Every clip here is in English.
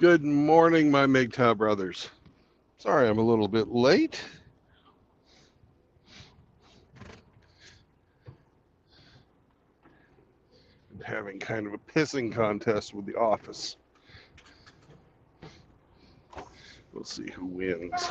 Good morning, my MGTOW brothers. Sorry I'm a little bit late. I'm having kind of a pissing contest with the office. We'll see who wins.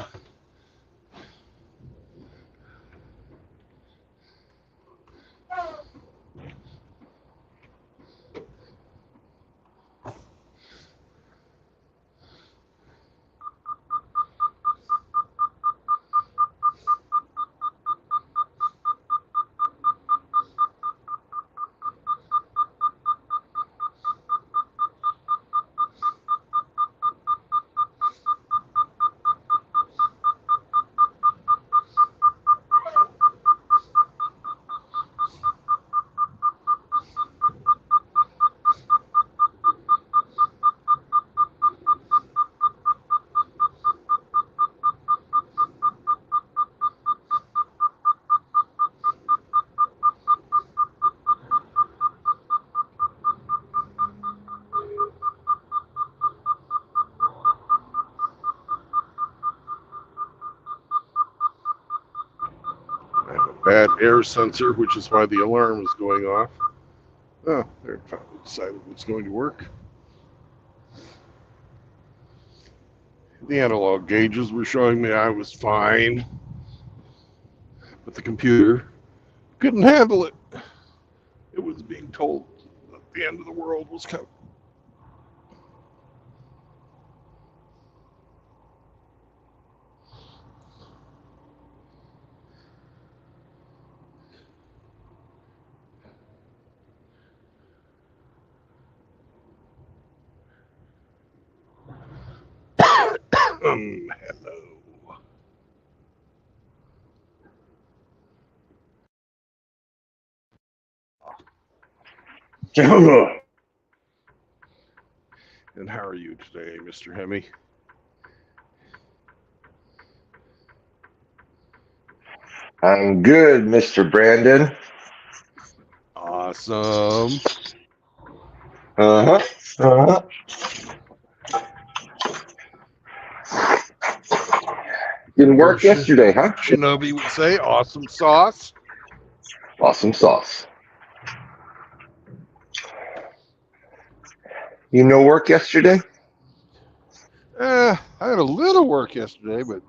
I have a bad air sensor, which is why the alarm is going off. Oh, there, finally decided it's going to work. The analog gauges were showing me I was fine, but the computer couldn't handle it. It was being told that the end of the world was coming. Hello. And how are you today, Mr. Hemi? I'm good, Mr. Brandon. Awesome. Uh-huh. Uh-huh. Didn't Or work yesterday, huh? Shinobi would say, awesome sauce. Awesome sauce. You no work yesterday? I had a little work yesterday, but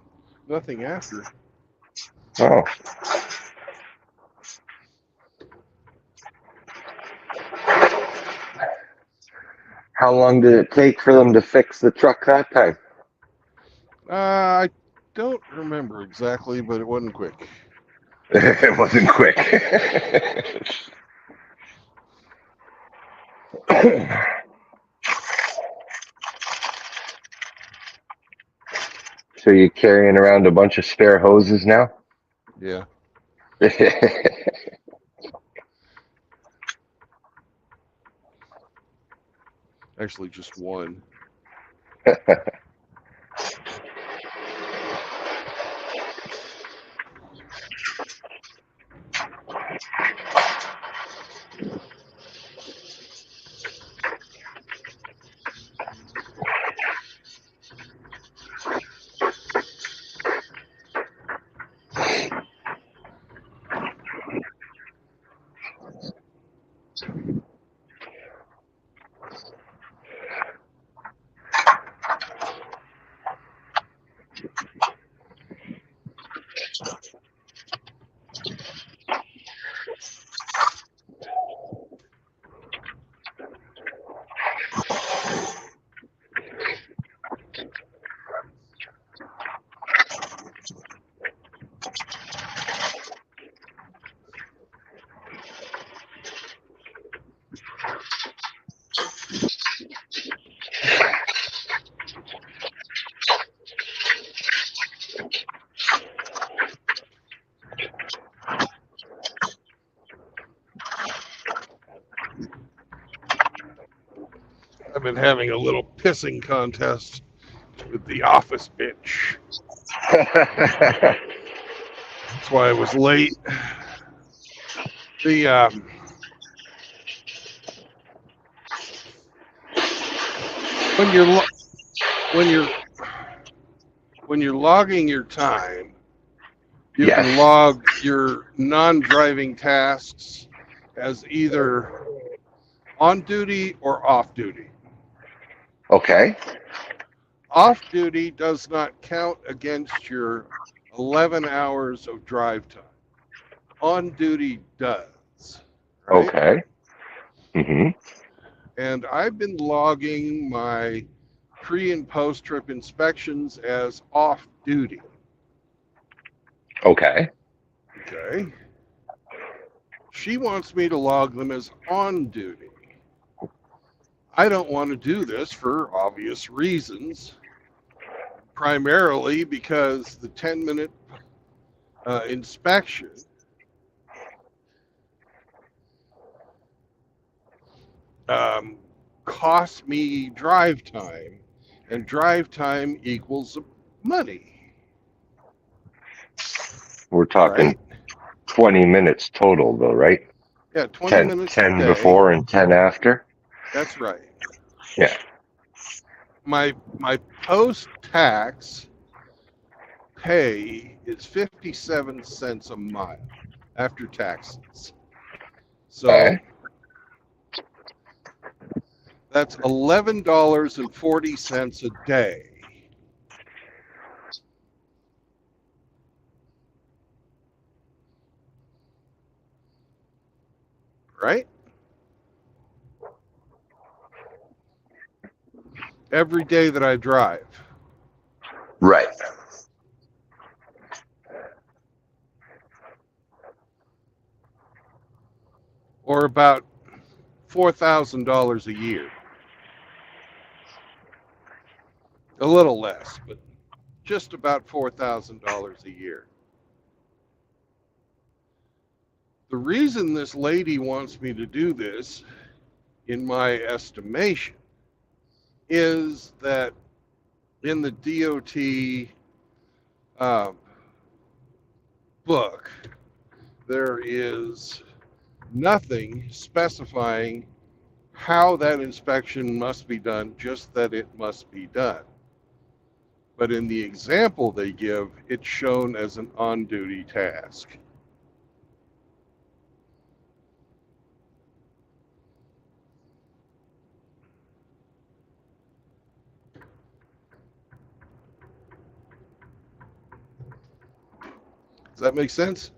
nothing after. Oh. How long did it take for them to fix the truck that time? I don't remember exactly, but it wasn't quick. It wasn't quick. So you're carrying around a bunch of spare hoses now? Yeah. Actually, just one. I've been having a little pissing contest with the office bitch. That's why I was late. The when you're when you're logging your time, you Yes. can log your non-driving tasks as either on duty or off duty. Okay. Off duty does not count against your 11 hours of drive time. On duty does, right? Okay. Mm-hmm. And I've been logging my pre and post trip inspections as off duty. Okay. Okay. She wants me to log them as on duty. I don't want to do this for obvious reasons, primarily because the 10-minute inspection costs me drive time, and drive time equals money. We're talking Right? 20 minutes total, though, right? Yeah, 20 minutes a 10 day. before and 10 after. That's right. Yeah. My post-tax pay is 57 cents a mile after taxes. So Okay. that's $11.40 a day. Right? Every day that I drive. Right. Or about $4,000 a year. A little less, but just about $4,000 a year. The reason this lady wants me to do this, in my estimation, is that in the DOT book, there is nothing specifying how that inspection must be done, just that it must be done. But in the example they give, it's shown as an on-duty task. Does that make sense?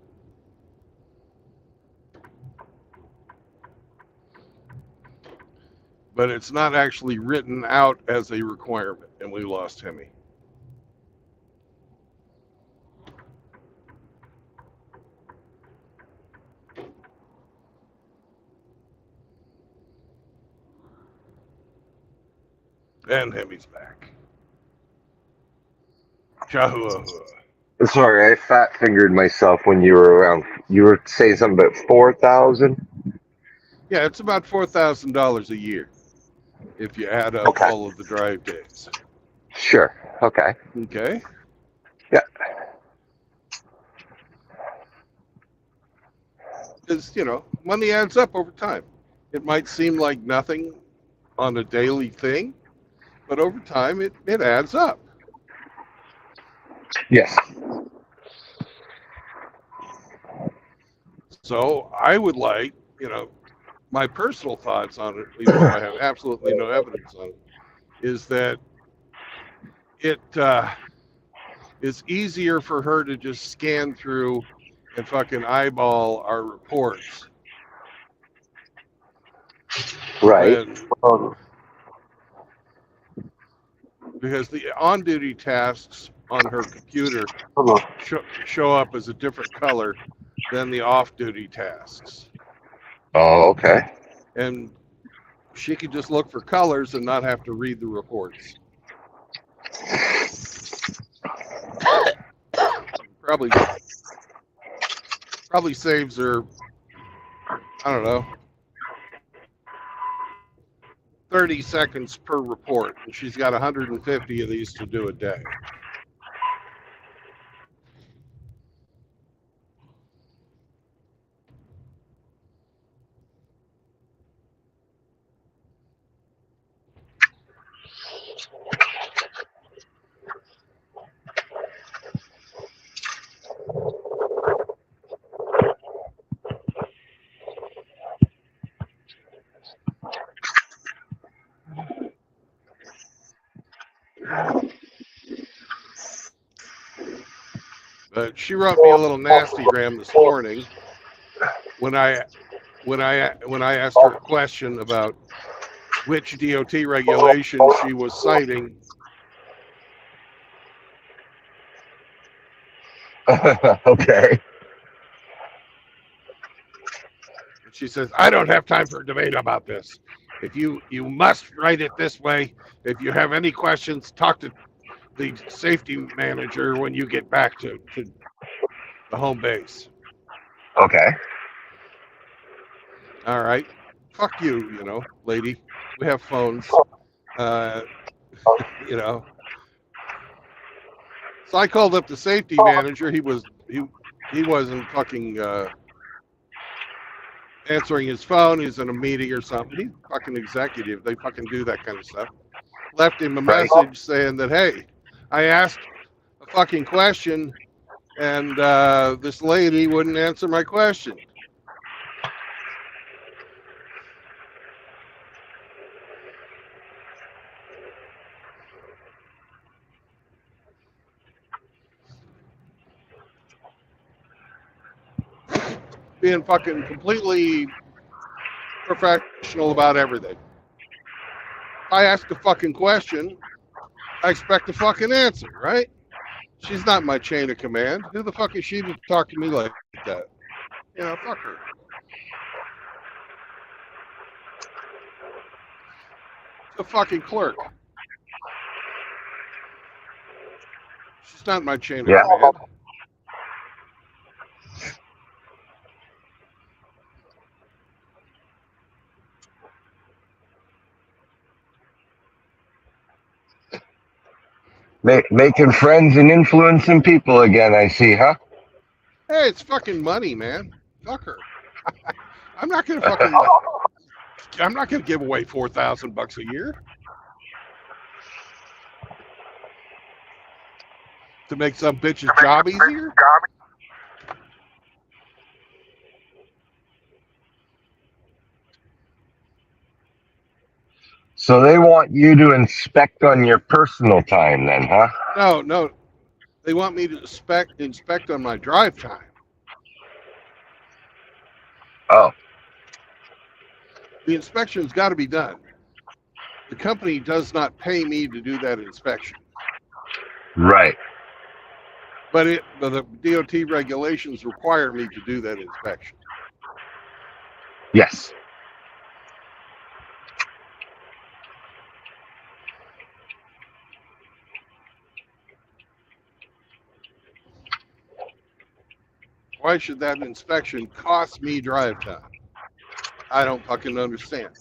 But it's not actually written out as a requirement, and we lost Hemi. And Hemi's back. Chahua. Sorry, I fat fingered myself when you were around. You were saying something about 4,000. Yeah, it's about $4,000 a year if you add up Okay. all of the drive days. Sure. Okay. Okay. Yeah. Because, money adds up over time. It might seem like nothing on a daily thing, but over time it adds up. Yes. So I would like, my personal thoughts on it, even though I have absolutely no evidence on it, is that it is easier for her to just scan through and fucking eyeball our reports. Right. Because the on-duty tasks on her computer show up as a different color than the off-duty tasks. Oh, okay. And she could just look for colors and not have to read the reports. Probably saves her, I don't know, 30 seconds per report, and she's got 150 of these to do a day. But she wrote me a little nasty gram this morning when I asked her a question about which DOT regulation she was citing. Okay. She says, "I don't have time for a debate about this. If you must write it this way. If you have any questions, talk to the safety manager when you get back to the home base." Okay. All right. Fuck you, lady. We have phones. Uh, you know. So I called up the safety manager. He wasn't fucking answering his phone. He's in a meeting or something. He's fucking executive. They fucking do that kind of stuff. Left him a Right. message saying that, hey, I asked a fucking question and this lady wouldn't answer my question. Being fucking completely professional about everything. If I ask a fucking question, I expect a fucking answer, right? She's not my chain of command. Who the fuck is she to talk to me like that? Fuck her. The fucking clerk. She's not my chain of Yeah. command. Making friends and influencing people again, I see, huh? Hey, it's fucking money, man. Fuck her. I'm not gonna fucking. I'm not gonna give away $4,000 a year to make some bitch's job easier. So they want you to inspect on your personal time then, huh? No. They want me to inspect on my drive time. Oh, The inspection's got to be done. The company does not pay me to do that inspection, right. but the DOT regulations require me to do that inspection. Yes. Why should that inspection cost me drive time? I don't fucking understand.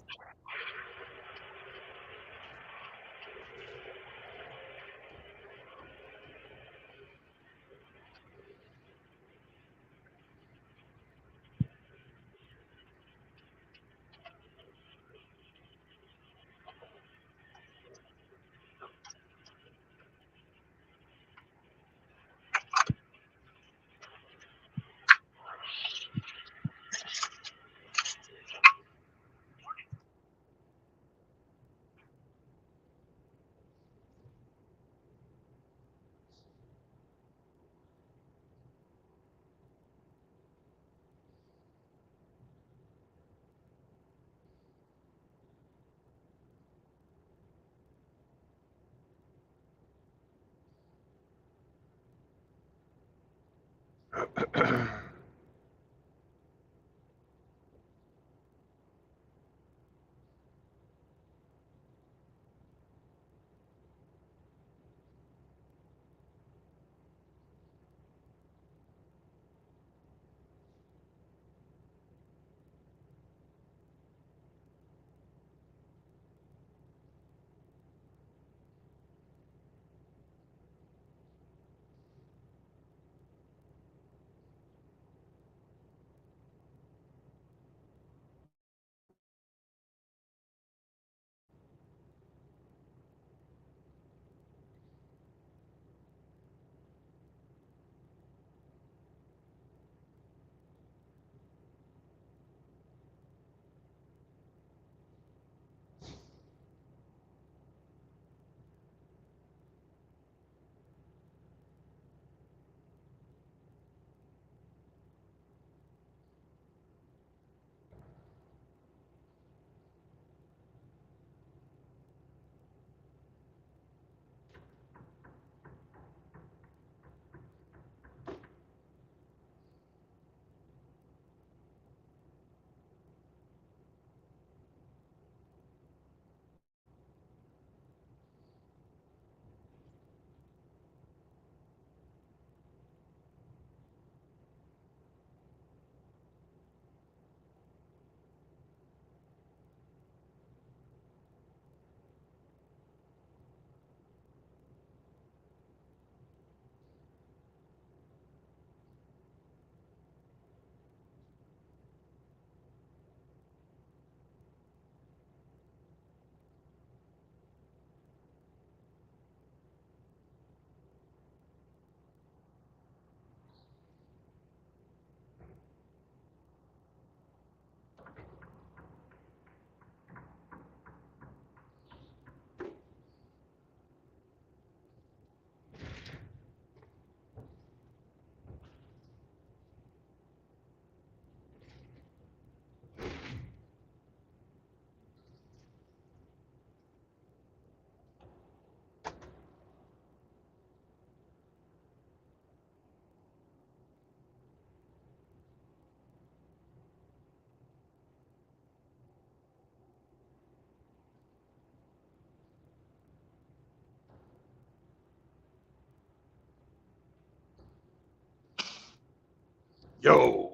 Yo,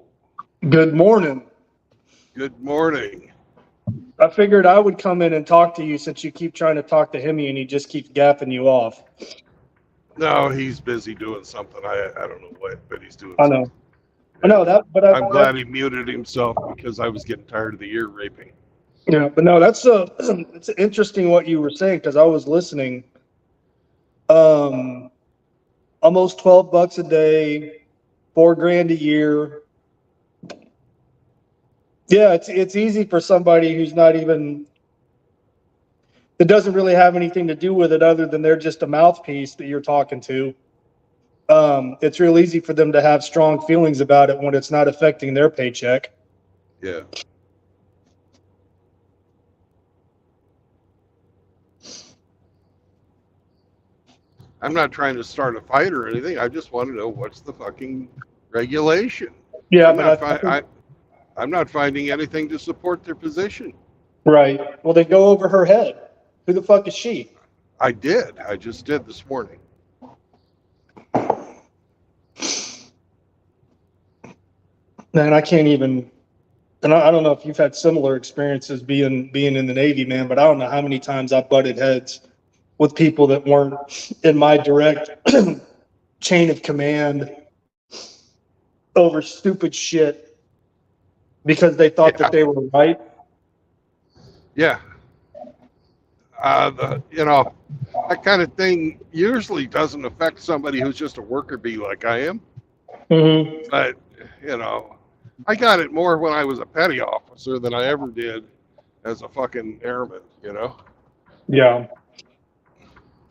Good morning. good morning. I figured I would come in and talk to you since you keep trying to talk to him and he just keeps gapping you off. No, he's busy doing something. I don't know what, but he's doing I something. know. I know that, but I'm glad he muted himself because I was getting tired of the ear raping. yeah, but no, it's interesting what you were saying because I was listening. Almost $12 a day, $4,000 a year. Yeah, it's easy for somebody who's not even that doesn't really have anything to do with it other than they're just a mouthpiece that you're talking to. It's real easy for them to have strong feelings about it when it's not affecting their paycheck. Yeah. I'm not trying to start a fight or anything. I just want to know what's the fucking regulation. Yeah, I'm not finding anything to support their position. right. Well, they go over her head. Who the fuck is she? I did. I just did this morning. Man, I can't even. And I don't know if you've had similar experiences being in the Navy, man. But I don't know how many times I butted heads with people that weren't in my direct chain of command over stupid shit because they thought that they were right. Yeah. That kind of thing usually doesn't affect somebody who's just a worker bee like I am. Mm-hmm. But, I got it more when I was a petty officer than I ever did as a fucking airman, Yeah.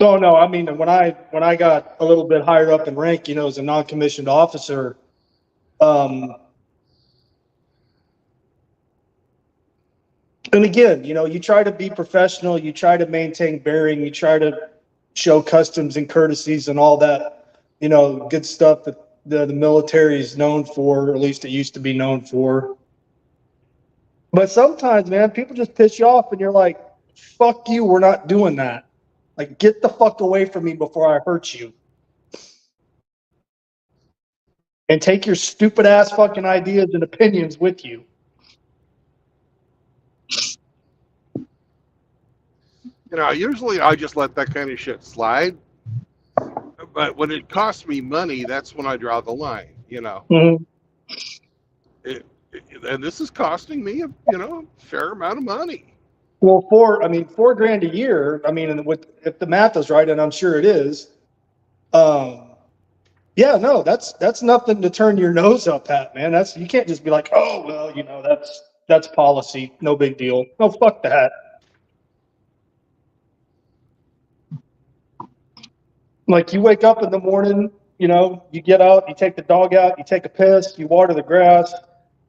Oh no, I mean when I got a little bit higher up in rank, as a non-commissioned officer, and again, you try to be professional, you try to maintain bearing, you try to show customs and courtesies and all that, good stuff that the military is known for, or at least it used to be known for. But sometimes, man, people just piss you off and you're like, fuck you, we're not doing that. Like, get the fuck away from me before I hurt you. And take your stupid ass fucking ideas and opinions with you. Usually I just let that kind of shit slide. But when it costs me money, that's when I draw the line, Mm-hmm. And this is costing me a fair amount of money. Well, $4,000 a year. I mean, if the math is right, and I'm sure it is, yeah, no, that's nothing to turn your nose up at, man. You can't just be like, oh, well, that's policy, no big deal. No, fuck that. Like you wake up in the morning, you get out, you take the dog out, you take a piss, you water the grass,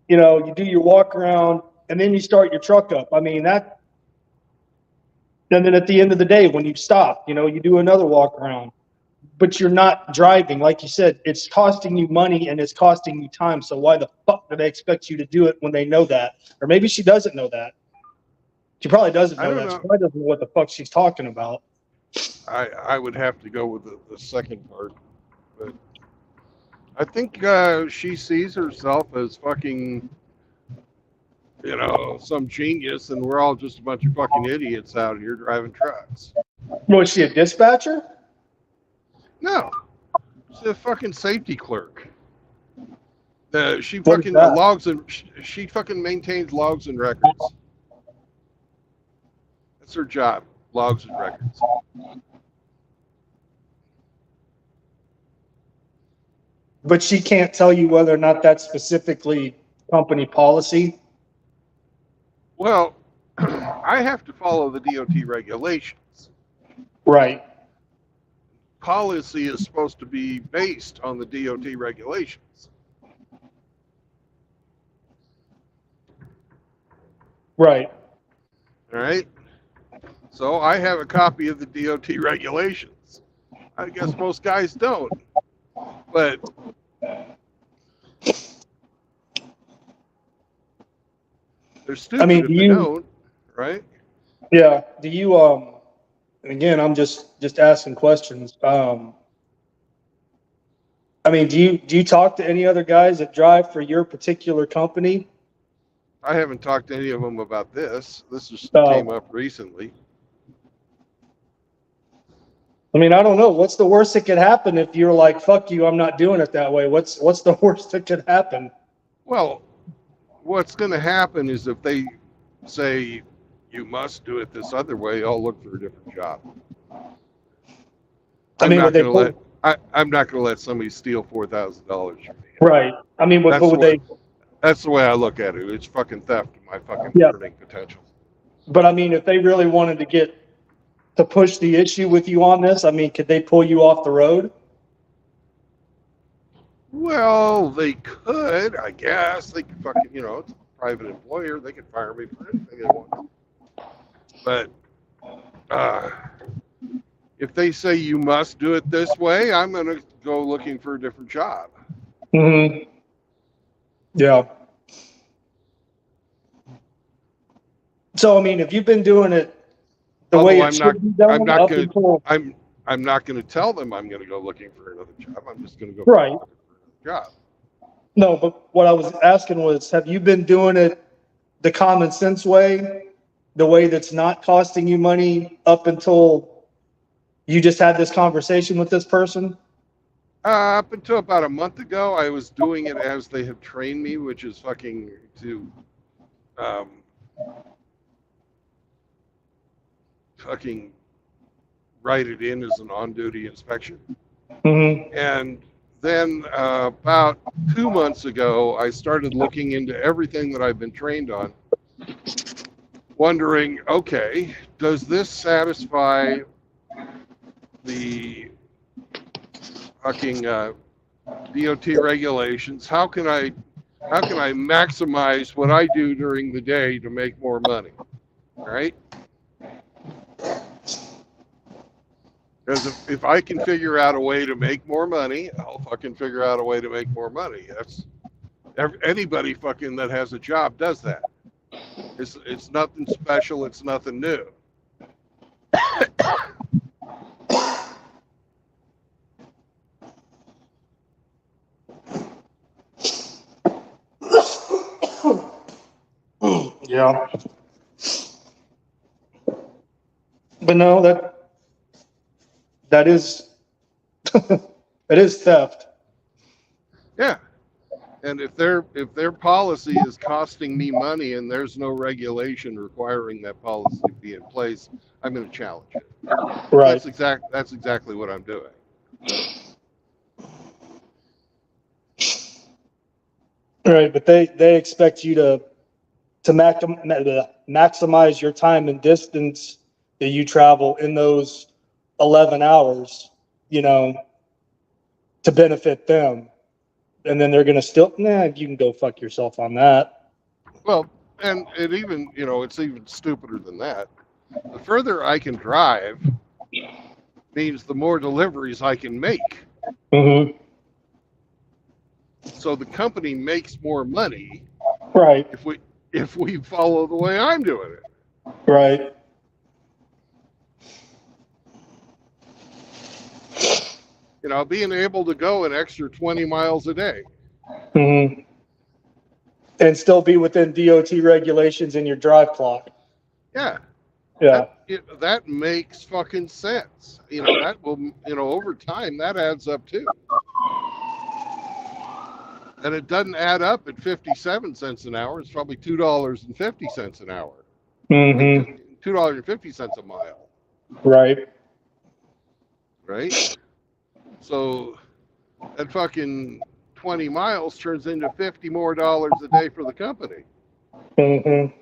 you do your walk around, and then you start your truck up. I mean, and then at the end of the day, when you stop, you do another walk around, but you're not driving. Like you said, it's costing you money and it's costing you time. So why the fuck do they expect you to do it when they know that? Or maybe she doesn't know that. She probably doesn't know that. She probably doesn't know what the fuck she's talking about. I would have to go with the second part, but I think she sees herself as fucking, some genius, and we're all just a bunch of fucking idiots out here driving trucks. Was she a dispatcher? No, she's a fucking safety clerk. She fucking logs and she fucking maintains logs and records. That's her job, logs and records. But she can't tell you whether or not that's specifically company policy. Well, I have to follow the DOT regulations. Right. Policy is supposed to be based on the DOT regulations. Right. All right. So I have a copy of the DOT regulations. I guess most guys don't. But they're stupid if they don't, right? Yeah. Do you and again, I'm just asking questions. I mean, do you talk to any other guys that drive for your particular company? I haven't talked to any of them about this. This just Oh. came up recently. I mean, I don't know. What's the worst that could happen if you're like, fuck you, I'm not doing it that way? What's the worst that could happen? Well, what's going to happen is if they say you must do it this other way, I'll look for a different job. I mean, would they I'm not going to let somebody steal $4,000 from me. right. I mean, That's would they? That's the way I look at it. It's fucking theft of my fucking Yeah. earning potential. But I mean, if they really wanted to push the issue with you on this, I mean, could they pull you off the road? Well, they could, I guess. They could fucking, it's a private employer. They could fire me for anything they want. But if they say you must do it this way, I'm going to go looking for a different job. Mm-hmm. Yeah. So, I mean, if you've been doing it the way it should be done, I'm not going to tell them I'm going to go looking for another job. I'm just going to go right. looking for another job. No, but what I was asking was, have you been doing it the common sense way, the way that's not costing you money up until you just had this conversation with this person? Up until about a month ago, I was doing it as they have trained me, which is fucking to fucking write it in as an on-duty inspection. Mm-hmm. And then about 2 months ago, I started looking into everything that I've been trained on, wondering, okay, does this satisfy the fucking DOT regulations? How can I maximize what I do during the day to make more money? All right? Because if I can figure out a way to make more money, I'll fucking figure out a way to make more money. That's anybody fucking that has a job does that. It's nothing special. It's nothing new. Yeah. But no, that is that is theft. Yeah. And if their policy is costing me money and there's no regulation requiring that policy to be in place, I'm going to challenge it. Right. That's exactly what I'm doing. Right, but they expect you to maximize your time and distance that you travel in those 11 hours, to benefit them. And then they're going to still, you can go fuck yourself on that. Well, and it even, it's even stupider than that. The further I can drive means the more deliveries I can make. Mm-hmm. So the company makes more money. Right. If we follow the way I'm doing it. Right. Being able to go an extra 20 miles a day. Mm-hmm. And still be within DOT regulations in your drive clock. Yeah. Yeah. That makes fucking sense. That will, over time, that adds up too. And it doesn't add up at 57 cents an hour. It's probably $2.50 an hour. Mm-hmm. $2.50 a mile. Right. Right? So that fucking 20 miles turns into $50 more a day for the company. Mm-hmm.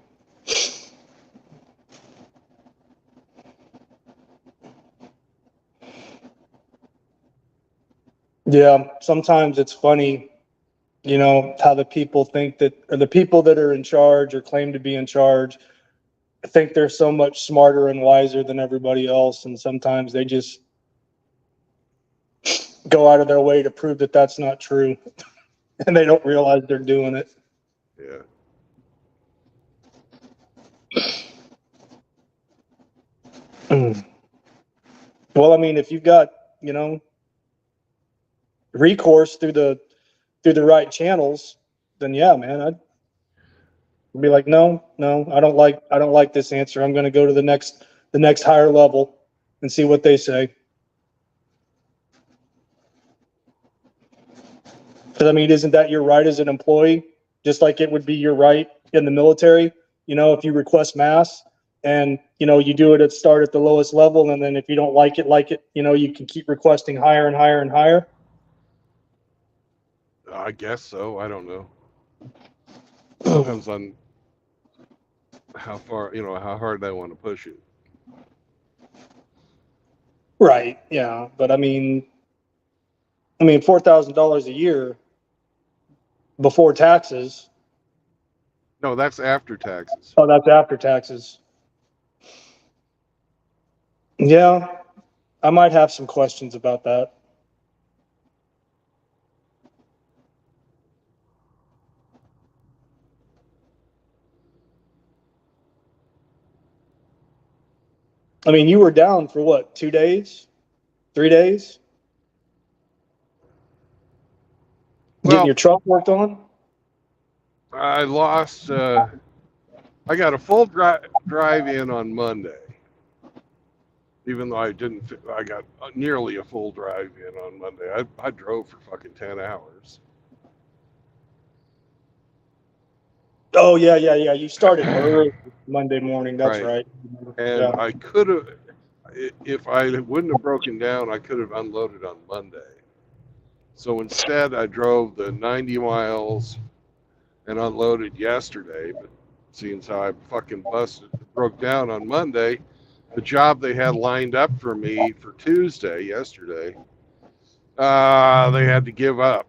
Yeah, sometimes it's funny, how the people think that, or the people that are in charge or claim to be in charge, think they're so much smarter and wiser than everybody else. And sometimes they just go out of their way to prove that that's not true. And they don't realize they're doing it. Yeah. Well, I mean, if you've got, recourse through the right channels, then yeah, man, I'd be like, no, I don't like this answer. I'm going to go to the next higher level and see what they say. Because I mean, isn't that your right as an employee? Just like it would be your right in the military. You know, if you request mass and you do it start at the lowest level, and then if you don't like it, you can keep requesting higher and higher and higher. I guess so. I don't know. Depends on how far, how hard I want to push it. Right. Yeah. But I mean, $4,000 a year before taxes. No, that's after taxes. Oh, that's after taxes. Yeah, I might have some questions about that. I mean, you were down for what, 2 days? 3 days? Getting Well, your truck worked on? I lost. I got a full drive in on Monday, even though I didn't. I got nearly a full drive in on Monday. I drove for fucking 10 hours. Oh, yeah. You started early Monday morning. That's right. And Yeah. I could have, if I wouldn't have broken down, I could have unloaded on Monday. So instead, I drove the 90 miles and unloaded yesterday. But seeing how I fucking broke down on Monday, the job they had lined up for me for Tuesday, yesterday, they had to give up.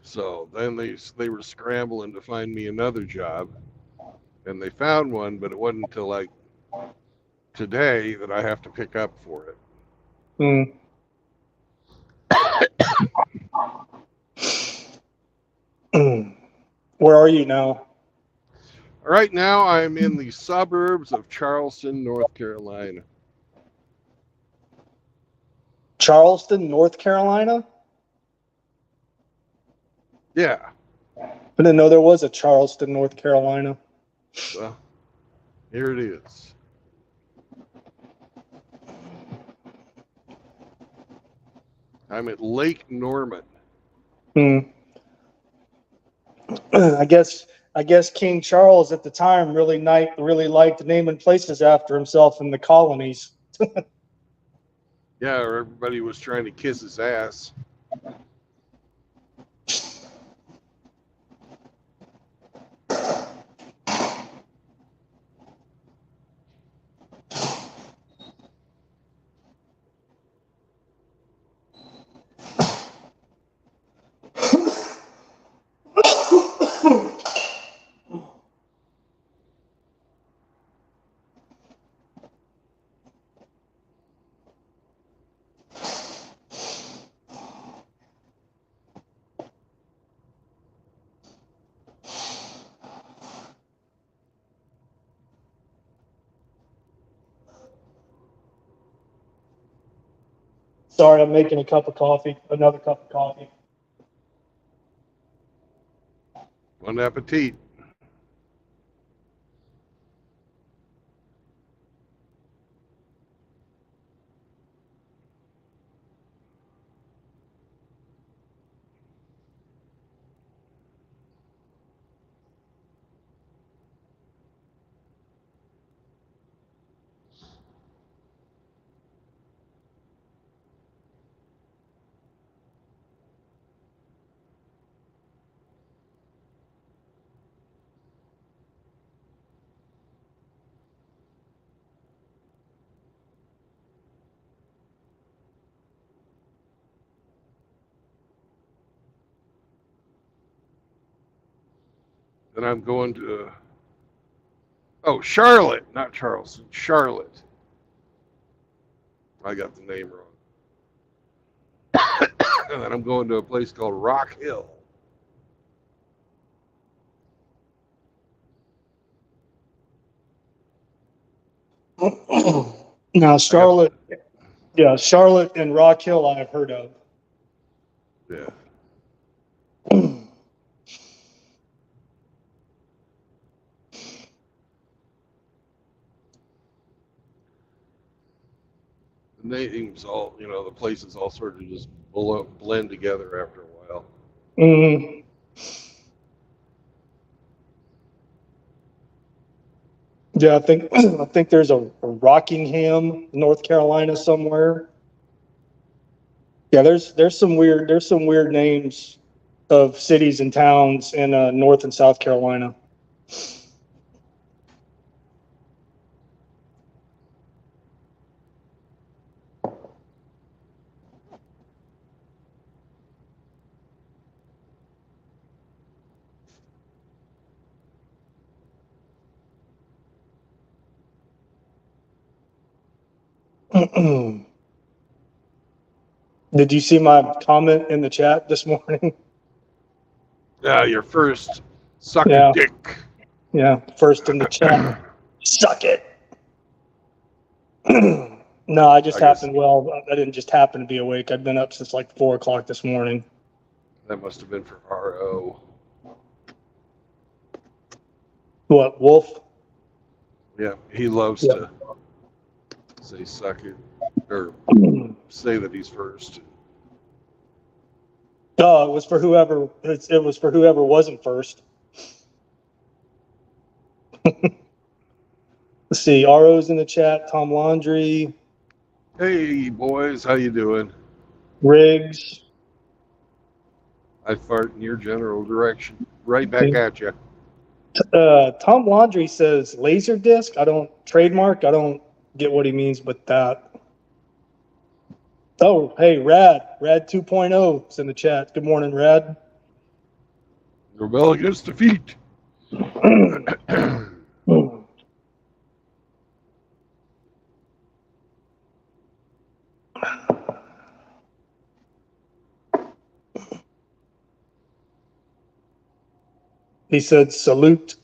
So then they were scrambling to find me another job, and they found one, but it wasn't until like today that I have to pick up for it. Where are you now? Right now, I'm in the suburbs of Charleston, North Carolina. Charleston, North Carolina? Yeah. I didn't know there was a Charleston, North Carolina. Well, here it is. I'm at Lake Norman. I guess King Charles at the time really liked naming places after himself in the colonies. Yeah, everybody was trying to kiss his ass. Sorry, I'm making another cup of coffee. Bon appetit. Then I'm going to, Charlotte, not Charleston, Charlotte. I got the name wrong. And then I'm going to a place called Rock Hill. Now, Charlotte, yeah, Charlotte and Rock Hill I've heard of. Yeah. The names all, the places all sort of just blend together after a while. Mm. Yeah, I think there's a Rockingham, North Carolina somewhere. Yeah, there's some weird names of cities and towns in North and South Carolina. Did you see my comment in the chat this morning? Your first suck Yeah. a dick. Yeah, first in the chat. Suck it. No, I just I guess- happened. Well, I didn't just happen to be awake. I'd been up since like 4 o'clock this morning. That must have been for RO. What, Wolf? Yeah, he loves Yep. to say suck it or say that he's first. Oh, it was for whoever. It was for whoever wasn't first. Let's see. RO's in the chat. Tom Laundry, Hey boys, how you doing? Riggs. I fart in your general direction. Right back at you. Tom Laundry says laser disc. I don't get what he means with that. Oh, hey, Rad 2.0 is in the chat. Good morning, Rad. Rebel against defeat. He said salute.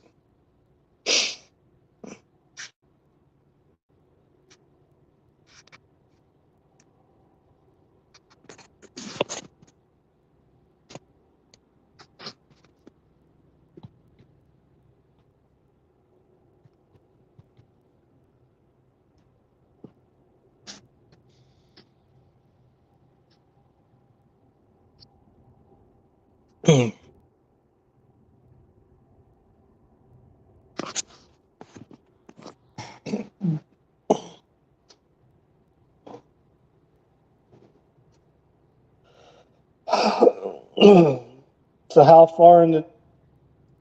So how far into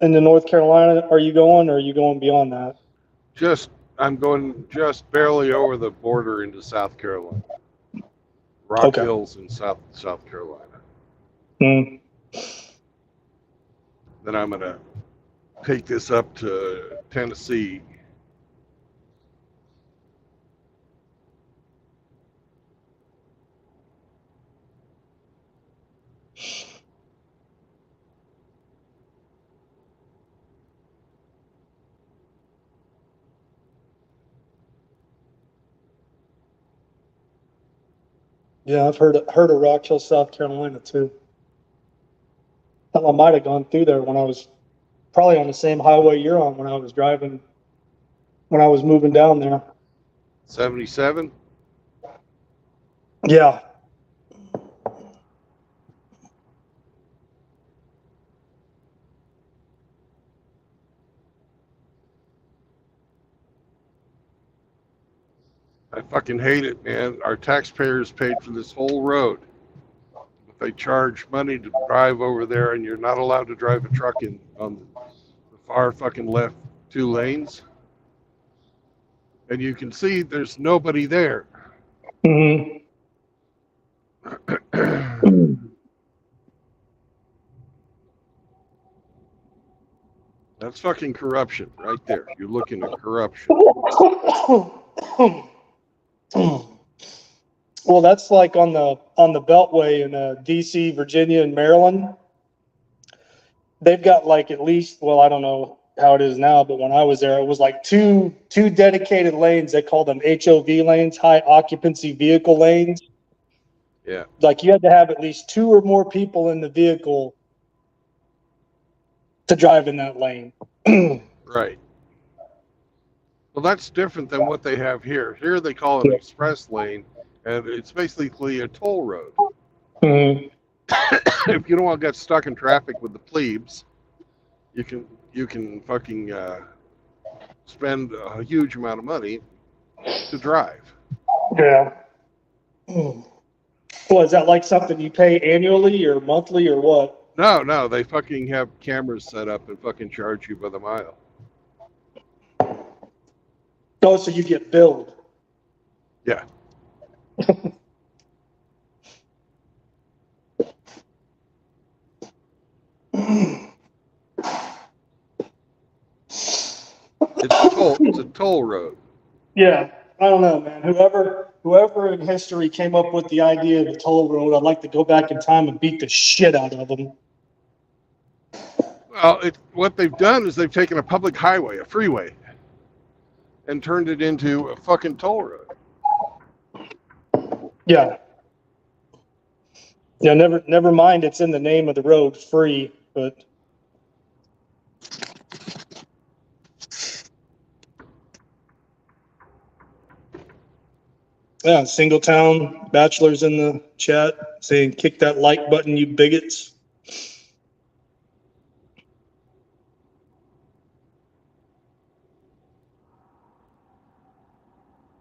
North Carolina are you going, or are you going beyond that? I'm going just barely over the border into South Carolina. Rock Okay. Hills in South Carolina. Mm. Then I'm gonna take this up to Tennessee. Yeah, I've heard of Rock Hill, South Carolina too. I might have gone through there when I was probably on the same highway you're on when I was driving, when I was moving down there. 77. Yeah. I fucking hate it, man. Our taxpayers paid for this whole road. But they charge money to drive over there, and you're not allowed to drive a truck on the far fucking left 2 lanes. And you can see there's nobody there. Mm-hmm. That's fucking corruption right there. You're looking at corruption. Well, that's like on the Beltway in DC, Virginia, and Maryland. They've got like at least, well, I don't know how it is now, but when I was there, it was like two dedicated lanes. They call them HOV lanes, high occupancy vehicle lanes. Yeah. Like you had to have at least 2 or more people in the vehicle to drive in that lane. Right. Well, that's different than what they have here. Here they call it an express lane, and it's basically a toll road. Mhm. If you don't want to get stuck in traffic with the plebes, you can fucking spend a huge amount of money to drive. Yeah. Well, is that like something you pay annually or monthly or what? No, they fucking have cameras set up and fucking charge you by the mile. Oh, so you get billed. Yeah. It's a toll road. Yeah, I don't know, man. Whoever in history came up with the idea of the toll road, I'd like to go back in time and beat the shit out of them. Well, what they've done is they've taken a public highway, a freeway, and turned it into a fucking toll road. Yeah. Yeah, never mind it's in the name of the road, free, but yeah, Singletown Bachelor's in the chat saying kick that like button, you bigots.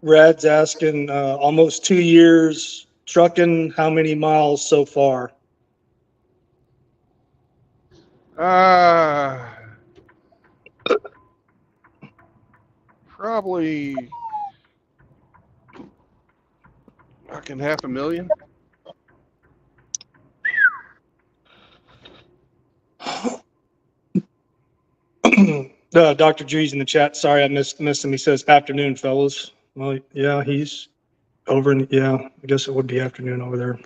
Rad's asking, almost 2 years trucking, how many miles so far? Probably fucking 500,000. Dr. G's in the chat. Sorry, I missed him. He says afternoon, fellas. Well, yeah, he's over in, yeah, I guess it would be afternoon over there.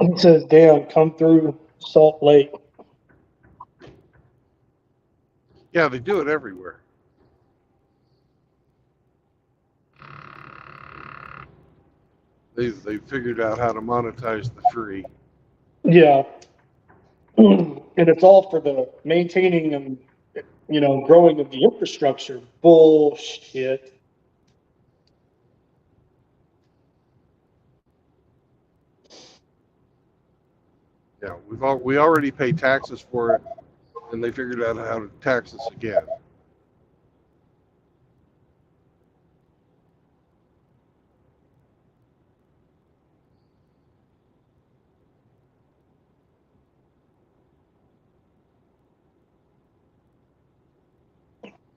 It says, damn, come through Salt Lake. Yeah, they do it everywhere. They figured out how to monetize the free. Yeah. And it's all for the maintaining and, growing of the infrastructure. Bullshit. Yeah, we already pay taxes for it, and they figured out how to tax us again.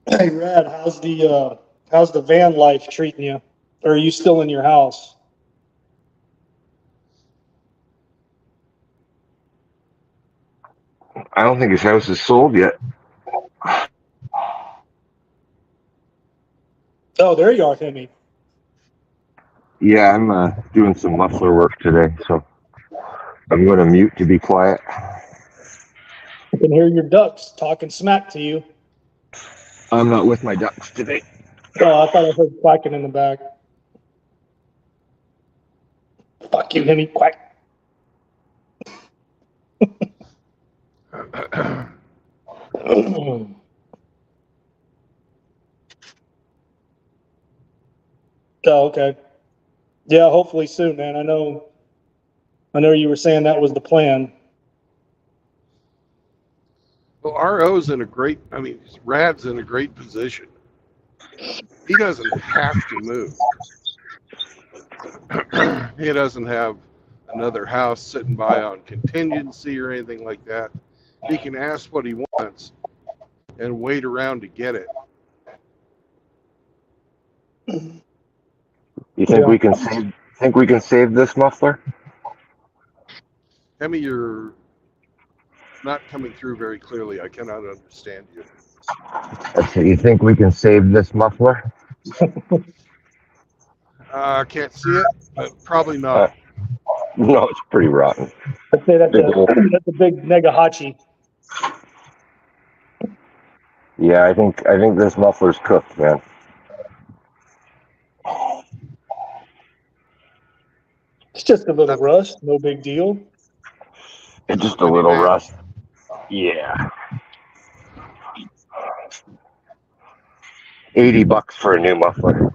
Hey, Rad, how's the van life treating you? Or are you still in your house? I don't think his house is sold yet. Oh, there you are, Timmy. Yeah, I'm doing some muffler work today, so I'm going to mute to be quiet. I can hear your ducks talking smack to you. I'm not with my ducks today. Oh, I thought I heard quacking in the back. Fuck you, Timmy. Quack. Oh, okay. Yeah, hopefully soon, man. I know you were saying that was the plan. Well, RO's in a great, Rad's in a great position. He doesn't have to move. He doesn't have another house sitting by on contingency or anything like that. he can ask what he wants and wait around to get it. You think Yeah. we can save this muffler? Hemi, you're not coming through very clearly. I cannot understand you. You think we can save this muffler? Can't see it, but probably Uh, not. no, it's pretty rotten. I'd say that's Big old- that's a big Negahachi. Yeah, I think this muffler's cooked, man. It's just a little rust, no big deal. It's just a Penny little Van. rust. Yeah. $80 for a new muffler.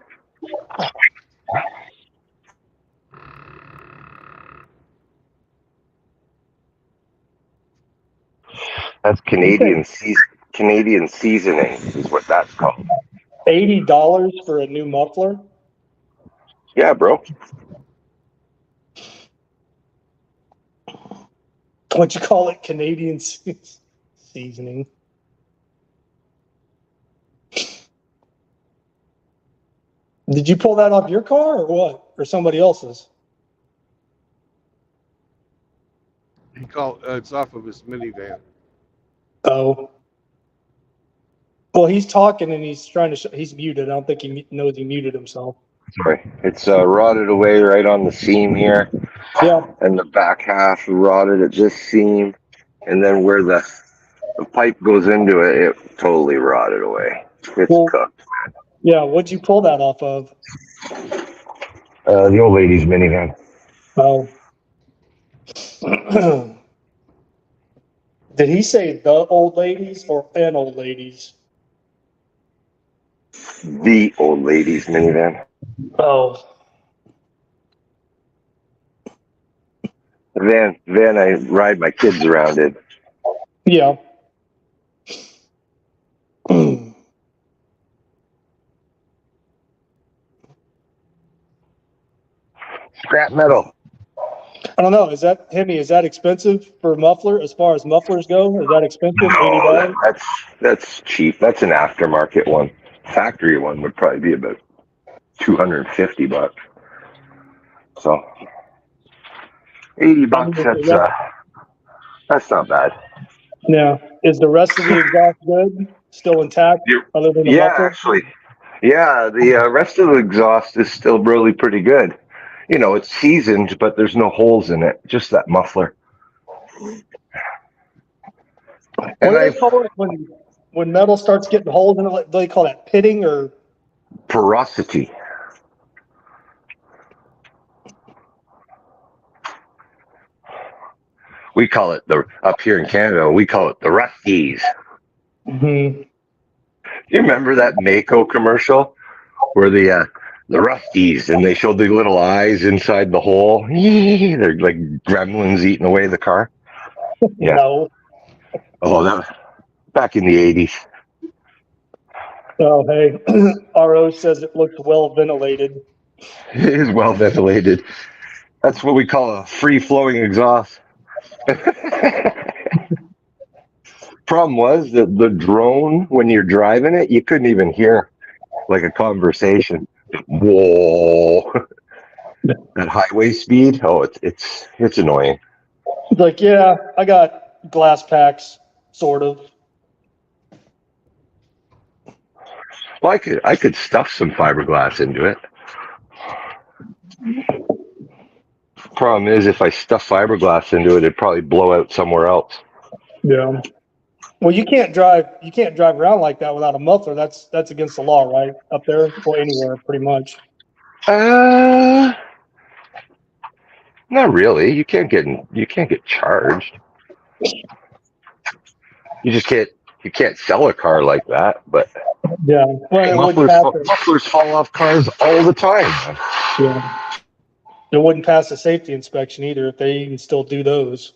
That's Canadian seasoning is what that's called. $80 for a new muffler. Yeah, bro. What you call it, Canadian seasoning? Did you pull that off your car or what? Or somebody else's? It's off of his minivan. Oh. Well, he's talking and he's trying to. He's muted. I don't think he knows he muted himself. Sorry. It's rotted away right on the seam here, Yeah. and the back half rotted at this seam, and then where the pipe goes into it, it totally rotted away. It's Well, cooked. Yeah. What'd you pull that off of? The old lady's minivan. Oh. Did he say the old ladies or an old ladies? The old lady's minivan. Oh. The van I ride my kids around in. Yeah. Scrap metal. I don't know. Is that expensive for a muffler? As far as mufflers go, is that expensive? $80? That's cheap. That's an aftermarket one. Factory one would probably be about $250. So $80. That's not bad. Yeah. Is the rest of the exhaust good? Still intact? Other than the Yeah, muffler? actually, yeah. The rest of the exhaust is still really pretty good. You know, it's seasoned, but there's no holes in it. Just that muffler. What do they call it when metal starts getting holes in it? Do they call that pitting or? Porosity. We call it up here in Canada. We call it the rusties. Mm-hmm. You remember that Mako commercial where the rusties and they showed the little eyes inside the hole? They're like gremlins eating away the car. Yeah. No. Oh, that was back in the 80s. Oh, hey. RO says it looks well ventilated. It is well ventilated. That's what we call a free-flowing exhaust. Problem was that the drone, when you're driving it, you couldn't even hear like a conversation. Whoa! That highway speed. Oh, it's annoying. Like, yeah, I got glass packs, sort of. Well, I could stuff some fiberglass into it. Problem is, if I stuff fiberglass into it, it'd probably blow out somewhere else. Yeah. Well, you can't drive around like that without a muffler. That's against the law, right? Up there or anywhere, pretty much. Not really. You can't get charged. You can't sell a car like that. But Yeah. Well, mufflers fall off cars all the time. Yeah. It wouldn't pass the safety inspection either if they even still do those.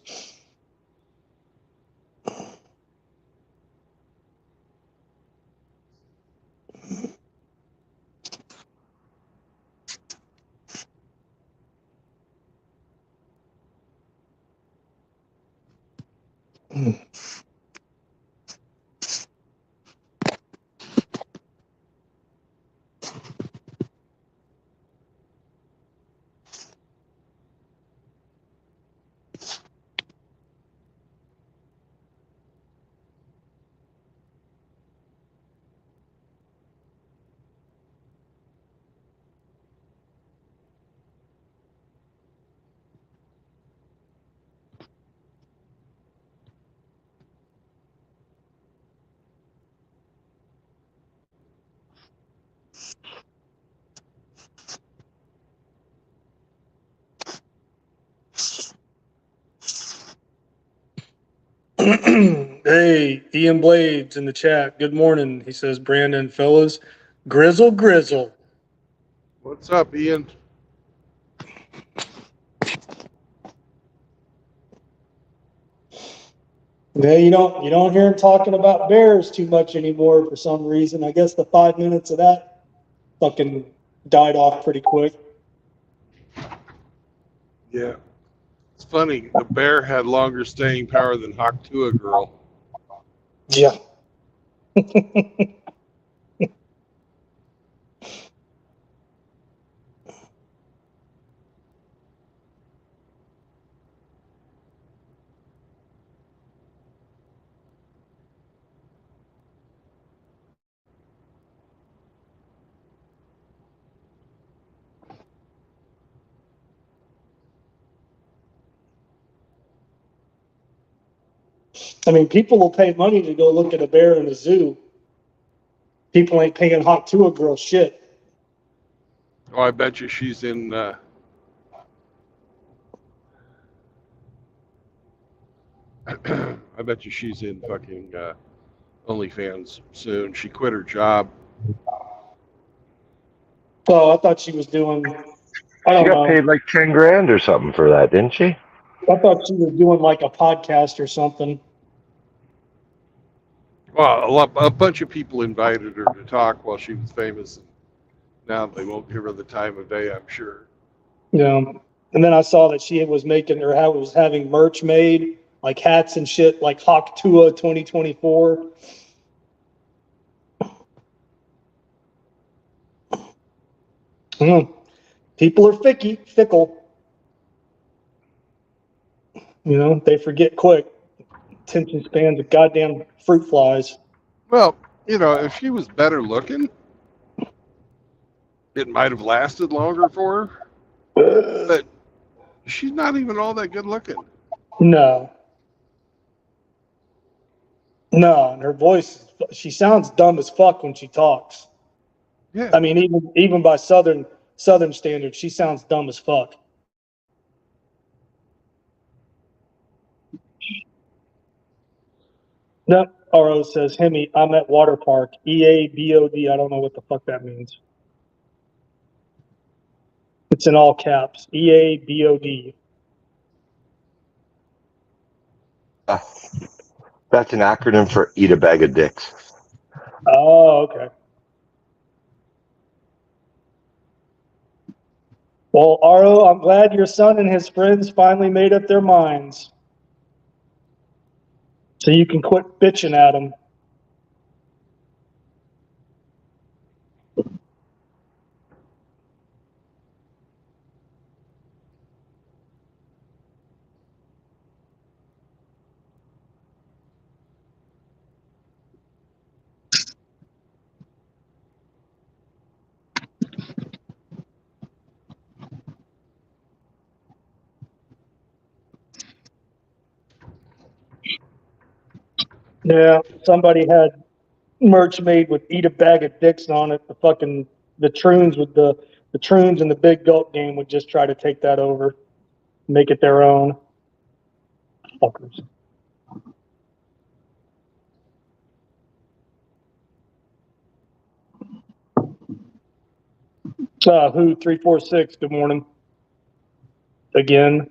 Hey, Ian Blades in the chat. Good morning. He says, Brandon, fellas, grizzle. What's up, Ian? Yeah, you don't hear him talking about bears too much anymore for some reason. I guess the 5 minutes of that fucking died off pretty quick. Yeah. It's funny. The bear had longer staying power than Hawk Tuah girl. Yeah. I mean, people will pay money to go look at a bear in a zoo. People ain't paying Hawk Tuah girl shit. Oh, I bet you she's in. I bet you she's in fucking OnlyFans soon. She quit her job. Oh, I thought she was doing, I She don't got know. paid like 10 grand or something for that, didn't she? I thought she was doing like a podcast or something. Well, a bunch of people invited her to talk while she was famous. Now they won't give her the time of day, I'm sure. Yeah. And then I saw that she was making or how was having merch made, like hats and shit, like Hawk Tuah 2024. People are fickle. You know, they forget quick. Attention spans of goddamn fruit flies. Well, if she was better looking, it might have lasted longer for her. But she's not even all that good looking. No. No, and her voice, she sounds dumb as fuck when she talks. Yeah. I mean, even by Southern standards, she sounds dumb as fuck. No, RO says, Hemi, I'm at water park. EABOD. I don't know what the fuck that means. It's in all caps. EABOD. That's an acronym for eat a bag of dicks. Oh, okay. Well, RO, I'm glad your son and his friends finally made up their minds. So you can quit bitching at them. Yeah, somebody had merch made with "Eat a Bag of Dicks" on it. The Troons with the Troons and the Big Gulp game would just try to take that over, make it their own. Fuckers. Who 346? Good morning. Again.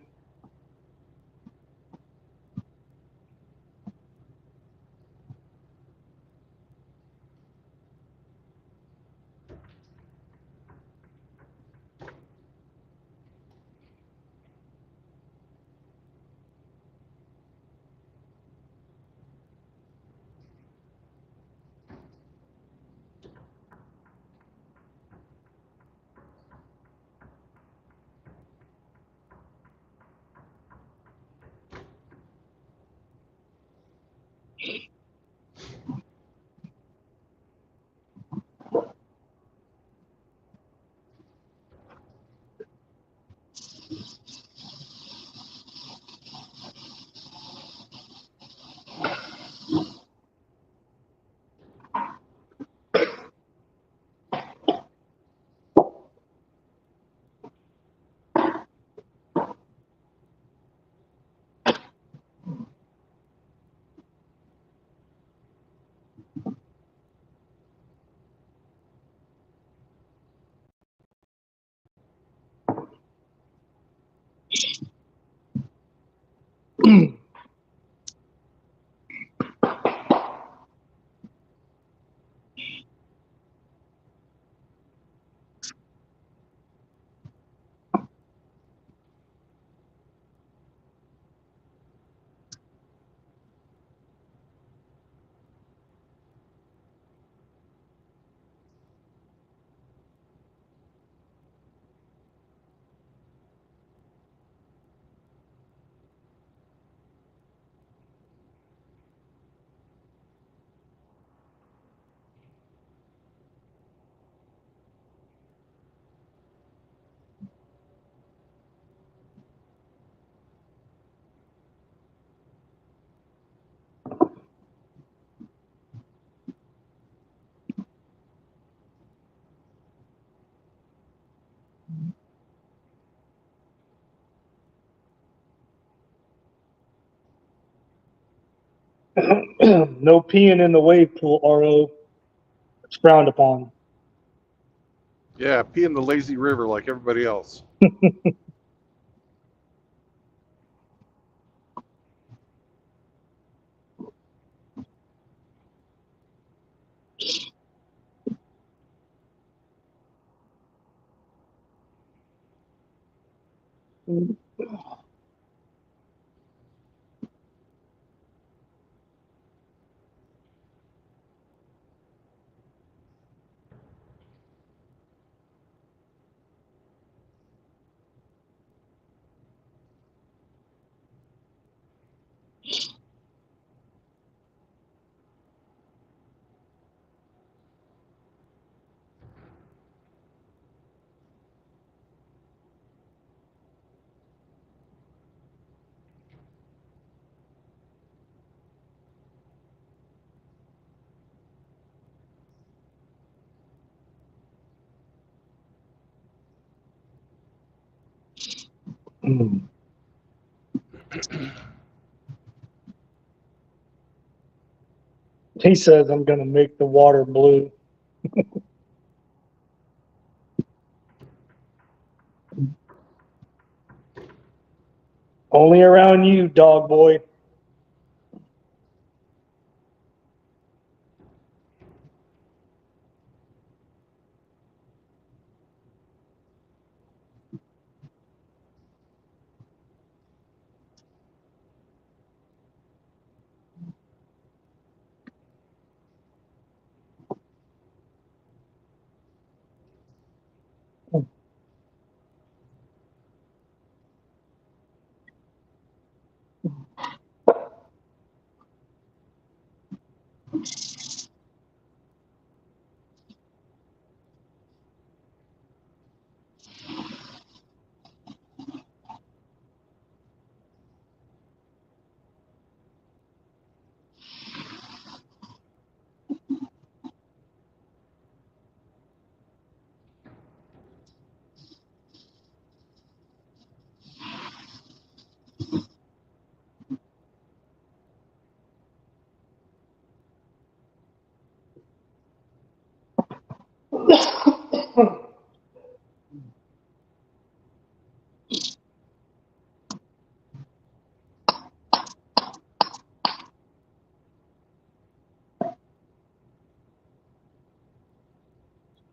No peeing in the wave pool, RO. It's frowned upon. Yeah, pee in the lazy river like everybody else. He says I'm going to make the water blue. Only around you, dog boy.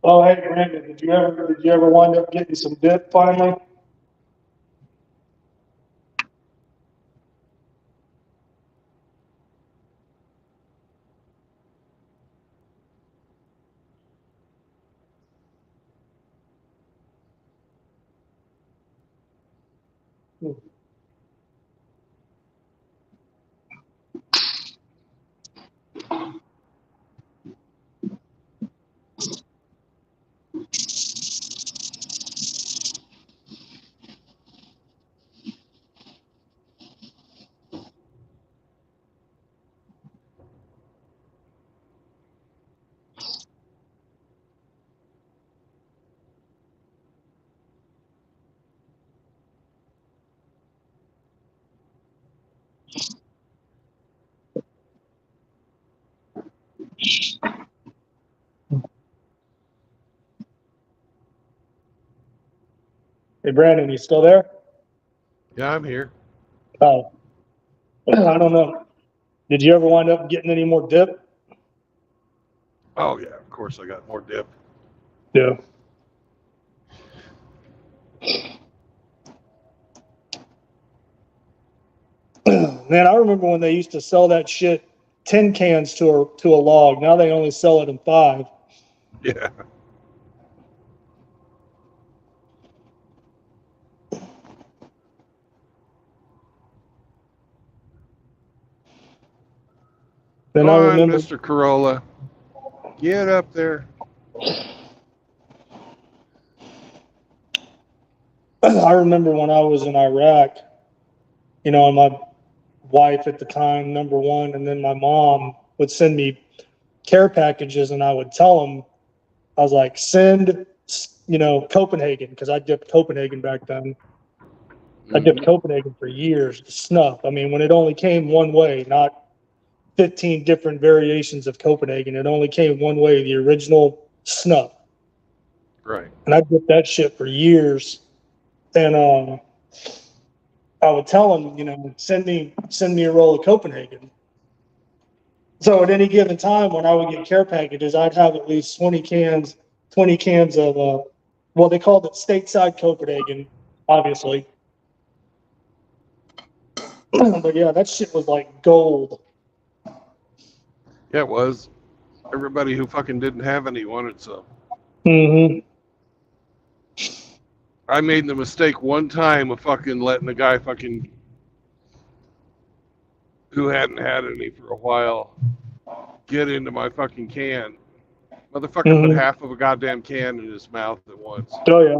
Oh, hey, Brandon, did you ever wind up getting some dip finally? Hey, Brandon, you still there? Yeah, I'm here. Oh, I don't know. Did you ever wind up getting any more dip? Oh yeah, of course I got more dip. Yeah. Man, I remember when they used to sell that shit tin cans to a log. Now they only sell it in 5. Yeah. Then Come I on, remember, Mr. Corolla. Get up there. I remember when I was in Iraq, you know, and my wife at the time, number one, and then my mom would send me care packages, and I would tell them, I was like, send, you know, Copenhagen, because I dipped Copenhagen back then. I dipped Copenhagen for years, snuff. I mean, when it only came one way, not 15 different variations of Copenhagen, it only came one way, the original snuff. Right. And I dipped that shit for years. And I would tell them, you know, send me a roll of Copenhagen. So at any given time, when I would get care packages, I'd have at least 20 cans of, well, they called it stateside Copenhagen, obviously. But yeah, that shit was like gold. Yeah, it was. Everybody who fucking didn't have any wanted some. Mm-hmm. I made the mistake one time of fucking letting the guy fucking who hadn't had any for a while get into my fucking can. Motherfucker put half of a goddamn can in his mouth at once. Oh yeah.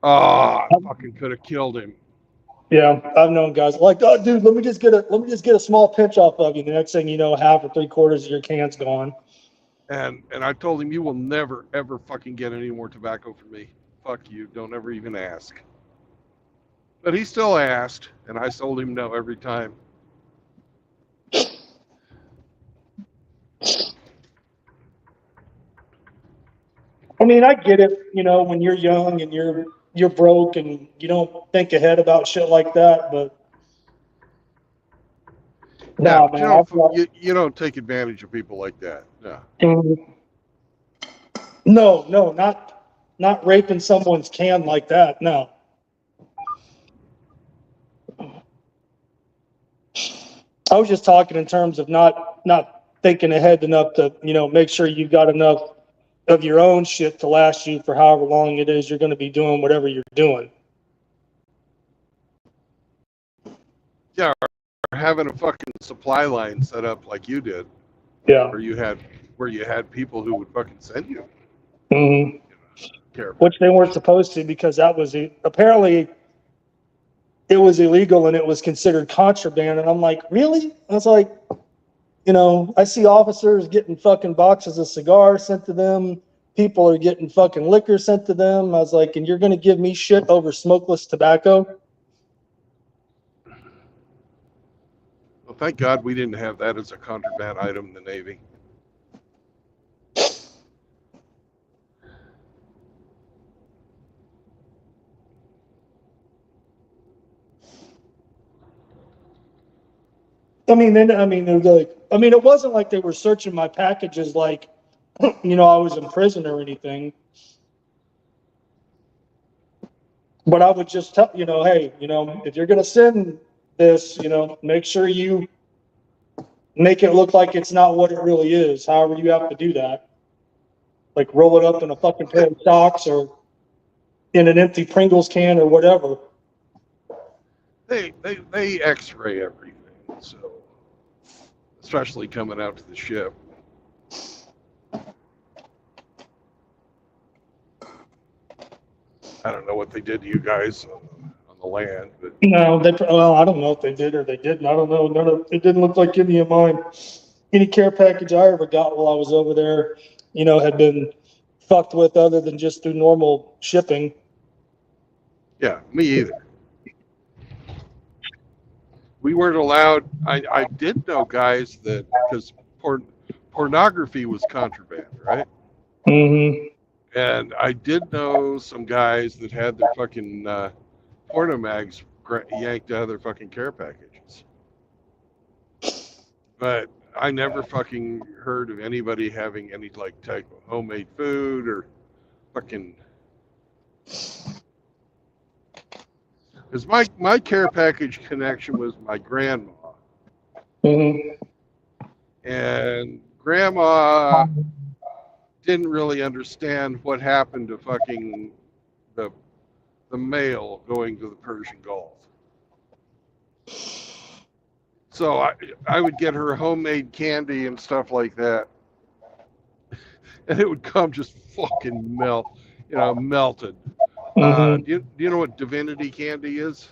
Oh, I fucking could have killed him. Yeah, I've known guys like, oh, dude, let me just get a small pinch off of you. The next thing you know, half or 3/4 of your can's gone. And I told him, you will never ever fucking get any more tobacco from me. Fuck you. Don't ever even ask. But he still asked, and I told him no every time. I mean, I get it, you know, when you're young and you're broke and you don't think ahead about shit like that, but Yeah, no, but man, you don't take advantage of people like that. No. No, not raping someone's can like that. No. I was just talking in terms of not thinking ahead enough to, you know, make sure you've got enough of your own shit to last you for however long it is you're going to be doing whatever you're doing. Yeah, or having a fucking supply line set up like you did, Yeah. where you had people who would fucking send you. Mm-hmm. Careful. Which they weren't supposed to, because that was apparently it was illegal and it was considered contraband. And I'm like, really? I was like, you know, I see officers getting fucking boxes of cigars sent to them. People are getting fucking liquor sent to them. I was like, and you're going to give me shit over smokeless tobacco? Well, thank God we didn't have that as a contraband item in the Navy. It wasn't like they were searching my packages like, you know, I was in prison or anything. But I would just tell, you know, hey, you know, if you're going to send this, you know, make sure you make it look like it's not what it really is. However, you have to do that. Like roll it up in a fucking pair of socks or in an empty Pringles can or whatever. They X-ray everything, so especially coming out to the ship. I don't know what they did to you guys on the land, but No, I don't know if they did or they didn't. I don't know. It didn't look like any of mine. Any care package I ever got while I was over there, you know, had been fucked with other than just through normal shipping. yeah, me either. We weren't allowed. I did know guys that, because pornography was contraband, right? Mm-hmm. And I did know some guys that had their fucking porno mags yanked out of their fucking care packages. But I never fucking heard of anybody having any like type of homemade food or fucking. Because my care package connection was my grandma. Mm-hmm. And grandma didn't really understand what happened to fucking the mail going to the Persian Gulf. So I would get her homemade candy and stuff like that, and it would come just fucking melted. Mm-hmm. Do you know what divinity candy is?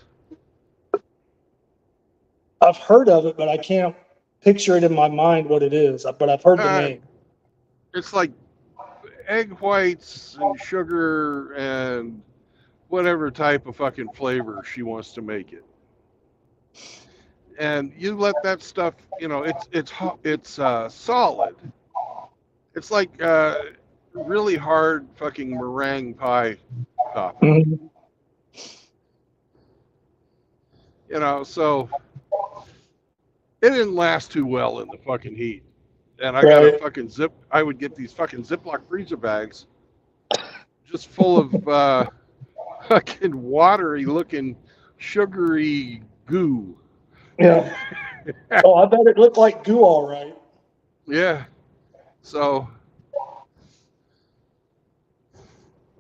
I've heard of it, but I can't picture it in my mind what it is. But I've heard the Uh, name. it's like egg whites and sugar and whatever type of fucking flavor she wants to make it. And you let that stuff, it's solid. It's like really hard fucking meringue pie topping. Mm-hmm. So it didn't last too well in the fucking heat. And I would get these fucking Ziploc freezer bags just full of fucking watery looking sugary goo. Yeah. Oh, I bet it looked like goo, all right. Yeah. So,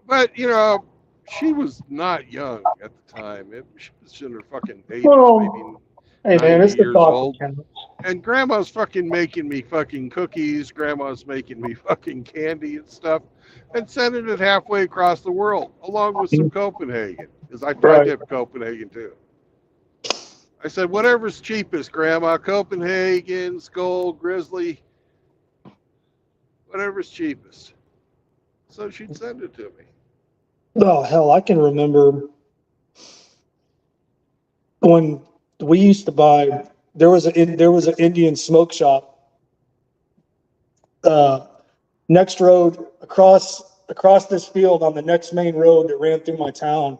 but she was not young at the time. She was in her fucking 80s, Well, maybe hey man, 90 it's the years thought old. that counts. And grandma's fucking making me fucking cookies. Grandma's making me fucking candy and stuff and sending it halfway across the world along with some Copenhagen. Because I tried to have Copenhagen too. I said, whatever's cheapest, Grandma. Copenhagen, Skull, Grizzly, whatever's cheapest. So she'd send it to me. Oh hell, I can remember when we used to buy. There was an Indian smoke shop next road across this field on the next main road that ran through my town,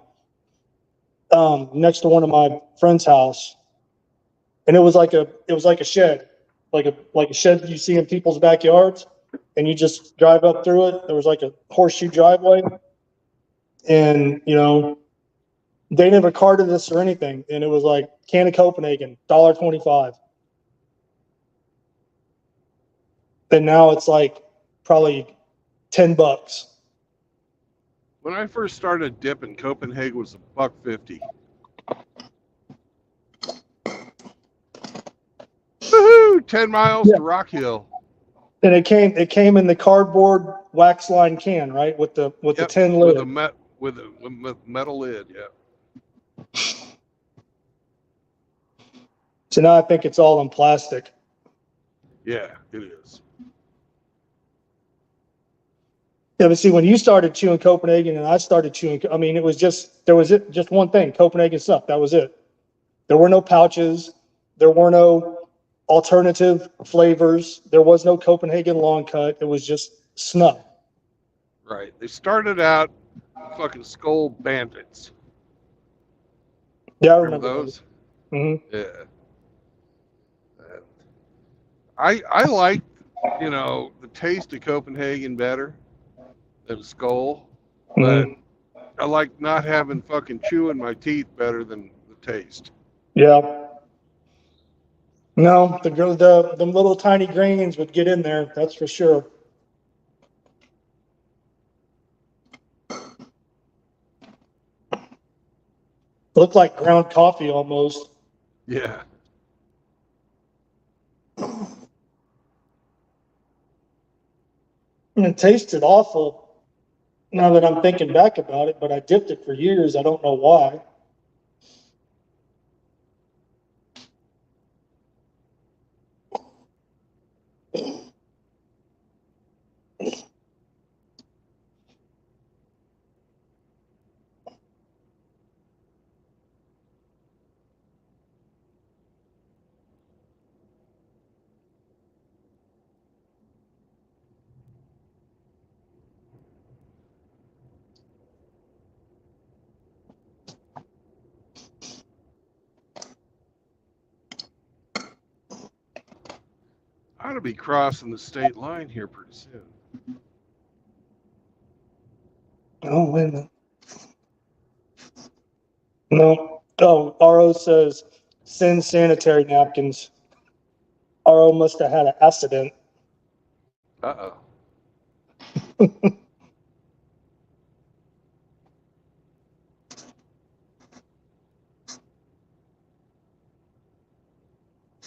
next to one of my friend's house, and it was like a shed, like a shed you see in people's backyards, and you just drive up through it. There was like a horseshoe driveway, and they never carded this or anything, and it was like can of Copenhagen, $1.25. And now it's like probably $10. When I first started dipping, Copenhagen was $1.50. Woohoo! 10 miles to Rock Hill. And it came in the cardboard wax line can, right? With the tin lid. With a metal lid, yeah. So now I think it's all in plastic. Yeah, it is. Yeah, but see, when you started chewing Copenhagen and I started chewing, I mean, there was just one thing, Copenhagen stuff. That was it. There were no pouches. There were no alternative flavors. There was no Copenhagen long cut. It was just snuff. Right. They started out fucking Skull Bandits. Yeah, I Remember those? Mm-hmm. Yeah. I like, the taste of Copenhagen better than Skull, but I like not having fucking chew in my teeth better than the taste. Yeah. No, the little tiny grains would get in there. That's for sure. Looked like ground coffee almost. Yeah. And it tasted awful now that I'm thinking back about it, but I dipped it for years. I don't know why. Ought to be crossing the state line here pretty soon. Oh, wait a minute. No. Oh, RO says send sanitary napkins. RO must have had an accident. Uh-oh.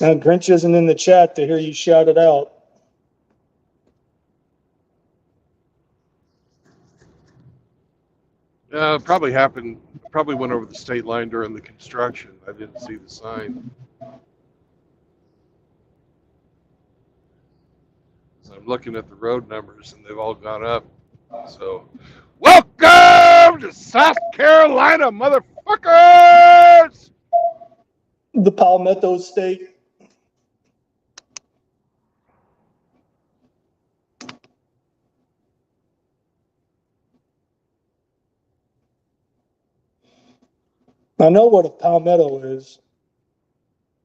Now, Grinch isn't in the chat to hear you shout it out. Probably happened. Probably went over the state line during the construction. I didn't see the sign. So I'm looking at the road numbers, and they've all gone up. So, welcome to South Carolina, motherfuckers! The Palmetto State. I know what a palmetto is.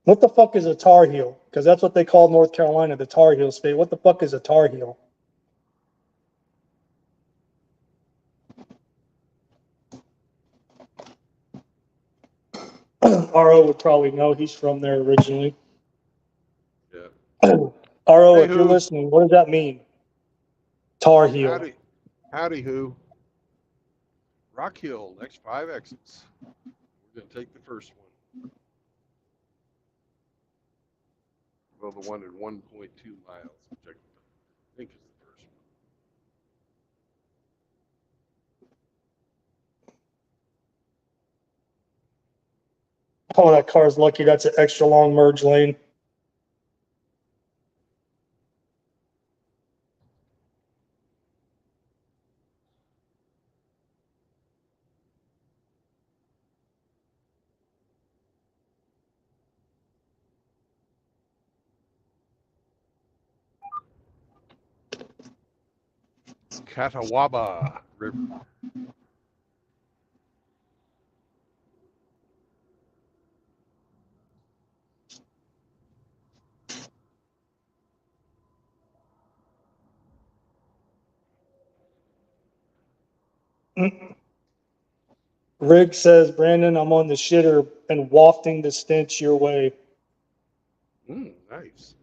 What the fuck is a Tar Heel? Because that's what they call North Carolina, the Tar Heel State. What the fuck is a Tar Heel? RO would probably know. He's from there originally. Yeah. RO, Hey, if you're who? listening, what does that mean? Tar Heel. Howdy, who? Rock Hill, next 5 exits. We're going to take the first one. Well, the one in 1.2 miles, which I think is the first Oh, that car's lucky. That's an extra long merge lane. one. Catawba River. Rig says, Brandon, I'm on the shitter and wafting the stench your way. Nice.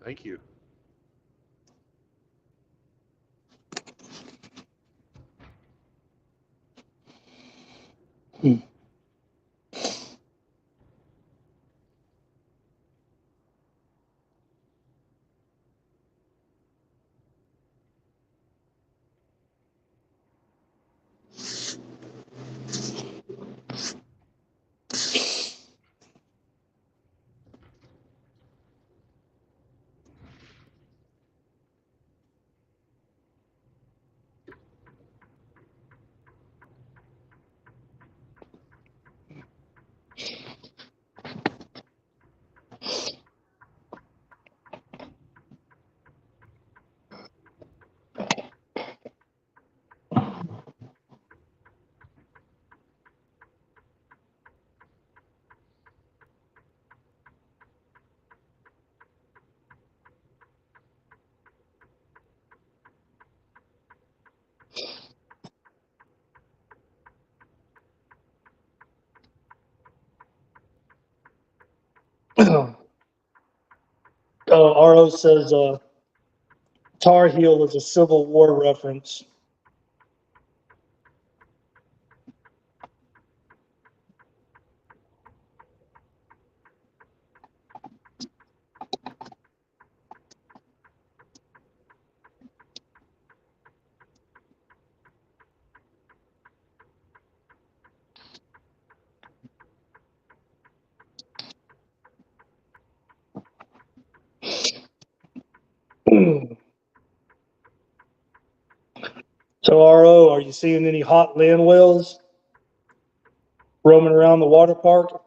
Thank you. RO says Tar Heel is a Civil War reference. So, RO, are you seeing any hot land whales roaming around the water park?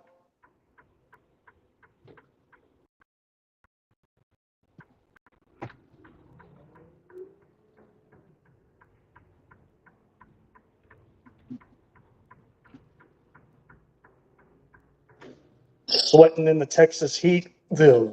sweating in the Texas heat. Ugh.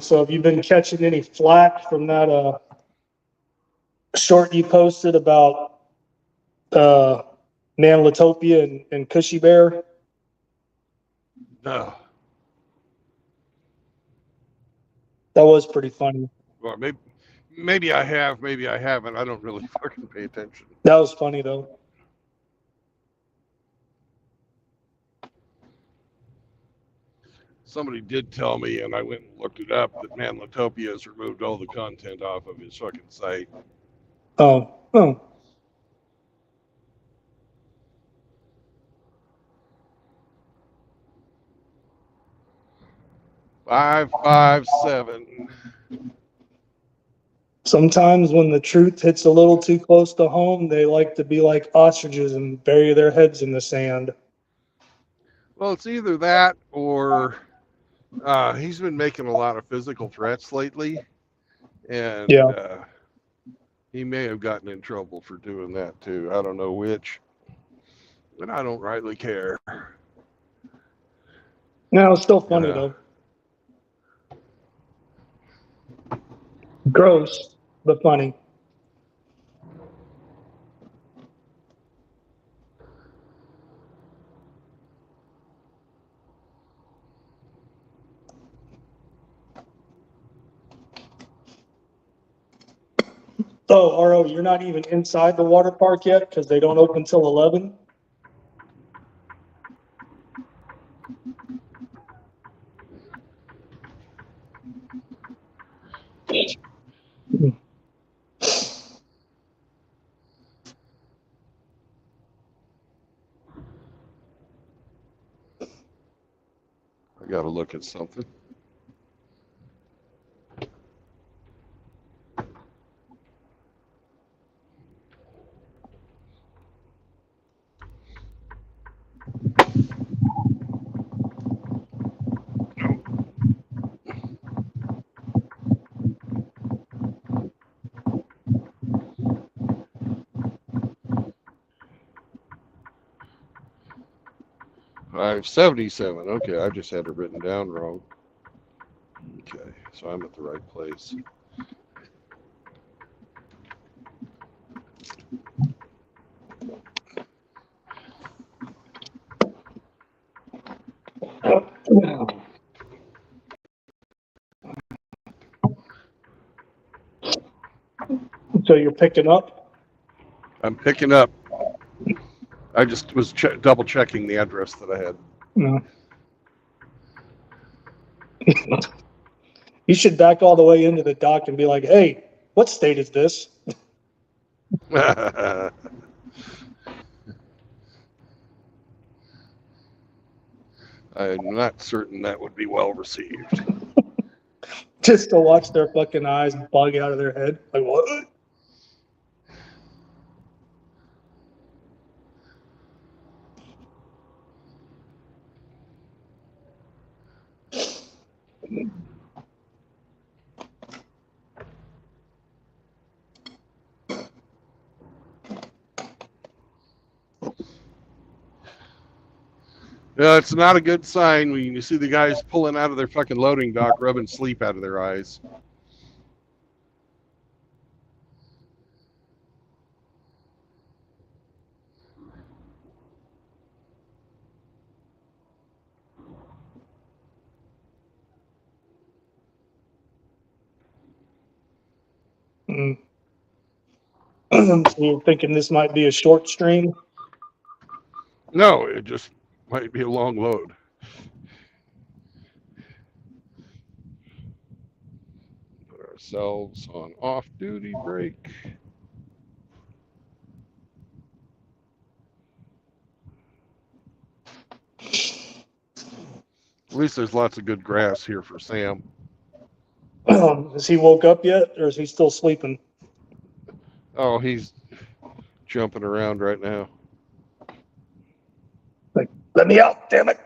So have you been catching any flack from that short you posted about Nanotopia and Cushy Bear? No. That was pretty funny. Well, maybe I have, maybe I haven't. I don't really fucking pay attention. That was funny though. Somebody did tell me, and I went and looked it up, that Manlotopia has removed all the content off of his fucking site. Oh. 557. Sometimes when the truth hits a little too close to home, they like to be like ostriches and bury their heads in the sand. Well, it's either that or he's been making a lot of physical threats lately, and Yeah. he may have gotten in trouble for doing that too. I don't know which, but I don't rightly care. No, it's still funny though. Gross, but funny. Oh, RO, you're not even inside the water park yet because they don't open till 11? I got to look at something. I'm 77. Okay, I just had it written down wrong. Okay, so I'm at the right place. So you're picking up? I'm picking up. I just was double checking the address that I had. No. You should back all the way into the dock and be like, hey, what state is this? I'm not certain that would be well received. Just to watch their fucking eyes bug out of their head. Like, what? Yeah, it's not a good sign when you see the guys pulling out of their fucking loading dock, rubbing sleep out of their eyes. Mm-mm. So you're thinking this might be a short stream? No, it just might be a long load. Put ourselves on off-duty break. At least there's lots of good grass here for Sam. Has he woke up yet, or is he still sleeping? Oh, he's jumping around right now. Like, let me out, damn it!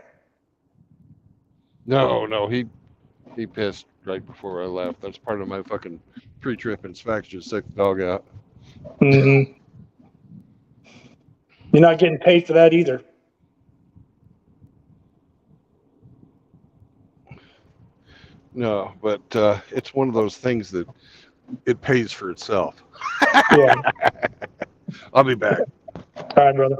No, he pissed right before I left. That's part of my fucking pre-trip inspection. Just take the dog out. Mm-hmm. You're not getting paid for that either. No, but it's one of those things that it pays for itself. Yeah. I'll be back. All right, brother.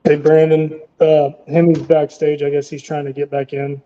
Hey, Brandon, Hemi's backstage. I guess he's trying to get back in.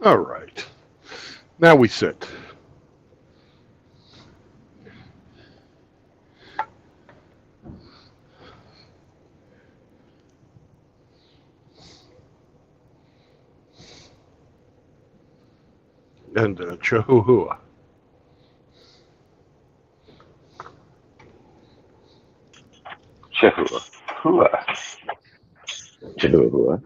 All right. Now we sit. And Chihuahua. Chihuahua. Chihuahua.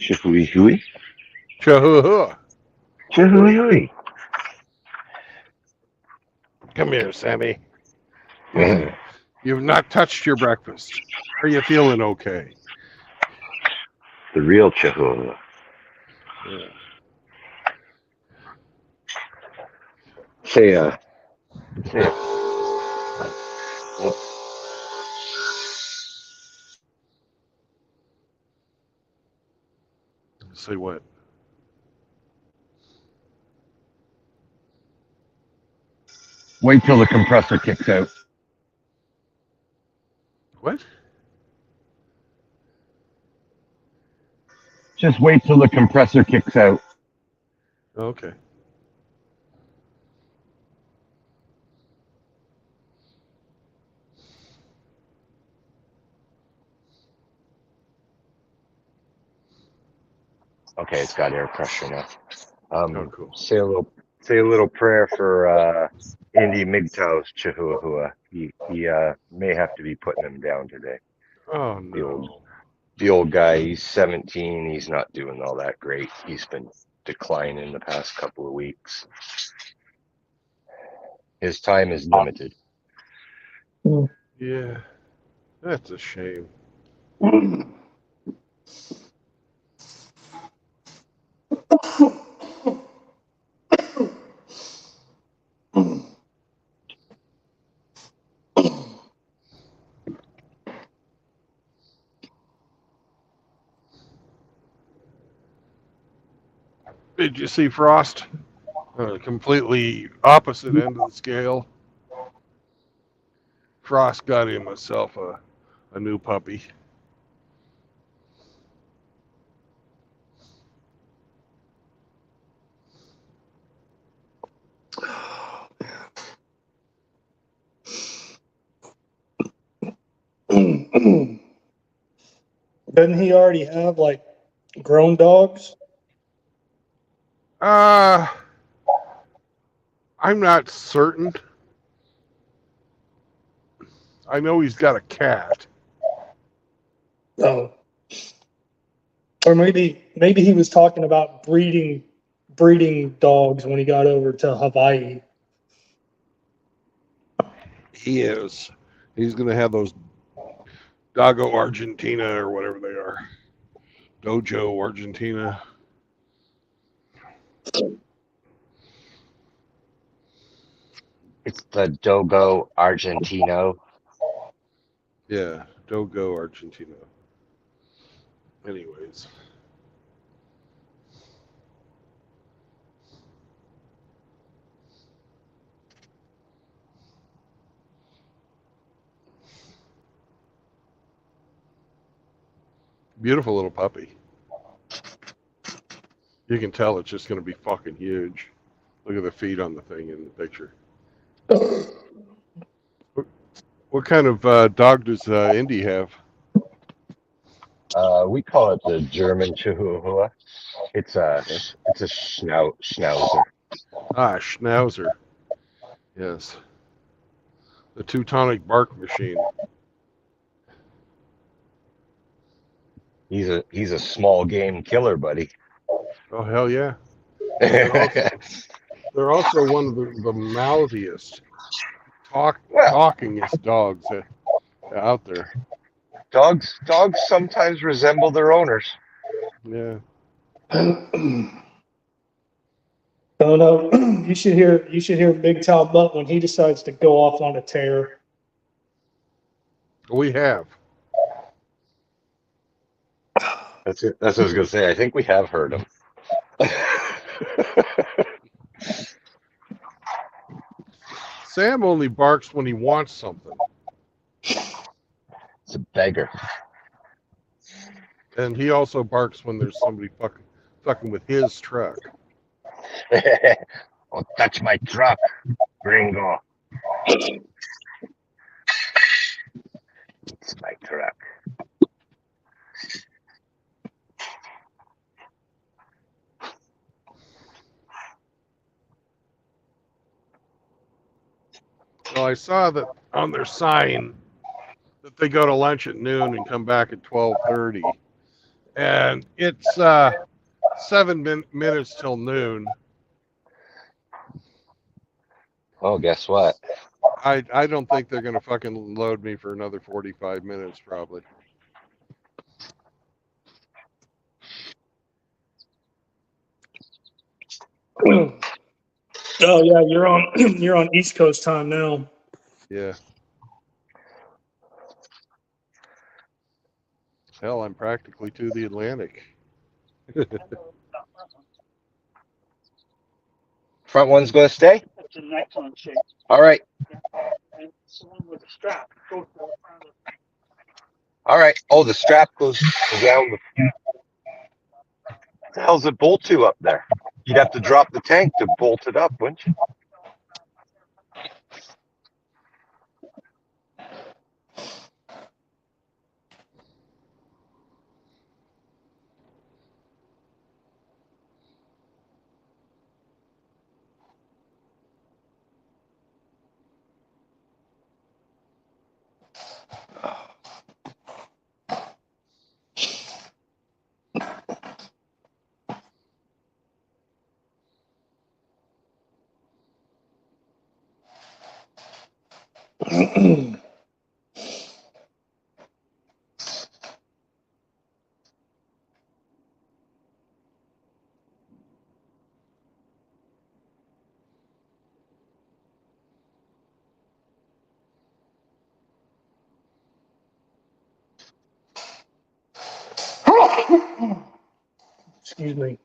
Chihuahua. Chihuahua. Chihuahua. Come here, Sammy. You've not touched your breakfast. Are you feeling okay? The real Chihuahua. Yeah. Say, Say what? wait till the compressor kicks out. What? Just wait till the compressor kicks out. Okay. Okay, it's got air pressure now. Oh, cool. Say a little prayer for Indy MGTOW's Chihuahua. He may have to be putting him down today. Oh, no. The old guy, he's 17. He's not doing all that great. He's been declining the past couple of weeks. His time is limited. Yeah. That's a shame. Did you see Frost? Completely opposite end of the scale. Frost got himself a new puppy. Doesn't he already have like grown dogs? I'm not certain. I know he's got a cat. Oh. Or maybe he was talking about breeding dogs when he got over to Hawaii. He is. He's going to have those Dogo Argentina or whatever they are. Dojo Argentina. It's the Dogo Argentino. Yeah, Dogo Argentina. Anyways. Beautiful little puppy. You can tell it's just going to be fucking huge. Look at the feet on the thing in the picture. What kind of dog does Indy have? We call it the German Chihuahua. It's a schnauzer. Ah, Schnauzer. Yes. The Teutonic bark machine. He's a small game killer, buddy. Oh, hell yeah. They're also one of the mouthiest, talkingest dogs out there. Dogs sometimes resemble their owners. Yeah. Oh no, you should hear Big Tom Mutt when he decides to go off on a tear. We have. That's it. That's what I was gonna say. I think we have heard him. Sam only barks when he wants something. Beggar. And he also barks when there's somebody fucking with his truck. Don't touch my truck, gringo. It's my truck. Well, I saw that on their sign that they go to lunch at noon and come back at 12:30, and it's 7 minutes till noon. Oh, guess what? I don't think they're gonna fucking load me for another 45 minutes, probably. Oh yeah, you're on you're on East Coast time now. Yeah. Hell, I'm practically to the Atlantic. Front one's going to stay? That's in excellent shape. All right. And it's the one with the strap. Goes to the front of the All right. Oh, the strap goes down. What the hell's it bolt to up there? You'd have to drop the tank to bolt it up, wouldn't you? Excuse me.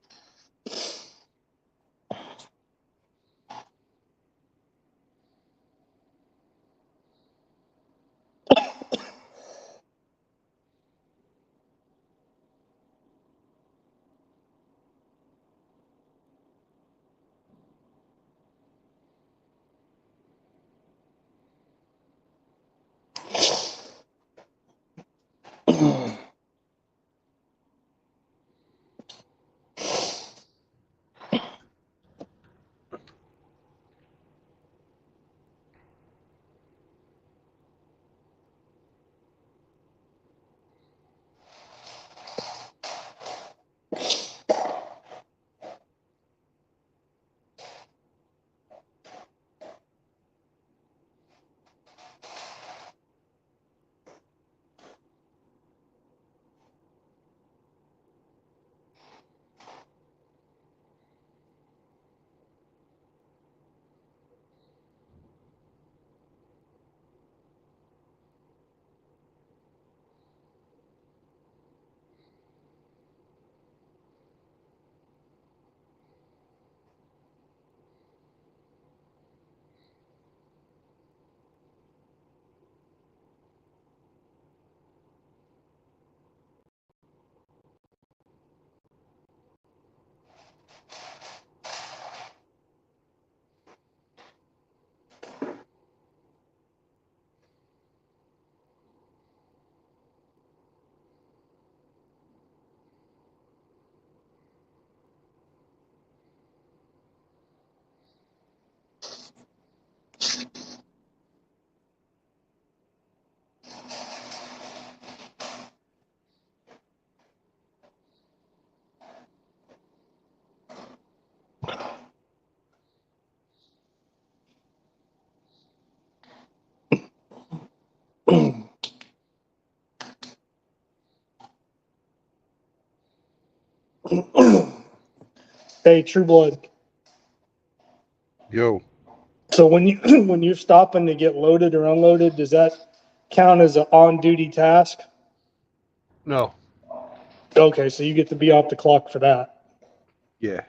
Hey, True Blood. Yo. So when you when you're stopping to get loaded or unloaded, does that count as an on-duty task? No. Okay, so you get to be off the clock for that. Yeah.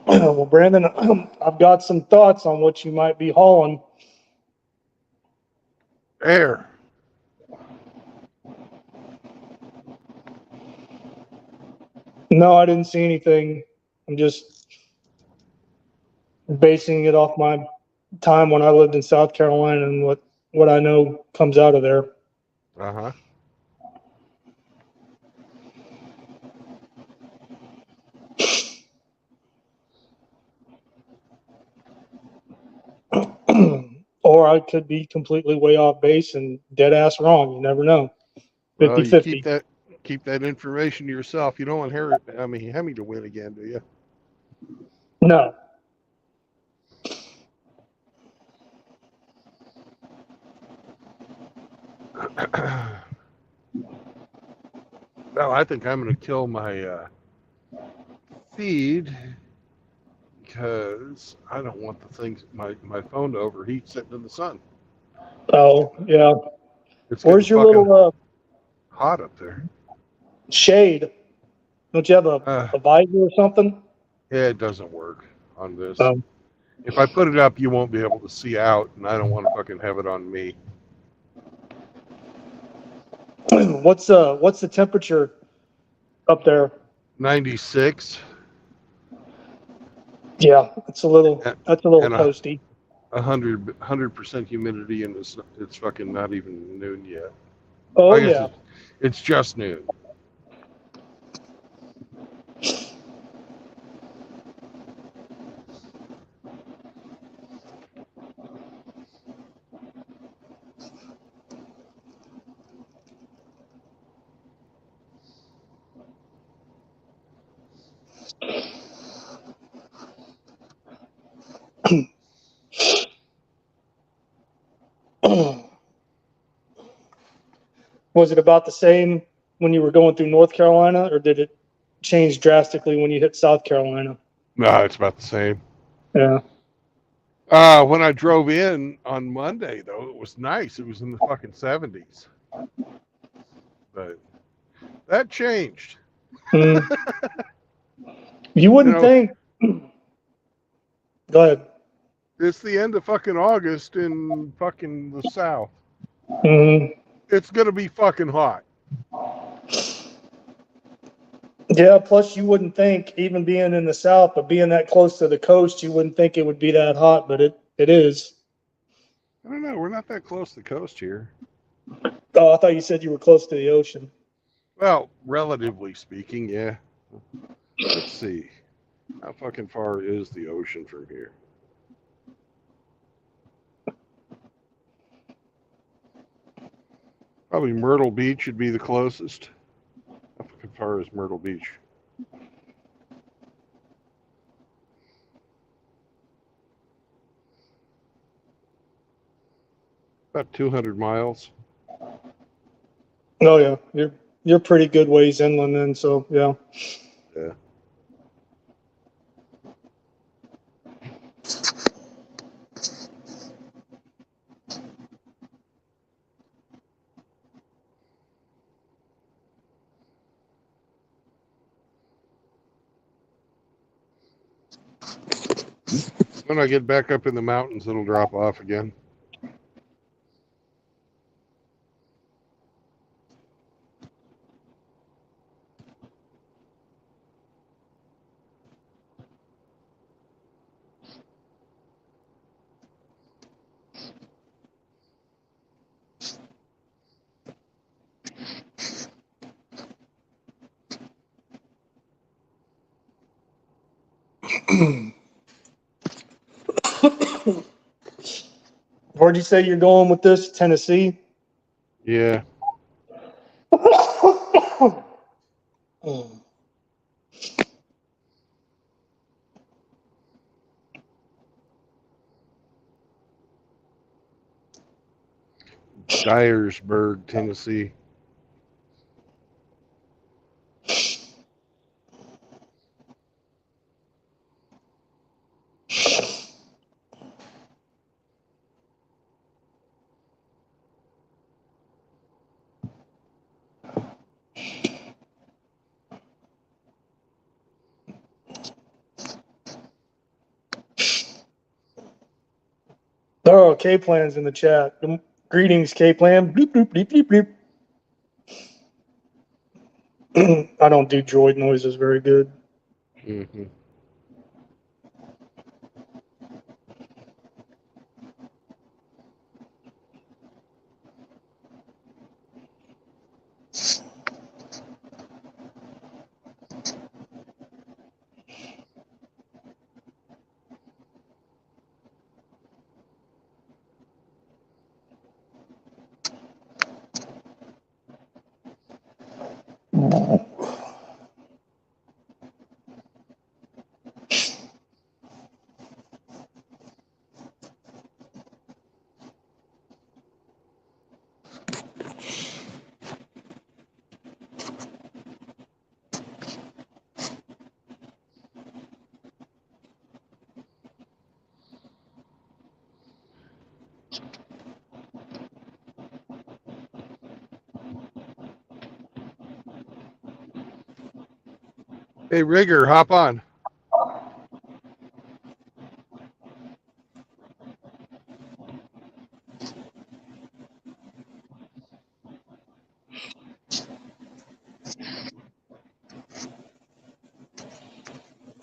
Well, Brandon, I've got some thoughts on what you might be hauling. Air. No, I didn't see anything. I'm just basing it off my time when I lived in South Carolina and what I know comes out of there. Uh huh. Or I could be completely way off base and dead ass wrong. You never know. Well, 50 you keep 50. that information to yourself. You don't want Hemi to win again, do you? No. Well, I think I'm going to kill my feed because I don't want my phone to overheat sitting in the sun. Oh, yeah. It's getting Where's your fucking little hot up there. shade? Don't you have a visor or something? Yeah, it doesn't work on this. Um, If I put it up, you won't be able to see out, and I don't want to fucking have it on me. what's the temperature up there? 96 Yeah, that's a little and toasty. 100% humidity, and it's fucking not even noon yet. Oh I guess yeah. it's just noon. Was it about the same when you were going through North Carolina, or did it change drastically when you hit South Carolina? No, it's about the same. Yeah. When I drove in on Monday, though, it was nice. It was in the fucking 70s. But that changed. Mm. You wouldn't think. Go ahead. It's the end of fucking August in fucking the South. Mm. It's going to be fucking hot. Yeah, plus you wouldn't think, even being in the South, but being that close to the coast, you wouldn't think it would be that hot, but it is. I don't know. We're not that close to the coast here. Oh, I thought you said you were close to the ocean. Well, relatively speaking, yeah. Let's see. How fucking far is the ocean from here? Probably Myrtle Beach would be the closest. How fucking far is Myrtle Beach? About 200 miles. Oh yeah, you're pretty good ways inland then, so yeah. Yeah. When I get back up in the mountains, it'll drop off again. Where'd you say you're going with this? Tennessee? Yeah. Dyersburg, Tennessee. Oh, K Plan's in the chat. Greetings, K Plan. Bloop, bloop, bleep, bleep, bleep. I don't do droid noises very good. Mm-hmm. Hey, Rigger, hop on.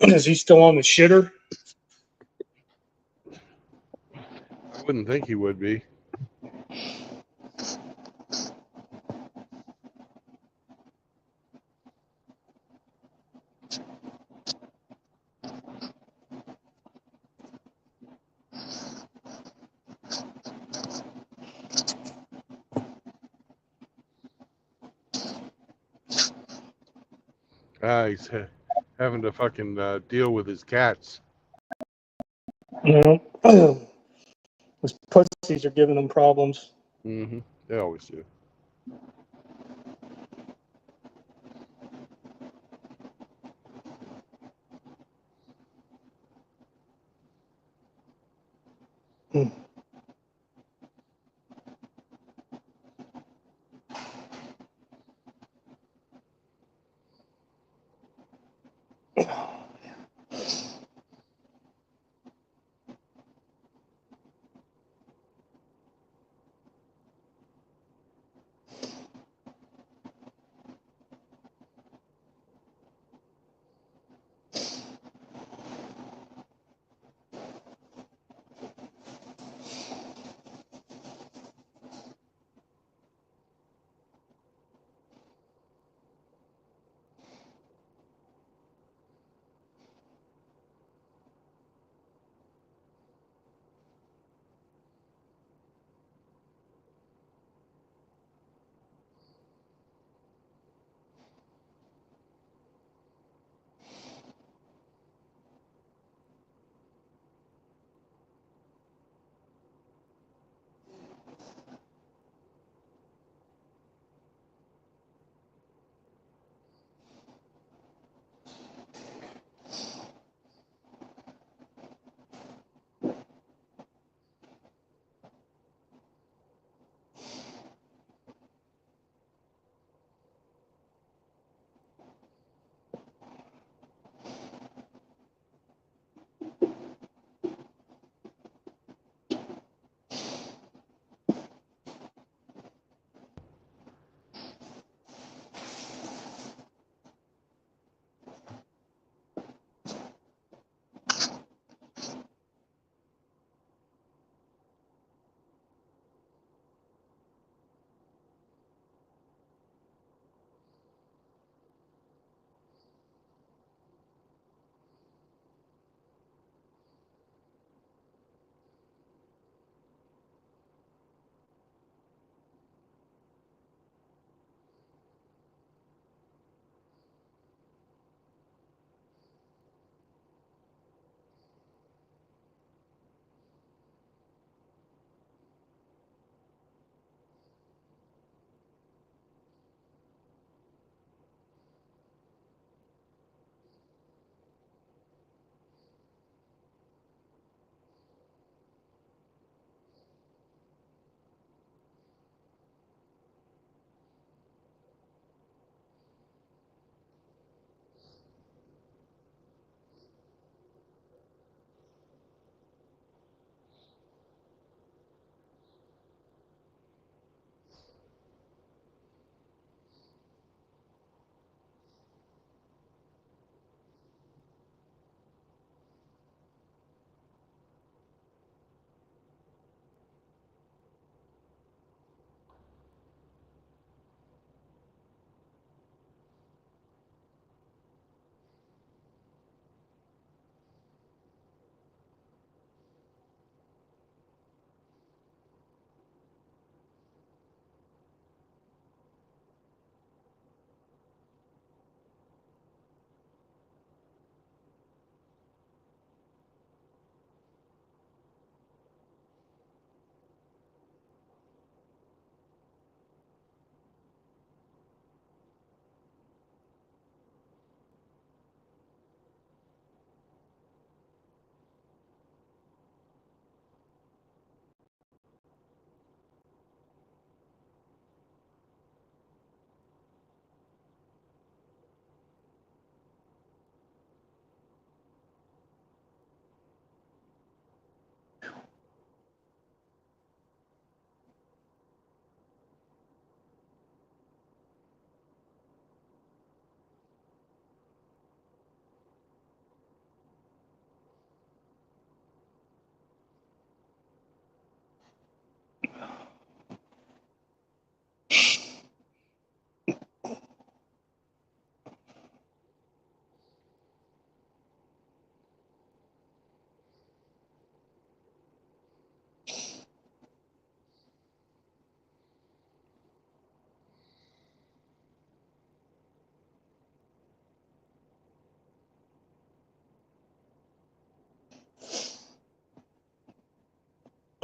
Is he still on the shitter? I wouldn't think he would be. He's having to fucking deal with his cats. You know, his pussies are giving him problems. Mm-hmm. They always do.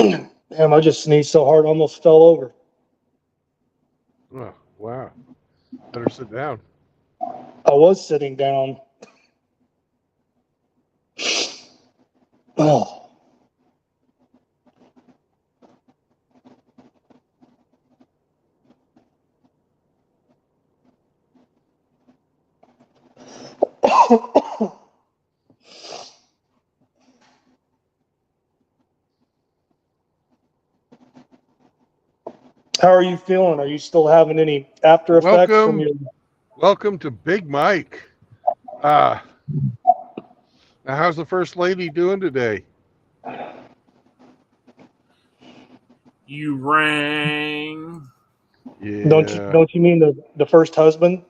Damn, I just sneezed so hard, I almost fell over. Oh, wow. Better sit down. I was sitting down. Oh. How are you feeling? Are you still having any after effects from your? Welcome to Big Mike. Now, how's the First Lady doing today? You rang. Yeah. Don't you mean the first husband?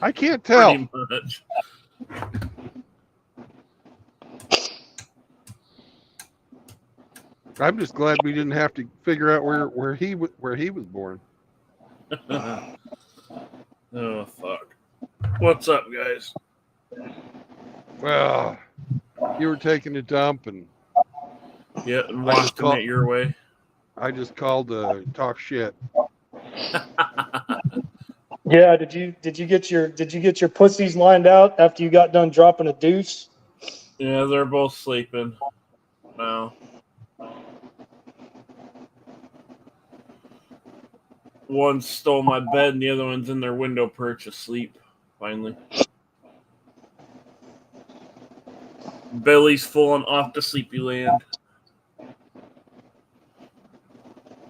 I can't tell. Pretty much. I'm just glad we didn't have to figure out where he was born. Oh, fuck. What's up, guys? Well, you were taking a dump, and Yeah, and I just wafting it your way. I just called to talk shit. Yeah. Did you get your pussies lined out after you got done dropping a deuce? Yeah, they're both sleeping now. One stole my bed and the other one's in their window perch asleep, finally. Billy's falling off to sleepy land.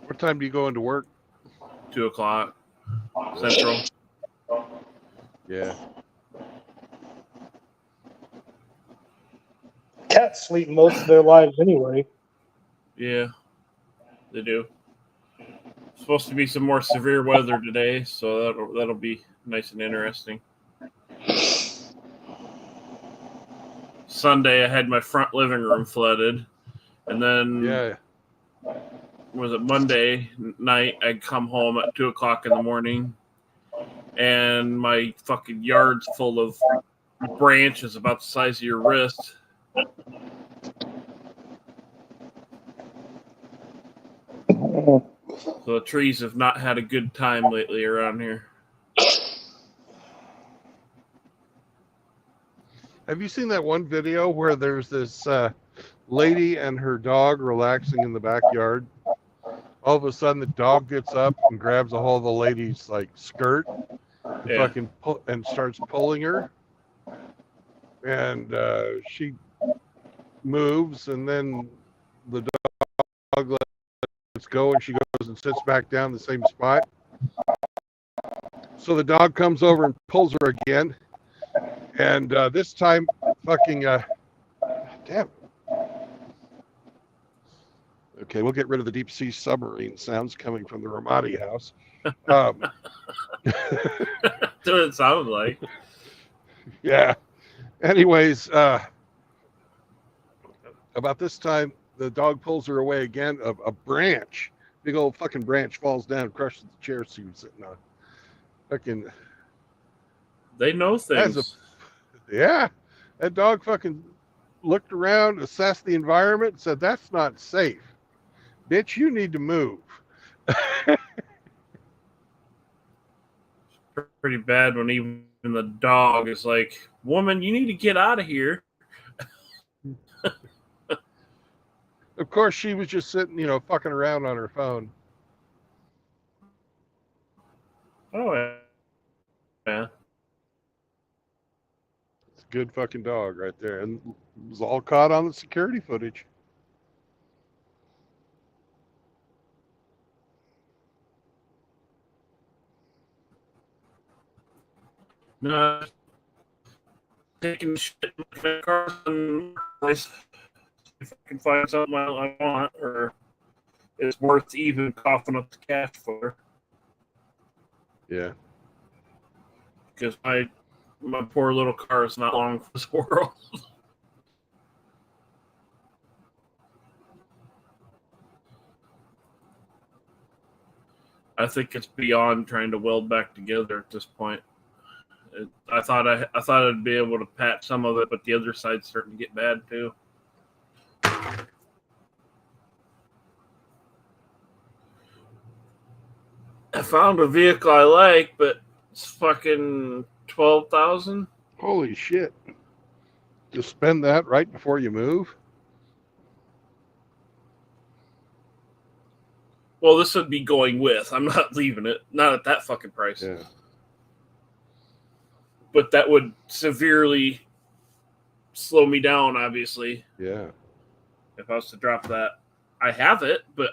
What time do you go into work? 2:00 Central. Yeah. Cats sleep most of their lives anyway. Yeah, they do. Supposed to be some more severe weather today, so that'll be nice and interesting. Sunday, I had my front living room flooded, and then Yeah. was it Monday night? I come home at 2:00 in the morning, and my fucking yard's full of branches about the size of your wrist. So the trees have not had a good time lately around here. Have you seen that one video where there's this lady and her dog relaxing in the backyard? All of a sudden, the dog gets up and grabs a hold of the lady's like skirt, and Yeah. fucking and starts pulling her, and she moves, and then the dog lets go, and she goes and sits back down in the same spot. So the dog comes over and pulls her again, and this time, fucking damn. Okay, we'll get rid of the deep sea submarine sounds coming from the Ramadi house. That's what it sounded like. Yeah. Anyways, about this time, the dog pulls her away again. A branch, big old fucking branch, falls down, crushes the chair she was sitting on. Fucking. They know things. Yeah, that dog fucking looked around, assessed the environment, said, "That's not safe. Bitch, you need to move." Pretty bad when even the dog is like, "Woman, you need to get out of here." Of course, she was just sitting, fucking around on her phone. Oh, yeah. It's a good fucking dog right there. And it was all caught on the security footage. No, taking shit in my car and place if I can find something I want, or it's worth even coughing up the cash for. Yeah. Because my poor little car is not long for this world. I think it's beyond trying to weld back together at this point. I thought I'd be able to patch some of it, but the other side's starting to get bad too. I found a vehicle I like, but it's fucking 12,000. Holy shit. Just spend that right before you move? Well, this would be going with. I'm not leaving it. Not at that fucking price. Yeah. But that would severely slow me down, obviously, Yeah. if I was to drop that. I have it, but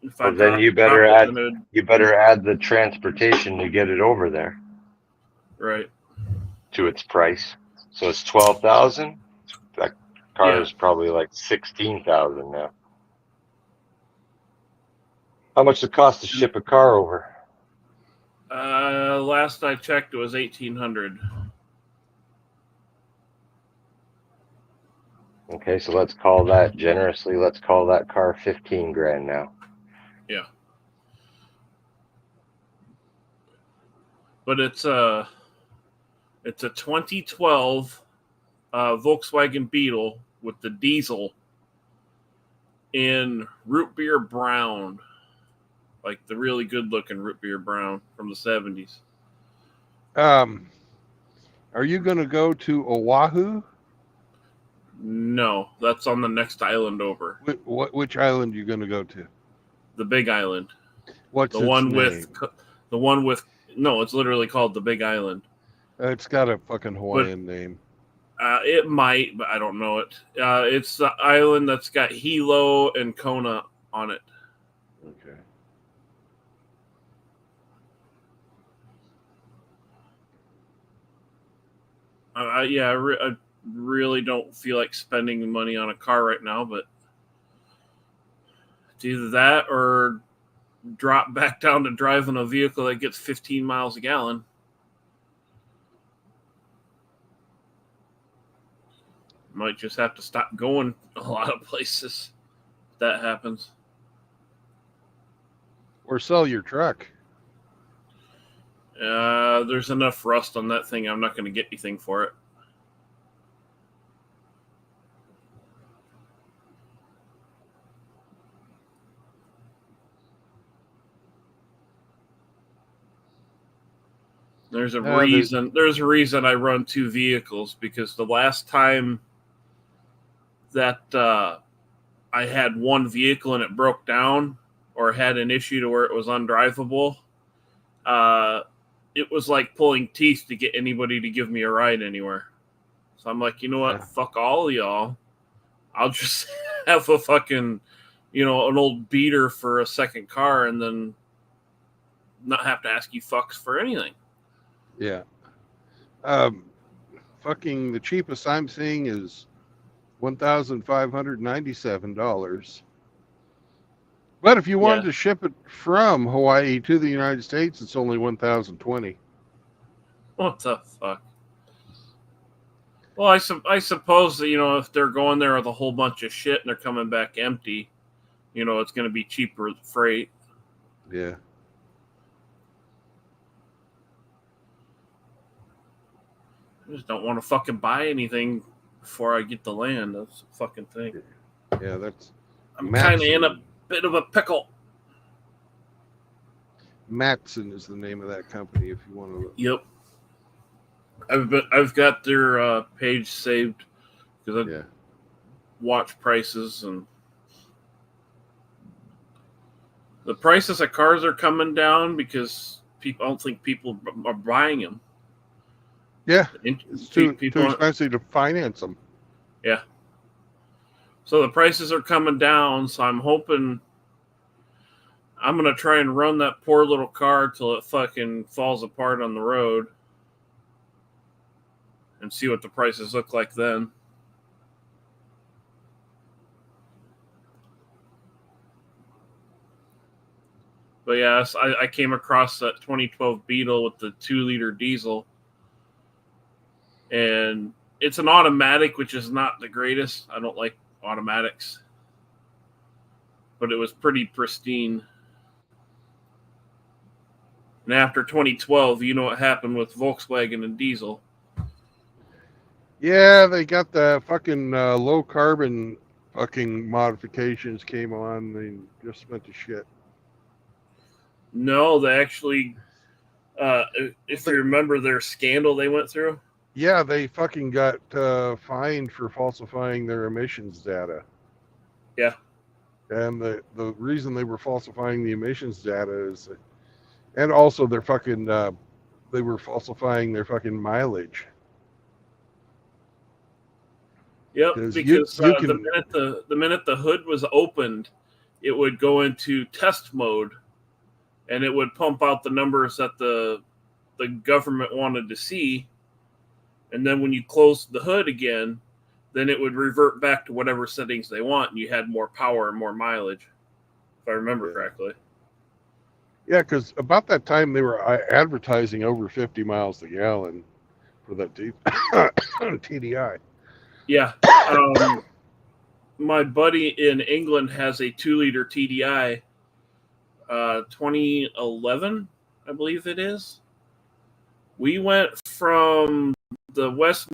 if I Well, then you drop better it, add then it would- you better add the transportation to get it over there right. to its price. So it's 12,000. That car Yeah. is probably like 16,000 now. How much does it cost to ship a car over? Last I checked, it was 1,800. Okay, so let's call that generously. Let's call that car 15 grand now. Yeah. But it's a 2012 Volkswagen Beetle with the diesel in root beer brown, like the really good looking root beer brown from the 70s. Are you going to go to Oahu? No, that's on the next island over. Which island are you going to go to? The Big Island. What's The its one name? with no, it's literally called the Big Island. It's got a fucking Hawaiian name. It might, but I don't know it. It's the island that's got Hilo and Kona on it. Okay. I really don't feel like spending money on a car right now, but it's either that or drop back down to driving a vehicle that gets 15 miles a gallon. Might just have to stop going a lot of places if that happens. Or sell your truck. There's enough rust on that thing. I'm not going to get anything for it. There's a reason. There's a reason I run two vehicles, because the last time that I had one vehicle and it broke down or had an issue to where it was undrivable, it was like pulling teeth to get anybody to give me a ride anywhere. So I'm like, you know what? Yeah. Fuck all of y'all. I'll just have a fucking, an old beater for a second car and then not have to ask you fucks for anything. Yeah. Fucking the cheapest I'm seeing is $1,597. But if you wanted to ship it from Hawaii to the United States, it's only $1,020. What the fuck? Well, I suppose that, if they're going there with a whole bunch of shit and they're coming back empty, it's going to be cheaper freight. Yeah. I just don't want to fucking buy anything before I get the land. That's the fucking thing. Yeah, that's. I'm kind of in a bit of a pickle. Matson is the name of that company. If you want to look. Yep. I've got their page saved because I watch prices, and the prices of cars are coming down because I don't think people are buying them. Yeah, it's too expensive to finance them. Yeah. So the prices are coming down, so I'm hoping I'm going to try and run that poor little car till it fucking falls apart on the road and see what the prices look like then. But yes, I came across that 2012 Beetle with the 2-liter diesel. And it's an automatic, which is not the greatest. I don't like automatics. But it was pretty pristine. And after 2012, you know what happened with Volkswagen and diesel. Yeah, they got the fucking low carbon fucking modifications came on, they just went to shit. No, they actually, if you remember their scandal they went through. Yeah, they fucking got fined for falsifying their emissions data. Yeah. And the reason they were falsifying the emissions data is, and also their fucking, they were falsifying their fucking mileage. Yep, 'Cause because you can- the minute the hood was opened, it would go into test mode, and it would pump out the numbers that the government wanted to see, and then when you closed the hood again, then it would revert back to whatever settings they want, and you had more power and more mileage, if I remember correctly. Yeah, because about that time they were advertising over 50 miles a gallon for that TDI. Yeah. My buddy in England has a 2-liter TDI, 2011, I believe it is. We went from the West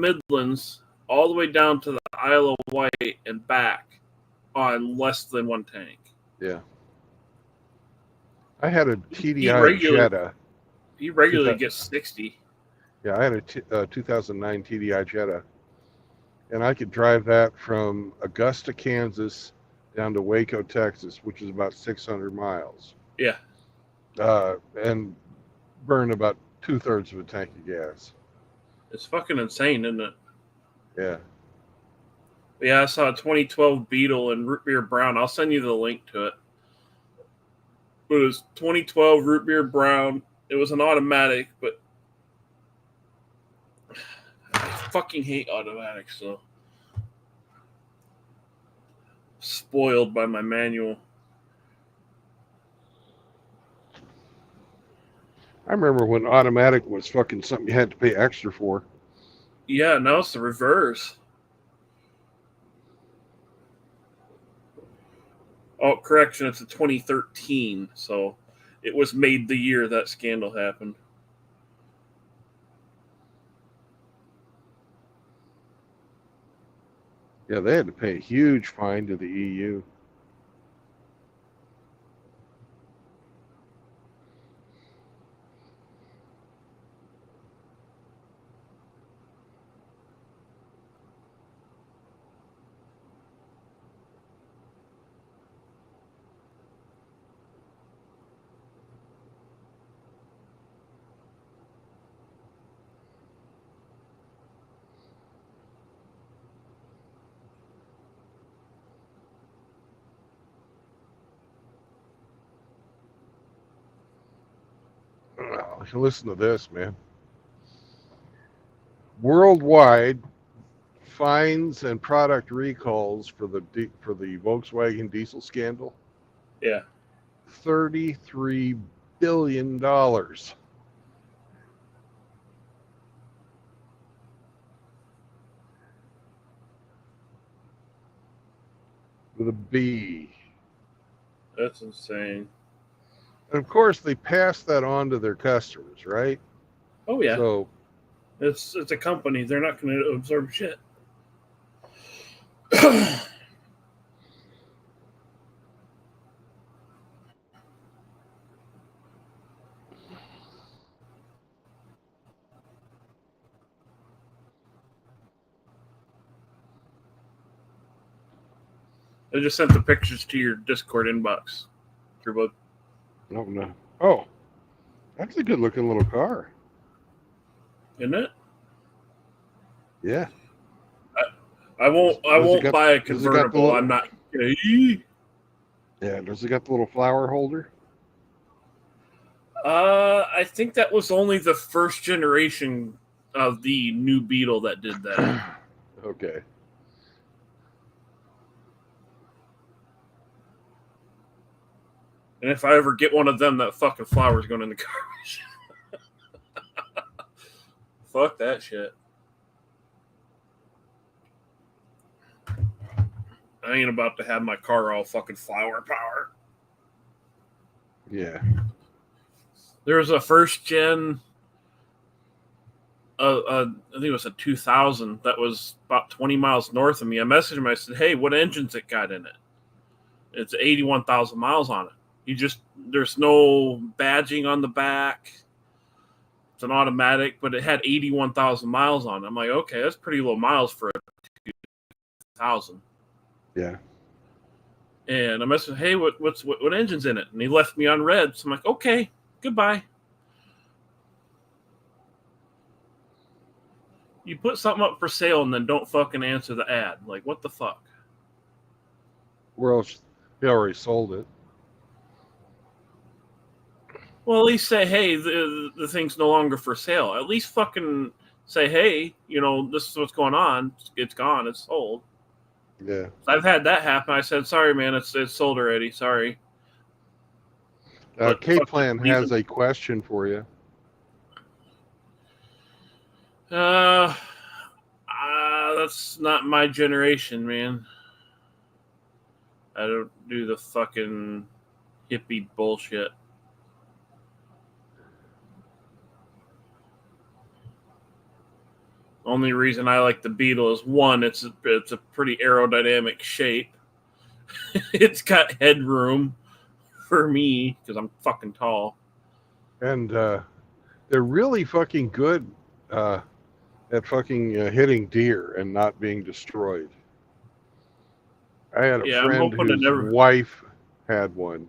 Midlands all the way down to the Isle of Wight and back on less than one tank. Yeah. I had a TDI Jetta. He regularly gets 60. Yeah, I had a 2009 TDI Jetta. And I could drive that from Augusta, Kansas down to Waco, Texas, which is about 600 miles. Yeah. And burn about 2/3 of a tank of gas. It's fucking insane, isn't it? Yeah. Yeah, I saw a 2012 Beetle in root beer brown. I'll send you the link to it. It was 2012 root beer brown. It was an automatic, but I fucking hate automatics, so spoiled by my manual. I remember when automatic was fucking something you had to pay extra for. Yeah, now it's the reverse. Oh, correction, it's a 2013, so it was made the year that scandal happened. Yeah, they had to pay a huge fine to the EU. Listen to this, man. Worldwide, fines and product recalls for the Volkswagen diesel scandal. Yeah. $33 billion. With a B. That's insane. And of course, they pass that on to their customers, right? Oh yeah. So it's a company. They're not going to absorb shit. I just sent the pictures to your Discord inbox. oh no. Oh, that's a good looking little car. Isn't it? Yeah. I won't buy a does it got the convertible. little- I'm not gay. Yeah. Does it got the little flower holder? I think that was only the first generation of the new Beetle that did that. Okay. And if I ever get one of them, that fucking flower's going in the garbage. Fuck that shit. I ain't about to have my car all fucking flower power. Yeah. There's a first gen I think it was a 2000 that was about 20 miles north of me. I messaged him. I said, "Hey, what engine's it got in it?" It's 81,000 miles on it. There's no badging on the back. It's an automatic, but it had 81,000 miles on it. I'm like, okay, that's pretty low miles for a 2000. Yeah. And I messaged, hey, what engine's in it? And he left me on red. So I'm like, okay, goodbye. You put something up for sale and then don't fucking answer the ad. Like, what the fuck? Where else? He already sold it. Well, at least say, hey, the thing's no longer for sale. At least fucking say, hey, this is what's going on. It's gone. It's sold. Yeah. I've had that happen. I said, sorry, man, it's sold already. Sorry. K-Plan has a question for you. That's not my generation, man. I don't do the fucking hippie bullshit. Only reason I like the Beetle is one, it's a pretty aerodynamic shape. It's got headroom for me because I'm fucking tall. And they're really fucking good at fucking hitting deer and not being destroyed. I had a friend whose wife had one,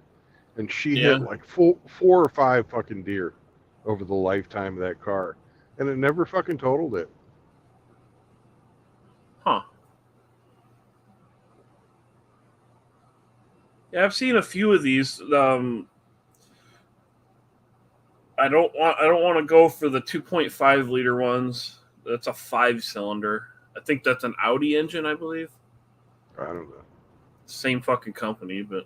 and she hit like four or five fucking deer over the lifetime of that car, and it never fucking totaled it. Huh. Yeah, I've seen a few of these. I don't want to go for the 2.5 liter ones. That's a 5-cylinder. I think that's an Audi engine, I believe. I don't know. Same fucking company, but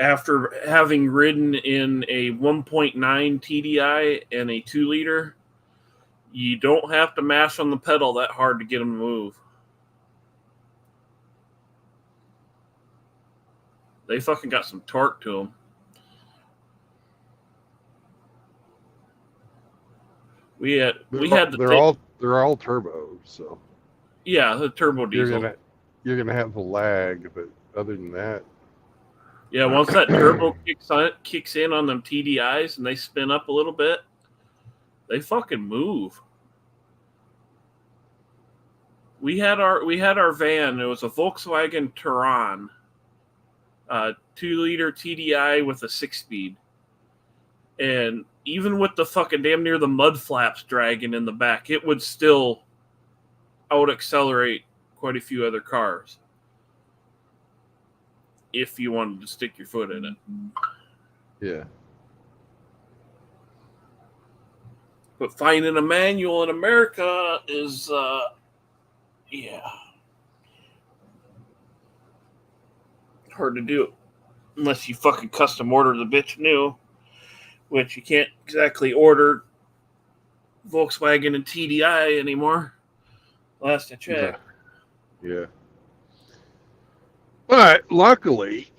after having ridden in a 1.9 TDI and a 2-liter, you don't have to mash on the pedal that hard to get them to move. They fucking got some torque to them. They're all turbos, so yeah, the turbo diesel. You're gonna have the lag, but other than that, yeah, once that turbo kicks in on them TDIs and they spin up a little bit, they fucking move. We had our van. It was a Volkswagen Touran, 2-liter TDI with a 6-speed, and even with the fucking damn near the mud flaps dragging in the back, it would still out accelerate quite a few other cars if you wanted to stick your foot in it. Yeah. But finding a manual in America is, hard to do unless you fucking custom order the bitch new, which you can't exactly order Volkswagen and TDI anymore. Last I checked. Yeah. But luckily,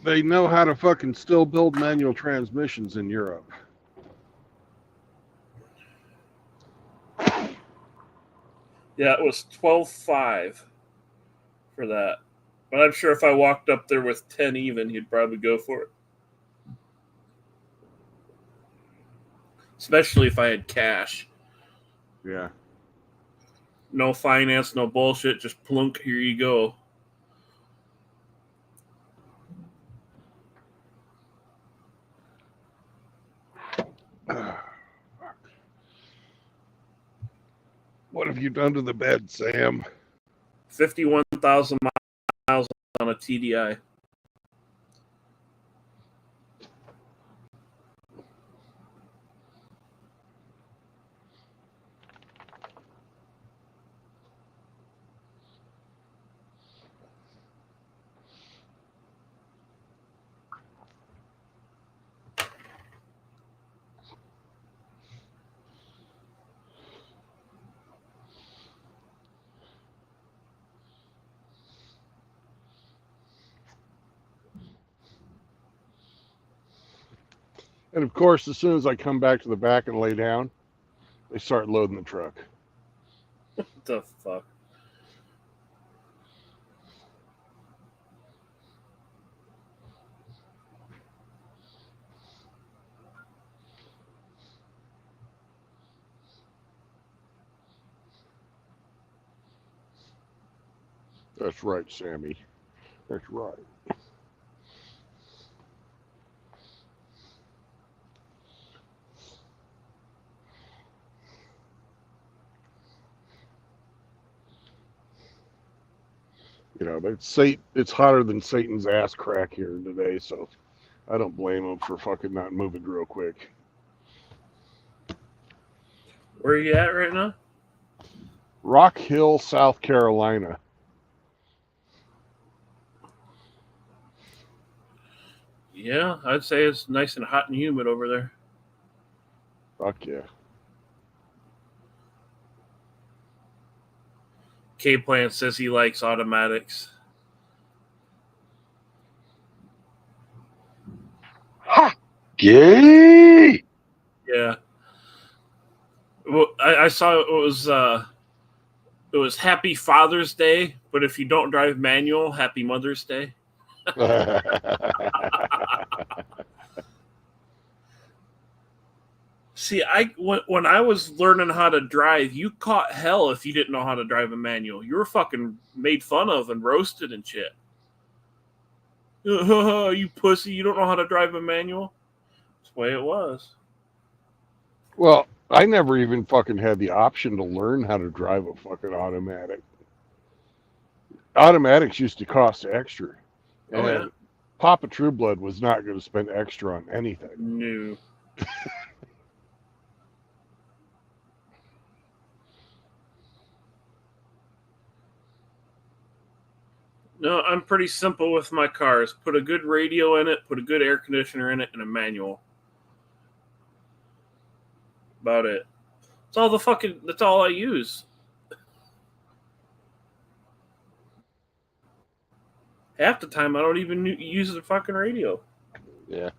they know how to fucking still build manual transmissions in Europe. Yeah, it was 12.5 for that. But I'm sure if I walked up there with 10 even, he'd probably go for it. Especially if I had cash. Yeah. No finance, no bullshit, just plunk, here you go. What have you done to the bed, Sam? 51,000 miles on a TDI. And of course, as soon as I come back to the back and lay down, they start loading the truck. What the fuck? That's right, Sammy. That's right. You know, it's hotter than Satan's ass crack here today, so I don't blame them for fucking not moving real quick. Where are you at right now? Rock Hill, South Carolina. Yeah, I'd say it's nice and hot and humid over there. Fuck yeah. K-Plant says he likes automatics. Ha! Gay! Yeah. Well, I saw it was Happy Father's Day, but if you don't drive manual, Happy Mother's Day. See, when I was learning how to drive, you caught hell if you didn't know how to drive a manual. You were fucking made fun of and roasted and shit. You pussy, you don't know how to drive a manual? That's the way it was. Well, I never even fucking had the option to learn how to drive a fucking automatic. Automatics used to cost extra. And Oh, yeah? Papa Trueblood was not going to spend extra on anything. No. No, I'm pretty simple with my cars. Put a good radio in it, put a good air conditioner in it, and a manual. About it. That's all I use. Half the time I don't even use the fucking radio. Yeah.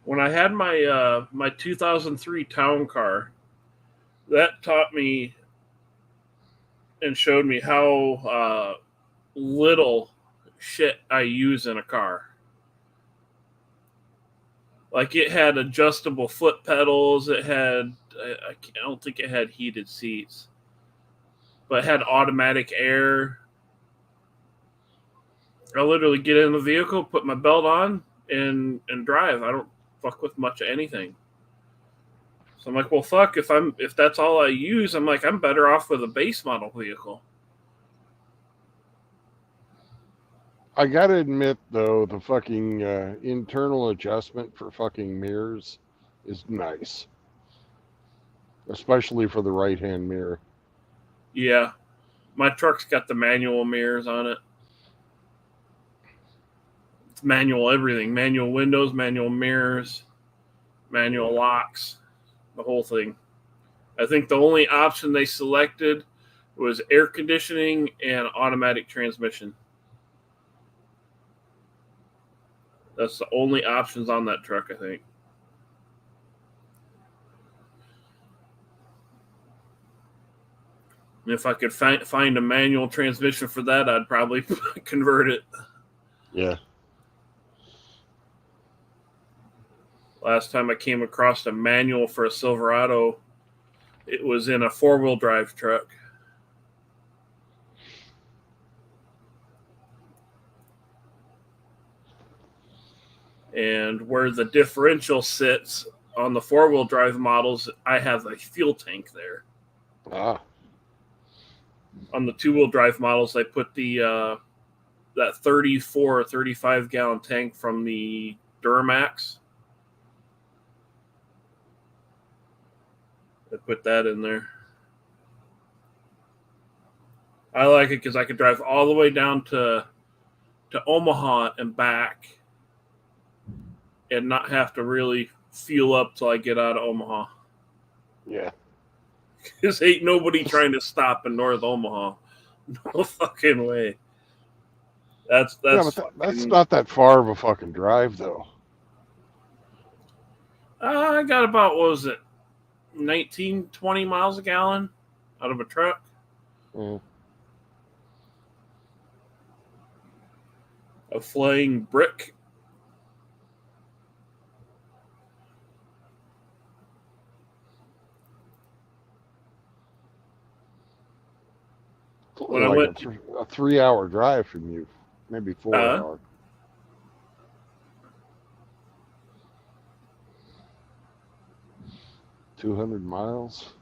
When I had my my 2003 town car, that taught me and showed me how little shit I use in a car. Like it had adjustable foot pedals. It had I don't think it had heated seats, but it had automatic air. I literally get in the vehicle, put my belt on, and drive. I don't fuck with much of anything. So I'm like, well, fuck. If that's all I use, I'm like, I'm better off with a base model vehicle. I gotta admit, though, the fucking internal adjustment for fucking mirrors is nice. Especially for the right-hand mirror. Yeah, my truck's got the manual mirrors on it. It's manual everything: manual windows, manual mirrors, manual locks, the whole thing. I think the only option they selected was air conditioning and automatic transmission. That's the only options on that truck, I think. And if I could find a manual transmission for that, I'd probably convert it. Yeah. Last time I came across a manual for a Silverado, it was in a four-wheel drive truck. And where the differential sits on the four-wheel drive models, I have a fuel tank there. Ah. On the two-wheel drive models, I put the that 34 or 35 gallon tank from the Duramax. I put that in there. I like it because I could drive all the way down to Omaha and back and not have to really fuel up till I get out of Omaha. Yeah. Because ain't nobody trying to stop in North Omaha. No fucking way. That's Yeah, but that's not that far of a fucking drive, though. I got about, what was it, 19, 20 miles a gallon out of a truck. Yeah. A flying brick. It's When only I like went, a 3 hour drive from you, maybe 4 hour. 200 miles.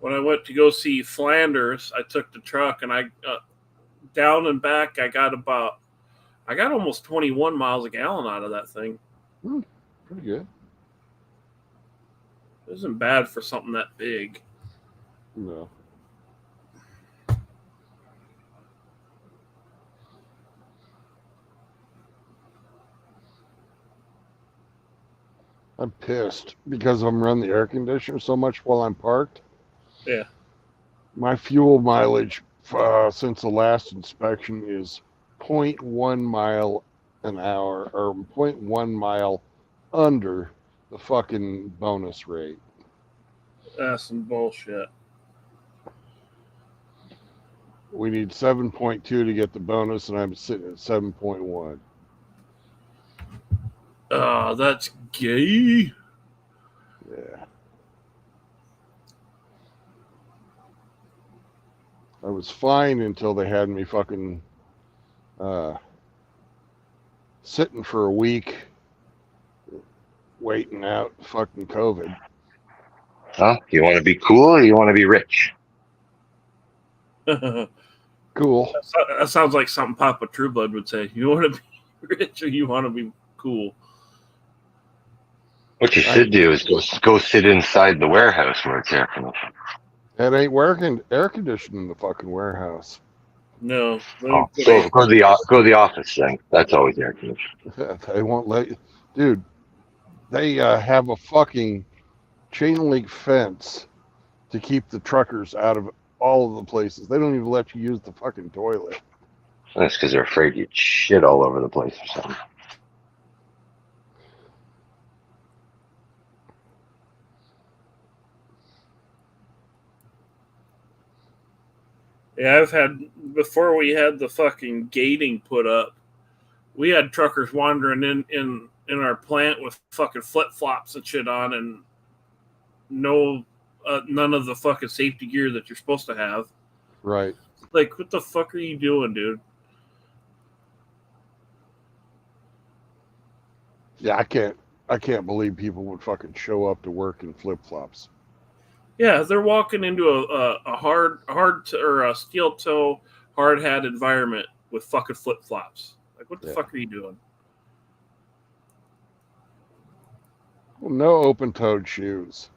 when I went to go see Flanders, I took the truck and I down and back. I got almost 21 miles a gallon out of that thing. Pretty good. It isn't bad for something that big. No. I'm pissed because I'm running the air conditioner so much while I'm parked. Yeah. My fuel mileage since the last inspection is 0.1 mile an hour or 0.1 mile under the fucking bonus rate. That's some bullshit. We need 7.2 to get the bonus, and I'm sitting at 7.1. That's gay. Yeah. I was fine until they had me fucking sitting for a week waiting out fucking COVID. Huh? You want to be cool or you want to be rich? That Cool. sounds like something Papa Trueblood would say. You want to be rich or you want to be cool? What you should do is go sit inside the warehouse where it's air conditioned. It ain't air conditioning in the fucking warehouse. No. Oh, go to the office thing. That's always air conditioned. They won't let you. Dude, they have a fucking chain link fence to keep the truckers out of all of the places. They don't even let you use the fucking toilet. That's because they're afraid you'd shit all over the place or something. Yeah, I've had, before we had the fucking gating put up, we had truckers wandering in our plant with fucking flip flops and shit on, and none of the fucking safety gear that you're supposed to have. Right. Like, what the fuck are you doing, dude? Yeah, I can't believe people would fucking show up to work in flip flops. Yeah, they're walking into a hard or a steel toe hard hat environment with fucking flip flops. Like, what the fuck are you doing? Well, no open toed shoes.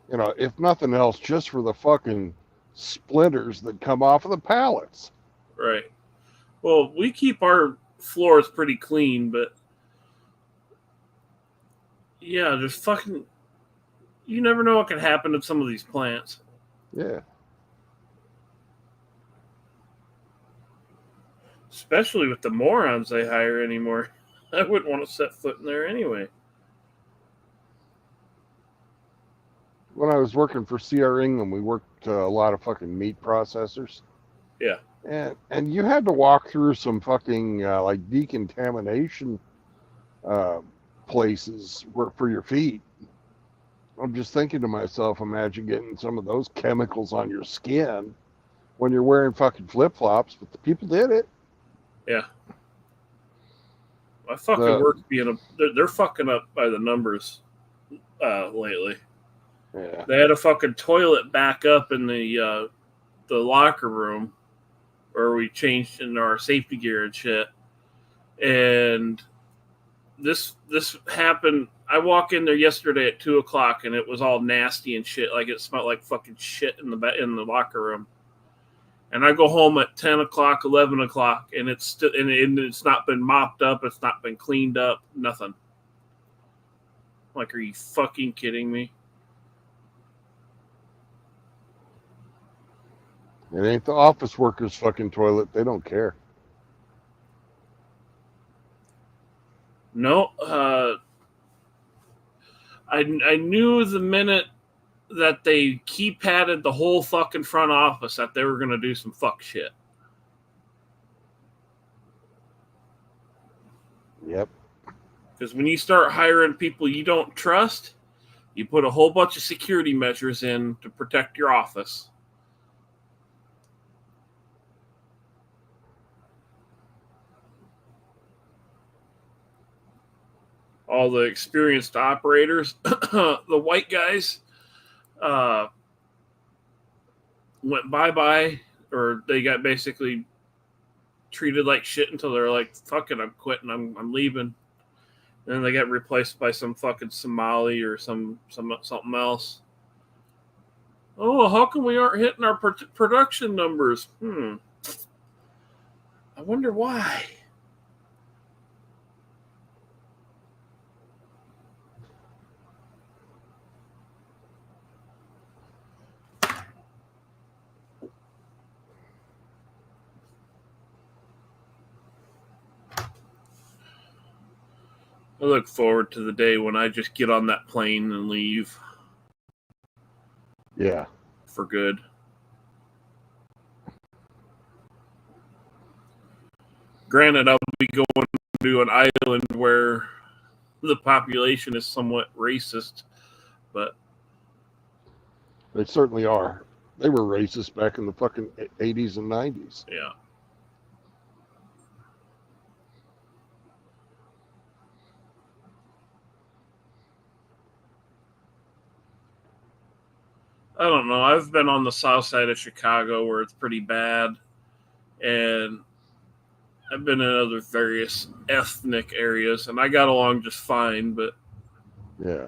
You know, if nothing else, just for the fucking splinters that come off of the pallets. Right. Well, we keep our floors pretty clean, but yeah, just fucking, you never know what can happen in some of these plants. Yeah. Especially with the morons they hire anymore. I wouldn't want to set foot in there anyway. When I was working for CR England, we worked a lot of fucking meat processors. Yeah. And you had to walk through some fucking like decontamination places for your feet. I'm just thinking to myself, imagine getting some of those chemicals on your skin when you're wearing fucking flip flops, but the people did it. Yeah. My fucking work's they're fucking up by the numbers lately. Yeah. They had a fucking toilet back up in the locker room where we changed into our safety gear and shit. And this happened. I walk in there yesterday at 2:00 and it was all nasty and shit. Like, it smelled like fucking shit in the locker room. And I go home at 10:00, 11:00, and it's not been mopped up. It's not been cleaned up. Nothing. Like, are you fucking kidding me? It ain't the office workers' fucking toilet. They don't care. No, I knew the minute that they keypadded the whole fucking front office that they were going to do some fuck shit. Yep. Because when you start hiring people you don't trust, you put a whole bunch of security measures in to protect your office. All the experienced operators, the white guys, went bye-bye, or they got basically treated like shit until they're like, fuck it, I'm quitting, I'm leaving. And then they get replaced by some fucking Somali or something else. Oh, how come we aren't hitting our production numbers? I wonder why. I look forward to the day when I just get on that plane and leave. Yeah. For good. Granted, I'll be going to an island where the population is somewhat racist, but They certainly are. They were racist back in the fucking 80s and 90s. yeah. I don't know. I've been on the south side of Chicago where it's pretty bad, and I've been in other various ethnic areas, and I got along just fine, but Yeah.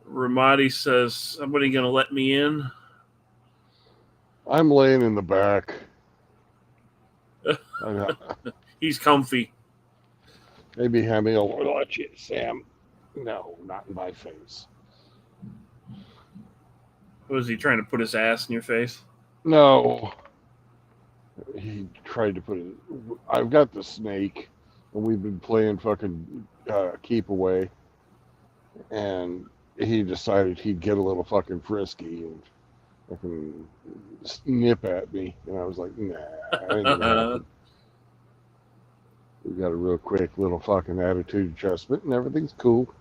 Ramadi says, somebody going to let me in? I'm laying in the back. He's comfy. Maybe Hammy will let you, Sam. No, not in my face. Was he trying to put his ass in your face? No. He tried to put it. I've got the snake, and we've been playing fucking keep away. And he decided he'd get a little fucking frisky and fucking snip at me. And I was like, nah, that ain't gonna happen. We got a real quick little fucking attitude adjustment, and everything's cool.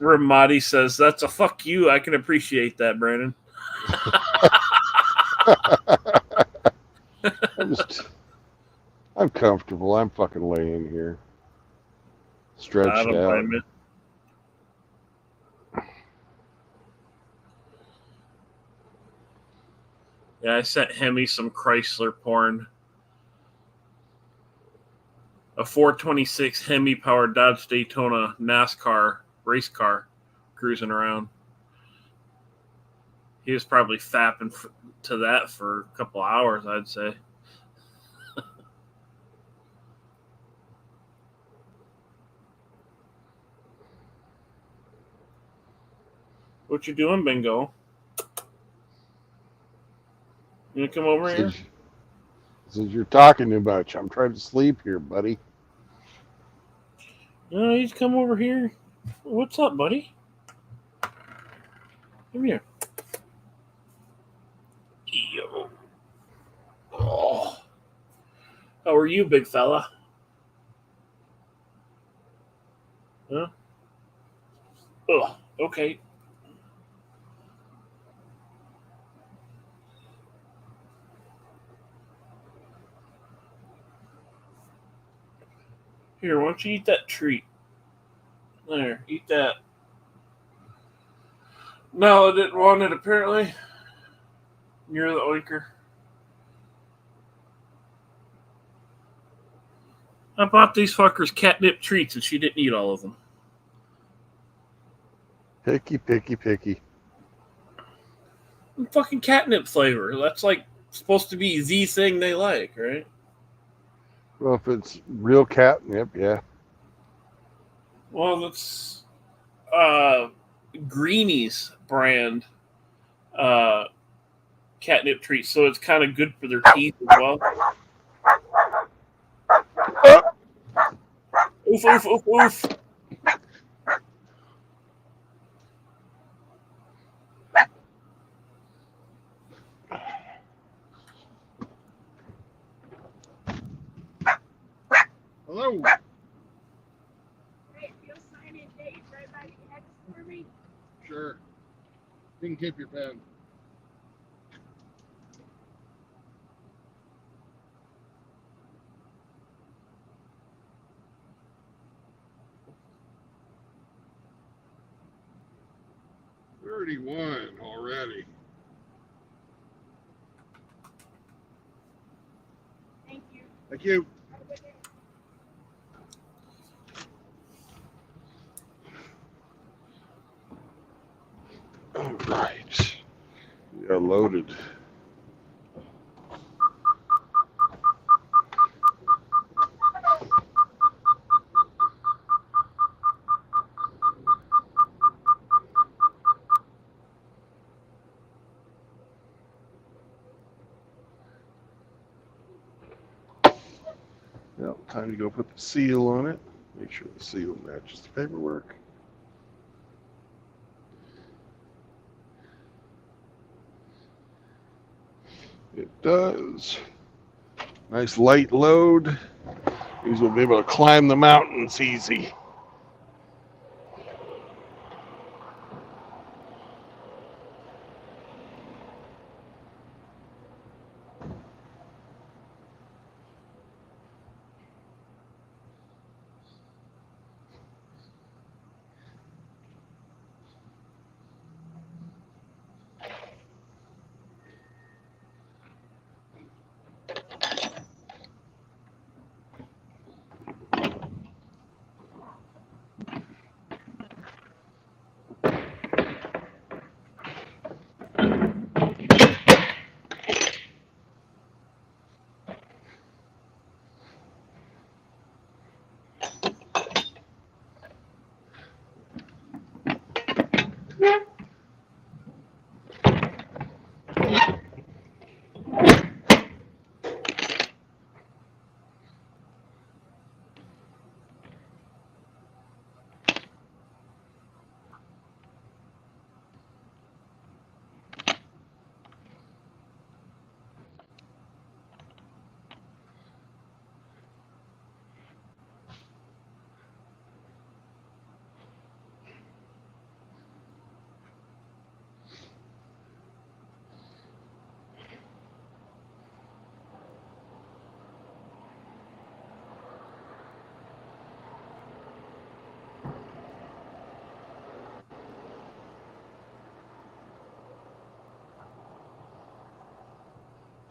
Ramadi says, that's a fuck you. I can appreciate that, Brandon. I'm comfortable. I'm fucking laying here. Stretched I don't out. blame it. Yeah, I sent Hemi some Chrysler porn. A 426 Hemi powered Dodge Daytona NASCAR race car cruising around. He was probably fapping to that for a couple hours, I'd say. What you doing, Bingo? You come over here? Since you're talking too much, I'm trying to sleep here, buddy. No, he's come over here. What's up, buddy? Come here. Yo. Oh. How are you, big fella? Huh? Oh, okay. Here, why don't you eat that treat? There, eat that. No, I didn't want it, apparently. You're the oinker. I bought these fuckers catnip treats and she didn't eat all of them. Picky, picky, picky. Fucking catnip flavor. That's like supposed to be the thing they like, right? Well, if it's real catnip, yeah. Well, that's Greenies brand catnip treats, so it's kind of good for their teeth as well. Oof, oof, oof, oof. Hello. Hey, if you'll sign in Dave right by the X for me. Sure. You can keep your pen. $31 already. Thank you. Thank you. Have a good day. All right. We are loaded. Well, time to go put the seal on it. Make sure the seal matches the paperwork. It does. Nice light load. Means we'll be able to climb the mountains easy.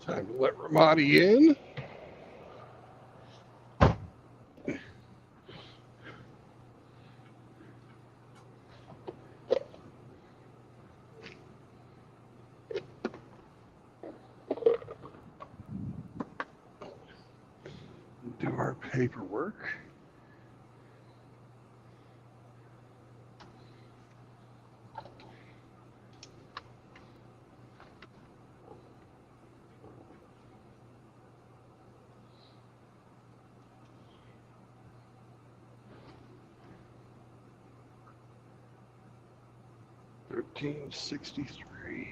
Time to let Ramadi in. Do our paperwork. $13.63.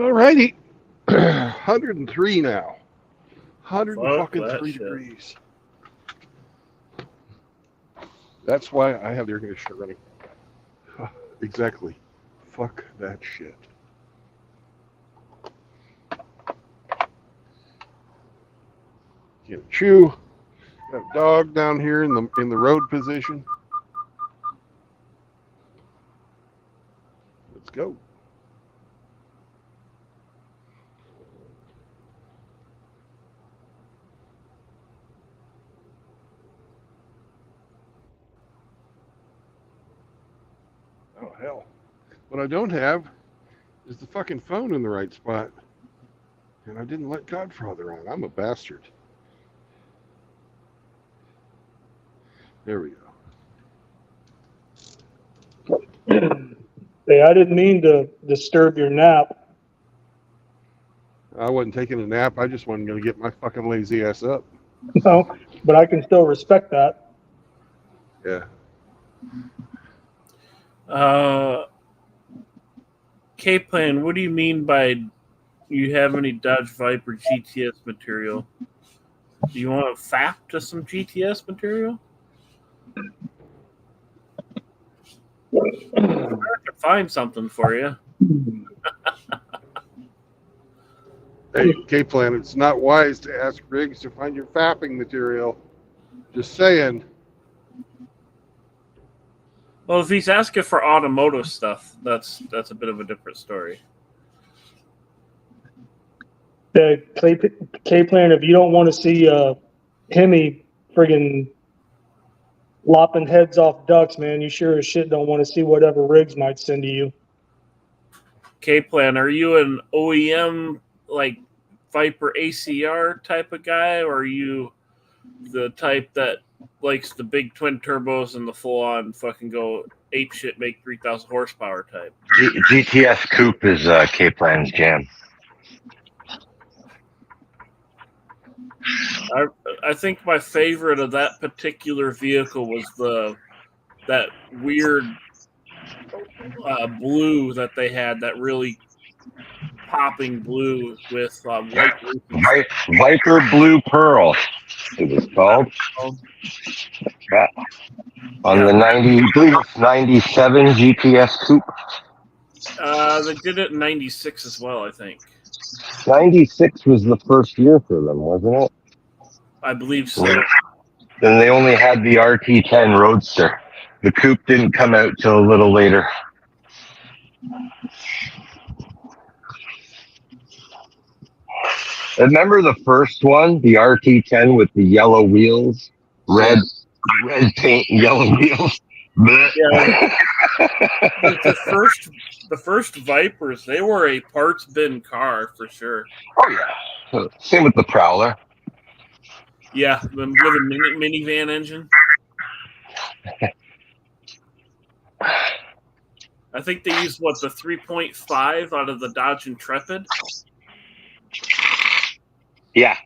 All righty. 103 now. 100 Fuck fucking that 3 shit. degrees. That's why I have the air conditioner running. Exactly. Fuck that shit. Can't chew. Got a dog down here in the road position. Let's go. Oh hell. What I don't have is the fucking phone in the right spot. And I didn't let Godfather on. I'm a bastard. There we go. Hey, I didn't mean to disturb your nap. I wasn't taking a nap. I just wasn't going to get my fucking lazy ass up. No, but I can still respect that. Yeah. K-Plan, what do you mean by you have any Dodge Viper GTS material? Do you want to FAP to some GTS material? I can find something for you. Hey, K-Plan, it's not wise to ask Riggs to find your fapping material. Just saying. Well, if he's asking for automotive stuff, that's a bit of a different story. K-Plan, if you don't want to see Hemi friggin' lopping heads off ducks, man, you sure as shit don't want to see whatever Riggs might send to you. K-Plan, are you an OEM like Viper ACR type of guy, or are you the type that likes the big twin turbos and the full-on fucking go ape shit, make 3,000 horsepower type? GTS Coupe is K-Plan's jam. I think my favorite of that particular vehicle was that weird blue that they had, that really popping blue with white. Viper Blue Pearl, it was called. Yeah. On the 90, I believe it's 97 GPS Coupe. They did it in '96 as well, I think. 96 was the first year for them, wasn't it? I believe so. Then they only had the RT10 Roadster. The coupe didn't come out till a little later. Remember the first one, the RT10 with the yellow wheels, red paint, and yellow wheels. Yeah. the first Vipers, they were a parts bin car for sure. Oh yeah. Same with the Prowler. Yeah, the little minivan engine. I think they used the 3.5 out of the Dodge Intrepid. Yeah.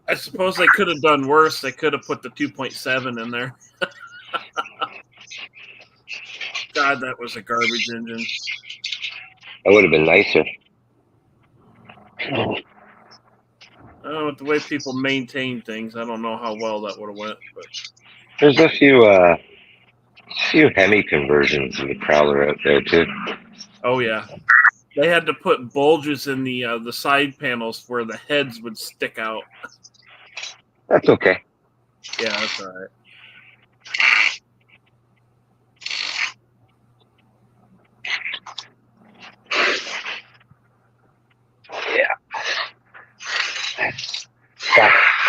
I suppose they could have done worse. They could have put the 2.7 in there. God, that was a garbage engine. That would have been nicer. I don't know, with the way people maintain things, I don't know how well that would have went. But there's a few Hemi conversions of the Prowler out there too. Oh yeah, they had to put bulges in the side panels where the heads would stick out. That's okay. Yeah, that's all right. Yeah.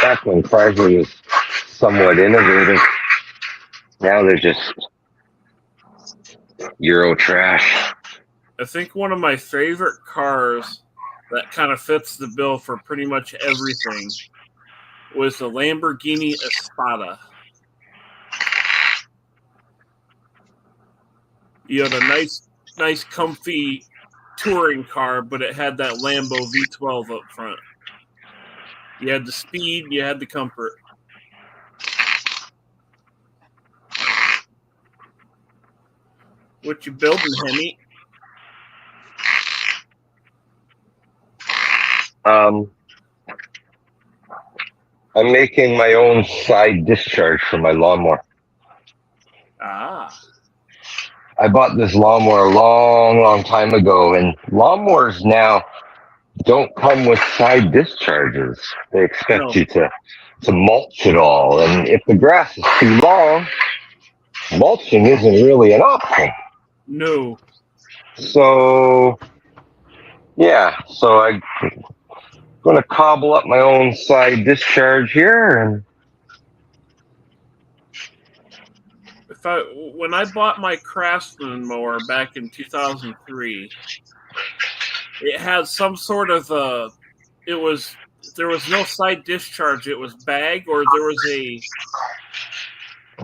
Back when Chrysler was somewhat innovative. Now they're just Euro trash. I think one of my favorite cars that kind of fits the bill for pretty much everything was the Lamborghini Espada. You had a nice comfy touring car, but it had that Lambo V12 up front. You had the speed, you had the comfort. What you building, Hemi? I'm making my own side discharge for my lawnmower. Ah, I bought this lawnmower a long time ago, and lawnmowers now don't come with side discharges. They expect no, you to mulch it all, and if the grass is too long, mulching isn't really an option. no. So yeah, so I'm gonna cobble up my own side discharge here, and When I bought my Craftsman mower back in 2003, it had some sort of it was there was no side discharge. It was bag, or there was a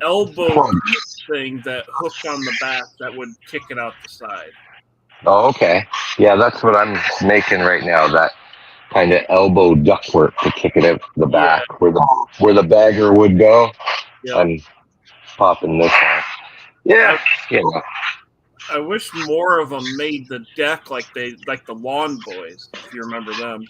elbow thing that hooked on the back that would kick it out the side. oh, okay, yeah, that's what I'm making right now. That kind of elbow ductwork to kick it out the Yeah, back where the bagger would go. yeah. I'm popping this on. Yeah, you know. I wish more of them made the deck like the Lawn Boys, if you remember them.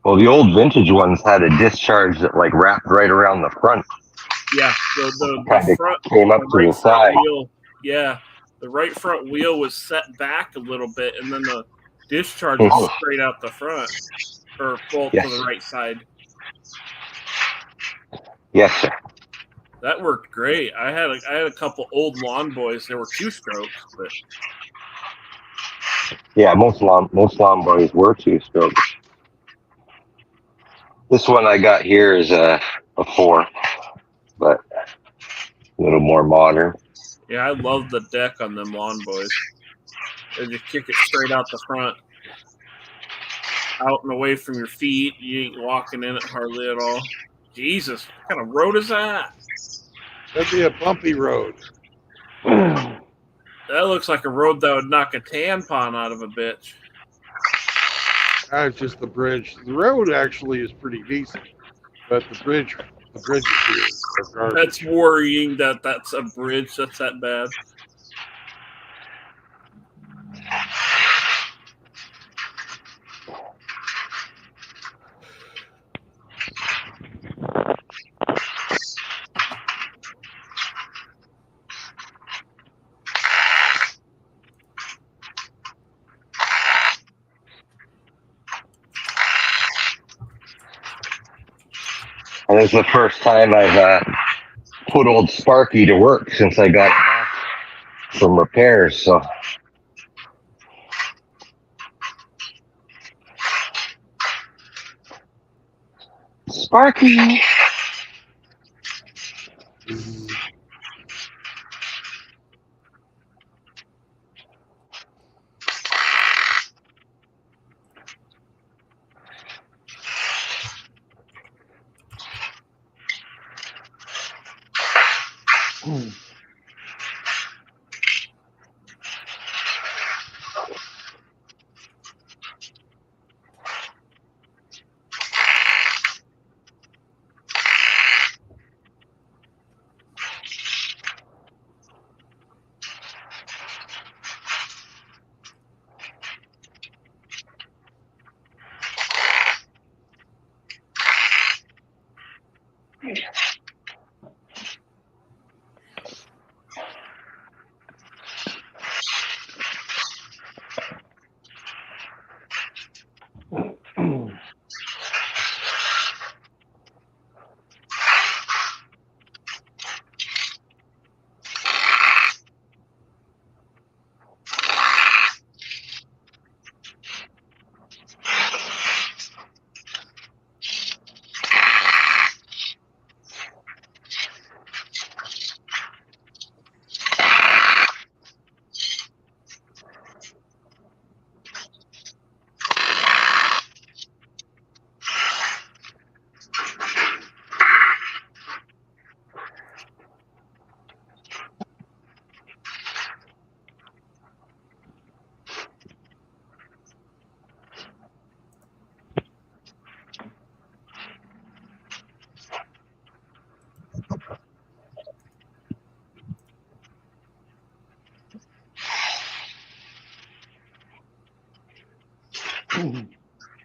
Well, the old vintage ones had a discharge that like wrapped right around the front. Yeah, the Kind of front, came up the to right the front side. wheel. Yeah, the right front wheel was set back a little bit, and then the discharge was straight out the front, or bolt Yes. to the right side. Yes, sir. That worked great. I had a couple old Lawn Boys. They were 2-strokes, but Yeah, most lawn boys were 2-stroke. This one I got here is a 4, but a little more modern. yeah, I love the deck on them Lawn Boys. They just kick it straight out the front, out and away from your feet. You ain't walking in it hardly at all. Jesus, what kind of road is that? That'd be a bumpy road. That looks like a road that would knock a tampon out of a bitch. It's just the bridge. The road actually is pretty decent, but the bridge is here. That's worrying that that's a bridge that's that bad. And this is the first time I've put old Sparky to work since I got it back from repairs. So Sparky.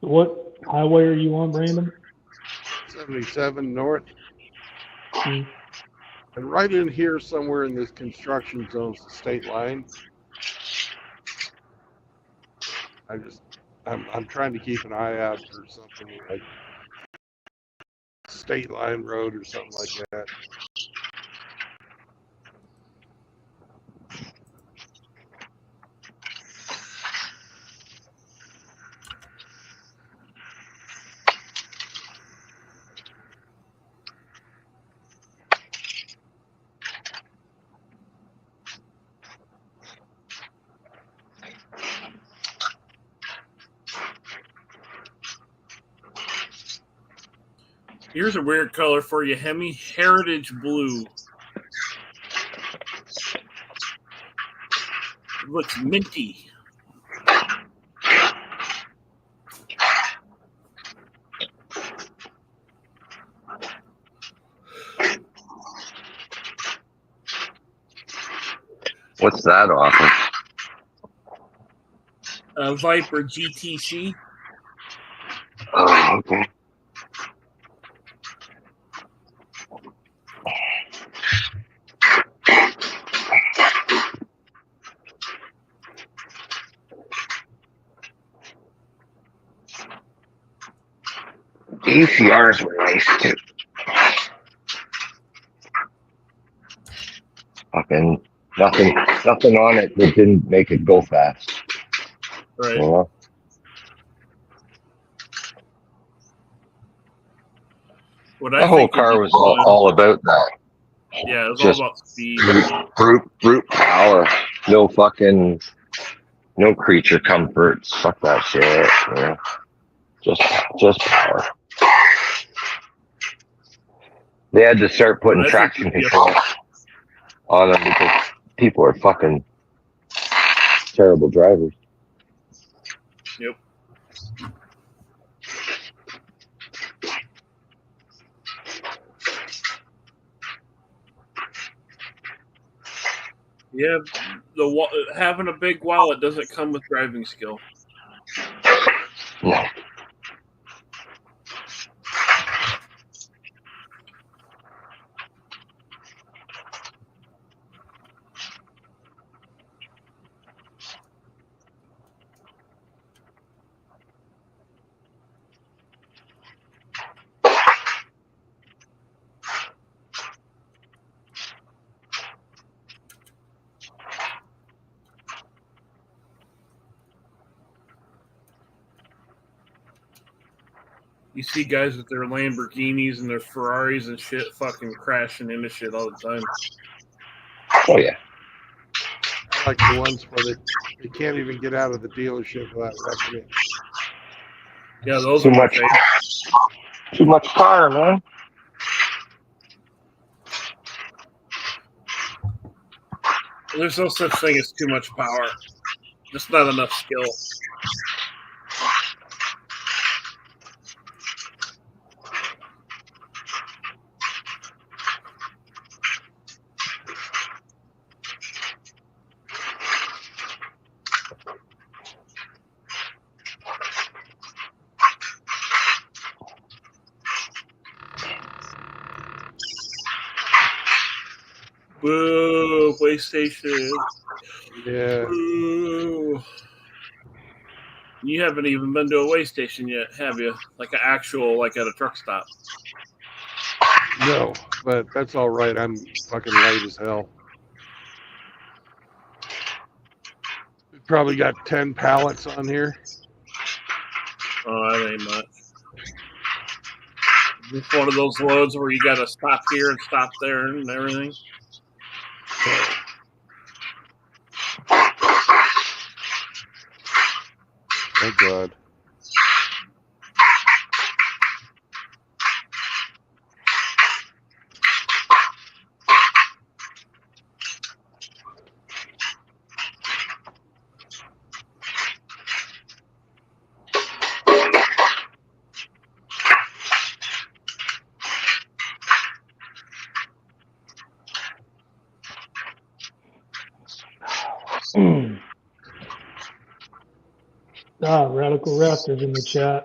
What highway are you on, Brandon? 77 north. Hmm. And right in here, somewhere in this construction zone, is the state line. I'm trying to keep an eye out for something like State Line Road or something like that. Here's a weird color for you, Hemi. Heritage blue. It looks minty. What's that offer? Viper GTC. Oh, okay. ACRs were nice too. Fucking nothing on it that didn't make it go fast. Right. You know? What The I whole think would car be was fun- all about that. Yeah, it was just- all about speed. Brute power. No creature comforts. Fuck that shit. You know? Just power. They had to start putting But I think traction it'd be a- control on them because people are fucking terrible drivers. Yep. Yeah, having a big wallet doesn't come with driving skill. No. You see guys with their Lamborghinis and their Ferraris and shit fucking crashing into shit all the time. Oh yeah. I like the ones where they can't even get out of the dealership without wrecking it. Yeah, those Too are my much. favorite. Too much power, man. There's no such thing as too much power. Just not enough skill. Boo, PlayStation. Yeah. Boo. You haven't even been to a way station yet, have you? Like an actual, like at a truck stop. No, but that's all right. I'm fucking late as hell. We've probably got 10 pallets on here. Oh, that ain't much. Just one of those loads where you got to stop here and stop there and everything. Oh, God. Radical Raptors in the chat.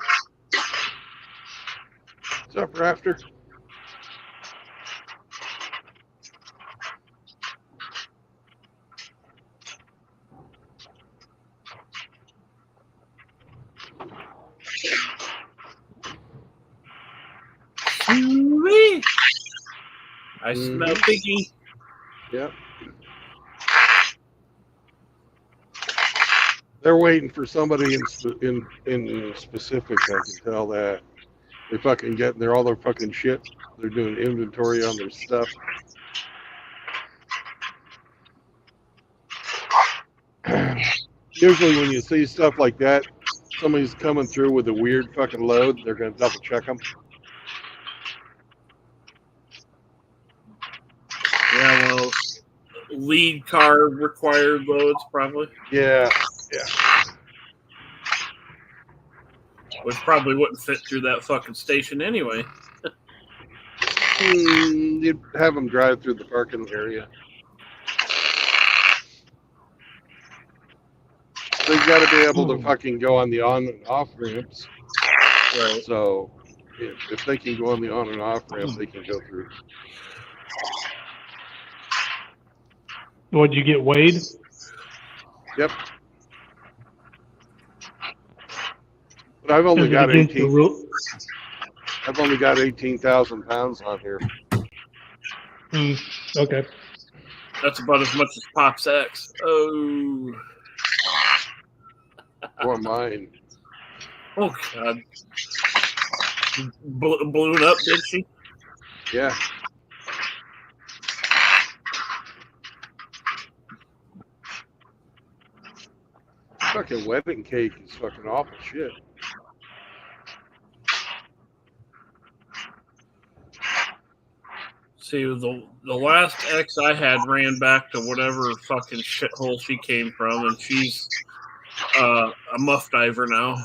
What's up, Rafter? Sweet. I smell piggy. Yep. They're waiting for somebody in specific. I can tell that they're fucking getting their all their fucking shit. They're doing inventory on their stuff. Usually, when you see stuff like that, somebody's coming through with a weird fucking load. They're gonna double check them. Yeah, well, lead car required loads probably, Yeah. which probably wouldn't fit through that fucking station anyway. You'd have them drive through the parking area. They've got to be able to fucking go on the on and off ramps. Right. So if they can go on the on and off ramp, they can go through. What'd you get, weighed? Yep. But I've only Is it got against the 18. rule? I've only got 18,000 pounds on here. Okay. That's about as much as Pop's X. Oh. Or mine. Oh, God. Balloon up, did she? Yeah. Fucking wedding cake is fucking awful shit. See, the last ex I had ran back to whatever fucking shithole she came from, and she's a muff diver now.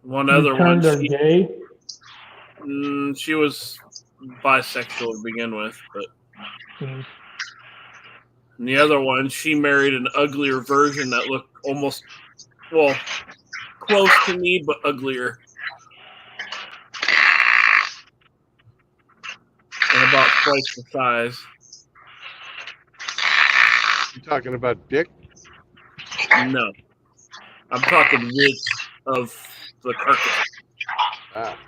One other You one, turned her gay? she was bisexual to begin with, but and the other one, she married an uglier version that looked almost, well, close to me, but uglier. And about twice the size. You talking about dick? No. I'm talking width of the carcass. Ah.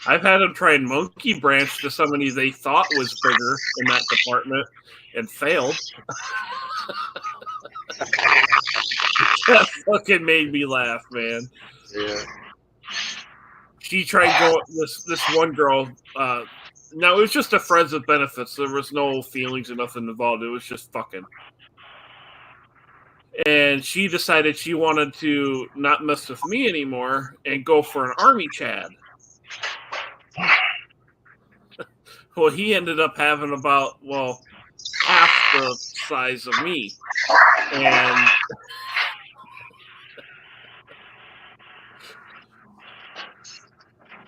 I've had them try and monkey branch to somebody they thought was bigger in that department and failed. That fucking made me laugh, man. Yeah. She tried going. This one girl. No, it was just a friends with benefits. There was no feelings or nothing involved. It was just fucking. And she decided she wanted to not mess with me anymore and go for an army Chad. Well, he ended up having about, half the size of me. And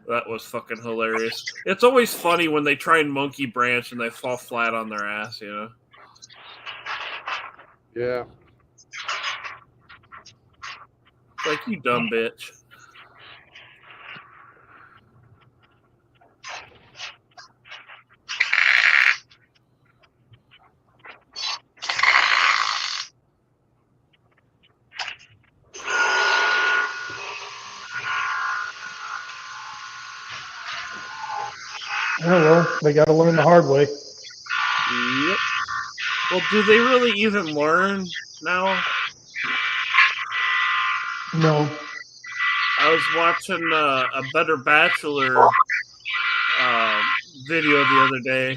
that was fucking hilarious. It's always funny when they try and monkey branch and they fall flat on their ass, you know? Yeah. It's like, you dumb bitch. Oh, well, they got to learn the hard way. Yep. Well, do they really even learn now? No. I was watching a Better Bachelor video the other day,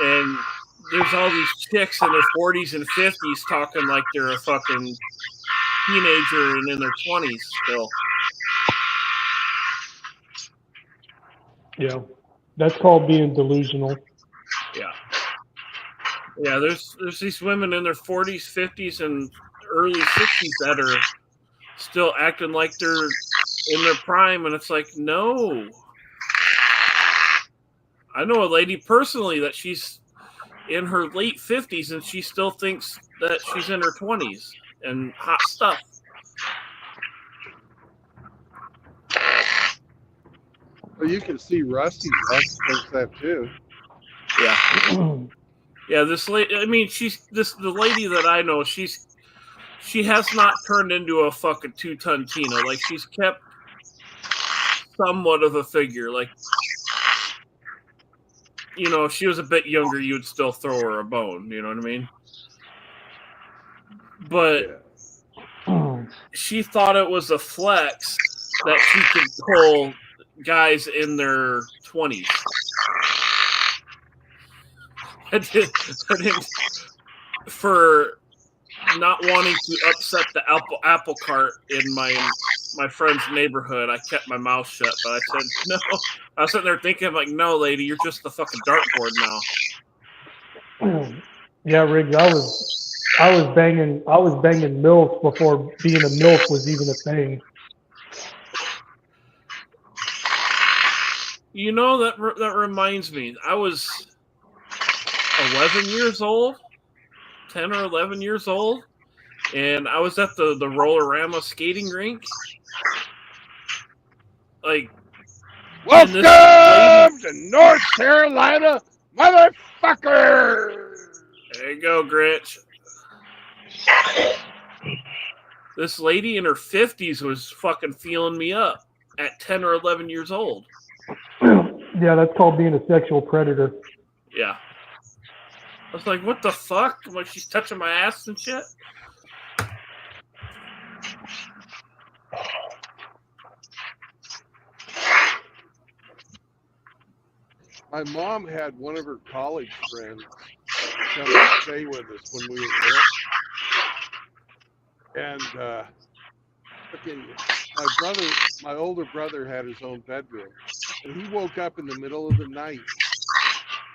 and there's all these chicks in their 40s and 50s talking like they're a fucking teenager and in their 20s still. Yeah. That's called being delusional. Yeah. Yeah, there's these women in their 40s, 50s, and early 60s that are still acting like they're in their prime, and it's like, no. I know a lady personally that she's in her late 50s and she still thinks that she's in her 20s and hot stuff. Well, you can see Rusty thinks that too. Yeah. Yeah, this lady, I mean, the lady that I know, she has not turned into a fucking 2-ton Tina. Like, she's kept somewhat of a figure. Like, you know, if she was a bit younger, you would still throw her a bone. You know what I mean? But she thought it was a flex that she could pull guys in their 20s. For not wanting to upset the apple cart in my friend's neighborhood, I kept my mouth shut. But I said no. I was sitting there thinking, I'm like, no, lady, you're just the fucking dartboard now. Yeah, Riggs, I was banging MILF before being a MILF was even a thing. You know, that reminds me. I was 11 years old, 10 or 11 years old, and I was at the Roller-Rama skating rink. Like, welcome to North Carolina, motherfucker! There you go, Grinch. This lady in her 50s was fucking feeling me up at 10 or 11 years old. Yeah, that's called being a sexual predator. Yeah. I was like, what the fuck? I'm like, she's touching my ass and shit? My mom had one of her college friends come and stay with us when we were there. And my older brother had his own bedroom. And he woke up in the middle of the night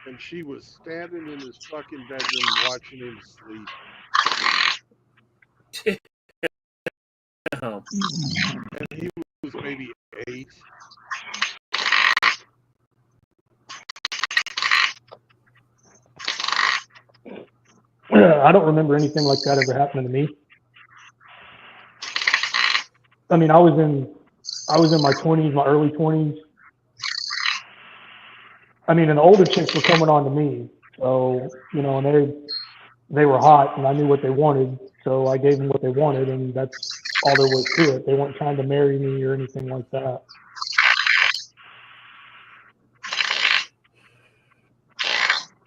and she was standing in his fucking bedroom watching him sleep. Oh. And he was maybe 8. I don't remember anything like that ever happening to me. I mean, I was in my 20s, my early 20s. I mean, and the older chicks were coming on to me. So, you know, and they were hot and I knew what they wanted. So I gave them what they wanted and that's all there was to it. They weren't trying to marry me or anything like that.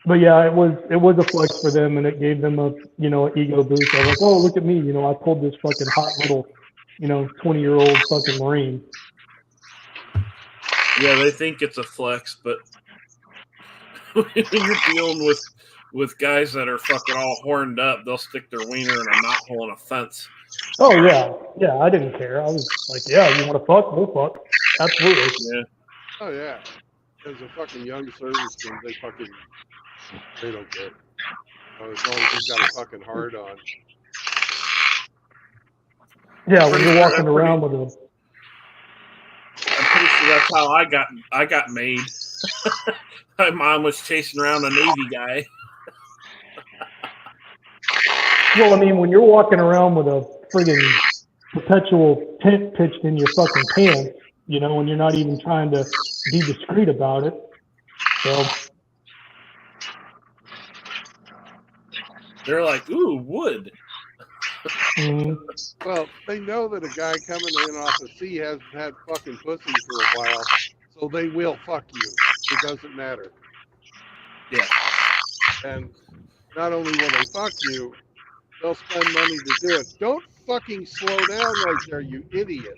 But yeah, it was a flex for them and it gave them an ego boost. I was like, oh, look at me. You know, I pulled this fucking hot little, 20-year-old fucking Marine. Yeah, they think it's a flex, but when you're dealing with guys that are fucking all horned up, they'll stick their wiener in a knot hole in a fence. Oh yeah, I didn't care. I was like, yeah, you want to fuck? We'll fuck. Absolutely. Yeah. Oh yeah. As a fucking young serviceman, they don't care. As long as you've got a fucking hard on. Yeah, when you're walking around with a. I'm pretty sure that's how I got made. My mom was chasing around a Navy guy. Well, I mean, when you're walking around with a friggin' perpetual tent pitched in your fucking pants, when you're not even trying to be discreet about it. So. They're like, ooh, wood. Mm-hmm. Well, they know that a guy coming in off the sea hasn't had fucking pussy for a while, so they will fuck you. It doesn't matter. Yeah. And not only will they fuck you, they'll spend money to do it. Don't fucking slow down right there, you idiot.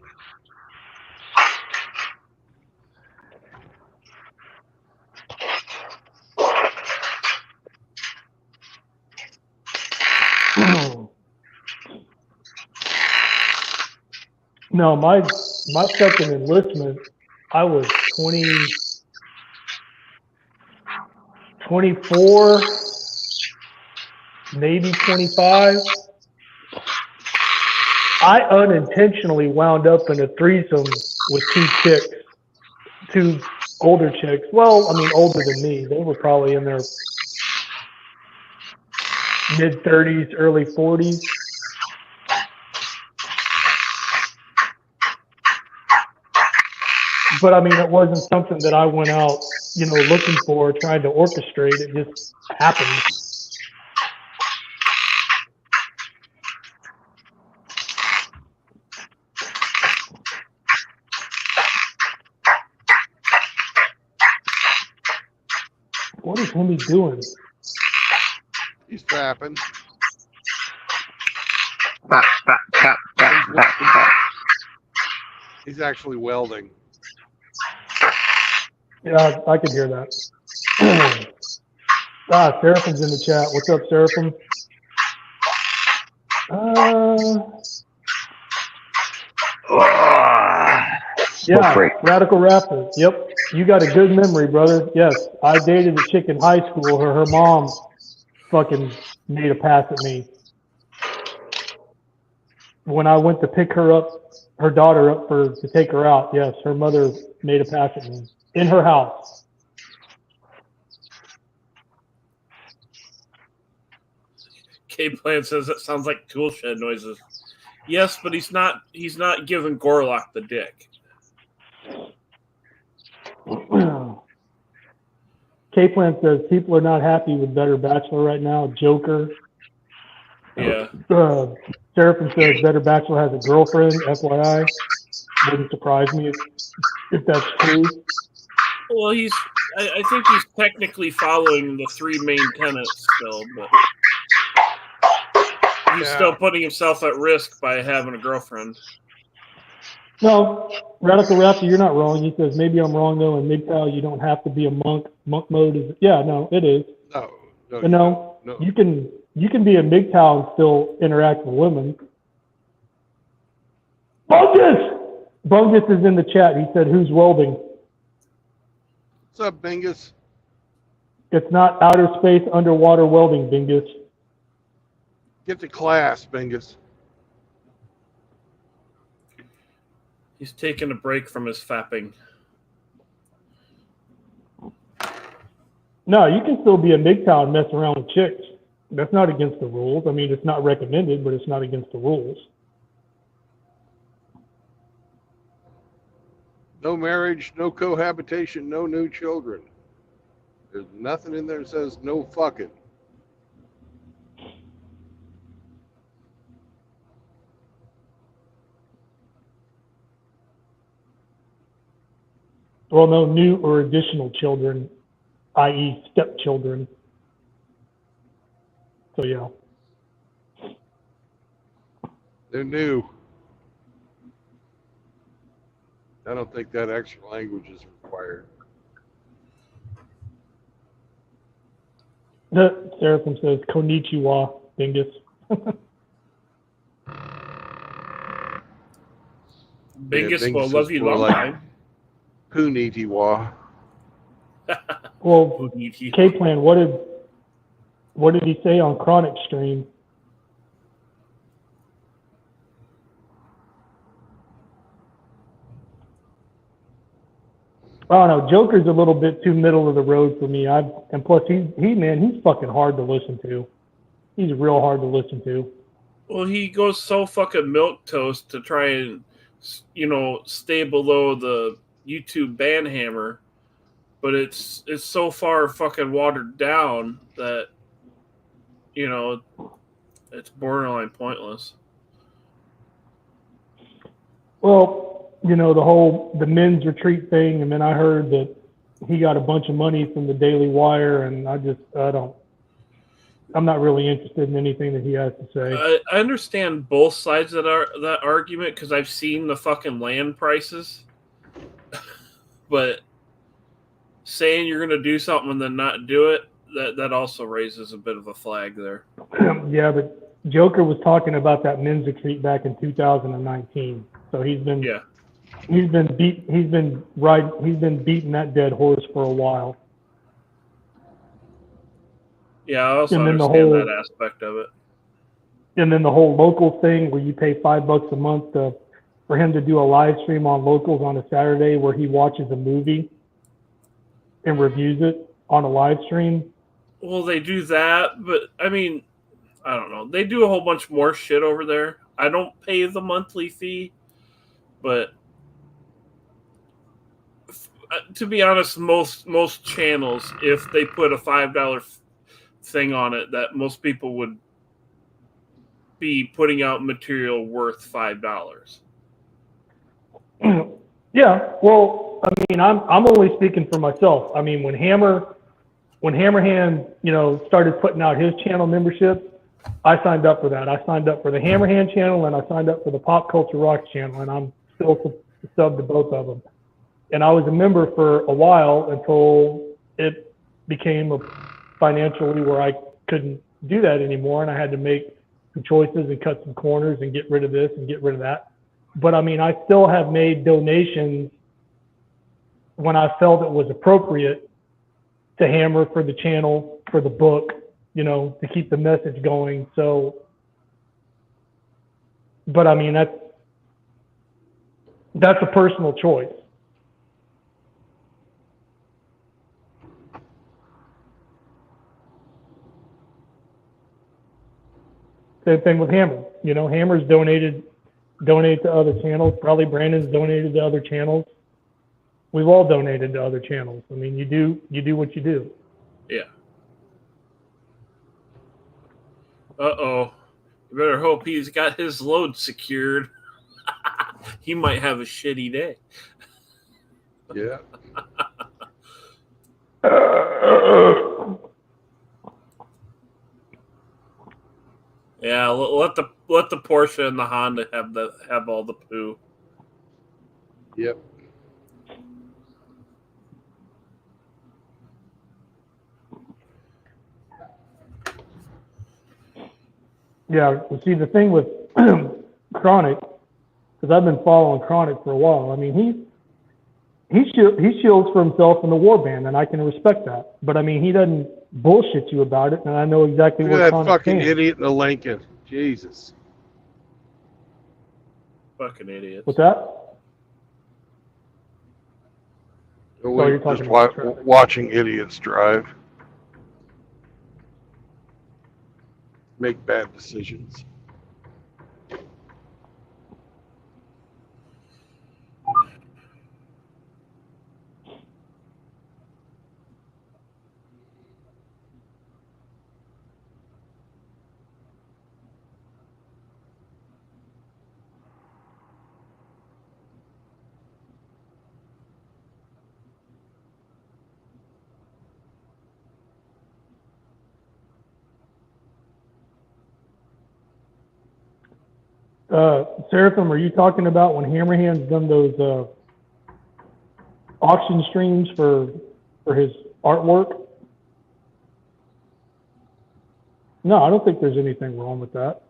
No, my second enlistment, I was 24, maybe 25. I unintentionally wound up in a threesome with two older chicks. Well, I mean, older than me. They were probably in their mid-30s, early 40s. But I mean, it wasn't something that I went out, looking for, trying to orchestrate. It just happened. What is Hemi doing? He's fapping. He's actually welding. Yeah, I could hear that. Seraphim's in the chat. What's up, Seraphim? Yeah, Radical Raptor. Yep, you got a good memory, brother. Yes, I dated a chick in high school. Her mom fucking made a pass at me. When I went to pick her daughter up to take her out, yes, her mother made a pass at me in her house. K-Plan says that sounds like tool shed noises. Yes, but he's not giving Gorlock the dick. K-Plan says people are not happy with Better Bachelor right now. Joker. Yeah. Seraphim says Better Bachelor has a girlfriend, FYI. Wouldn't surprise me if that's true. Well, I think he's technically following the three main tenets still, but he's still putting himself at risk by having a girlfriend. No, Radical Raptor, you're not wrong. He says, maybe I'm wrong, though. In MGTOW, you don't have to be a monk. Monk mode is, no, it is. No. You can be a MGTOW and still interact with women. Bungus is in the chat. He said, who's welding? What's up, Bingus? It's not outer space underwater welding, Bingus. Get to class, Bingus. He's taking a break from his fapping. No, you can still be a MGTOW and mess around with chicks. That's not against the rules. I mean, it's not recommended, but it's not against the rules. No marriage, no cohabitation, no new children. There's nothing in there that says no fucking. Well, no new or additional children, i.e. stepchildren. So, yeah. They're new. I don't think that extra language is required. Seraphim says, Konnichiwa, Dingus. Bingus will love you long time. Konnichiwa. Well, K-Plan, what did he say on Chronic Stream? I don't know. Joker's a little bit too middle of the road for me. And plus, he's fucking hard to listen to. He's real hard to listen to. Well, he goes so fucking milquetoast to try and, stay below the YouTube ban hammer, but it's so far fucking watered down that, it's borderline pointless. Well, the men's retreat thing, and then I heard that he got a bunch of money from the Daily Wire, and I'm not really interested in anything that he has to say. I understand both sides of that argument because I've seen the fucking land prices, but saying you're going to do something and then not do it, that also raises a bit of a flag there. Yeah, but Joker was talking about that men's retreat back in 2019, so he's been beating that dead horse for a while. Yeah, I also understand that aspect of it. And then the whole local thing where you pay $5 a month for him to do a live stream on Locals on a Saturday where he watches a movie. and reviews it on a live stream. Well, they do that, but I mean, I don't know. They do a whole bunch more shit over there. I don't pay the monthly fee, but to be honest, most channels, if they put a $5 thing on it, that most people would be putting out material worth $5. Yeah, well, I mean, I'm only speaking for myself. I mean, when Hammerhand, started putting out his channel membership, I signed up for that. I signed up for the Hammerhand channel and I signed up for the Pop Culture Rocks channel, and I'm still subbed to both of them. And I was a member for a while until it became financially where I couldn't do that anymore, and I had to make some choices and cut some corners and get rid of this and get rid of that. But I mean, I still have made donations when I felt it was appropriate to Hammer for the channel, for the book, to keep the message going. So, but I mean, that's a personal choice. Same thing with Hammer. Hammer's donated to other channels. Probably Brandon's donated to other channels. We've all donated to other channels. I mean, you do what you do. Yeah. Uh-oh. You better hope he's got his load secured. He might have a shitty day. Yeah. Yeah, let the Porsche and the Honda have all the poo. Yep. Yeah, well, see, the thing with Chronic, because I've been following Chronic for a while. I mean, he shields for himself in the warband, and I can respect that. But I mean, he doesn't bullshit you about it, and I know exactly Look what at that Chronic's fucking saying. idiot in the Lincoln. Jesus. Fucking idiots. What's that? We're you're talking just about traffic. watching idiots drive. Make bad decisions. Seraphim, are you talking about when Hammerhand's done those auction streams for his artwork? No, I don't think there's anything wrong with that.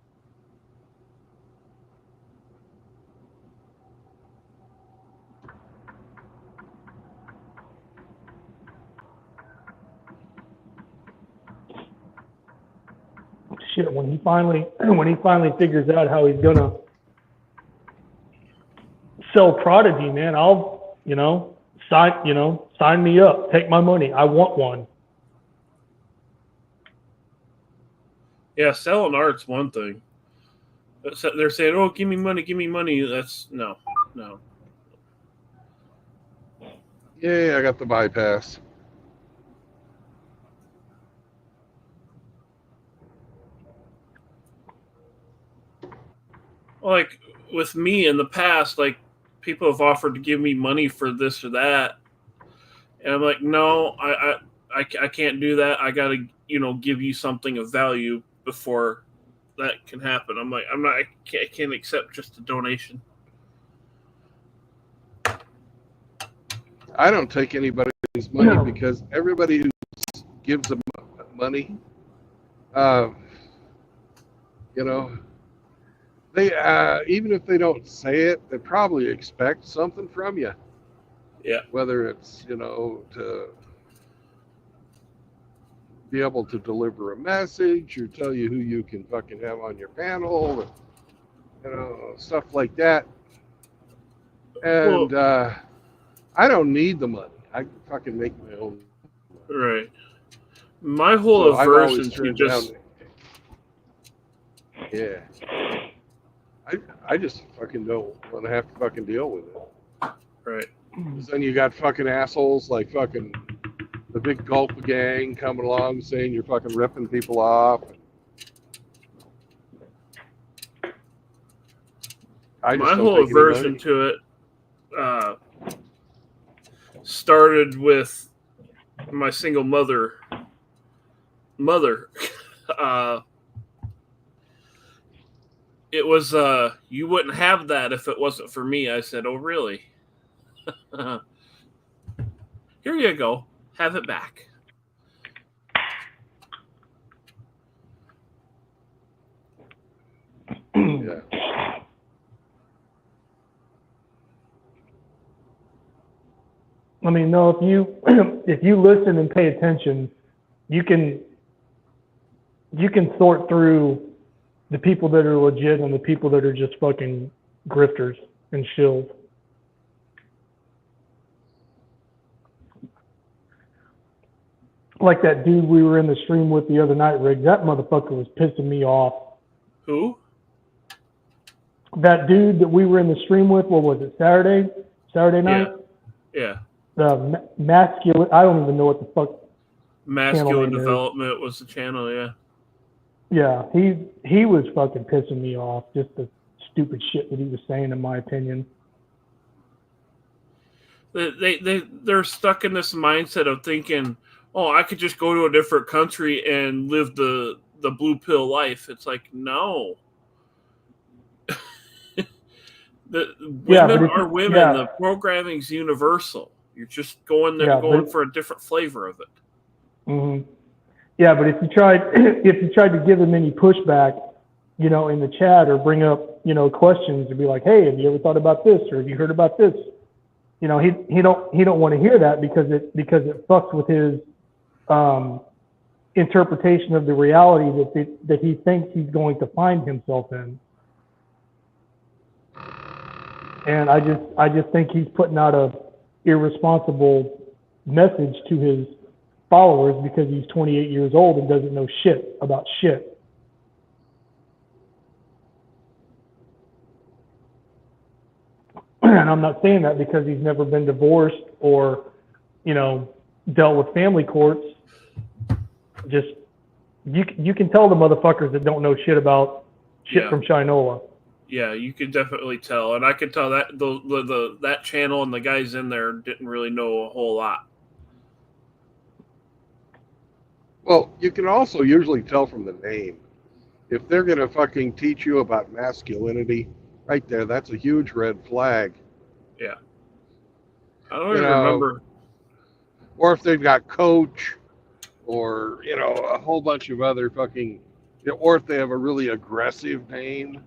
Shit, when he finally figures out how he's gonna sell Prodigy, man, I'll sign me up, take my money. I want one. Yeah, selling art's one thing. They're saying, "Oh, give me money." That's no. Yay, I got the bypass. Like with me in the past, like people have offered to give me money for this or that, and I'm like, no, I can't do that. I gotta give you something of value before that can happen. I'm like, I can't accept just a donation. I don't take anybody's money because everybody who gives them money, they even if they don't say it, they probably expect something from you. Yeah. Whether it's to be able to deliver a message or tell you who you can fucking have on your panel, stuff like that. And I don't need the money. I fucking make my own. Right. My whole So I've always aversion to turned just down. Yeah. I just fucking don't want to have to fucking deal with it. right. 'Cause then you got fucking assholes like fucking the big Gulf gang coming along saying you're fucking ripping people off. I just My don't whole take any aversion money. to it started with my single mother. It was you wouldn't have that if it wasn't for me. I said, "Oh, really?" Here you go. Have it back. Yeah. I mean, no, if you if you listen and pay attention, you can sort through the people that are legit and the people that are just fucking grifters and shills. Like that dude we were in the stream with the other night, Rick. That motherfucker was pissing me off. Who? That dude that we were in the stream with, what was it, Saturday night? Yeah. The masculine, I don't even know what the fuck. Masculine name is. Development was the channel. Yeah. Yeah, he was fucking pissing me off. Just the stupid shit that he was saying, in my opinion. They're stuck in this mindset of thinking, oh, I could just go to a different country and live the blue pill life. It's like, no. The women are women. Yeah. The programming's universal. You're just going there, Yeah, going but- for a different flavor of it. Mm-hmm. Yeah, but if you tried to give him any pushback, you know, in the chat or bring up, you know, questions and be like, hey, have you ever thought about this or have you heard about this? You know, he don't want to hear that because it fucks with his interpretation of the reality that he thinks he's going to find himself in. And I just think he's putting out a irresponsible message to his followers because he's 28 years old and doesn't know shit about shit. And I'm not saying that because he's never been divorced or, you know, dealt with family courts. Just you can tell the motherfuckers that don't know shit about shit from Shinola. Yeah, you could definitely tell, and I could tell that that channel and the guys in there didn't really know a whole lot. Well, you can also usually tell from the name. If they're going to fucking teach you about masculinity, right there, that's a huge red flag. Yeah. I don't even remember. Or if they've got coach or, you know, a whole bunch of other fucking, or if they have a really aggressive name,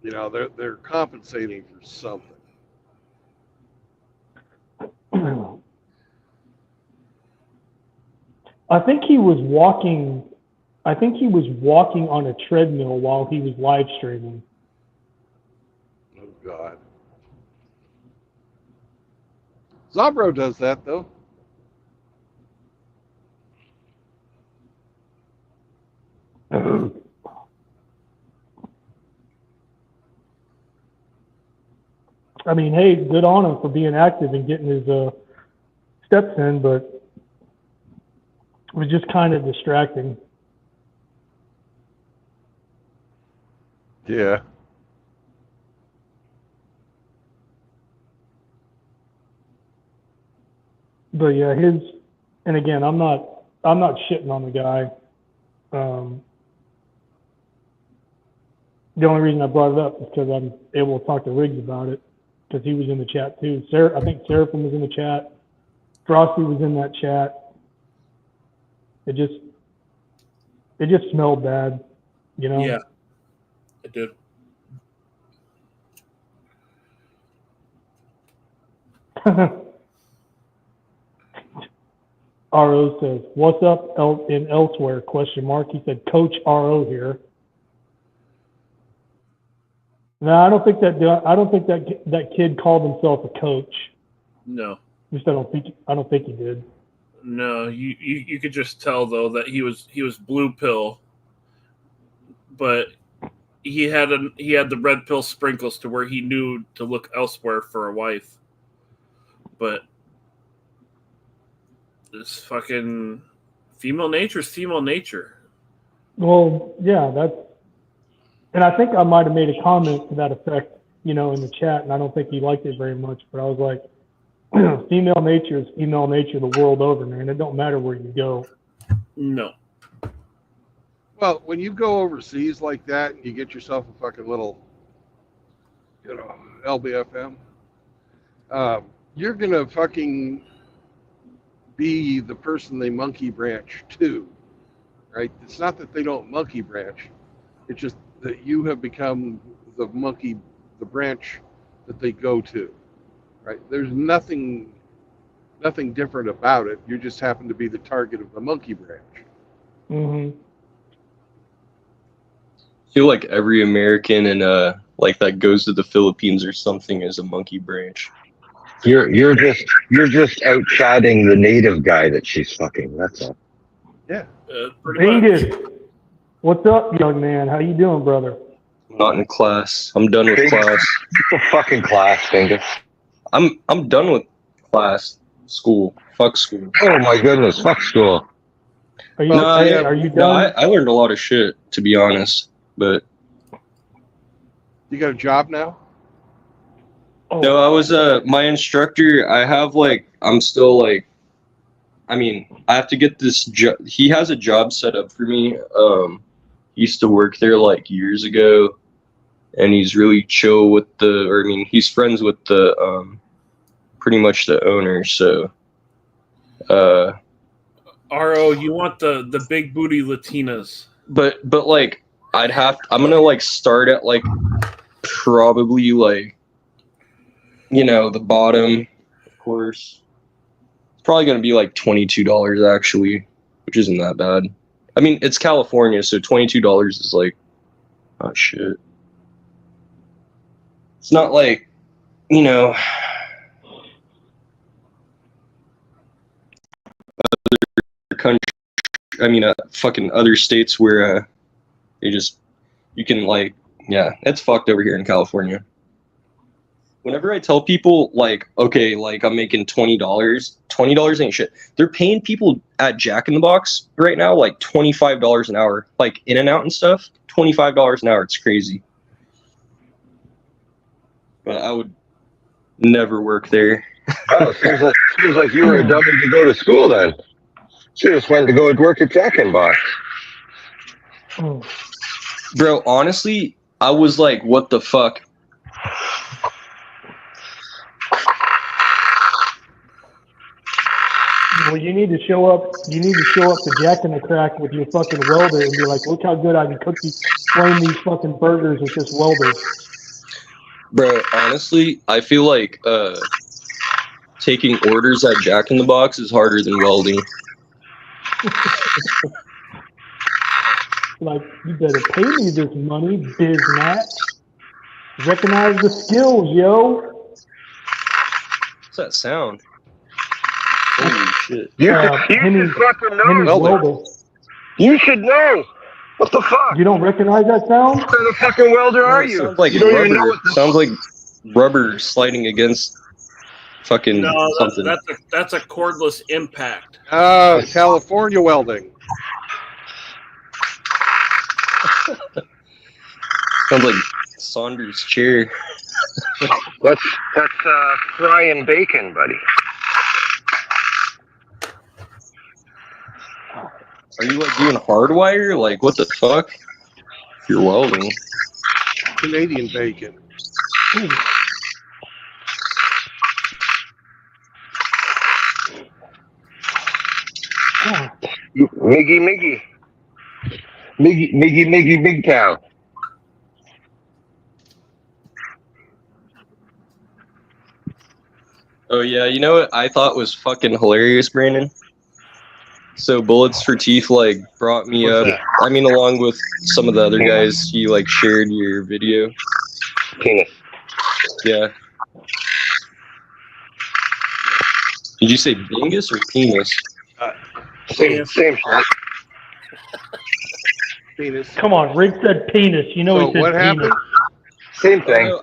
you know, they're compensating for something. I think he was walking on a treadmill while he was live streaming. Oh, God. Zabro does that, though. I mean, hey, good on him for being active and getting his steps in, but it was just kind of distracting. Yeah. But yeah, and again, I'm not shitting on the guy. The only reason I brought it up is because I'm able to talk to Riggs about it, because he was in the chat too. I think Seraphim was in the chat. Frosty was in that chat. It just smelled bad, you know? Yeah, it did. RO says, "What's up in elsewhere?" ? He said, "Coach RO here." No, I don't think that kid called himself a coach. No. Just I don't think he did. No, you could just tell though that he was blue pill, but he had the red pill sprinkles to where he knew to look elsewhere for a wife. But this fucking female nature is female nature. Well, yeah, and I think I might have made a comment to that effect, in the chat, and I don't think he liked it very much, but I was like, female nature is female nature the world over, man. It don't matter where you go. No. Well, when you go overseas like that and you get yourself a fucking little, LBFM, you're gonna fucking be the person they monkey branch to, right? It's not that they don't monkey branch. It's just that you have become the branch that they go to, right? There's nothing different about it. You just happen to be the target of the monkey branch. Mm-hmm. I feel like every American and like that goes to the Philippines or something is a monkey branch. You're just outshotting the native guy that she's fucking. That's all. Yeah. Pretty much. Bingus, what's up, young man? How you doing, brother? I'm not in class. I'm done with class. It's a fucking class, Fingus. I'm done with class. School. Fuck school. Oh my goodness, fuck school. Are you No, are you No, done? I learned a lot of shit, to be honest. But You got a job now? Oh, no, I was my instructor. I'm still like, I mean, I have to get this job. He has a job set up for me. He used to work there like years ago, and he's really chill with he's friends with the pretty much the owner. So, RO, you want the big booty Latinas. but like I'm gonna like start at like probably like the bottom, of course. It's probably gonna be like $22 actually, which isn't that bad. I mean, it's California, so $22 is like, oh shit. It's not like, country. I mean, fucking other states where you can like, yeah, it's fucked over here in California. Whenever I tell people like, okay, like I'm making $20 ain't shit. They're paying people at Jack in the Box right now like $25 an hour, like In-N-Out and stuff. $25 an hour. It's crazy. But I would never work there. Oh, seems like you were a dummy to go to school then. She just went to go work at Jack in Box. oh. Bro, honestly, I was like, what the fuck? Well, you need to show up. You need to show up to Jack in the Crack with your fucking welder and be like, "Look how good I can cook these, flame these fucking burgers with this welder." Bro, honestly, I feel like taking orders at Jack in the Box is harder than welding. Like, you better pay me this money, biznat. Recognize the skills, yo. What's that sound? Holy shit. You Henry's- should fucking Henry's know. welder. You should know. What the fuck? You don't recognize that sound? What kind of fucking welder are you? Sounds like You don't even know rubber. what the Sounds like rubber sliding against fucking No, something. that's a cordless impact. California welding. Sounds like Saunders' chair. That's frying bacon, buddy. Are you like doing hardwire? Like what the fuck? If you're welding. Canadian bacon. Ooh. Oh, Miggy, big cow. Oh yeah, you know what I thought was fucking hilarious, Brandon? So Bullets for Teeth like brought me What's up. I mean, along with some of the other guys, he like shared your video. Penis. Yeah. Did you say dingus or penis? Same shit. Penis. Come on, Rick said penis. You know So he said what penis. happened? Same thing.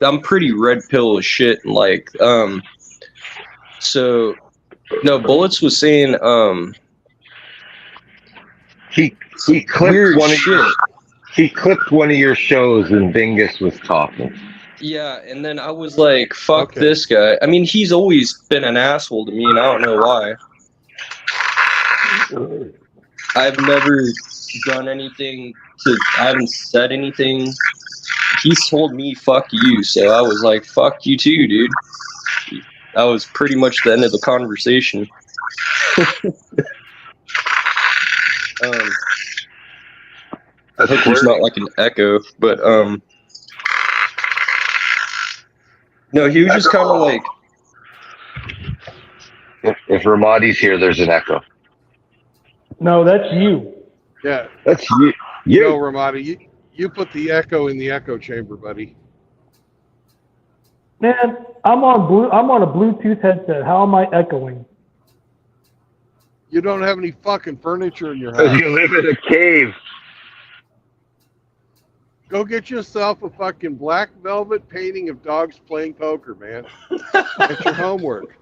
I'm pretty red pill as shit. Like, so no, Bullets was saying, He clipped weird one of shit. your, he clipped one of your shows and Bingus was talking. Yeah, and then I was like, fuck Okay. this guy. I mean, he's always been an asshole to me, and I don't know why. I've never done anything I haven't said anything. He's told me, fuck you, so I was like, fuck you too, dude. That was pretty much the end of the conversation. I hope there's not like an echo, but no, he was just kind of like, If Ramadi's here, there's an echo. No, that's you. Yeah. That's you. Yo, Ramadi, you put the echo in the echo chamber, buddy. Man, I'm on a Bluetooth headset. How am I echoing? You don't have any fucking furniture in your Because house. you live in a cave. Go get yourself a fucking black velvet painting of dogs playing poker, man. That's your homework.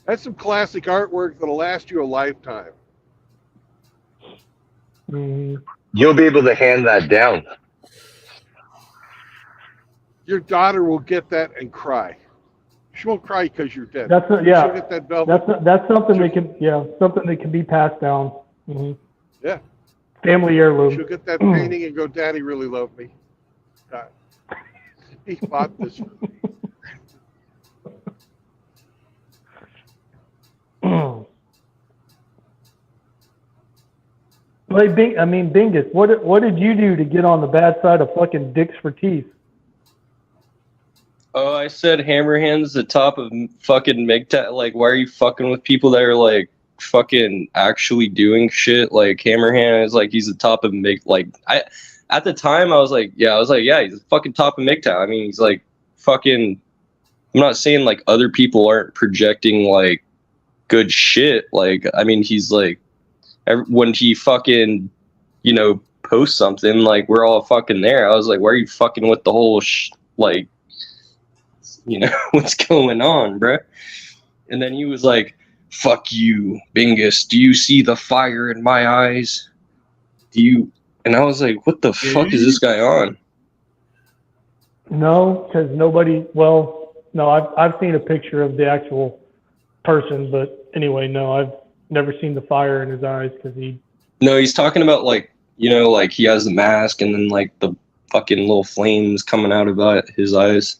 That's some classic artwork that'll last you a lifetime. Mm, You'll be able to hand that down. Your daughter will get that and cry. She won't cry because you're dead. that's a, She'll yeah. get that velvet. That's something that can something that can be passed down. Hmm. Yeah. Family heirloom. She'll get that painting and go, Daddy really loved me. God. He bought this. Like Bingus, what did you do to get on the bad side of fucking dicks for teeth? oh, I said Hammerhand's the top of fucking MGTOW. Like, why are you fucking with people that are like fucking actually doing shit? Like, Hammerhand is like, he's the top of at the time I was like, yeah, he's the fucking top of MGTOW. I mean, he's like fucking, I'm not saying like other people aren't projecting like good shit. Like, I mean, he's like, when he fucking, posts something, like, we're all fucking there. I was like, why are you fucking with the whole like, what's going on, bruh? And then he was like, fuck you, Bingus. Do you see the fire in my eyes? And I was like, what the fuck is this guy on? No, because nobody. Well, no, I've seen a picture of the actual person, but anyway, no, I've never seen the fire in his eyes because he. No, he's talking about like, like he has the mask and then like the fucking little flames coming out of his eyes.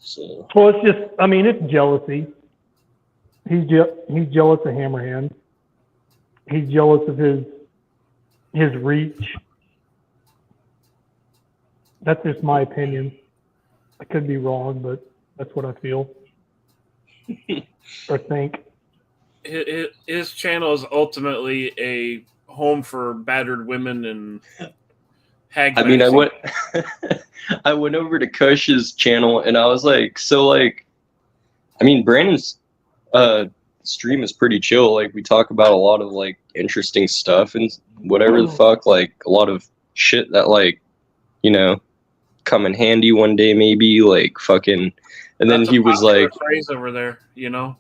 So. Well, it's just. I mean, it's jealousy. He's jealous of Hammerhand. He's jealous of his reach. That's just my opinion. I could be wrong, but that's what I feel or think. His channel is ultimately a home for battered women and hag. I mean, magazine. I went over to Kush's channel and I was like, so like, I mean, Brandon's stream is pretty chill. Like, we talk about a lot of like interesting stuff and whatever the fuck, like a lot of shit that like, come in handy one day maybe, like fucking. And then That's he a was popular like, phrase over there, yeah,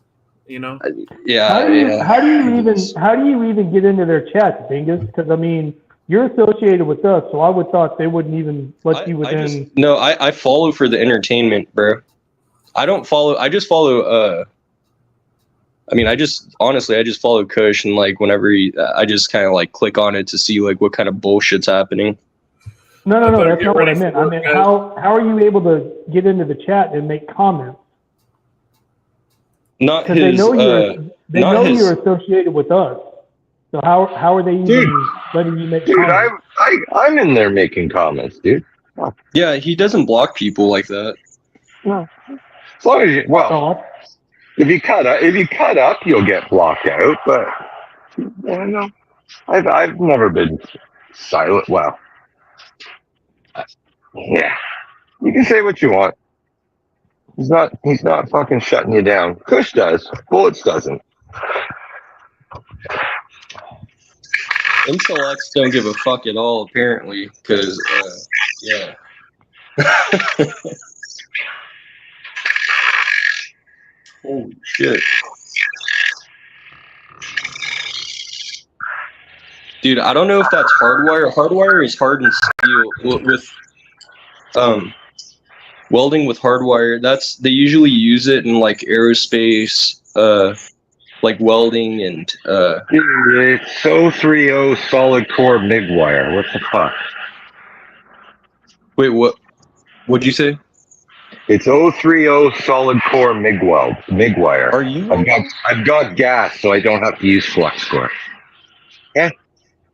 How do you even get into their chats, Bingus? Because I mean, you're associated with us, so I would thought they wouldn't even let you within. I follow for the entertainment, bro. I don't follow. I just follow. I just follow Kush, and like whenever I just kind of like click on it to see like what kind of bullshit's happening. No, better that's get not what I ready meant. for I work, meant guys. how are you able to get into the chat and make comments? Not Because they his. know not his- you're associated with us. So how are they even Dude. letting you make Dude, comments? I'm in there making comments, dude. Yeah, he doesn't block people like that. As long as Oh, if you cut up, you'll get blocked out. But Yeah, no. I've never been silent. Well, yeah. You can say what you want. He's not fucking shutting you down. Kush does. Bullets doesn't. Intellects don't give a fuck at all, apparently, because, yeah. Holy shit. Dude, I don't know if that's hardwire. Hardwire is hardened steel. With welding with hardwire, they usually use it in like aerospace, like welding and Dude, it's 030 solid core MIG wire. What the fuck? wait, what'd you say? It's 030 solid core MIG wire. Are you? I've got gas, so I don't have to use flux core. Yeah.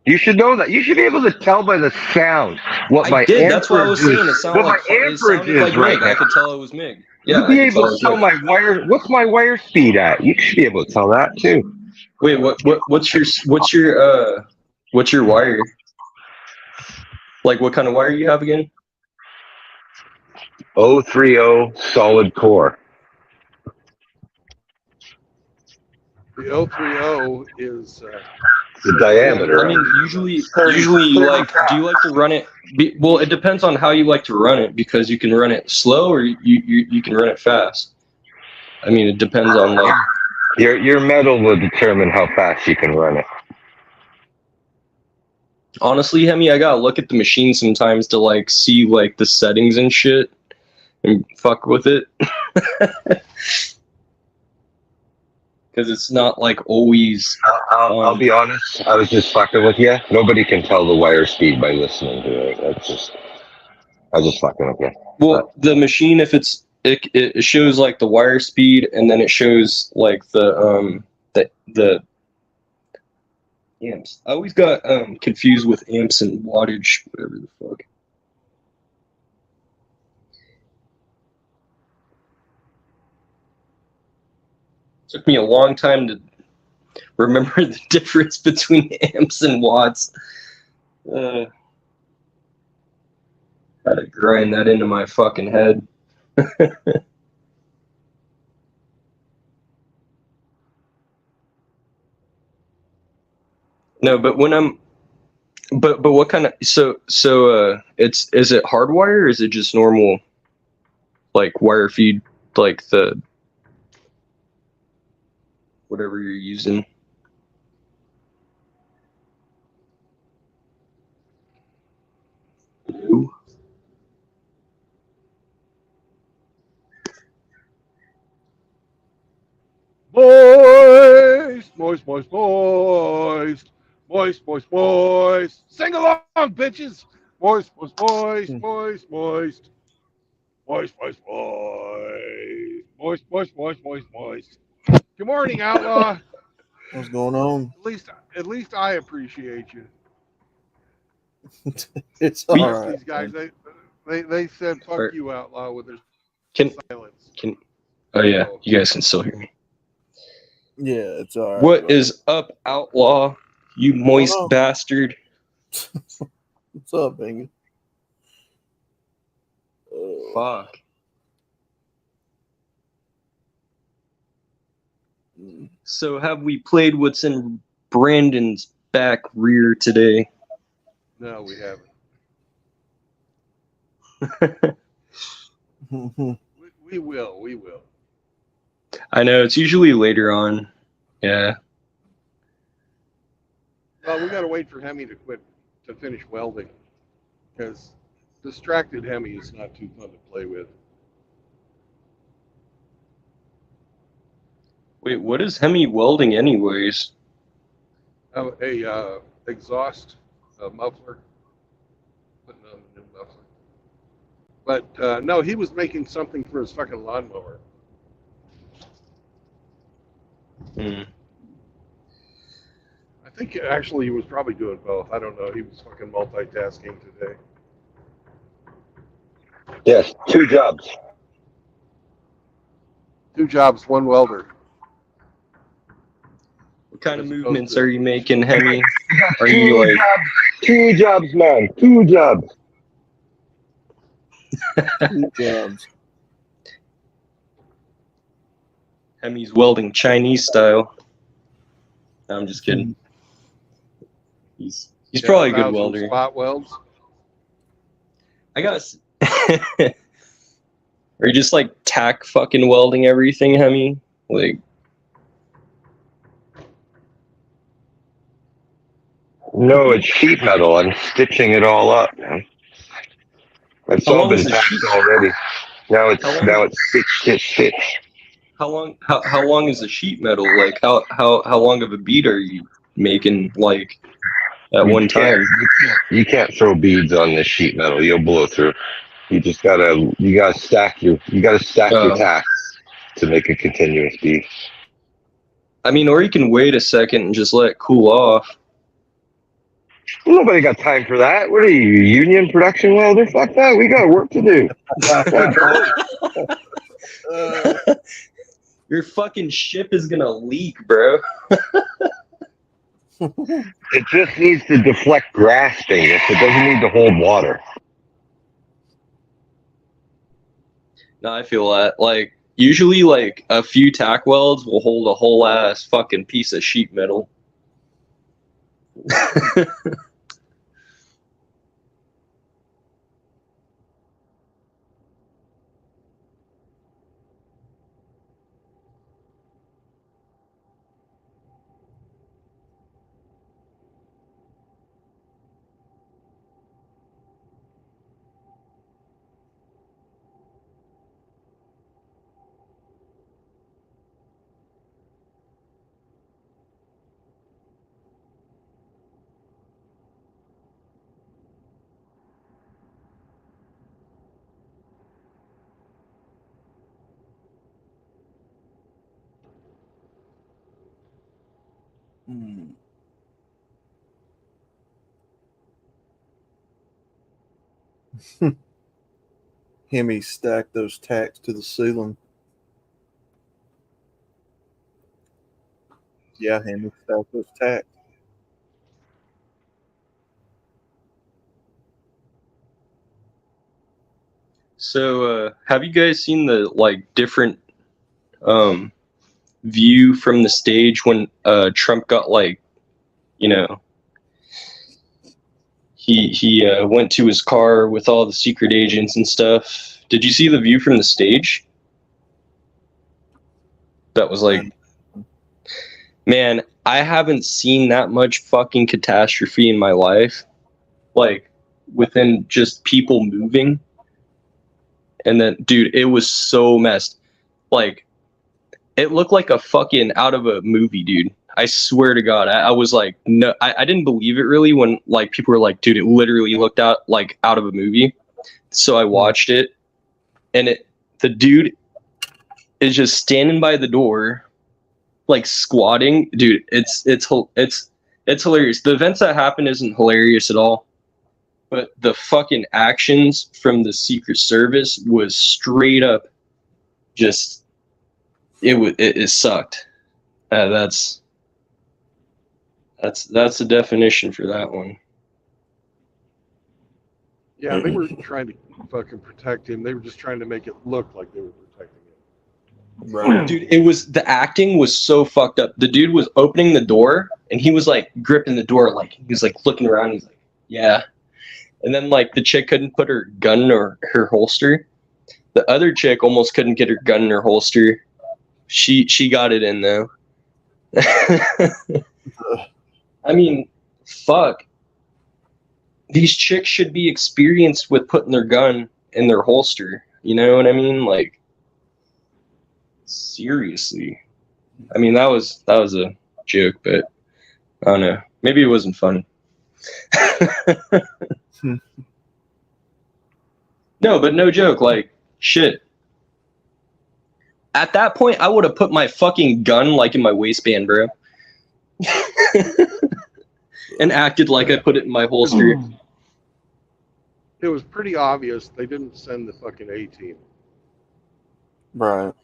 You should know that. You should be able to tell by the sound what my I did. That's what I was amperage saying. It is. sounded What like my amperage is right MIG. now. I could tell it was MIG. Yeah, You'd be I could able to tell it was my wire. What's my wire speed at? You should be able to tell that too. MIG. Wait, what's your wire? Like, what kind of wire you have again? 030 solid core. The 030 is The diameter. I mean, usually you like. Do you like to run it? Well, it depends on how you like to run it, because you can run it slow or you can run it fast. I mean, it depends on like. Your metal will determine how fast you can run it. Honestly, Hemi, I gotta look at the machine sometimes to like see like the settings and shit and fuck with it. Because it's not like always. I'll be honest. I was just fucking with you. Nobody can tell the wire speed by listening to it. I was just fucking with you. Well, the machine, if it shows like the wire speed, and then it shows like the amps. I always got confused with amps and wattage, whatever the fuck. Took me a long time to remember the difference between amps and watts. Had to grind that into my fucking head. No, but when I'm, but what kind of is it hardwire or is it just normal, like wire feed, like the whatever you're using? moist, moist, moist, moist, moist, moist, moist. Sing along, bitches. Moist, moist, moist, moist, moist, moist, moist, moist, moist, moist, moist, moist. Good morning, Outlaw. What's going on? At least I appreciate you. It's all right. These guys, they said fuck you, Outlaw, with their silence. Oh yeah, you guys can still hear me. Yeah, it's all right. What is up, Outlaw? You moist bastard. What's up, Bingy? Fuck. So have we played what's in Brandon's back rear today? No, we haven't. We will. I know, it's usually later on. Yeah. Well, we gotta wait for Hemi to finish welding, because distracted Hemi is not too fun to play with. Wait, what is Hemi welding anyways? A exhaust muffler, putting on a new muffler. But no, he was making something for his fucking lawnmower. I think actually he was probably doing both. I don't know. He was fucking multitasking today. Yes, 2 jobs. 2 jobs, 1 welder. What kind of As opposed movements to- are you making, Hemi? Are you like? Two jobs, man. Two jobs. 2 jobs. Hemi's welding Chinese style. No, I'm just kidding. He's probably a good 1,000 welder. Spot welds. I got. Are you just like tack fucking welding everything, Hemi? Like, No, it's sheet metal. I'm stitching it all up, man. It's How all long been is the tacked sheet? already. Now it's How long- now it's stitch. how long is the sheet metal? Like, how long of a bead are you making? Like, at one time? You can't throw beads on this sheet metal. You'll blow through. You gotta stack your Oh. tacks to make a continuous bead. I mean, or you can wait a second and just let it cool off. Nobody got time for that. What are you, union production welder? Fuck that. We got work to do. Your fucking ship is gonna leak, bro. It just needs to deflect grasping. It doesn't need to hold water. No, I feel that. Like, usually, like, a few tack welds will hold a whole ass fucking piece of sheet metal. Hmm. Hemi stacked those tacks to the ceiling. Yeah, Hemi stacked those tacks. So, have you guys seen the, like, different view from the stage when Trump got, like, you know, he went to his car with all the secret agents and stuff? Did you see the view from the stage? That was like, man, I haven't seen that much fucking catastrophe in my life. Like, within just people moving. And then, dude, it was so messed. Like, it looked like a fucking out of a movie, dude. I swear to God. I was like, no, I didn't believe it really when, like, people were like, dude, it literally looked out of a movie. So I watched it, and the dude is just standing by the door, like, squatting. Dude, it's hilarious. The events that happen isn't hilarious at all. But the fucking actions from the Secret Service was straight up just, it sucked. That's the definition for that one. Yeah, they were trying to fucking protect him. They were just trying to make it look like they were protecting him. Right. Dude, the acting was so fucked up. The dude was opening the door and he was like gripping the door, like he was like looking around. He's like, yeah. And then, like, the chick couldn't put her gun or her holster. The other chick almost couldn't get her gun in her holster. She got it in, though. I mean, fuck. These chicks should be experienced with putting their gun in their holster. You know what I mean? Like, seriously. I mean, that was a joke, but I don't know. Maybe it wasn't funny. No, but no joke, like, shit. At that point, I would have put my fucking gun, like, in my waistband, bro. And acted like I put it in my holster. It was pretty obvious they didn't send the fucking A-team. Right.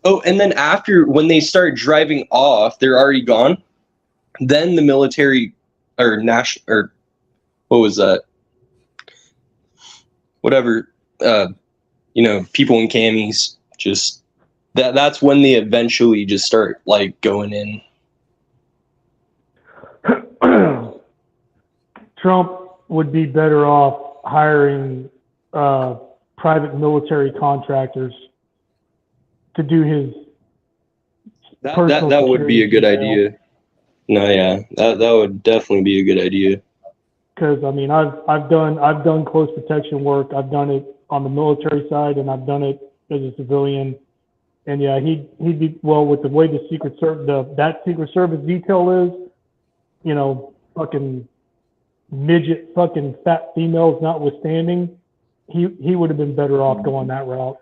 Oh, and then after, when they start driving off, they're already gone? then the military or national or what was that? Whatever, people in camis, just that's when they eventually just start like going in. Trump would be better off hiring private military contractors to do his That would be a good idea. No, yeah, that would definitely be a good idea. Because I mean, I've done close protection work. I've done it on the military side, and I've done it as a civilian. And yeah, he'd be well with the way the that Secret Service detail is, fucking midget, fucking fat females notwithstanding, he would have been better off going that route.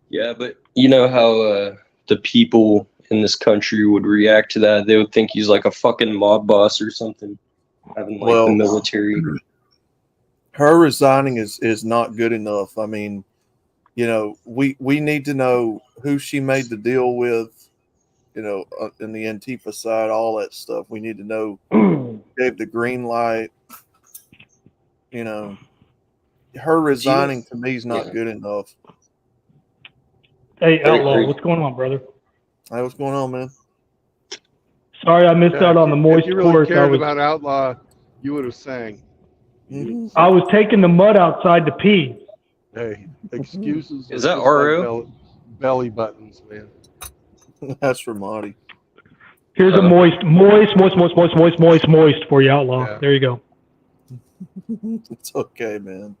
Yeah, but you know how the people in this country would react to that? They would think he's like a fucking mob boss or something, having like the military. Her resigning is not good enough. I mean, we need to know who she made the deal with, in the Antifa side, all that stuff. We need to know who gave the green light. Her resigning to me is not good enough. Hey, Outlaw, what's going on, brother? Hey, what's going on, man? Sorry, I missed out on the moist If you really course. cared about Outlaw, you would have sang. I was taking the mud outside to pee. Hey, excuses. Is are that just RO? like belly buttons, man. That's for Marty. Here's a moist for you, Outlaw. Yeah. There you go. It's okay, man.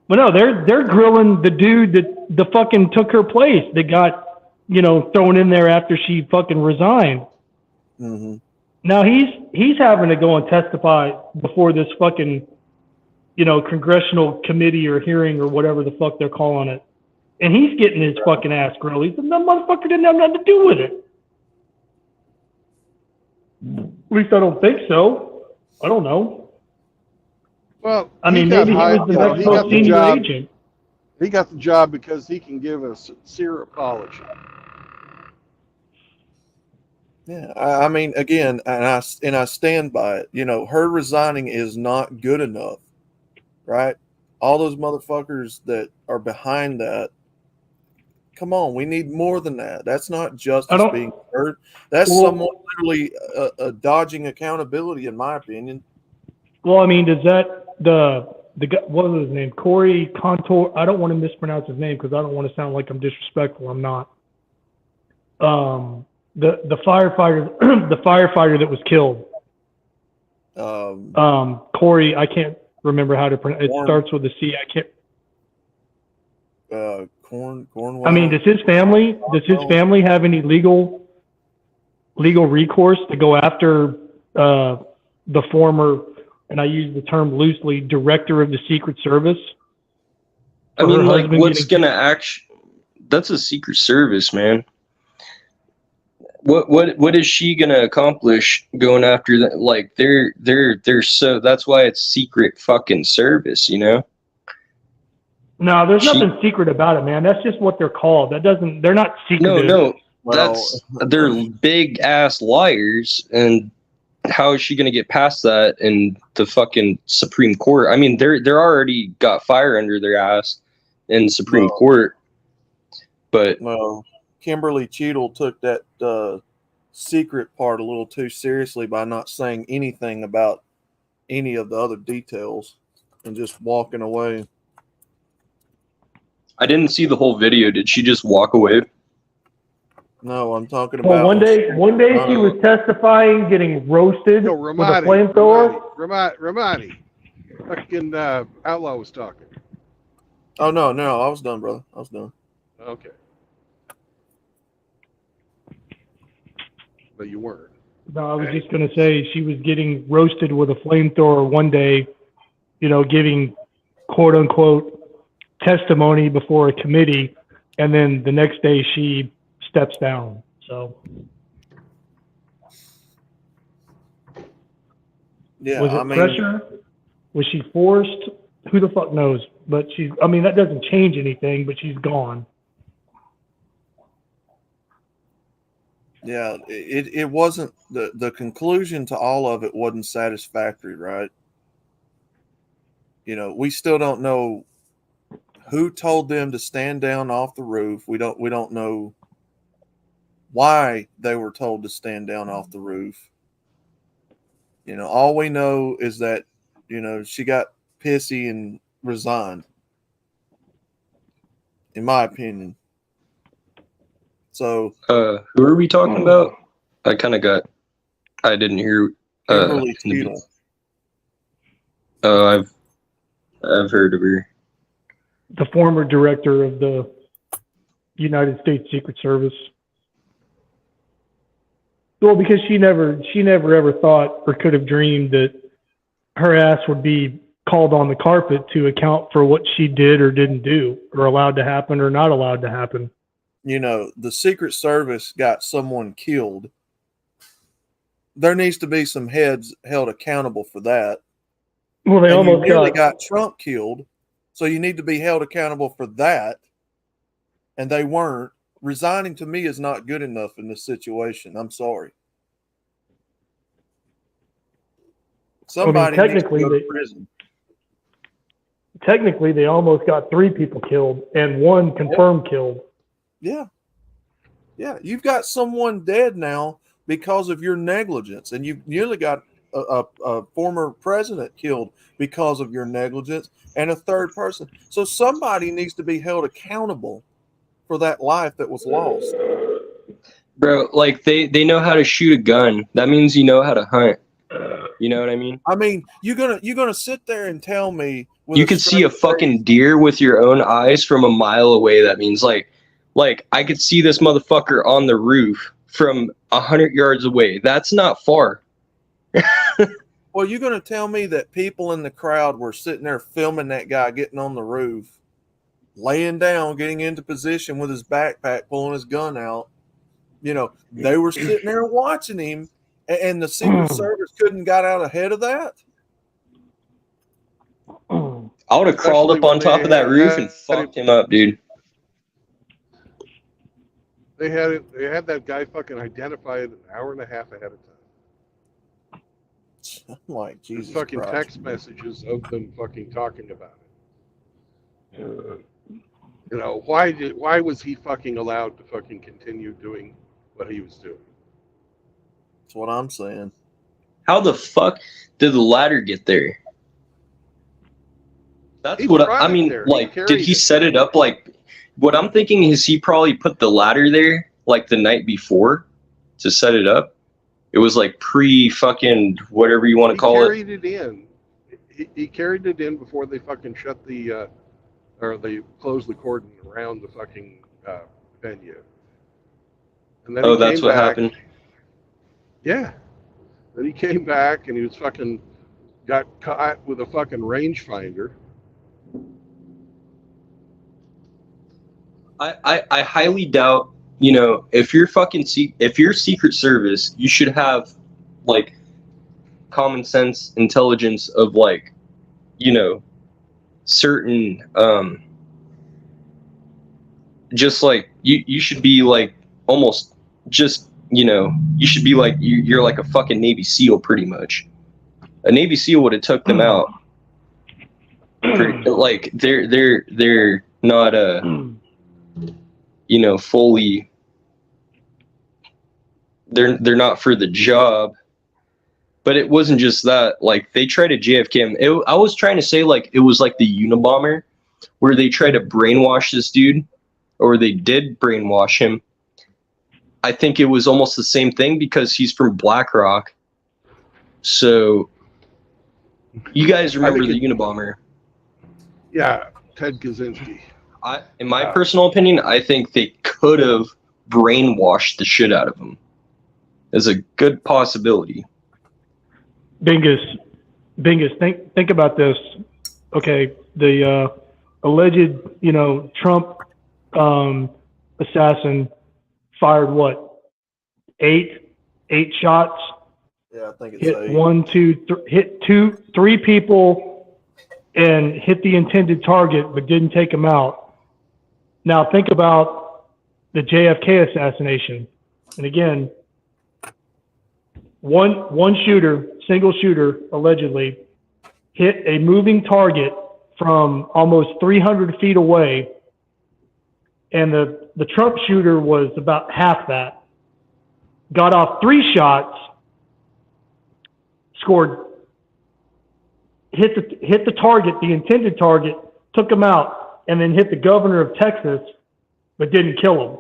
But no, they're grilling the dude that fucking took her place, that got thrown in there after she fucking resigned. Mm-hmm. Now he's having to go and testify before this fucking congressional committee or hearing or whatever the fuck they're calling it, and he's getting his fucking ass grilled. He said that motherfucker didn't have nothing to do with it. At least I don't think so. I don't know. Well, I mean, got maybe he hired- was the you know, next he got most the senior job. agent. He got the job because he can give a sincere apology. Yeah, I mean, again, and I stand by it. Her resigning is not good enough, right? All those motherfuckers that are behind that. Come on, we need more than that. That's not justice being heard. That's someone literally dodging accountability, in my opinion. Well, I mean, does that the guy, what was his name? Corey Contour. I don't want to mispronounce his name because I don't want to sound like I'm disrespectful. I'm not. The firefighter, the firefighter that was killed. Corey, I can't remember how to pronounce it. Starts with a C. I can't. Cornwell. I mean, does his family have any legal recourse to go after the former, and I use the term loosely, director of the Secret Service? I mean, like, what's gonna that's a Secret Service, man. What is she gonna accomplish going after that? Like, they're so, that's why it's secret fucking service, No, there's nothing secret about it, man. That's just what they're called. They're not secret. No, they're big ass liars, and how is she gonna get past that in the fucking Supreme Court? I mean, they're already got fire under their ass in Supreme Court, but Kimberly Cheadle took that secret part a little too seriously by not saying anything about any of the other details and just walking away. I didn't see the whole video. Did she just walk away? No, I'm talking about. Well, one day she was testifying, getting roasted with a flamethrower. Ramadi. Fucking Outlaw was talking. Oh, no, I was done, brother. I was done. Okay. But you weren't. No, I was just going to say she was getting roasted with a flamethrower one day, giving quote unquote testimony before a committee, and then the next day she steps down. So yeah, was it pressure? Was she forced? Who the fuck knows? But that doesn't change anything, but she's gone. Yeah, it wasn't the conclusion to all of it wasn't satisfactory, right? You know, we still don't know who told them to stand down off the roof. We don't know why they were told to stand down off the roof. You know, all we know is that, you know, she got pissy and resigned, in my opinion. So, who are we talking about? I didn't hear. Kimberly in the- Steele. Oh, I've heard of her. The former director of the United States Secret Service. Well, because she never ever thought or could have dreamed that her ass would be called on the carpet to account for what she did or didn't do, or allowed to happen or not allowed to happen. You know, the Secret Service got someone killed. There needs to be some heads held accountable for that. Well, they And almost you nearly got got Trump killed, so you need to be held accountable for that. And they weren't. Resigning to me is not good enough in this situation. I'm sorry. Somebody needs to go to prison. technically they almost got 3 people killed and 1 confirmed killed. Yeah. Yeah. You've got someone dead now because of your negligence, and you've nearly got a former president killed because of your negligence, and a 3rd person. So somebody needs to be held accountable for that life that was lost. Bro, like they know how to shoot a gun. That means you know how to hunt. You know what I mean? I mean, you're gonna sit there and tell me with You could see a straight fucking face- deer with your own eyes from a mile away. That means like I could see this motherfucker on the roof from 100 yards away. That's not far. Well, you're gonna tell me that people in the crowd were sitting there filming that guy getting on the roof, laying down, getting into position with his backpack, pulling his gun out. You know, they were sitting there watching him, and the Secret Service couldn't got out ahead of that. I would have crawled up on top of that roof and fucked him up, dude. They had that guy fucking identified an hour and a half ahead of time. I'm like, There's Jesus fucking Christ. text messages of them fucking talking about it. You know, why was he fucking allowed to fucking continue doing what he was doing? That's what I'm saying. How the fuck did the ladder get there? That's He what brought I it mean. there. He Like, carried did he it. set it up? Like, what I'm thinking is he probably put the ladder there like the night before to set it up. It was like pre-fucking whatever you want to He call it. carried it in. He carried it in before they fucking shut the or they closed the cordon around the fucking venue. And then Oh, he that's came what back. happened. Yeah. Then he came back and he was fucking got caught with a fucking rangefinder. I highly doubt, you know, if you're Secret Service, you should have like common sense intelligence of like, you know, certain just like you should be like almost just, you know, you should be like you're like a fucking Navy SEAL pretty much. A Navy SEAL would have took them out. Like they're not you know, fully they're not for the job. But it wasn't just that. Like, they tried to JFK him. I was trying to say, like, it was like the Unabomber, where they tried to brainwash this dude, or they did brainwash him. I think it was almost the same thing because he's from BlackRock. So, you guys remember the Unabomber? Yeah, Ted Kaczynski. In my personal opinion, I think they could have brainwashed the shit out of him. There's a good possibility. Bingus, think about this. Okay, the alleged, you know, Trump assassin fired what? 8 shots. Yeah, I think it's Hit 8. 1, 2, hit 2, 3 people, and hit the intended target, but didn't take them out. Now think about the JFK assassination. And again, one shooter, single shooter, allegedly hit a moving target from almost 300 feet away, and the Trump shooter was about half that. Got off 3 shots, scored, hit the target, the intended target, took him out, and then hit the governor of Texas, but didn't kill him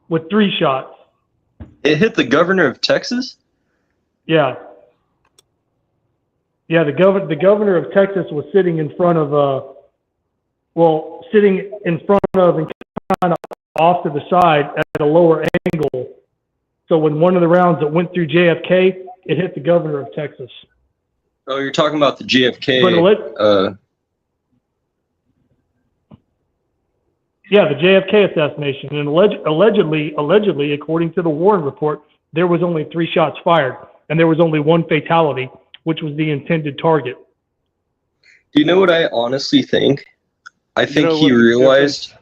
with 3 shots. It hit the governor of Texas? Yeah. Yeah, the governor of Texas was sitting in front of sitting in front of and kind of off to the side at a lower angle. So when one of the rounds that went through JFK, it hit the governor of Texas. Oh, you're talking about the JFK. But yeah, the JFK assassination. And allegedly, according to the Warren report, there was only 3 shots fired, and there was only 1 fatality, which was the intended target. Do you know what I honestly think? I think know he what the realized.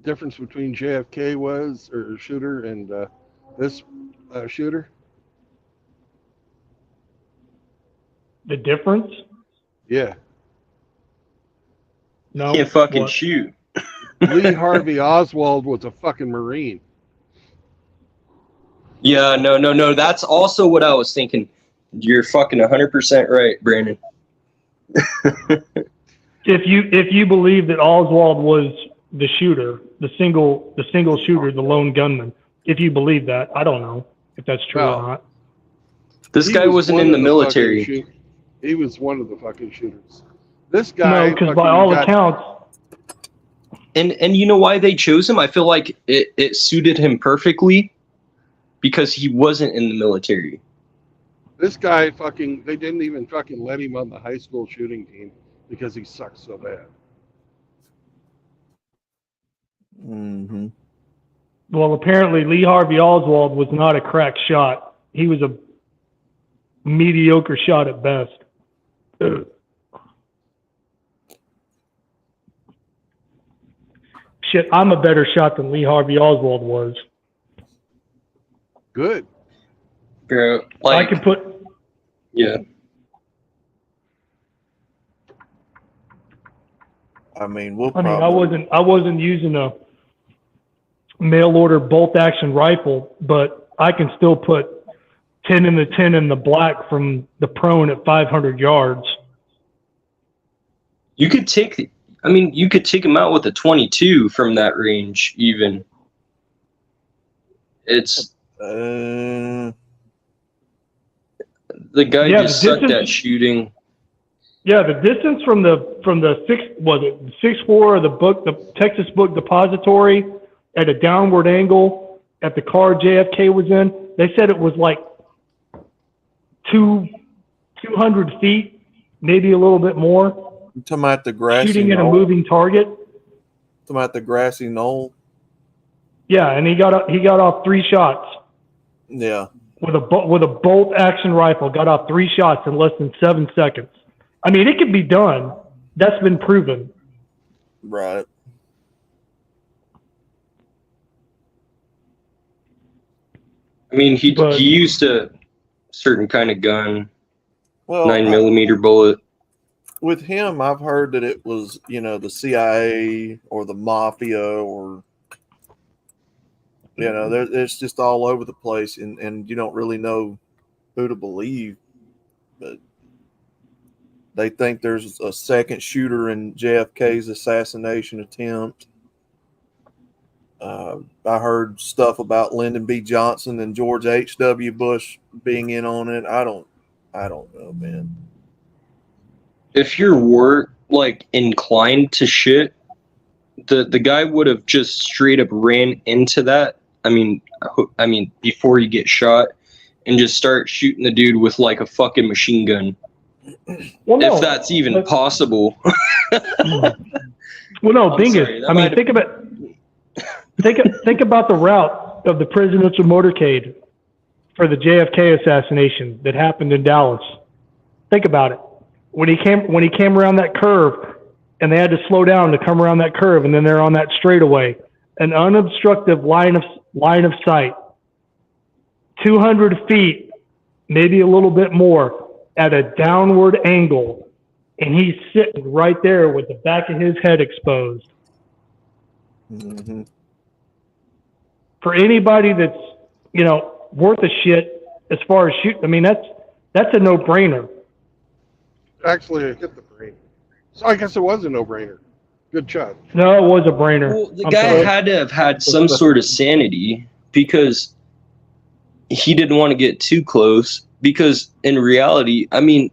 difference between JFK was, or shooter, and this shooter? The difference? Yeah. No. Can't fucking What? shoot. Lee Harvey Oswald was a fucking Marine. Yeah, no. That's also what I was thinking. You're fucking 100% right, Brandon. If you believe that Oswald was the shooter, the single shooter, the lone gunman, if you believe that, I don't know if that's true Well, or not. This He guy was wasn't one in the of military. He was one of the fucking shooters. This guy. No, because by fucking all got- accounts, And you know why they chose him? I feel like it suited him perfectly because he wasn't in the military. This guy fucking. They didn't even fucking let him on the high school shooting team because he sucked so bad. Mm-hmm. well, apparently Lee Harvey Oswald was not a crack shot. He was a mediocre shot at best. Shit, I'm a better shot than Lee Harvey Oswald was. Good. Bro, like, I could put. yeah. I mean, I wasn't using a mail order bolt action rifle, but I can still put 10 in the 10 in the black from the prone at 500 yards. You could take him out with a 22 from that range, even. It's the guy Yeah, just the sucked distance- at shooting. Yeah, the distance from the 6'4" of the Texas Book Depository at a downward angle at the car JFK was in, they said it was like 200 feet, maybe a little bit more, I'm talking about the grassy shooting at a knoll. moving target. Talking about the grassy knoll. Yeah, and he got off 3 shots Yeah. with a bolt action rifle. Got off 3 shots in less than 7 seconds. I mean, it can be done. That's been proven. Right. I mean, he But- used a certain kind of gun, Well, 9mm bullet. with him, I've heard that it was, the CIA or the mafia or, it's just all over the place, and you don't really know who to believe. But they think there's a second shooter in JFK's assassination attempt. I heard stuff about Lyndon B. Johnson and George H.W. Bush being in on it. I don't know, man. If you're inclined to shit, the guy would have just straight up ran into that. I mean, before you get shot, and just start shooting the dude with like a fucking machine gun, Well, no, if that's even possible. well, no, I'm Bingus. sorry, that I mean, might- think about the route of the presidential motorcade for the JFK assassination that happened in Dallas. Think about it. When he came around that curve, and they had to slow down to come around that curve, and then they're on that straightaway, an unobstructed line line of sight, 200 feet, maybe a little bit more, at a downward angle, and he's sitting right there with the back of his head exposed. Mm-hmm. For anybody that's, you know, worth a shit as far as shoot, I mean, that's a no-brainer. Actually, it hit the brain. So I guess it was a no-brainer. Good shot. No, it was a brainer. Well, the I'm guy sorry. had to have had some sort of sanity because he didn't want to get too close. Because in reality, I mean,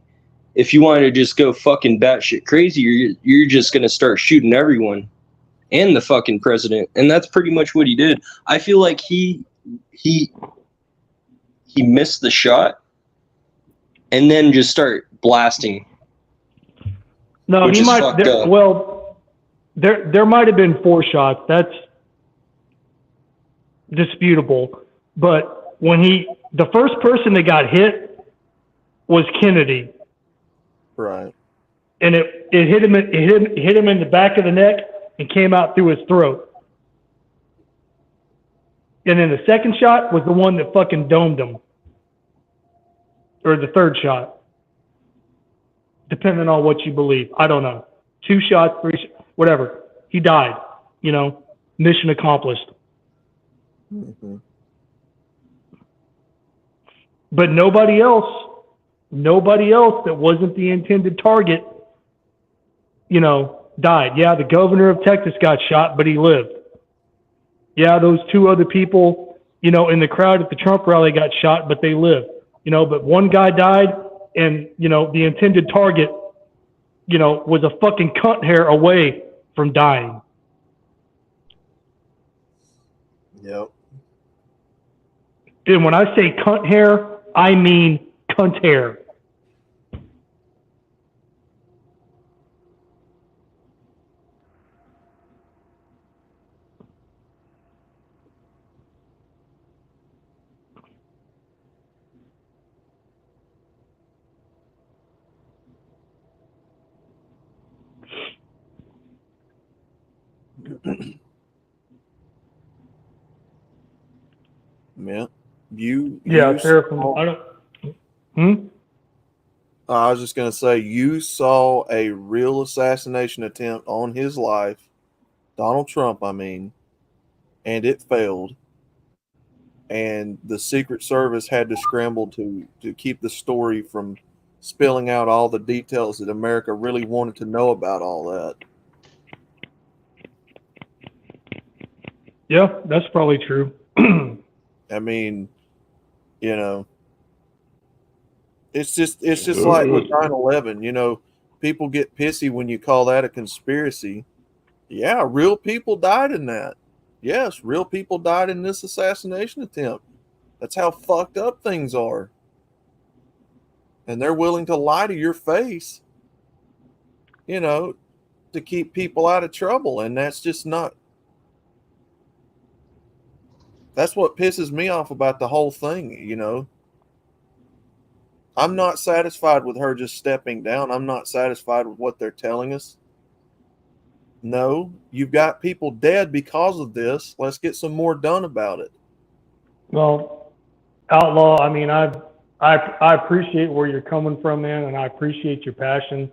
if you wanted to just go fucking batshit crazy, you're just gonna start shooting everyone and the fucking president, and that's pretty much what he did. I feel like he missed the shot and then just start blasting. No, which he is might. fucked There, up. well, there might have been 4 shots. That's disputable. But when the first person that got hit was Kennedy, Right. and it hit him. It hit him in the back of the neck and came out through his throat. And then the second shot was the one that fucking domed him, or the third shot, depending on what you believe. I don't know. 2 shots, 3 shots, whatever. He died. You know, mission accomplished. Mm-hmm. But nobody else that wasn't the intended target, you know, died. Yeah, the governor of Texas got shot, but he lived. Yeah, those 2 other people, you know, in the crowd at the Trump rally got shot, but they lived. You know, but one guy died, and, you know, the intended target, you know, was a fucking cunt hair away from dying. Yep. And when I say cunt hair, I mean cunt hair. Yeah. Yeah, Sheriff. I don't. I was just gonna say, you saw a real assassination attempt on his life, Donald Trump, I mean, and it failed. And the Secret Service had to scramble to keep the story from spilling out all the details that America really wanted to know about all that. Yeah, that's probably true. I mean, you know, it's just like with 9/11, you know, people get pissy when you call that a conspiracy. Yeah, real people died in that. Yes, real people died in this assassination attempt. That's how fucked up things are. And they're willing to lie to your face, you know, to keep people out of trouble. And that's just not. That's what pisses me off about the whole thing, you know. I'm not satisfied with her just stepping down. I'm not satisfied with what they're telling us. No, you've got people dead because of this. Let's get some more done about it. Well, Outlaw, I mean, I appreciate where you're coming from, man, and I appreciate your passion.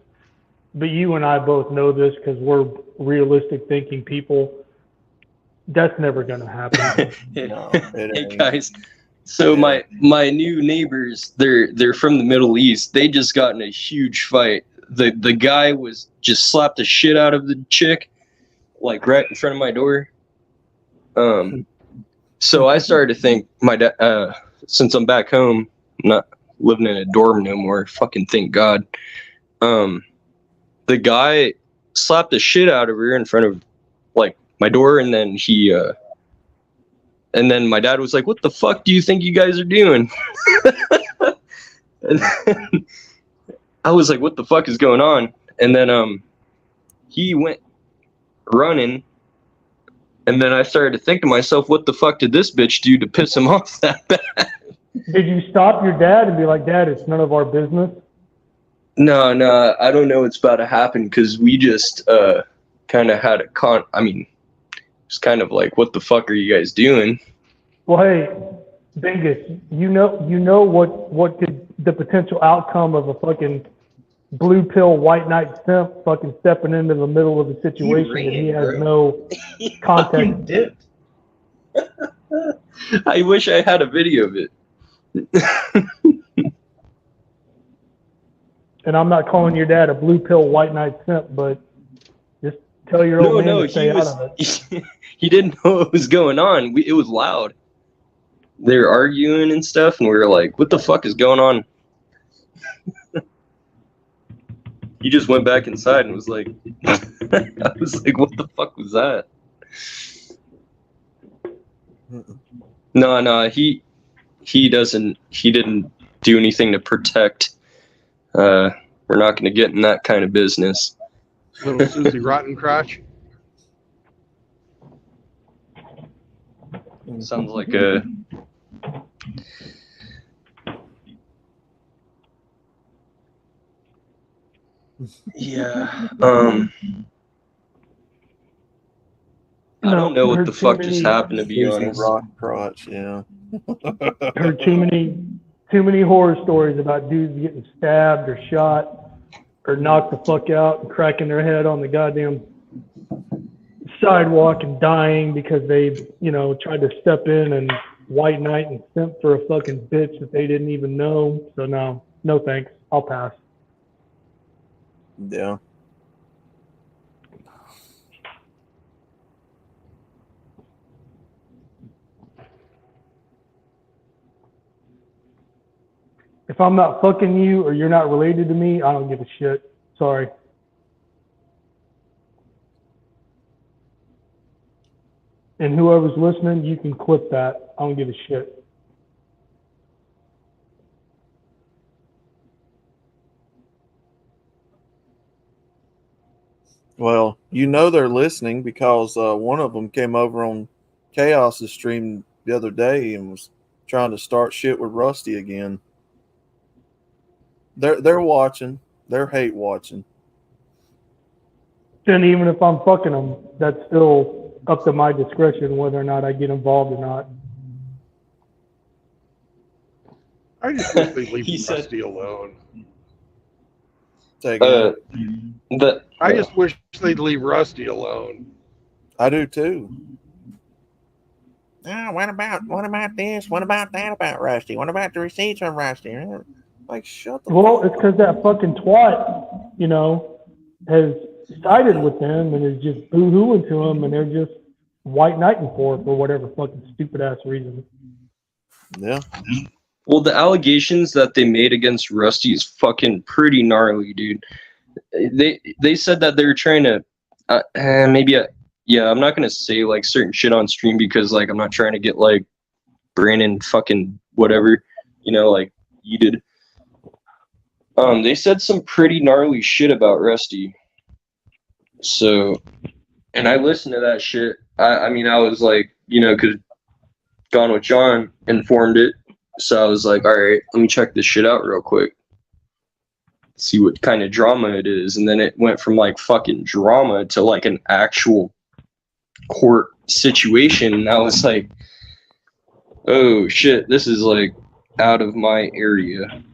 But you and I both know this because we're realistic thinking people. That's never going to happen. No, it Hey ain't. guys, so my new neighbors, they're from the Middle East. They just got in a huge fight. The guy was just slapped the shit out of the chick, like right in front of my door. So I started to think since I'm back home, I'm not living in a dorm no more. Fucking thank God. The guy slapped the shit out of her in front of like my door, and then and then my dad was like, "What the fuck do you think you guys are doing?" And then I was like, "What the fuck is going on?" And then he went running, and then I started to think to myself, "What the fuck did this bitch do to piss him off that bad?" Did you stop your dad and be like, Dad, it's none of our business? No, I don't know what's about to happen because we just kind of had a I mean, it's kind of like, what the fuck are you guys doing? Well, hey, Bingus, you know what could the potential outcome of a fucking blue pill white knight simp fucking stepping into the middle of a situation that he has no context. Fucking dipped. I wish I had a video of it. And I'm not calling your dad a blue pill white knight simp, but just tell your old man to stay out of it. He didn't know what was going on. It was loud. They were arguing and stuff, and we were like, what the fuck is going on? He just went back inside and was like, I was like, what the fuck was that? No, he didn't do anything to protect. We're not going to get in that kind of business. Little Susie Rottencrotch. Sounds like a... Yeah. I don't know what the fuck just happened, to be honest. Rock crotch, yeah. Heard too many horror stories about dudes getting stabbed or shot or knocked the fuck out and cracking their head on the goddamn sidewalk and dying because they, tried to step in and white knight and simp for a fucking bitch that they didn't even know. So no thanks. I'll pass. Yeah. If I'm not fucking you or you're not related to me, I don't give a shit. Sorry. And whoever's listening, you can clip that. I don't give a shit. Well, they're listening because one of them came over on Chaos's stream the other day and was trying to start shit with Rusty again. They're watching. They're hate watching. And even if I'm fucking them, that's still up to my discretion whether or not I get involved or not. I just wish they'd leave Rusty alone. I just wish they'd leave Rusty alone. I do too. What about this? What about that about Rusty? What about the receipts from Rusty? Like, shut the Well, it's because that fucking twat, has sided with them and is just boo-hooing to them, and they're just white knighting for whatever fucking stupid-ass reason. Yeah. Well, the allegations that they made against Rusty is fucking pretty gnarly, dude. They said that they were trying to, I'm not gonna say like certain shit on stream because like I'm not trying to get like Brandon fucking whatever, like you did. They said some pretty gnarly shit about Rusty. So, and I listened to that shit. I was like, because Gone with John informed it. So I was like, all right, let me check this shit out real quick. See what kind of drama it is. And then it went from like fucking drama to like an actual court situation. And I was like, oh shit, this is like out of my area.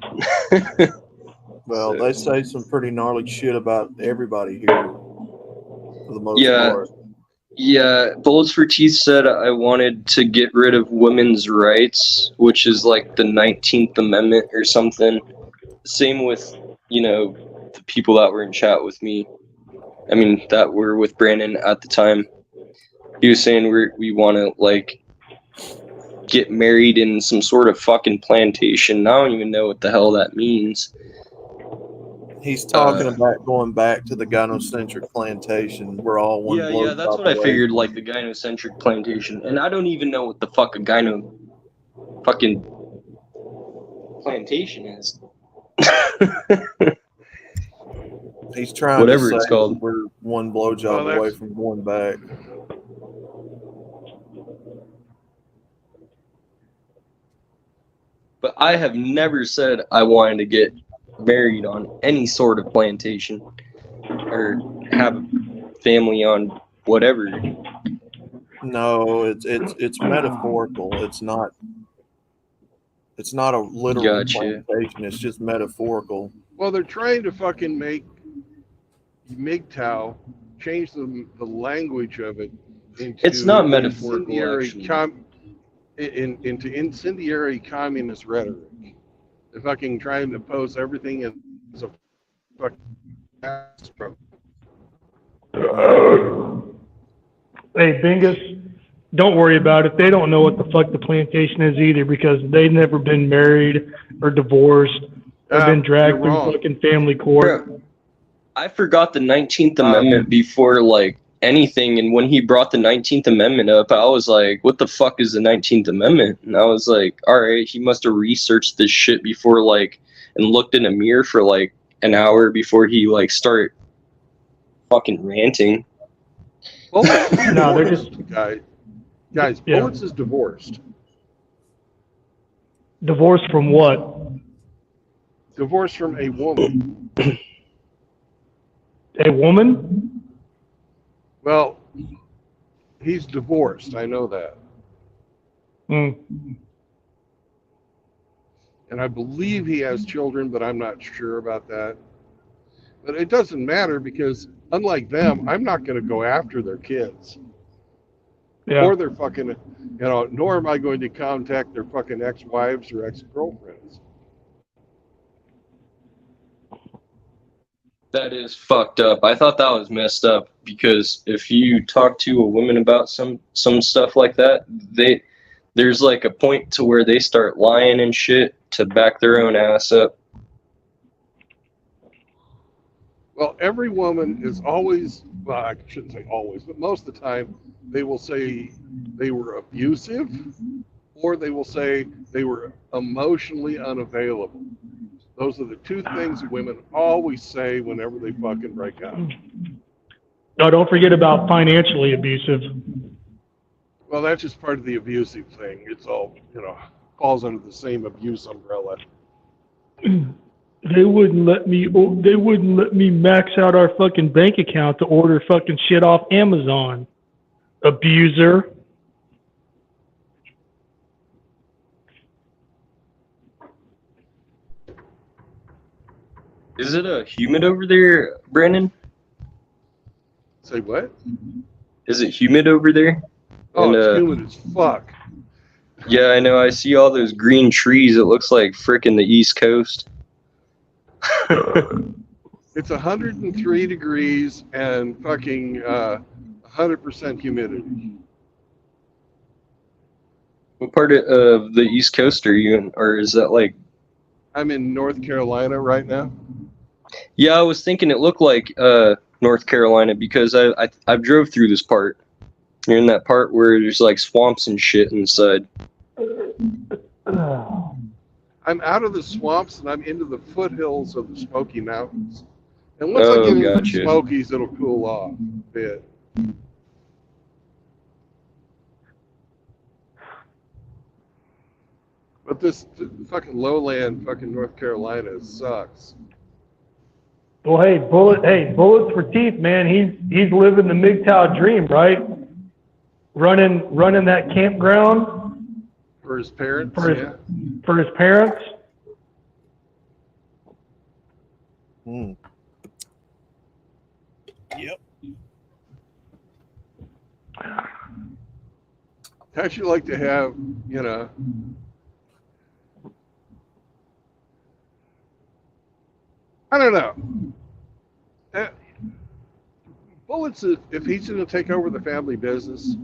Well, they say some pretty gnarly shit about everybody here for the most part. Yeah, Bullets for Teeth said I wanted to get rid of women's rights, which is like the 19th Amendment or something. Same with, the people that were in chat with me. That were with Brandon at the time. He was saying we want to, like, get married in some sort of fucking plantation. I don't even know what the hell that means. He's talking about going back to the gynocentric plantation. We're all one. Yeah, that's what I figured, like the gynocentric plantation. And I don't even know what the fuck a gyno fucking plantation is. He's trying whatever to it's say called. We're one blowjob away from going back. But I have never said I wanted to get married on any sort of plantation or have a family on whatever. No, it's metaphorical. It's not a literal Gotcha. plantation. It's just metaphorical. Well, they're trying to fucking make MGTOW change the language of it into It's not metaphorical, incendiary actually. into incendiary communist rhetoric. They're fucking trying to pose everything as a fucking catastrophe. Hey, Bingus, don't worry about it. They don't know what the fuck the plantation is either because they've never been married or divorced or been dragged You're through wrong. fucking family court. Bro, I forgot the 19th Amendment before like anything, and when he brought the 19th Amendment up, I was like, what the fuck is the 19th Amendment? And I was like, all right, he must have researched this shit before, like, and looked in a mirror for like an hour before he like started fucking ranting. Bullets is No, they're divorced, guys. Yeah. Bullets is divorced. Divorced from what? Divorced from a woman. A woman? Well, he's divorced. I know that, Mm. and I believe he has children, but I'm not sure about that. But it doesn't matter because, unlike them, I'm not going to go after their kids Yeah. or their fucking, nor am I going to contact their fucking ex-wives or ex-girlfriends. That is fucked up. I thought that was messed up because if you talk to a woman about some stuff like that, there's like a point to where they start lying and shit to back their own ass up. Well, every woman is always, well, I shouldn't say always, but most of the time, they will say they were abusive or they will say they were emotionally unavailable. Those are the two things women always say whenever they fucking break up. No, don't forget about financially abusive. Well, that's just part of the abusive thing. It's all, falls under the same abuse umbrella. They wouldn't let me max out our fucking bank account to order fucking shit off Amazon. Abuser. Is it humid over there, Brandon? Say what? Is it humid over there? Oh, And, it's humid as fuck. Yeah, I know. I see all those green trees. It looks like frickin' the East Coast. It's 103 degrees and fucking 100% humidity. What part of the East Coast are you in? Or is that like... I'm in North Carolina right now. Yeah, I was thinking it looked like North Carolina because I've drove through this part. You're in that part where there's like swamps and shit inside. I'm out of the swamps and I'm into the foothills of the Smoky Mountains. And once I Oh, get into the gotcha. Smokies, it'll cool off a bit. But this fucking lowland, fucking North Carolina sucks. Well, hey, bullets for teeth, man. He's living the MGTOW dream, right? Running that campground For his parents, For his- yeah. for his parents. Hmm. How'd you like to have, I don't know. Bullets, if he's going to take over the family business,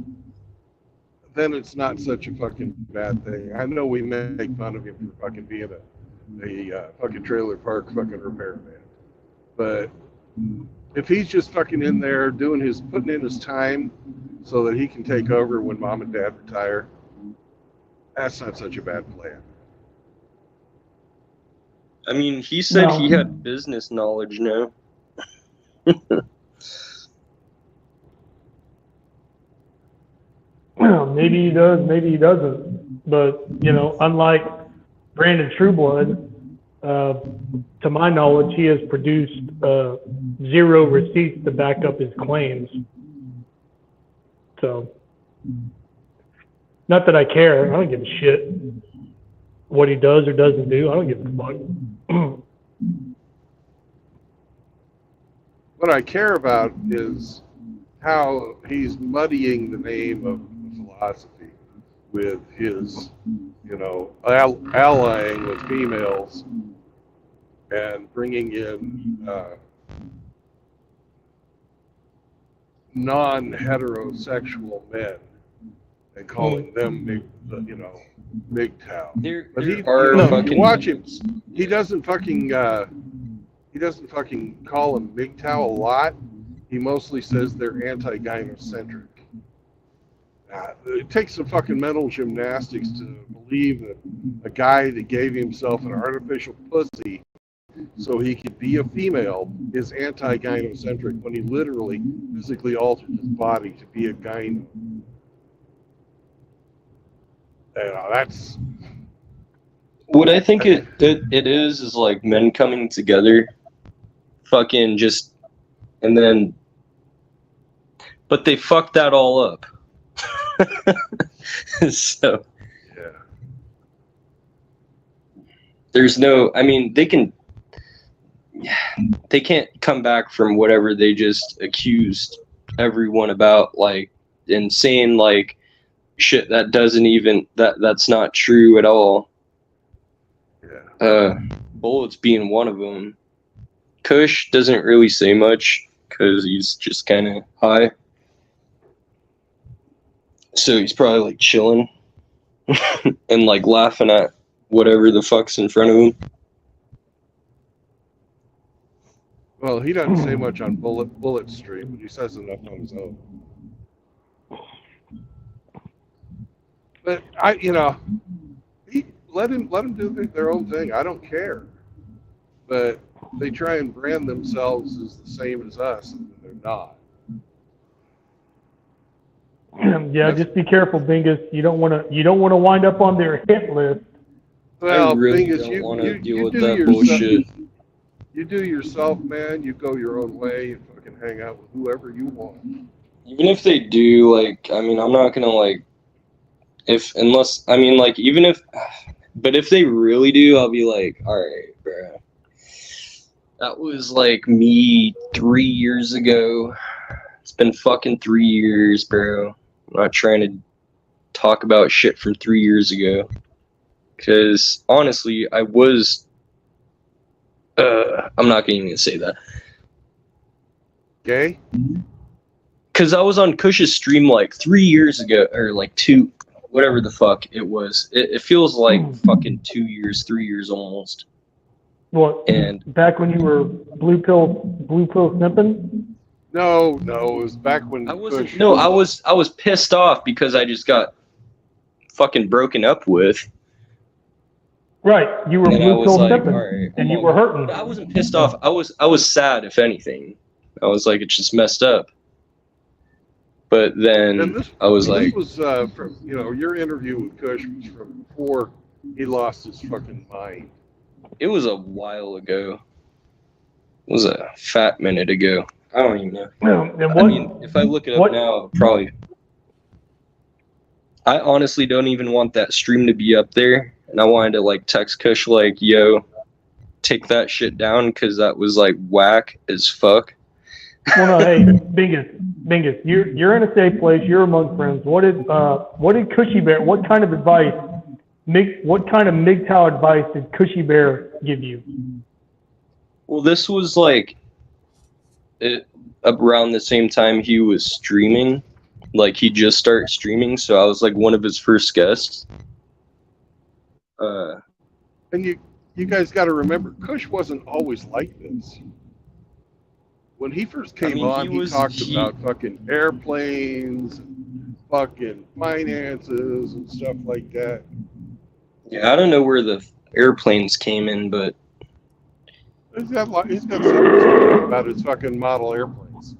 then it's not such a fucking bad thing. I know we make fun of him for fucking being a fucking trailer park fucking repairman. But if he's just fucking in there putting in his time so that he can take over when mom and dad retire, that's not such a bad plan. I mean, he said No. he had business knowledge now. Maybe he does, maybe he doesn't. But, unlike Brandon Trueblood, to my knowledge, he has produced 0 receipts to back up his claims. So, Not that I care. I don't give a shit what he does or doesn't do. I don't give a fuck. What I care about is how he's muddying the name of philosophy with his, allying with females and bringing in non-heterosexual men and calling them, MGTOW. There But are you fucking watch him. He doesn't fucking call them MGTOW a lot. He mostly says they're anti-gynocentric. It takes some fucking mental gymnastics to believe that a guy that gave himself an artificial pussy so he could be a female is anti-gynocentric when he literally physically altered his body to be a gyno. That's what I think it is like men coming together, fucking just, and then, but they fucked that all up. So yeah. there's no, I mean, they can't come back from whatever they just accused everyone about, like, and saying like shit that doesn't even, that's not true at all. Yeah. Bullets being one of them. Kush doesn't really say much because he's just kind of high. So he's probably like chilling and like laughing at whatever the fuck's in front of him. Well, he doesn't say much on Bullet Stream, but he says enough on his own. But let him do their own thing. I don't care. But they try and brand themselves as the same as us, and they're not. Yeah, just be careful, Bingus. You don't want to wind up on their hit list. Well, I really thing is, don't you want to deal you with do that yourself, bullshit. You do yourself, man. You go your own way. You fucking hang out with whoever you want. Even if they do, like, I mean, I'm not gonna like, even if, but if they really do, I'll be like, all right, bro. That was like me 3 years ago. It's been fucking 3 years, bro. I'm not trying to talk about shit from 3 years ago. Because honestly, I was. I'm not even gonna say that. Okay? Because I was on Kush's stream like 3 years ago, or like two, whatever the fuck it was. It feels like fucking 2 years, 3 years almost. What? And Back when you were blue pill snipping? No, it was back when I wasn't. Kush- No, I was pissed off because I just got fucking broken up with. Right, you were And I blue was pill like, snipping, alright, and hold you on. were hurting. But I wasn't pissed off. I was sad, if anything. I was like, it's just messed up. But then And this, I was this like, was from your interview with Kush was from before he lost his fucking mind. it was a while ago. It was a fat minute ago. I don't even know. And I mean, if I look it up what- now, probably. I honestly don't even want that stream to be up there. And I wanted to like text Kush like, yo, take that shit down because that was like whack as fuck. Well, no, hey, Bingus, you're in a safe place. You're among friends. What did Cushy Bear? What kind of advice? What kind of MGTOW advice did Cushy Bear give you? Well, this was like around the same time he was streaming. Like he just started streaming, so I was like one of his first guests. And you guys got to remember, Kush wasn't always like this. When he first came on, he talked about fucking airplanes, and fucking finances, and stuff like that. Yeah, I don't know where the airplanes came in, but He's got something about his fucking model airplanes.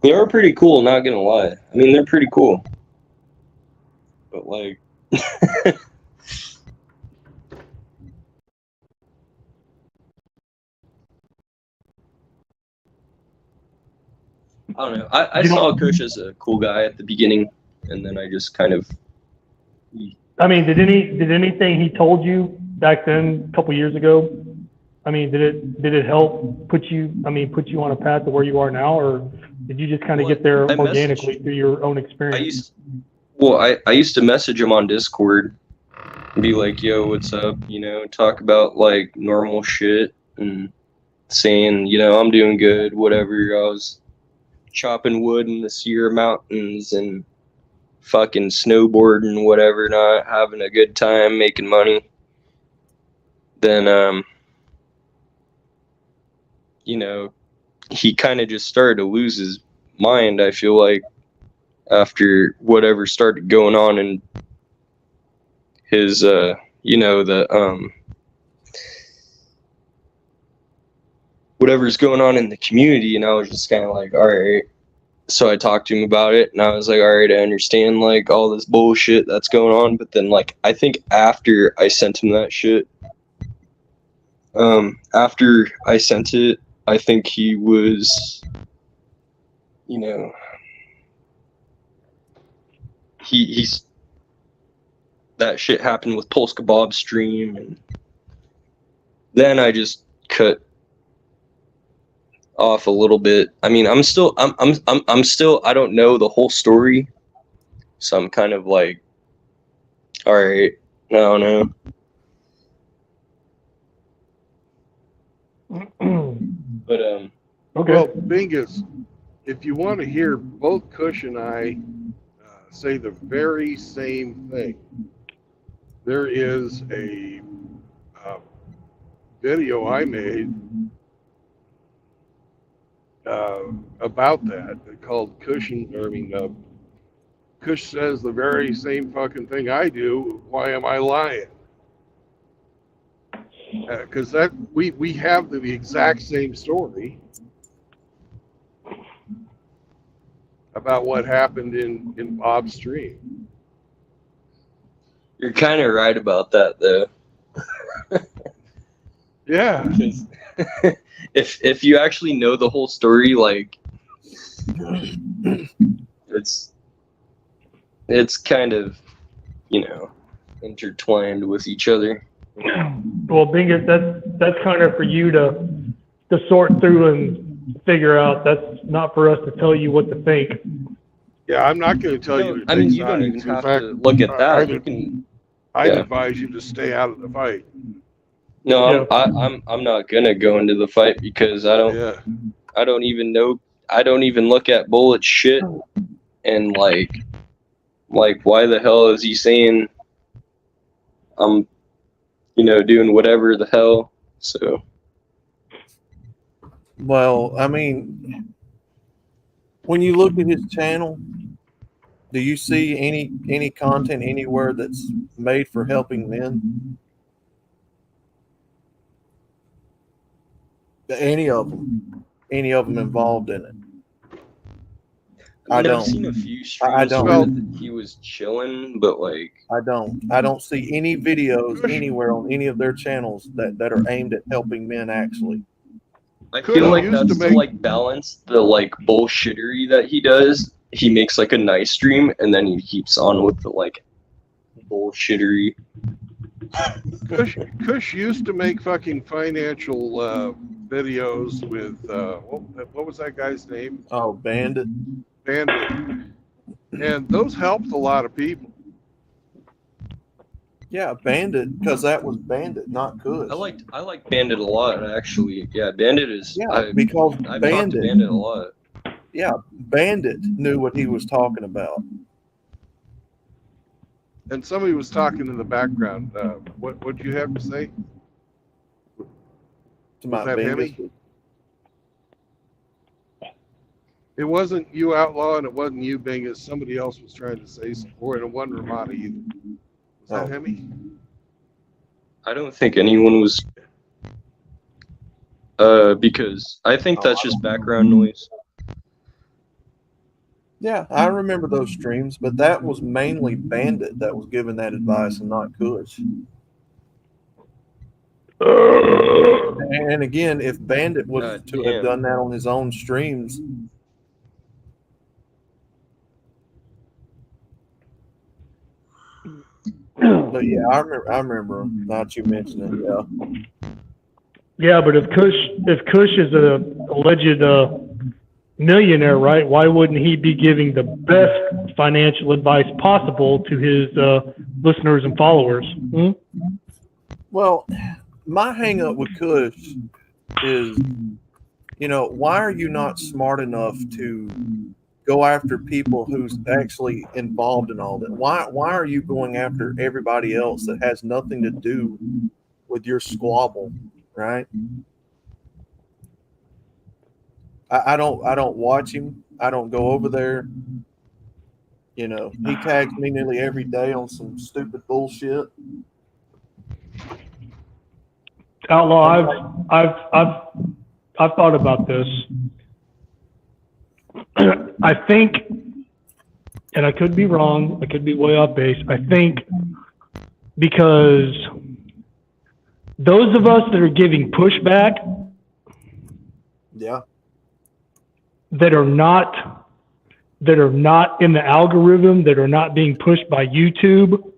they are pretty cool, not gonna lie. I mean, they're pretty cool. But like I don't know. I You saw don't- Kush as a cool guy at the beginning, and then I just kind of I mean, did anything he told you back then, a couple years ago? I mean, did it help put you on a path to where you are now, or did you just kind of Well, get there I organically messaged- through your own experience? I used to message him on Discord and be like, yo, what's up? You know, talk about like normal shit and saying, you know, I'm doing good, whatever. I was chopping wood in the Sierra Mountains and fucking snowboarding, whatever, not having a good time, making money. Then, you know, he kind of just started to lose his mind, I feel like, after whatever started going on in his, you know, whatever's going on in the community. And I was just kind of like, all right. So I talked to him about it, and I was like, all right, I understand like all this bullshit that's going on. But then, like, I think after I sent him that shit, after I sent it, I think he was, you know, he's that shit happened with Polska Bob's stream, and then I just cut off a little bit. I mean, I'm still I don't know the whole story, so I'm kind of like, all right, I don't know. But Okay. Well, Bingus, if you want to hear both Kush and I say the very same thing, there is a video I made about that called Kush Kush says the very same fucking thing I do. Why am I lying? Because we have the exact same story about what happened in Bob's stream. you're kind of right about that, though. Yeah. Because if you actually know the whole story, like, it's kind of, you know, intertwined with each other. Well, Bingus, that's kind of for you to sort through and figure out. That's not for us to tell you what to think. Yeah, I'm not going to tell you. I mean, you don't even have to look at that. You can. I'd Yeah. advise you to stay out of the fight. No, I'm not gonna go into the fight because I don't even know. I don't even look at Bullet shit, and like why the hell is he saying I'm, you know, doing whatever the hell? So Well, I mean, when you look at his channel, do you see any content anywhere that's made for helping men? Any of them involved in it? I I've don't. seen a few I streams don't. where he was chilling, but like I don't see any videos anywhere on any of their channels that are aimed at helping men actually. I Could feel have like used that's to to make- like balance the like bullshittery that he does. He makes like a nice stream, and then he keeps on with the like bullshittery. Kush used to make fucking financial videos with what was that guy's name? Oh, Bandit. Bandit. And those helped a lot of people. Yeah, Bandit, because that was Bandit, not Kush. I like Bandit a lot, actually. Yeah, Bandit is. Yeah, because I've talked to Bandit, Bandit a lot. yeah, Bandit knew what he was talking about. And somebody was talking in the background. What do you have to say? To my that Bandit. Hemi? It wasn't you, Outlaw, and it wasn't you, Bingus. Somebody else was trying to say something. Or it wasn't Ramada either. Was that Oh. Hemi? I don't think anyone was. Because I think that's just background noise. Yeah, I remember those streams, but that was mainly Bandit that was giving that advice and not Kush. And again, if Bandit was God to have damn. done that on his own streams, But yeah, I remember him. Now that you mention it, yeah. Yeah, but if Kush is a alleged millionaire, right? Why wouldn't he be giving the best financial advice possible to his listeners and followers? Hmm? Well, my hang up with Kush is, you know, why are you not smart enough to go after people who's actually involved in all that? Why are you going after everybody else that has nothing to do with your squabble, right? I don't watch him. I don't go over there. You know, he tags me nearly every day on some stupid bullshit. Outlaw, I've thought about this. I think, and I could be wrong, I could be way off base. I think because those of us that are giving pushback Yeah. that are not in the algorithm, that are not being pushed by YouTube,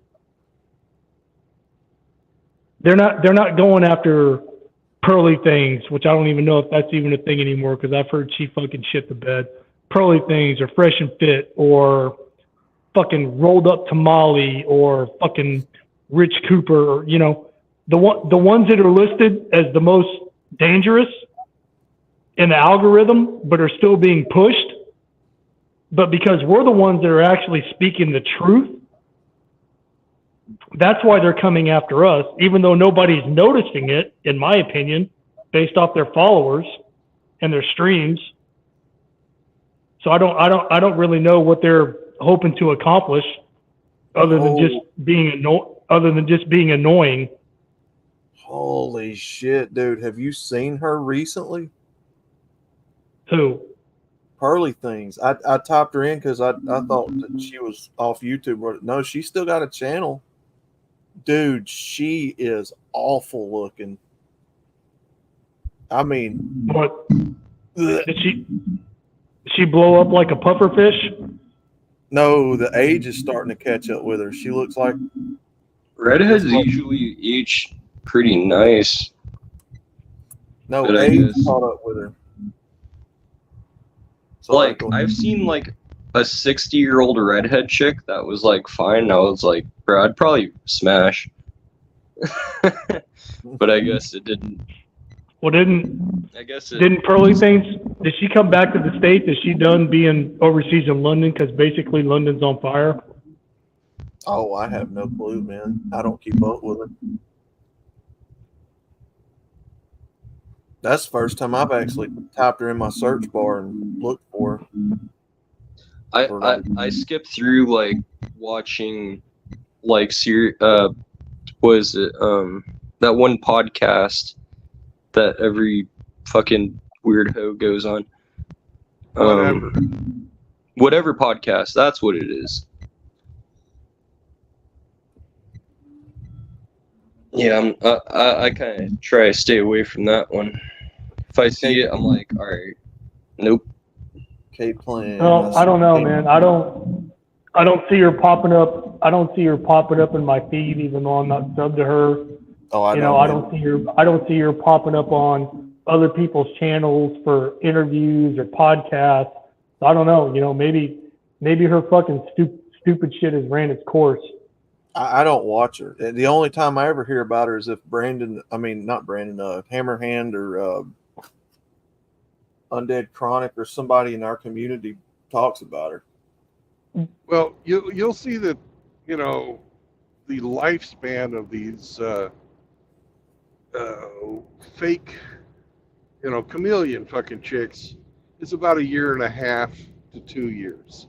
they're not going after pearly things, which I don't even know if that's even a thing anymore because I've heard she fucking shit the bed. Pearly things or fresh and fit or fucking rolled up tamale or fucking Rich Cooper, or, you know, the ones that are listed as the most dangerous in the algorithm but are still being pushed. But because we're the ones that are actually speaking the truth, that's why they're coming after us, even though nobody's noticing it, in my opinion, based off their followers and their streams. So I don't really know what they're hoping to accomplish, other than just being annoying. Holy shit, dude! Have you seen her recently? Who? Pearly Things. I typed her in because I thought that she was off YouTube. But no, she's still got a channel. Dude, she is awful looking. I mean, What? Did she blow up like a puffer fish? no, the age is starting to catch up with her. She looks like Redheads usually age pretty nice. no But I age guess- caught up with her. So Like, I've seen like a 60-year-old redhead chick that was like fine. I was like, bro, I'd probably smash. But I guess it didn't. Well, didn't Didn't Pearly Things? Did she come back to the States? Is she done being overseas in London? Because basically London's on fire. Oh, I have no clue, man. I don't keep up with her. That's the first time I've actually typed her in my search bar and looked for her. I skipped through like watching like was it that one podcast that every fucking weirdo goes on. Whatever podcast, that's what it is. Yeah, I kind of try to stay away from that one. If I see it, I'm like, all right, nope. Kate playing. No, I don't know, man. I don't see her popping up. I don't see her popping up in my feed, even though I'm not subbed to her. Oh, I I don't see her popping up on other people's channels for interviews or podcasts. So I don't know. You know, maybe her fucking stupid shit has ran its course. I don't watch her. The only time I ever hear about her is if Hammerhand or Undead Chronic or somebody in our community talks about her. Well, you'll see that, you know, the lifespan of these fake, you know, chameleon fucking chicks is about 1.5 to 2 years.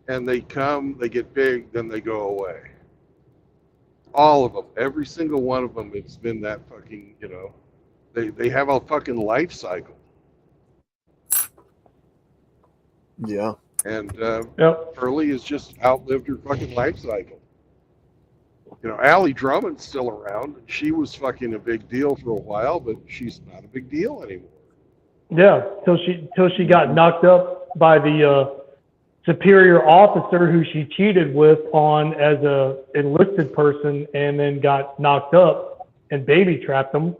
And they come, they get big, then they go away. All of them, every single one of them, it's been that fucking, you know, they have a fucking life cycle. Yeah. And Yep. Pearly has just outlived her fucking life cycle. You know, Allie Drummond's still around. She was fucking a big deal for a while, but she's not a big deal anymore. Yeah. Till she got knocked up by the superior officer who she cheated with on as a enlisted person and then got knocked up and baby trapped him.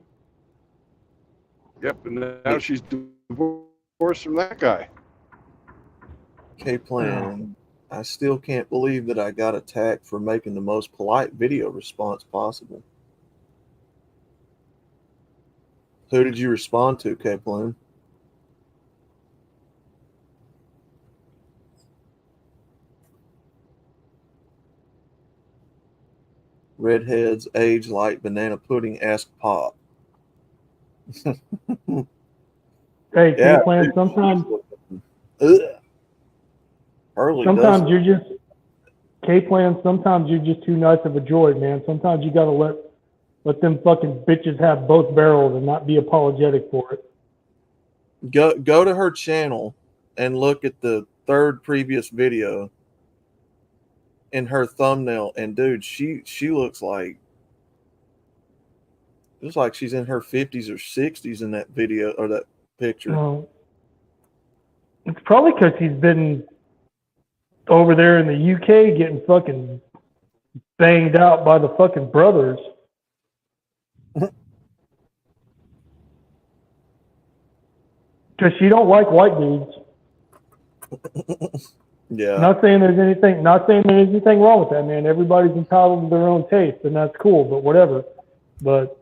Yep, and now she's divorced from that guy. K-Plan, I still can't believe that I got attacked for making the most polite video response possible. Who did you respond to, K-Plan? Redheads age like banana pudding, ask Pop. Hey, Yeah, K-Plan, dude. sometimes Ugh. Early sometimes does you're just K-Plan, sometimes you're just too nice of a droid, man. Sometimes you gotta let them fucking bitches have both barrels and not be apologetic for it. go to her channel and look at the third previous video in her thumbnail, and dude, she looks like she's in her 50s or 60s in that video or that picture. It's probably because he's been over there in the UK getting fucking banged out by the fucking brothers. Because she don't like white dudes. Yeah. Not saying there's anything wrong with that, man. Everybody's entitled to their own taste, and that's cool. But whatever. But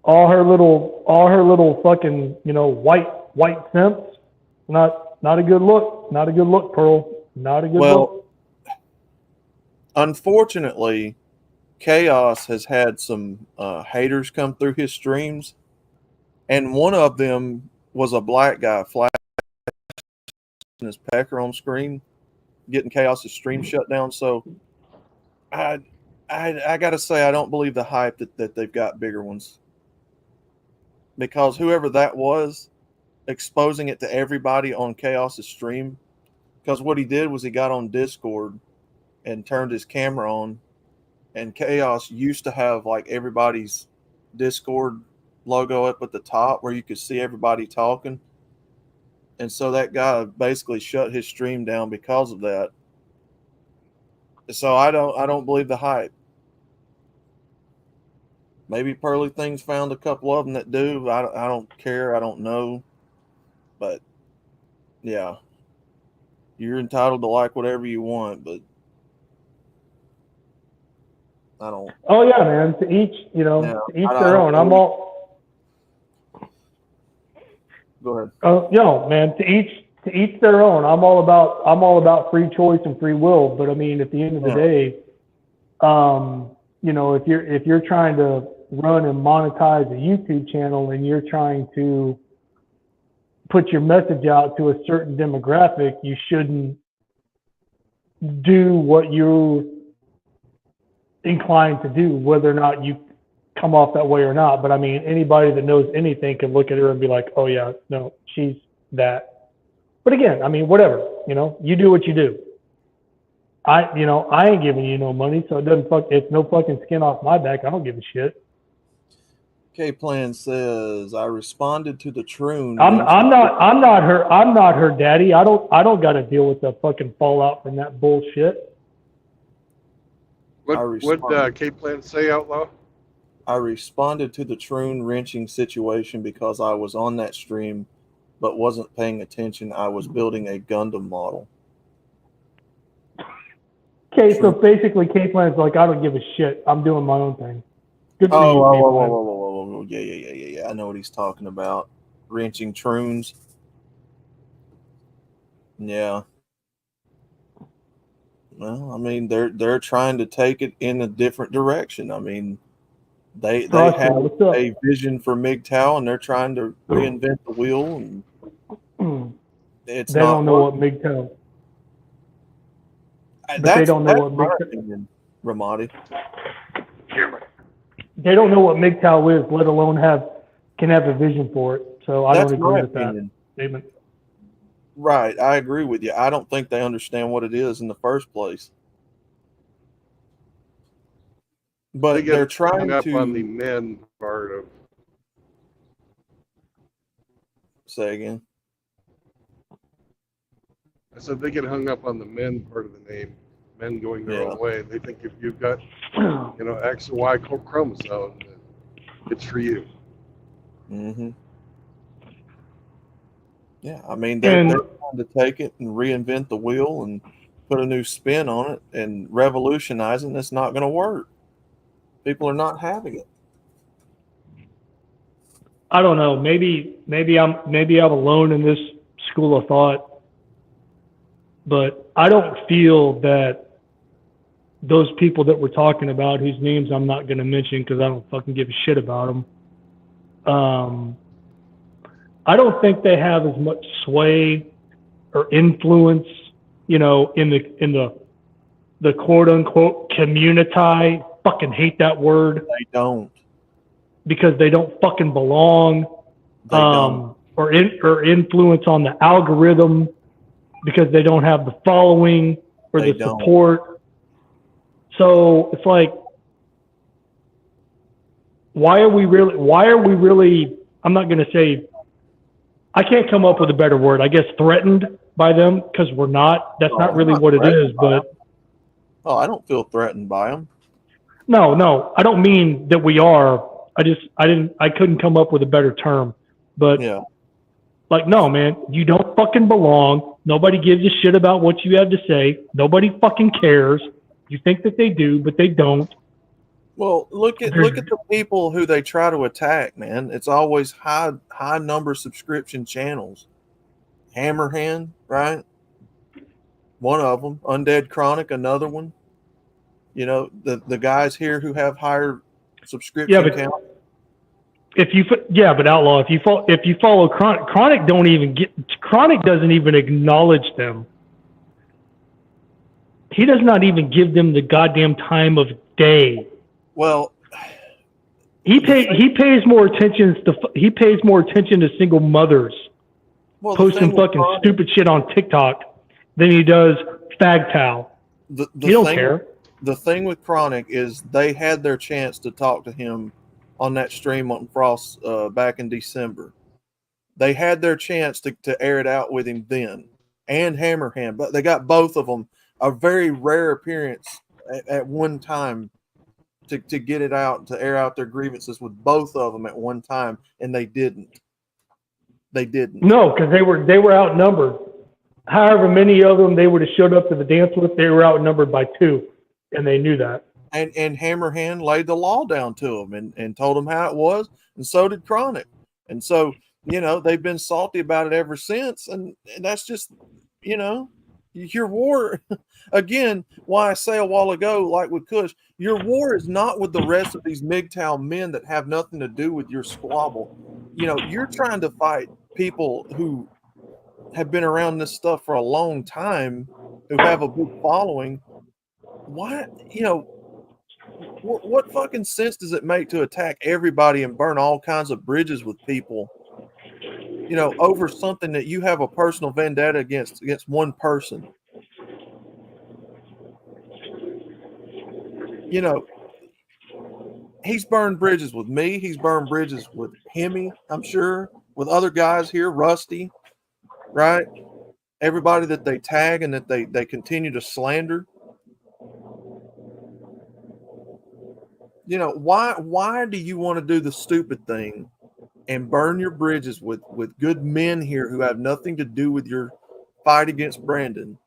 all her little fucking white simps, not a good look. Not a good look, Pearl. Not a good look. Unfortunately, Chaos has had some haters come through his streams, and one of them was a black guy flashing his pecker on screen, getting Chaos's stream shut down. So I gotta say, I don't believe the hype that they've got bigger ones, because whoever that was exposing it to everybody on Chaos's stream, because what he did was he got on Discord and turned his camera on, and Chaos used to have like everybody's Discord logo up at the top where you could see everybody talking. And so that guy basically shut his stream down because of that. So I don't believe the hype. Maybe Pearly Things found a couple of them that do. I don't care. I don't know. But yeah, you're entitled to like whatever you want, but I don't. Oh yeah, man. To each their own. I'm all. Go ahead. Man. To each their own. I'm all about free choice and free will. But I mean, at the end of the day, if you're trying to run and monetize a YouTube channel and you're trying to put your message out to a certain demographic, you shouldn't do what you're inclined to do, whether or not you come off that way or not. But I mean, anybody that knows anything can look at her and be like, oh yeah, no, she's that. But again, I mean, whatever, you do what you do. I ain't giving you no money, so it's no fucking skin off my back. I don't give a shit. K-Plan says, I responded to the troon. I'm not her daddy. I don't got to deal with the fucking fallout from that bullshit. What'd K-Plan say out loud? I responded to the troon wrenching situation because I was on that stream but wasn't paying attention. I was building a Gundam model. Okay, so basically K-Plan's like, I don't give a shit. I'm doing my own thing. Good for you, whoa. Yeah. I know what he's talking about. Wrenching troons. Yeah. Well, I mean, they're trying to take it in a different direction. I mean, they have a vision for MGTOW and they're trying to reinvent the wheel, and they don't know what MGTOW. They don't know what MGTOW. Ramadi. They don't know what MGTOW is, let alone can have a vision for it. So I don't agree with that statement. Right, I agree with you. I don't think they understand what it is in the first place. But they're trying up to on the men part of. Say again. I said they get hung up on the men part of the name, men going their Yeah. own way. They think if you've got, X and Y chromosome, it's for you. Mm-hmm. Yeah, I mean, they're trying to take it and reinvent the wheel and put a new spin on it and revolutionize it, and it's not going to work. People are not having it. I don't know. Maybe I'm alone in this school of thought, but I don't feel that those people that we're talking about, whose names I'm not going to mention because I don't fucking give a shit about them. I don't think they have as much sway or influence, in the quote unquote community. Fucking hate that word. They don't. Because they don't fucking belong. They don't. Or influence on the algorithm because they don't have the following or They the don't. support. So it's like, why are we really, I'm not going to say, I can't come up with a better word. I guess threatened by them because we're not. That's not really what it is. But Oh, I don't feel threatened by them. no, I don't mean that we are. I couldn't come up with a better term. But Yeah. like, no, man, you don't fucking belong. Nobody gives a shit about what you have to say. Nobody fucking cares. You think that they do, but they don't. Well, look at the people who they try to attack, man. It's always high number subscription channels. Hammerhand, right? One of them. Undead Chronic, another one. The guys here who have higher subscription count. But Outlaw, if you follow Chronic doesn't even acknowledge them. He does not even give them the goddamn time of day. Well, he pays more attention to single mothers posting fucking stupid shit on TikTok than he does FagTow. He don't care. The thing with Chronic is they had their chance to talk to him on that stream on Frost back in December. They had their chance to air it out with him then, and Hammerhand, but they got both of them a very rare appearance at one time to get it out, to air out their grievances with both of them at one time, and they didn't. No, because they were outnumbered. However many of them they would have showed up to the dance with, they were outnumbered by 2, and they knew that. And Hammerhand laid the law down to them and told them how it was, and so did Chronic. And so, they've been salty about it ever since, and that's just, your war, again, why I say a while ago, like with Kush, your war is not with the rest of these MGTOW men that have nothing to do with your squabble. You're trying to fight people who have been around this stuff for a long time, who have a big following. Why, what fucking sense does it make to attack everybody and burn all kinds of bridges with people, over something that you have a personal vendetta against one person? He's burned bridges with me. He's burned bridges with Hemi, I'm sure, with other guys here, Rusty, right? Everybody that they tag and that they continue to slander. Why do you want to do the stupid thing and burn your bridges with good men here who have nothing to do with your fight against Brandon?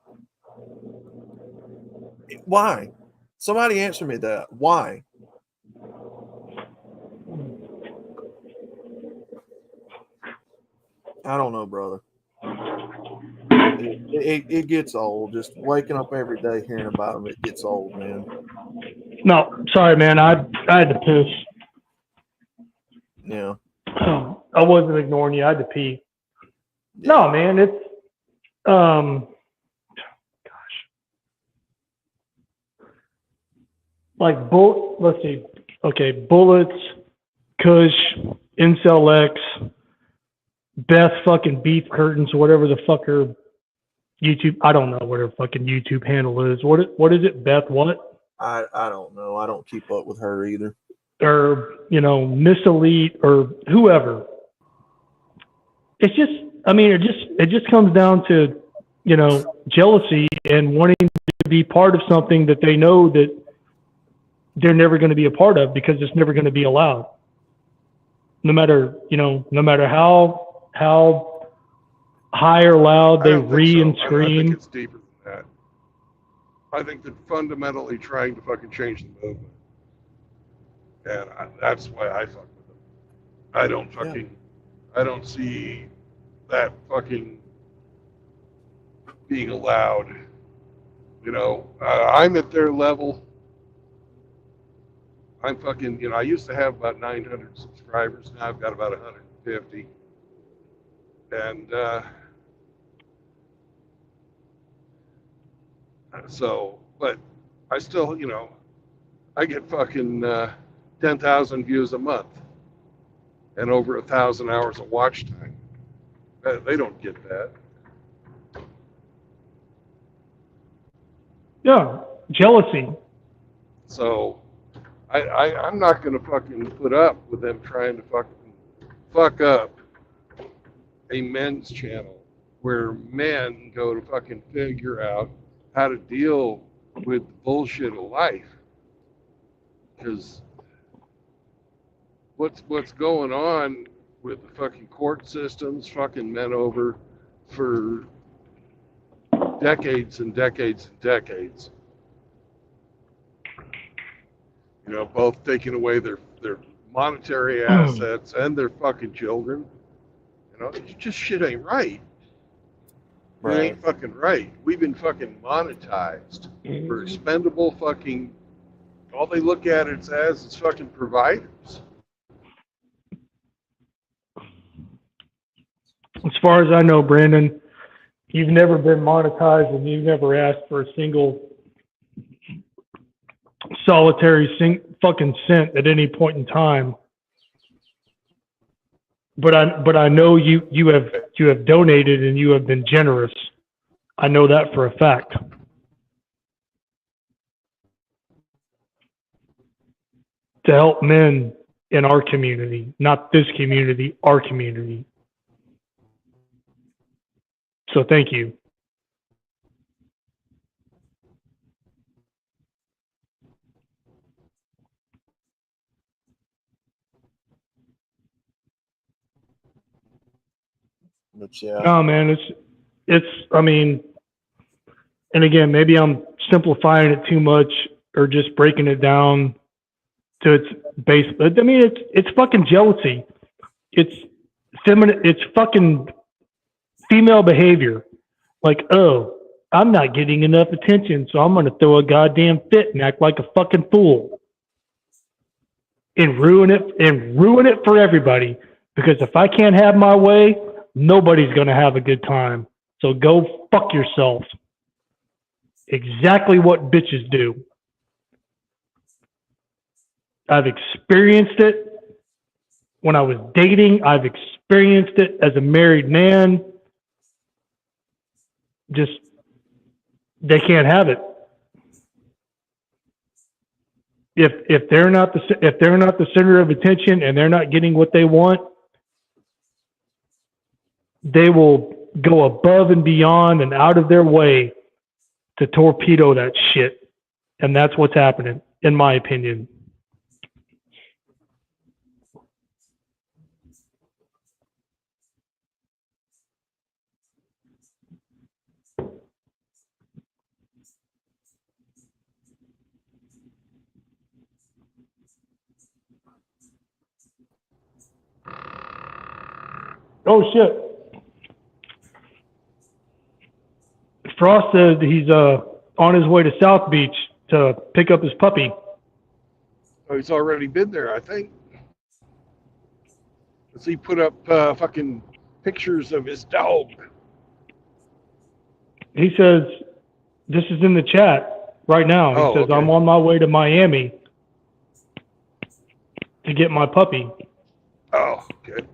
Why? Somebody answer me that. Why? I don't know, brother. It gets old. Just waking up every day hearing about them, it gets old, man. No, sorry, man. I had to piss. Yeah. I wasn't ignoring you. I had to pee. Yeah. No, man. It's like let's see. Okay, Bullets, Kush, Incel X, Beth fucking Beef Curtains, whatever the fucker YouTube. I don't know what her fucking YouTube handle is. What is it? Beth what? I don't know. I don't keep up with her either. Or Miss Elite or whoever. It's just, it just comes down to jealousy and wanting to be part of something that they know that they're never going to be a part of because it's never going to be allowed. No matter how high or loud I they don't think ree so. and I think scream. it's deeper than that. I think they're fundamentally trying to fucking change the movement. And that's why I fuck with them. I don't see that fucking being allowed. I'm at their level. I'm fucking, I used to have about 900 subscribers. Now I've got about 150. And but I still, I get fucking 10,000 views a month and over 1,000 hours of watch time. They don't get that. Yeah, jealousy. So I'm not going to fucking put up with them trying to fuck up a men's channel where men go to fucking figure out how to deal with the bullshit of life. Because what's going on with the fucking court systems, fucking men over for decades and decades and decades. Both taking away their monetary assets and their fucking children. Just shit ain't right. It ain't fucking right. We've been fucking monetized for expendable fucking. All they look at it as is fucking providers. As far as I know, Brandon, you've never been monetized and you've never asked for a single solitary fucking cent at any point in time. But I know you have donated and you have been generous. I know that for a fact. To help men in our community, not this community, our community. So thank you. But yeah, No, man, I mean, and again, maybe I'm simplifying it too much or just breaking it down to its base. I mean, it's fucking jealousy. It's feminine. It's fucking female behavior. Like, oh, I'm not getting enough attention, so I'm going to throw a goddamn fit and act like a fucking fool and ruin it for everybody. Because if I can't have my way, nobody's going to have a good time. So go fuck yourself. Exactly what bitches do. I've experienced it when I was dating. I've experienced it as a married man. Just, they can't have it. If they're not the center of attention and they're not getting what they want, they will go above and beyond and out of their way to torpedo that shit. And that's what's happening, in my opinion. Oh shit. Frost said he's on his way to South Beach to pick up his puppy. Oh, he's already been there, I think. Does he put up fucking pictures of his dog? He says, this is in the chat right now. He says, okay. I'm on my way to Miami to get my puppy. Oh, okay.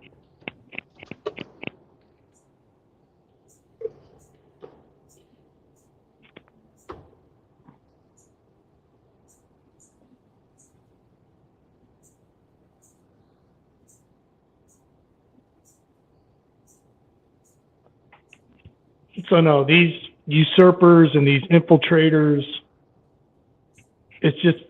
So no, these usurpers and these infiltrators, it's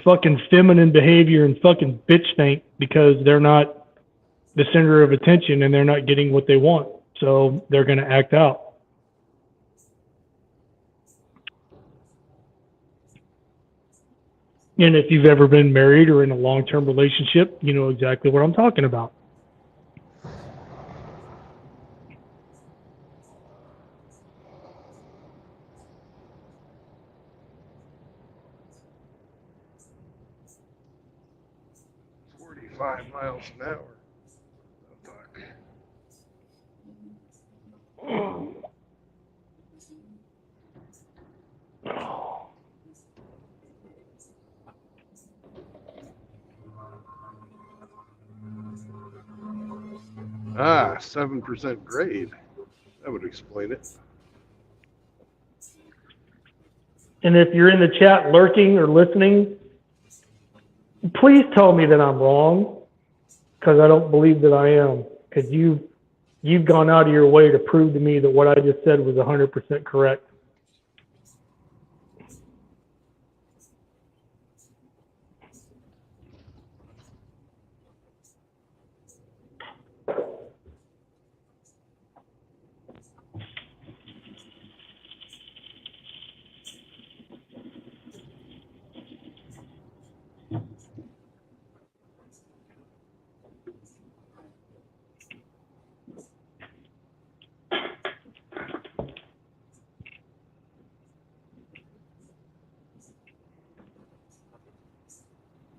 fucking feminine behavior and fucking bitch think because they're not the center of attention and they're not getting what they want. So they're going to act out. And if you've ever been married or in a long-term relationship, you know exactly what I'm talking about. Miles an hour. Oh, fuck. Ah, 7% grade. That would explain it. And if you're in the chat lurking or listening, please tell me that I'm wrong, because I don't believe that I am. Because you've gone out of your way to prove to me that what I just said was 100% correct.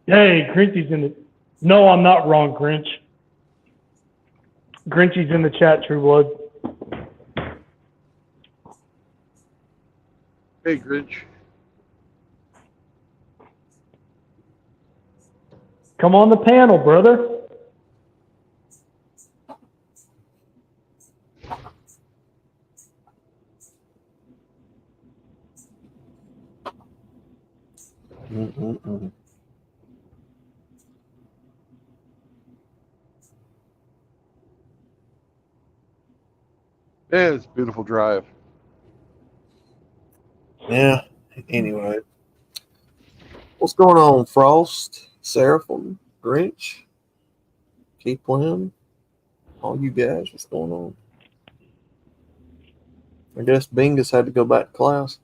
Hey, Grinchy's in the... No, I'm not wrong, Grinch. Grinchy's in the chat, True Blood. Hey, Grinch. Come on the panel, brother. Mm-mm-mm. Yeah, it's a beautiful drive. Yeah. Anyway, what's going on, Frost, Seraphim, Grinch, Keepland, all you guys? What's going on? I guess Bingus had to go back to class.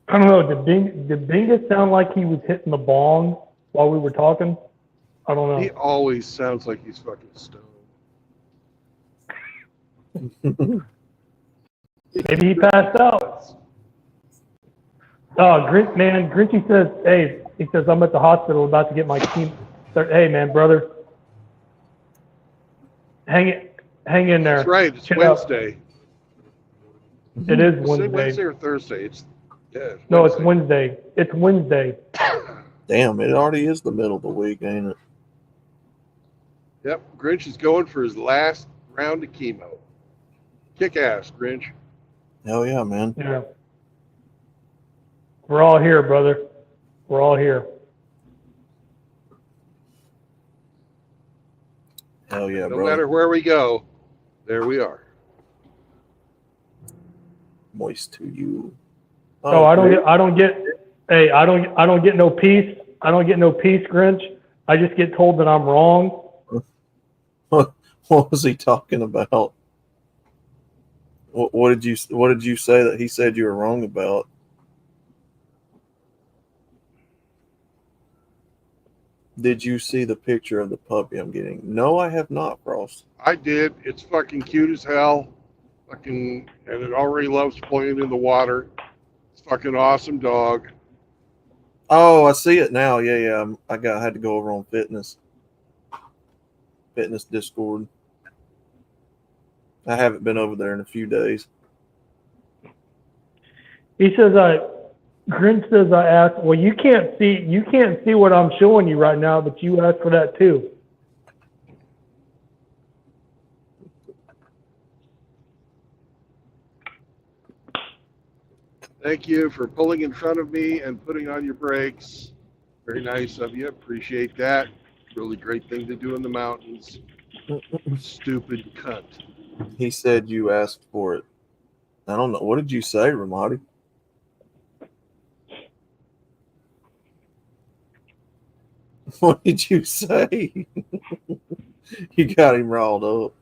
I don't know. Did Bingus sound like he was hitting the bong while we were talking? I don't know. He always sounds like he's fucking stoned. Maybe he passed out. Oh, Grinchy says, hey, he says, I'm at the hospital about to get my chemo. Hey, man, brother. Hang in there. That's right. It's Chill out. Wednesday. It is Is it Wednesday. Wednesday or Thursday? It's No, it's Wednesday. It's Wednesday. Damn, it already is the middle of the week, ain't it? Yep. Grinch is going for his last round of chemo. Kick ass, Grinch. Hell yeah, man. Yeah. We're all here, brother. We're all here. Hell yeah, No bro. matter where we go, there we are. Moist to you. Oh, I don't great. get no peace. I don't get no peace, Grinch. I just get told that I'm wrong. What was he talking about? What did you say that he said you were wrong about? Did you see the picture of the puppy I'm getting? No, I have not, Frost. I did. It's fucking cute as hell. Fucking, and it already loves playing in the water. It's fucking awesome dog. Oh, I see it now. Yeah. I had to go over on fitness Discord. I haven't been over there in a few days. He says, Grinch says, I asked, well, you can't see what I'm showing you right now, but you asked for that too. Thank you for pulling in front of me and putting on your brakes. Very nice of you. Appreciate that. really great thing to do in the mountains. Stupid cunt. He said you asked for it. I don't know. What did you say, Ramadi? What did you say? You got him riled up.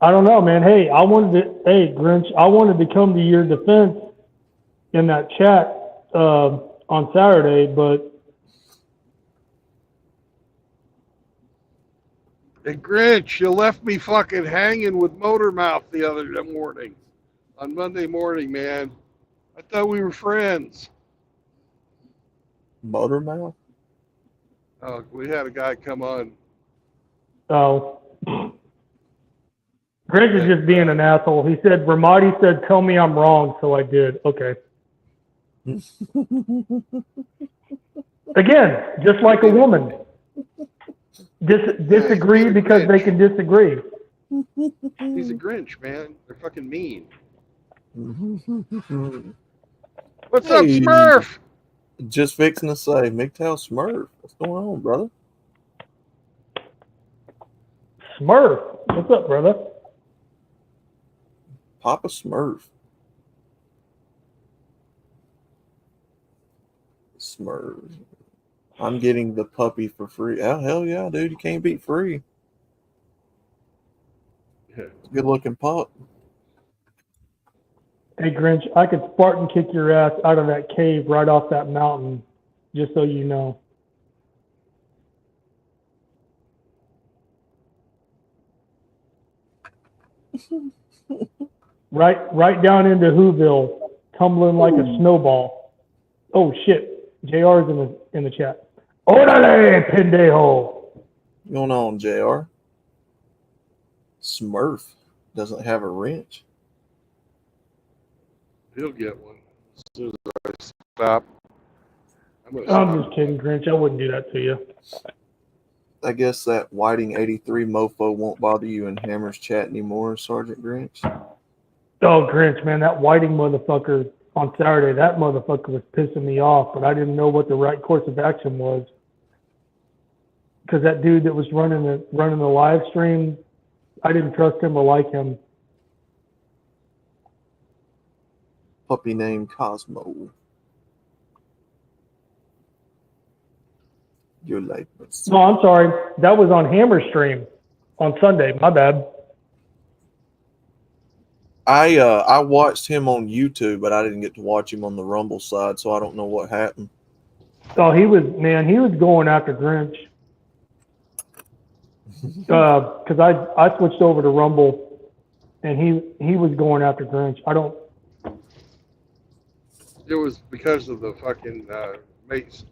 I don't know, man. Hey, hey, Grinch, I wanted to come to your defense in that chat on Saturday, but Hey, Grinch, you left me fucking hanging with Motor Mouth the other morning. On Monday morning, man. I thought we were friends. Motormouth? Oh, we had a guy come on. oh, Grinch is just being an asshole. He said, Ramadi said, tell me I'm wrong, so I did. Okay. Again, just like a woman. Disagree because they can disagree. He's a Grinch, man. They're fucking mean. What's up, Hey. Smurf? Just fixing to say, MGTOW Smurf. What's going on, brother? Smurf, what's up, brother? Papa Smurf. Smurf. I'm getting the puppy for free. Oh, hell yeah, dude. You can't beat free. Good looking pup. Hey, Grinch, I could Spartan kick your ass out of that cave right off that mountain, just so you know. Right down into Whoville, tumbling like a snowball. Oh shit, JR's in the chat. Orale, pendejo. What's going on, JR? Smurf doesn't have a wrench. He'll get one as soon as I stop. I'm stop. just kidding, Grinch. I wouldn't do that to you. I guess that Whiting 83 mofo won't bother you in Hammer's chat anymore, Sergeant Grinch. Oh, Grinch, man, that Whiting motherfucker on Saturday, that motherfucker was pissing me off, but I didn't know what the right course of action was. Because that dude that was running the live stream, I didn't trust him or like him. Puppy named Cosmo. Your life was... No, I'm sorry. That was on Hammer stream on Sunday. My bad. I watched him on YouTube, but I didn't get to watch him on the Rumble side, so I don't know what happened. Oh, he was going after Grinch. Because I switched over to Rumble, and he was going after Grinch. It was because of the fucking mates.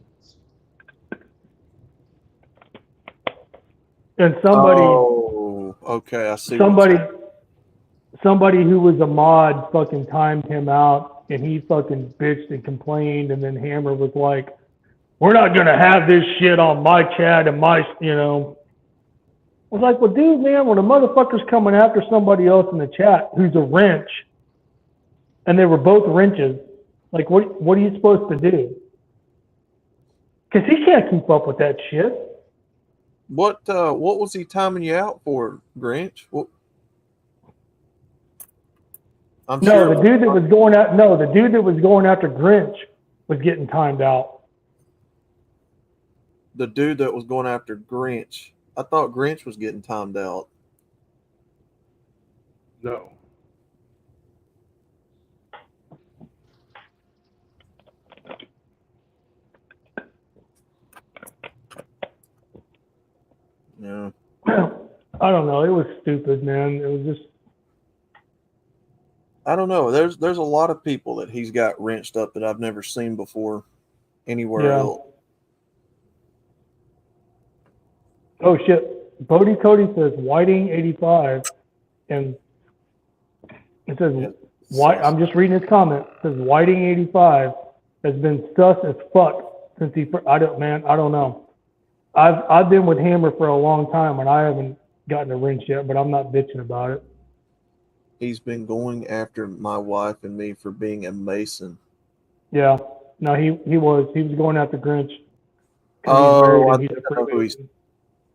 And somebody. Oh, okay, I see. Somebody who was a mod fucking timed him out, and he fucking bitched and complained, and then Hammer was like, we're not going to have this shit on my chat and my, you know. I was like, well, dude, man, when a motherfucker's coming after somebody else in the chat who's a wrench, and they were both wrenches, like, what are you supposed to do? Because he can't keep up with that shit. What was he timing you out for, Grinch? What? The dude that was going after Grinch was getting timed out. The dude that was going after Grinch. I thought Grinch was getting timed out. No. Yeah. I don't know. It was stupid, man. It was just. I don't know. There's a lot of people that he's got wrenched up that I've never seen before anywhere else. Oh shit. Bodie Cody says Whiting 85, and it says I'm just reading his comment. It says Whiting 85 has been sus as fuck since I don't know. I've been with Hammer for a long time and I haven't gotten a wrench yet, but I'm not bitching about it. He's been going after my wife and me for being a Mason. Yeah. No, he was going after Grinch Oh, He's married and he's a Freemason.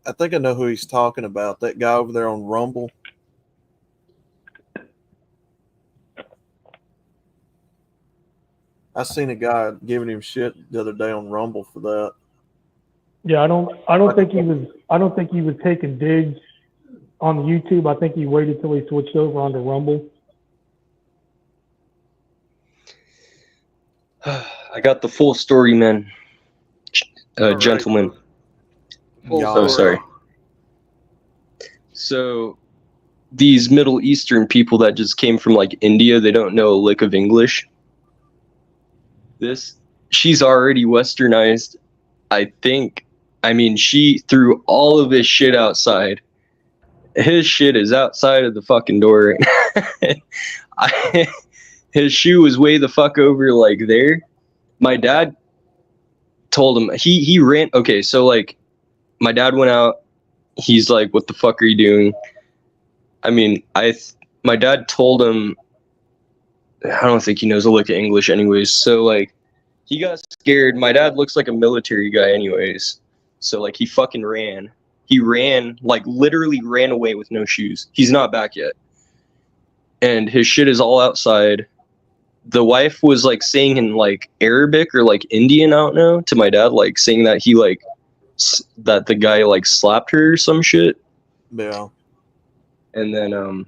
I think I know who he's talking about. That guy over there on Rumble. I seen a guy giving him shit the other day on Rumble for that. Yeah, I don't think he was taking digs on the YouTube. I think he waited till he switched over onto Rumble. I got the full story, man. All right. Gentlemen. Full Oh, sorry. So these Middle Eastern people that just came from like India, they don't know a lick of English. She's already westernized, I think. I mean, she threw all of his shit outside. His shit is outside of the fucking door right now. His shoe was way the fuck over like there. My dad told him he ran. Okay, so like my dad went out. He's like, "What the fuck are you doing?" I mean, my dad told him. I don't think he knows a lick of English, anyways. So like, he got scared. My dad looks like a military guy, anyways. So like, he fucking ran. He ran, like literally ran away with no shoes. He's not back yet. And his shit is all outside. The wife was like saying in like Arabic or like Indian, I don't know, to my dad, like saying that he like that the guy like slapped her or some shit. Yeah. And then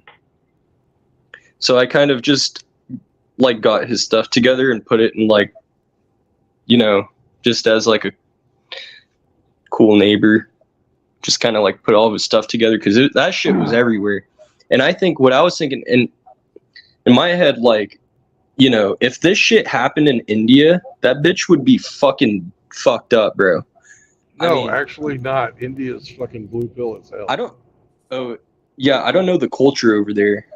so I kind of just like got his stuff together and put it in like, you know, just as like a cool neighbor, just kind of like put all of his stuff together because that shit was everywhere. And I think what I was thinking in my head, like, you know, if this shit happened in India, that bitch would be fucking fucked up, bro. No, I mean, actually not. India's fucking blue pill as hell. I don't know the culture over there.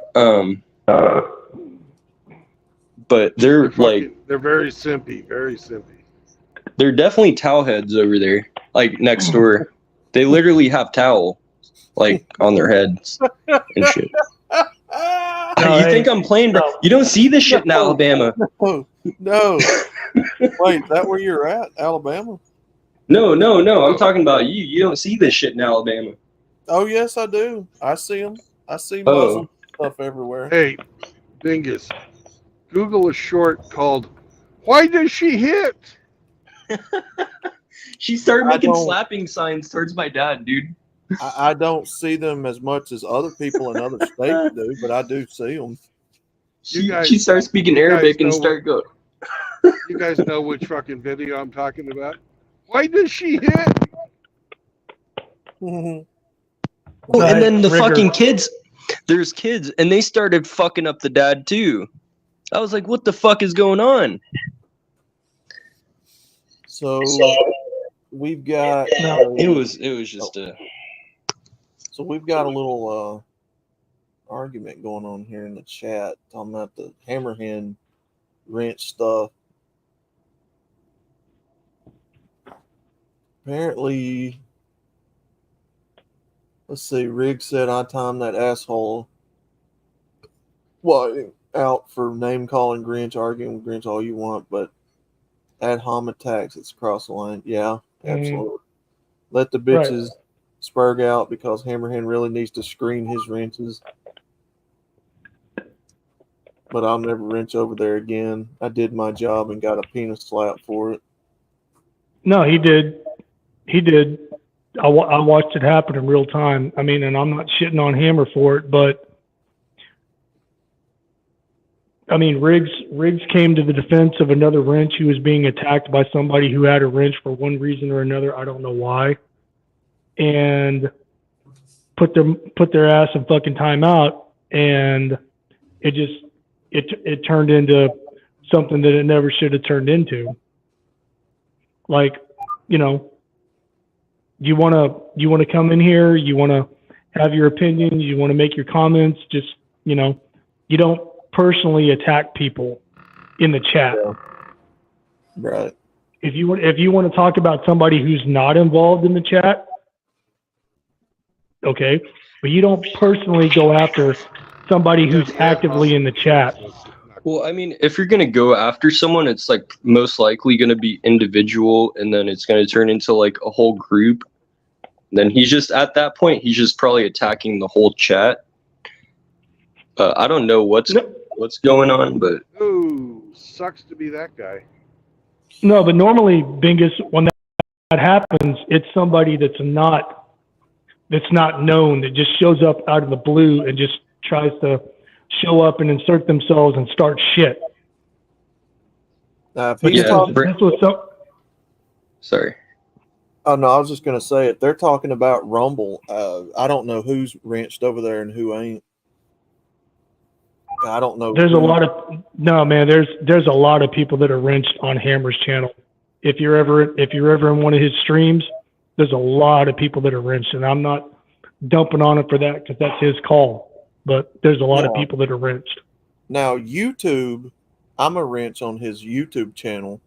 But they're like, they're very simpy, very simpy. they're definitely towel heads over there, like next door. They literally have towel like on their heads and shit. You think I'm playing, bro? You don't see this shit in Alabama. No. Wait, is that where you're at? Alabama? No. I'm talking about you. You don't see this shit in Alabama. Oh, yes, I do. I see them. I see Muslim stuff everywhere. Hey, Dingus, Google a short called "Why Does She Hit?" She started I making don't- slapping signs towards my dad, dude. I don't see them as much as other people in other states do, but I do see them. She starts speaking you guys Arabic and know start going. You guys know which fucking video I'm talking about? Why does she hit? Oh, and then the fucking kids, there's kids, and they started fucking up the dad too. I was like, what the fuck is going on? So we've got It was just a. so we've got a little argument going on here in the chat talking about the hammerhand wrench stuff. Apparently, let's see, Riggs said I timed that asshole out for name calling Grinch, arguing with Grinch all you want, but ad hom attacks, it's across the line. Yeah, absolutely. Let the bitches spurg out because Hammerhand really needs to screen his wrenches. But I'll never wrench over there again. I did my job and got a penis slap for it. No, he did. He did. I watched it happen in real time. I mean, and I'm not shitting on Hammer for it, but I mean, Riggs came to the defense of another wrench who was being attacked by somebody who had a wrench for one reason or another. I don't know why, and put their ass in fucking timeout, and it turned into something that it never should have turned into. Like, you know, you want to come in here, you want to have your opinion, you want to make your comments, just, you know, you don't personally attack people in the chat. Yeah. Right. If you want to talk about somebody who's not involved in the chat, okay, but you don't personally go after somebody who's actively in the chat. Well, I mean, if you're gonna go after someone, it's like most likely gonna be individual, and then it's gonna turn into like a whole group. Then he's just at that point, he's just probably attacking the whole chat. I don't know what's going on, but Ooh, sucks to be that guy. No, but normally, Bingus, when that happens, it's somebody that's not known, that just shows up out of the blue and just tries to show up and insert themselves and start shit. Now, if But he's Yeah, talking, this was some, sorry. oh no, I was just gonna say, if they're talking about Rumble, I don't know who's wrenched over there and who ain't. I don't know. there's a who- lot of no man. There's a lot of people that are wrenched on Hammer's channel. If you're ever in one of his streams, there's a lot of people that are wrenched, and I'm not dumping on him for that because that's his call. But there's a lot of Yeah. people that are wrenched. Now YouTube, I'm a wrench on his YouTube channel,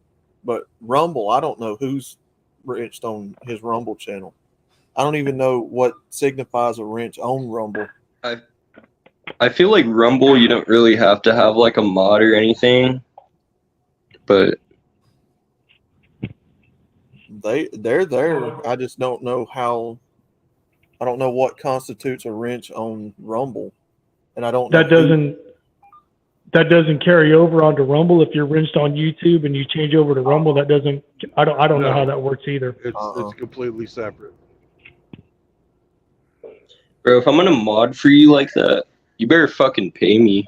but Rumble, I don't know who's wrenched on his Rumble channel. I don't even know what signifies a wrench on Rumble. I feel like Rumble, you don't really have to have like a mod or anything, but They're there. I just don't know how. I don't know what constitutes a wrench on Rumble, and I don't know That doesn't carry over onto Rumble. If you're wrenched on YouTube and you change over to Rumble, that doesn't. I don't know No. how that works either. It's completely separate. bro, if I'm gonna mod for you like that, you better fucking pay me.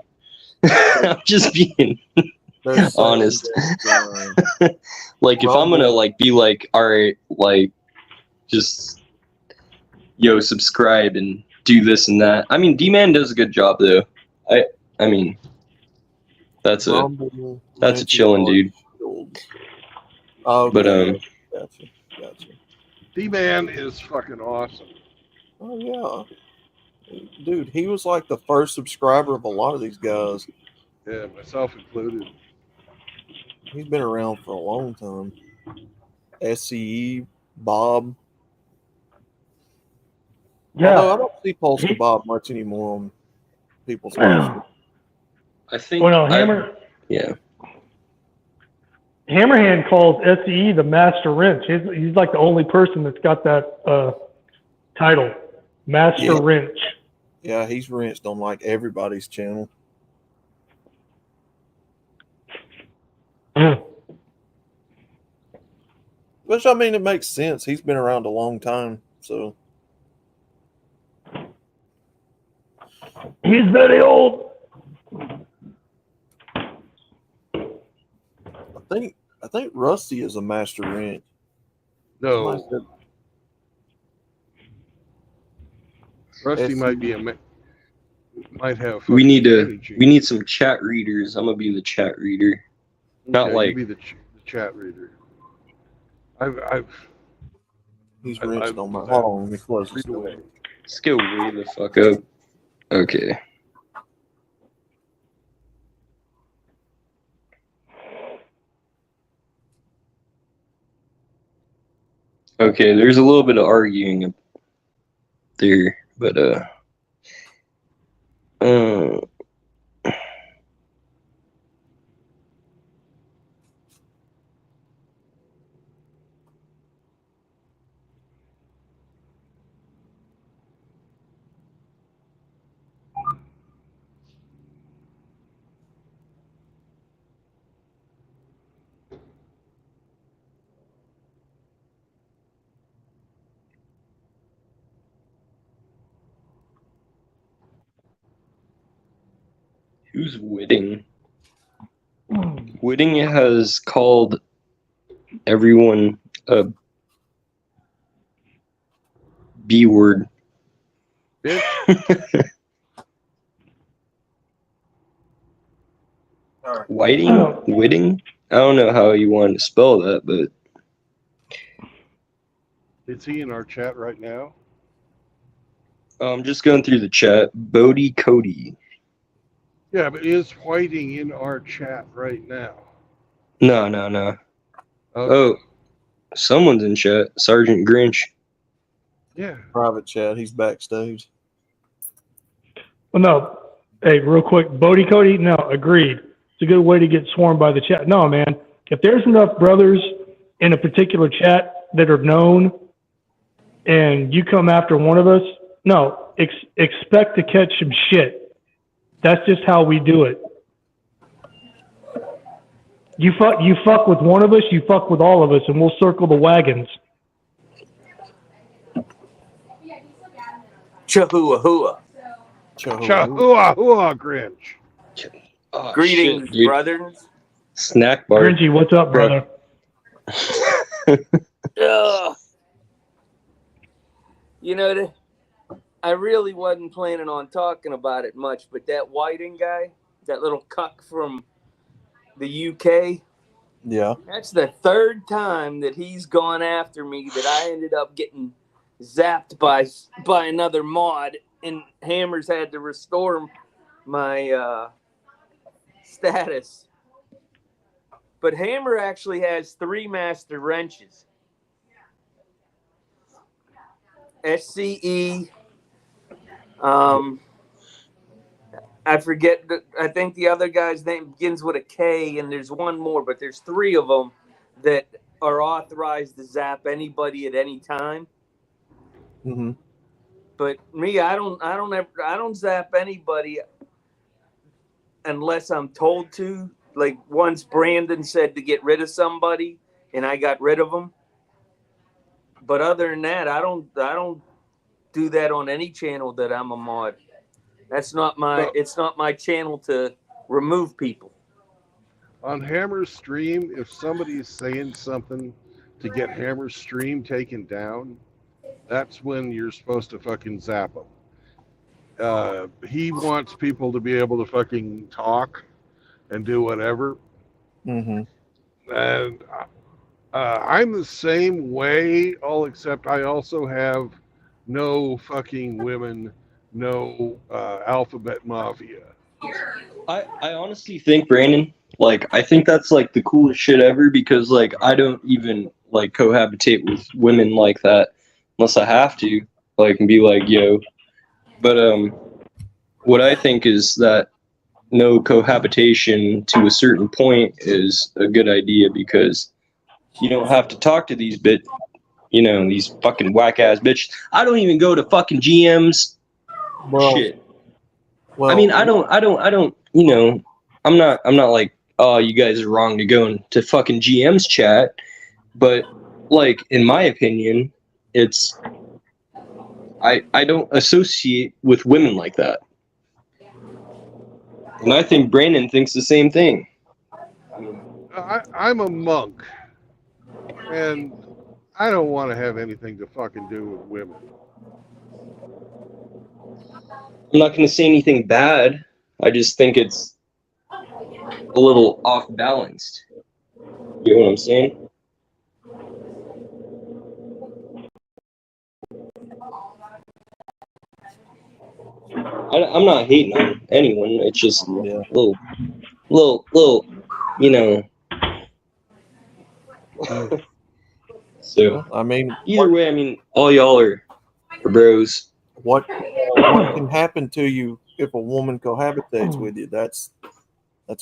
I'm just being There's some honest. that, Like if I'm gonna like be like, all right, like just yo, subscribe and do this and that. I mean, D-Man does a good job though. I mean, that's a Rumble, that's a wrenches chilling on dude. shields. Okay. But Gotcha. D-Man is fucking awesome. Oh yeah, dude, he was like the first subscriber of a lot of these guys. Yeah, myself included. He's been around for a long time. SCE, Bob. Although I don't see Polska Bob much anymore on people's Facebook. I think Well, no, yeah. Hammerhand calls SCE the master wrench. He's like the only person that's got that title, master Yeah. wrench. Yeah, he's wrenched on like everybody's channel. Which I mean, it makes sense. He's been around a long time, so He's very old. I think Rusty is a master wrench. Somebody No, said- Rusty might be might have. We fucking need some chat readers. I'm gonna be the chat reader. Not you like be the chat reader. I've He's I- wrenched I- on my. Hold on, let me close this read door. away. let's go way the fuck up. Okay. Okay, there's a little bit of arguing up there, but uh who's Whitting? Whitting has called everyone a B word. Bitch. Whiting? Oh. Whitting? I don't know how you want to spell that, but Is he in our chat right now? I'm just going through the chat. Bodie Cody. Yeah, but is Whiting in our chat right now? No. Okay. Oh, someone's in chat. Sergeant Grinch. Yeah. Private chat. He's backstage. Well, no. Hey, real quick, Bodie Cody. No, agreed. It's a good way to get swarmed by the chat. No, man. If there's enough brothers in a particular chat that are known and you come after one of us, no, expect to catch some shit. That's just how we do it. You fuck with one of us, you fuck with all of us, and we'll circle the wagons. Chahuahua. Chahuahua Grinch. Oh, Greetings, shit, dude. brothers. Snack bar. Grinchy, what's up, brother? Ugh. You know, I really wasn't planning on talking about it much, but that Whiting guy, that little cuck from the UK, Yeah. that's the third time that he's gone after me that I ended up getting zapped by another mod, and Hammers had to restore my status. But Hammer actually has 3 master wrenches. SCE. I forget. I think the other guy's name begins with a K, and there's one more, but there's 3 of them that are authorized to zap anybody at any time. Mm-hmm. But me, I don't zap anybody unless I'm told to. Like once Brandon said to get rid of somebody, and I got rid of them. But other than that, I don't do that on any channel that I'm a mod. It's not my channel to remove people. On Hammer's stream, if somebody's saying something to get Hammer's stream taken down, that's when you're supposed to fucking zap him. He wants people to be able to fucking talk and do whatever. Mm-hmm. And I'm the same way, all except I also have no fucking women, no alphabet mafia. I honestly think, Brandon, like, I think that's like the coolest shit ever, because like I don't even like cohabitate with women like that unless I have to, like, and be like, yo. But what I think is that no cohabitation to a certain point is a good idea, because you don't have to talk to these these fucking whack ass bitches. I don't even go to fucking GM's shit. Well, I mean, I don't, you know, I'm not like, oh, you guys are wrong to go into fucking GM's chat, but like, in my opinion, it's, I don't associate with women like that. And I think Brandon thinks the same thing. I'm a monk, and I don't want to have anything to fucking do with women. I'm not going to say anything bad. I just think it's a little off balanced. You know what I'm saying? I'm not hating on anyone. It's just little, you know. So I mean, either way, I mean, all y'all are bros. what can happen to you if a woman cohabitates with you? That's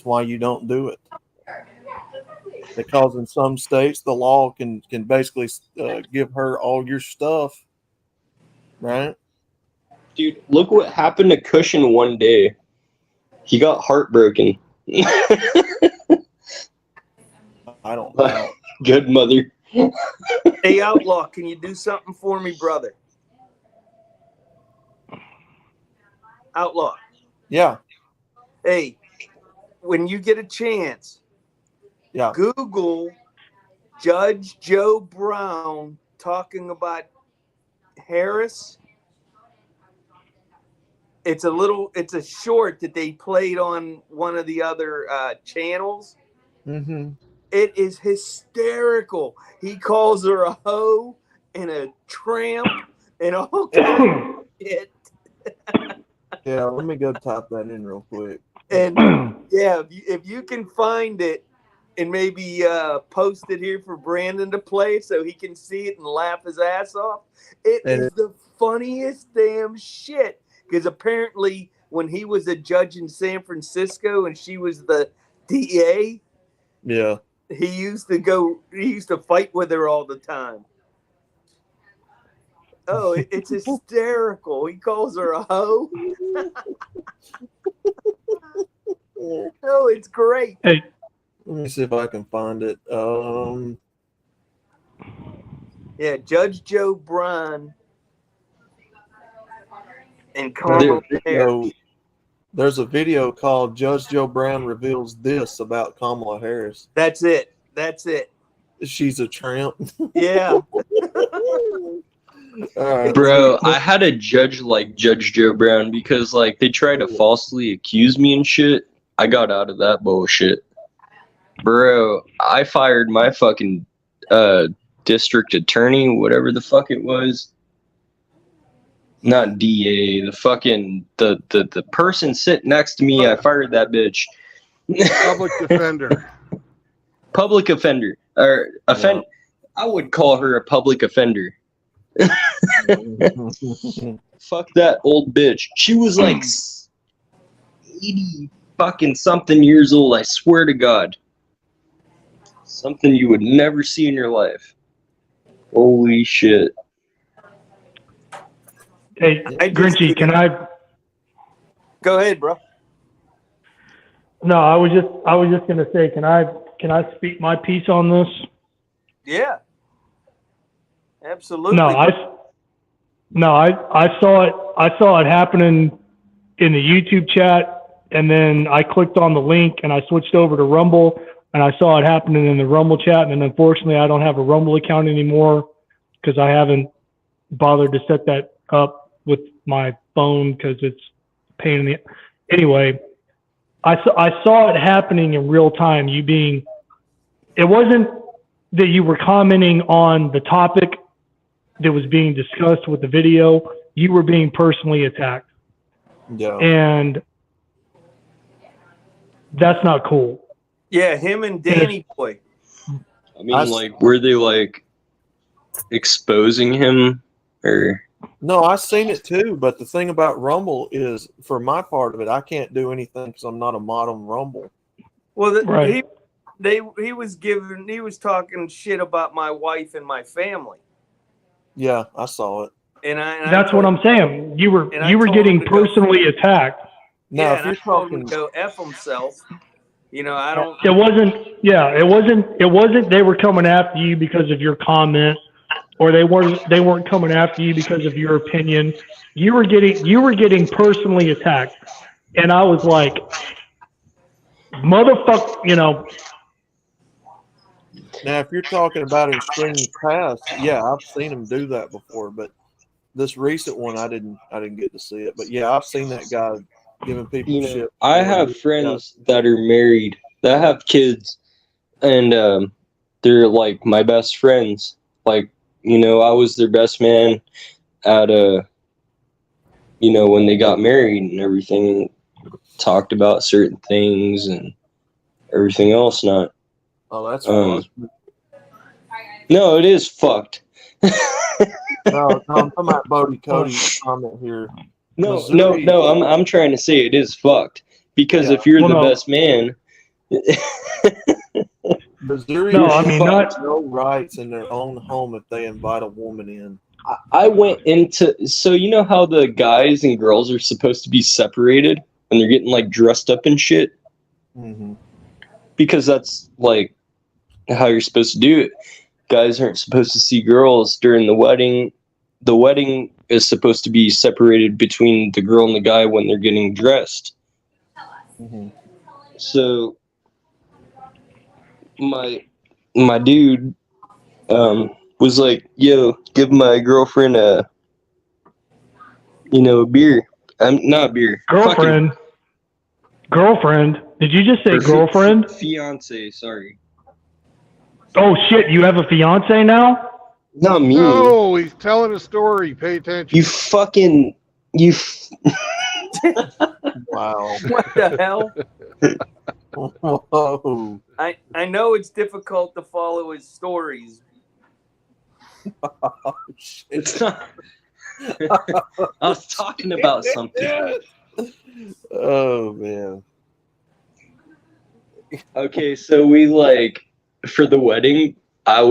why you don't do it. Because in some states, the law can basically give her all your stuff, right? Dude, look what happened to Cushion one day. He got heartbroken. I don't know. Good mother. Hey, Outlaw, can you do something for me, brother? Outlaw. Yeah. Hey, when you get a chance, Yeah. Google Judge Joe Brown talking about Harris. It's a short that they played on one of the other channels. Mm-hmm. It is hysterical. He calls her a hoe and a tramp and all kinds of shit. Yeah, let me go type that in real quick. And yeah, if you can find it and maybe post it here for Brandon to play so he can see it and laugh his ass off, it is the funniest damn shit. Because apparently when he was a judge in San Francisco and she was the DA, Yeah. he used to fight with her all the time. Oh, it's hysterical. He calls her a hoe. Oh, it's great. Hey, Let me see if I can find it. Yeah, Judge Joe Brown and Kamala Harris. There's a video called Judge Joe Brown Reveals This About Kamala Harris. That's it. She's a tramp. Yeah. All right. Bro, I had a judge like Judge Joe Brown because like they tried to falsely accuse me and shit. I got out of that bullshit. Bro, I fired my fucking district attorney, whatever the fuck it was. Not DA, the fucking the person sitting next to me, I fired that bitch. Public defender. Public offender. Or I would call her a public offender. Fuck that old bitch. She was like 80 fucking something years old, I swear to God. Something you would never see in your life. Holy shit. hey, Grinchy, can I? Go ahead, bro. No, I was just gonna say, can I speak my piece on this? Yeah. Absolutely. No, I saw it happening in the YouTube chat, and then I clicked on the link and I switched over to Rumble, and I saw it happening in the Rumble chat, and unfortunately I don't have a Rumble account anymore because I haven't bothered to set that up with my phone because it's a pain in the. Anyway, I saw it happening in real time. It wasn't that you were commenting on the topic that was being discussed with the video. You were being personally attacked. Yeah. And that's not cool. Yeah, him and Danny Boy. I mean, like, were they like exposing him or? No, I've seen it too. But the thing about Rumble is, for my part of it, I can't do anything because I'm not a mod on Rumble. Well, Right. he was talking shit about my wife and my family. Yeah, I saw it. And That's what I'm saying. You were getting personally attacked. Now, Yeah, and I told him to go F himself. You know, I don't. It wasn't they were coming after you because of your comment, or they weren't coming after you because of your opinion. You were getting personally attacked. And I was like, motherfucker, you know. Now, if you're talking about in streams past, yeah, I've seen him do that before. But this recent one, I didn't get to see it. But yeah, I've seen that guy giving people shit. I have friends that are married that have kids, and they're like my best friends. Like, you know, I was their best man at when they got married and everything, talked about certain things and everything else. Not. Oh, that's fun. No, it is fucked. No, I'm talking about Bodie Cody's comment here. No, Missouri- I'm trying to say it is fucked because Yeah. if you're the best man, Missouri No, has I mean, not. no rights in their own home if they invite a woman in. I went into, so you know how the guys and girls are supposed to be separated when they're getting like dressed up and shit, Mm-hmm. because that's like how you're supposed to do it. Guys aren't supposed to see girls during the wedding. The wedding is supposed to be separated between the girl and the guy when they're getting dressed. Mm-hmm. So my dude was like, "Yo, give my girlfriend a beer. Not a beer. Girlfriend. Did you just say girlfriend? Fiance. Sorry. Oh shit! You have a fiance now? Not me. No, he's telling a story. Pay attention. You fucking Wow. What the hell? Whoa. I know it's difficult to follow his stories. Oh, shit. It's not. I was talking about something. Oh man. Okay, so we like for the wedding, I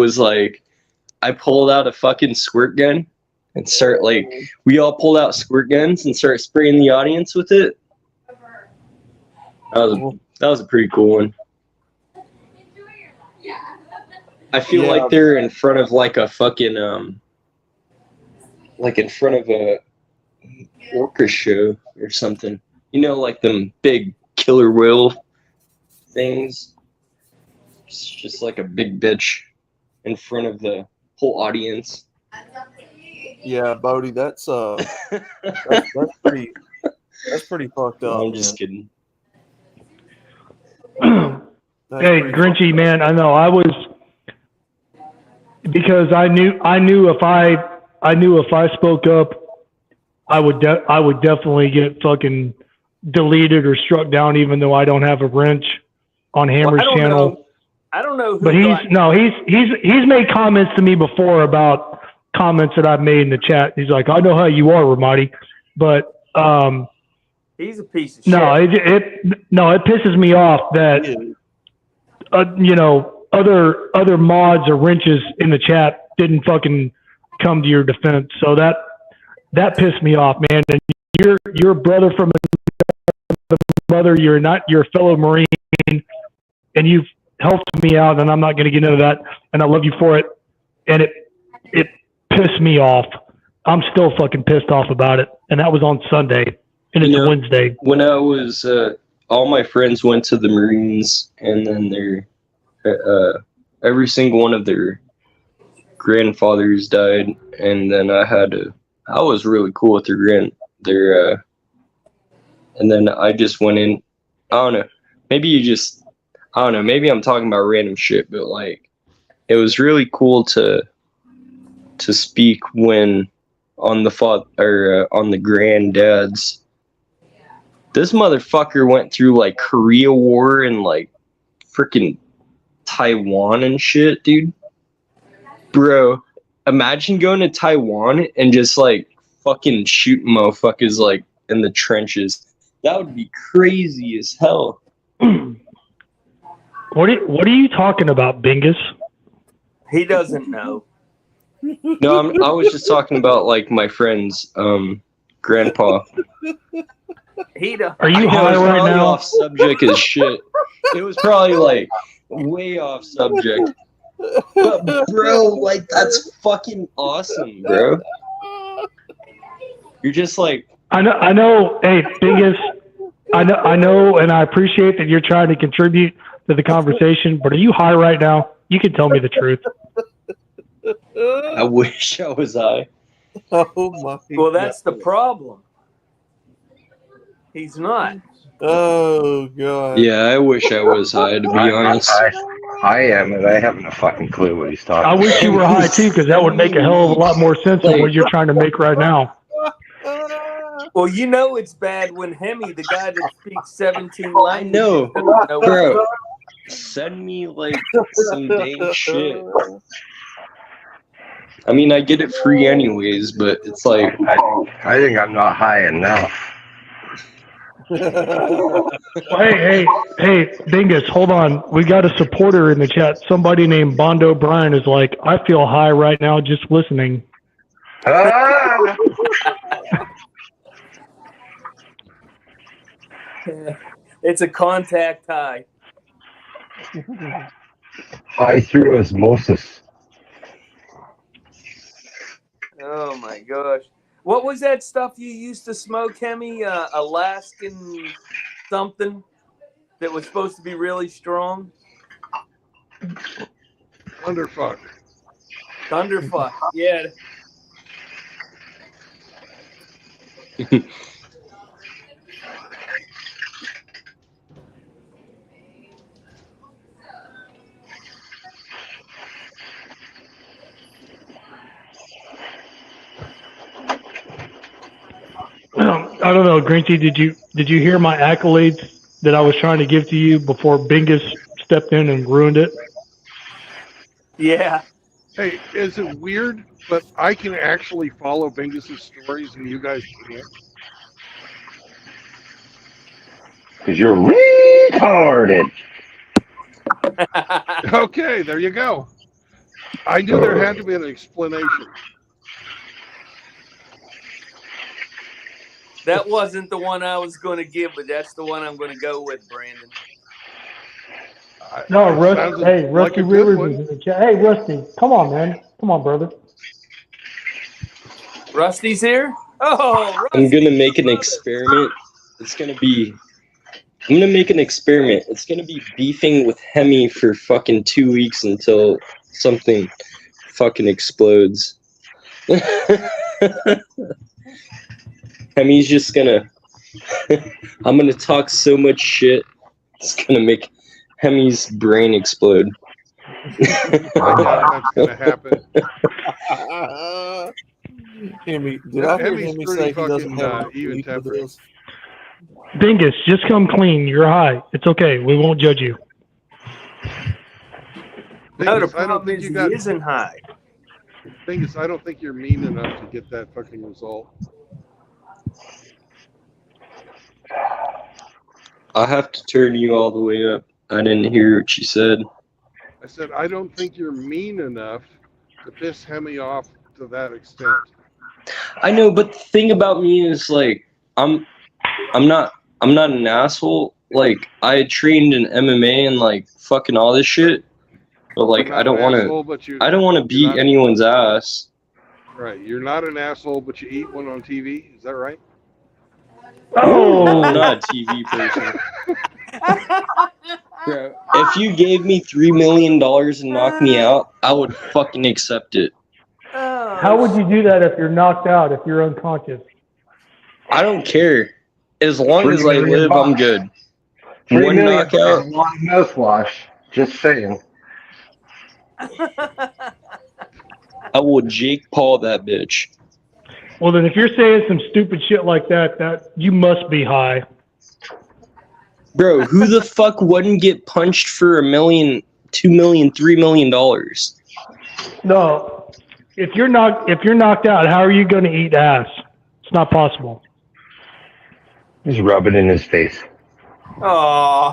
pulled out a fucking squirt gun and we all pulled out squirt guns and started spraying the audience with it. That was a pretty cool one. I feel like they're in front of like a fucking like in front of a orca show or something. You know, like them big killer whale things. It's just like a big bitch in front of the whole audience. Yeah, Bodie, that's pretty fucked up. I'm just kidding. That's Hey, pretty Grinchy, man, I know I was, because I knew if I spoke up, I would definitely get fucking deleted or struck down, even though I don't have a wrench on Hammer's channel. I don't know who. But he's made comments to me before about comments that I've made in the chat. He's like, I know how you are, Ramadi, but he's a piece of shit. It pisses me off that you know, other mods or wrenches in the chat didn't fucking come to your defense. So that pissed me off, man. And you're a brother from another mother. You're a fellow Marine, and you've helped me out, and I'm not going to get into that. And I love you for it. And it pissed me off. I'm still fucking pissed off about it. And that was on Sunday, and it's Wednesday. When I was, all my friends went to the Marines, and then every single one of their grandfathers died, and then I was really cool with and then I just went in. I don't know. Maybe I'm talking about random shit, but like, it was really cool to speak when on the granddads. This motherfucker went through like Korea War and like freaking Taiwan and shit, dude. Bro, imagine going to Taiwan and just like fucking shooting motherfuckers like in the trenches. That would be crazy as hell. What are you talking about, Bingus? He doesn't know. No, I was just talking about like my friend's grandpa. Are you high right now? Off subject as shit. It was probably like way off subject. But bro, like that's fucking awesome, bro. You're just like I know. Hey, Bingus, I know, and I appreciate that you're trying to contribute to the conversation. But are you high right now? You can tell me the truth. I wish I was high. Oh my. Well, that's the problem. He's not. Oh god. Yeah, I wish I was high, to be honest. I am, and I haven't a fucking clue what he's talking I about. wish you were high too, because that would make a hell of a lot more sense than what you're trying to make right now. Well, you know it's bad when Hemi, the guy that speaks 17 languages, I know, bro. Send me like some dang shit. I mean, I get it free anyways, but it's like I think I'm not high enough. Hey, Bingus, hold on. We got a supporter in the chat. Somebody named Bondo Bryan is like, I feel high right now just listening. Ah! it's a contact high. High through osmosis. Oh my gosh. What was that stuff you used to smoke, Hemi? Alaskan something that was supposed to be really strong? Thunderfuck. Thunderfuck, yeah. I don't know, Grinchy, did you hear my accolades that I was trying to give to you before Bingus stepped in and ruined it? Yeah. Hey, is it weird, but I can actually follow Bingus's stories and you guys can't? Because you're retarded. Okay, there you go. I knew there had to be an explanation. That wasn't the one I was going to give, but that's the one I'm going to go with, Brandon. No, It Rusty. sounded Hey, like Rusty a good Rivers one. is in the chat. Hey, Rusty, come on, man. Come on, brother. Rusty's here? Oh, Rusty. I'm gonna make an experiment. It's gonna be. I'm gonna make an experiment. It's gonna be beefing with Hemi for fucking 2 weeks until something fucking explodes. Hemi's just gonna. I'm gonna talk so much shit. It's gonna make Hemi's brain explode. I doubt that's going to happen. Hemi, did Yeah, I hear Hemi's Hemi pretty say he doesn't fucking, have even beef with tempered. us? Dingus, just come clean. You're high. It's okay. We won't judge you. No, the Thing is, I don't problem think is you he got. isn't high. Thing is, I don't think you're mean enough to get that fucking result. I have to turn you all the way up. I didn't hear what you said. I said, I don't think you're mean enough to piss Hemi off to that extent. I know, but the thing about me is like I'm not an asshole. Like I trained in MMA and like fucking all this shit. But like You're I not don't an want to asshole, but you. I don't want to you're beat not- anyone's ass. Right, you're not an asshole, but you eat one on TV. Is that right? I'm Oh, not a TV person. Bro, if you gave me $3 million and knocked me out, I would fucking accept it. how would you do that if you're knocked out, if you're unconscious? I don't care. As long as I $3 million live, I'm good. 3 One million for knockout. a long mouthwash. Just saying. I will Jake Paul that bitch. Well, then if you're saying some stupid shit like that you must be high. Bro, who the fuck wouldn't get punched for $1 million, $2 million, $3 million? No, if you're knocked out, how are you going to eat ass? It's not possible. Just rub it in his face. Oh.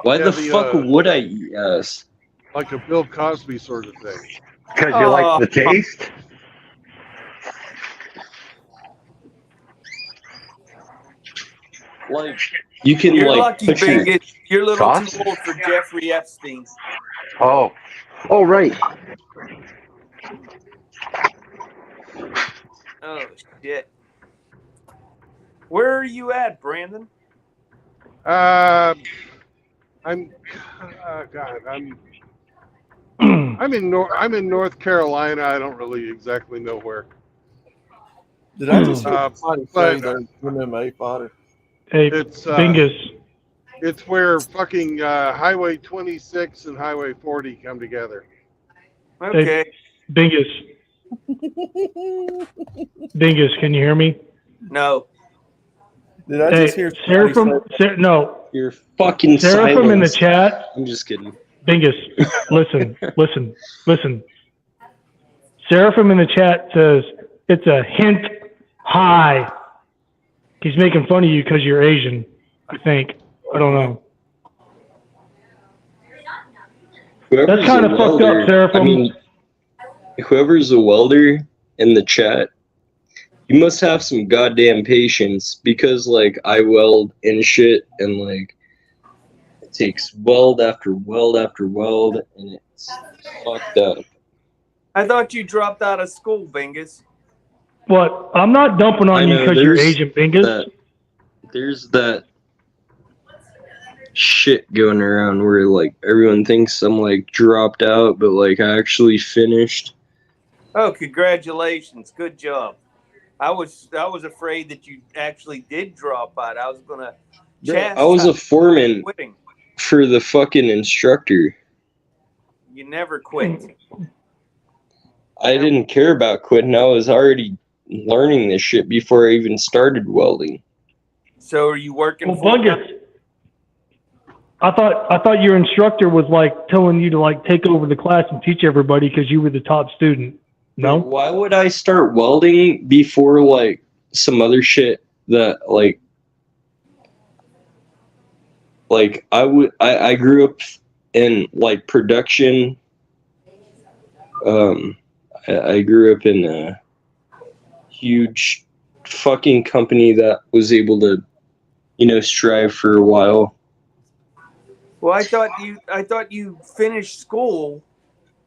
Why Yeah, the the, fuck would I eat ass? Like a Bill Cosby sort of thing. Because you like the taste? Like, you can You're like lucky, put your, Bingus. You're a little Sauce? too old for Jeffrey Epstein. Oh. Oh, right. Oh, shit. Where are you at, Brandon? I'm. God, I'm in North Carolina. I don't really exactly know where. Did I just hear somebody say but- they're an MMA fighter? Hey, It's Bingus, it's where fucking Highway 26 and Highway 40 come together. Okay. Bingus, can you hear me? No. Did I Hey, just hear Sarah somebody say no, your fucking Sarah from in the silence. chat. I'm just kidding. Bingus, listen. Sarah from in the chat says it's a hint high. He's making fun of you because you're Asian, I think. I don't know. Whoever's That's kinda a fucked up, welder- Seraphim. I mean, whoever's a welder in the chat, you must have some goddamn patience because, like, I weld and shit, and like, it takes weld after weld after weld, and it's fucked up. I thought you dropped out of school, Bingus. What? I'm not dumping I on you know, because you're there's Asian, Bingus. There's that shit going around where like everyone thinks I'm like dropped out, but like I actually finished. Oh, congratulations. Good job. I was afraid that you actually did drop out. I was gonna I was a foreman quitting. for the fucking instructor. You never quit. I didn't care about quitting. I was already learning this shit before I even started welding. So are you working Well, for Bungus, I thought your instructor was like telling you to like take over the class and teach everybody because you were the top student. No? Why would I start welding before like some other shit that like Like I grew up in like production. I grew up in a huge fucking company that was able to, strive for a while. Well, I thought you finished school,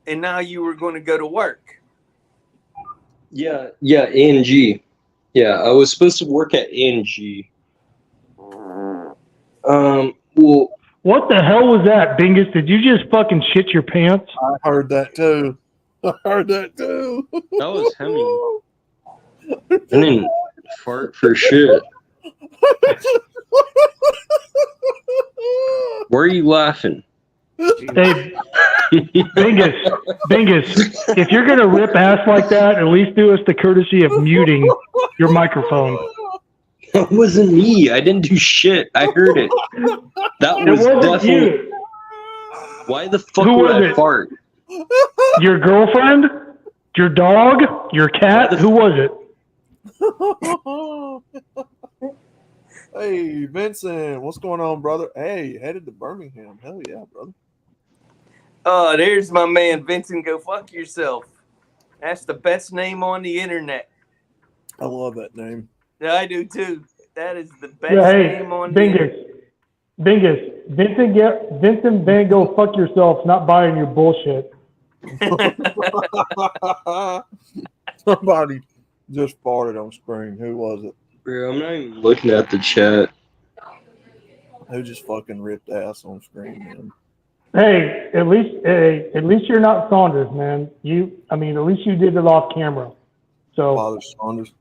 and now you were going to go to work. Yeah, A&G. Yeah, I was supposed to work at A&G. Well, What the hell was that, Bingus? Did you just fucking shit your pants? I heard that too. I heard that too. that was Hemming. I didn't fart for shit. Why are you laughing? Hey, Bingus, if you're gonna rip ass like that, at least do us the courtesy of muting your microphone. That wasn't me. I didn't do shit. I heard it. That It was wasn't definitely. you. Why the fuck Who would was I it? fart? Your girlfriend? Your dog? Your cat? Who was it? Hey, Vincent, what's going on, brother? Hey, headed to Birmingham. Hell yeah, brother. Oh, there's my man Vincent. Go fuck yourself. That's the best name on the internet. I love that name. Yeah, I do too. That is the best Yeah, hey, name on the internet. Bingus. Vincent Van Go fuck yourself, not buying your bullshit. Somebody just farted on screen. Who was it? Bro, I'm not even looking at the chat. Who just fucking ripped ass on screen, man? Hey, at least you're not Saunders, man. At least you did it off camera. So Father Saunders.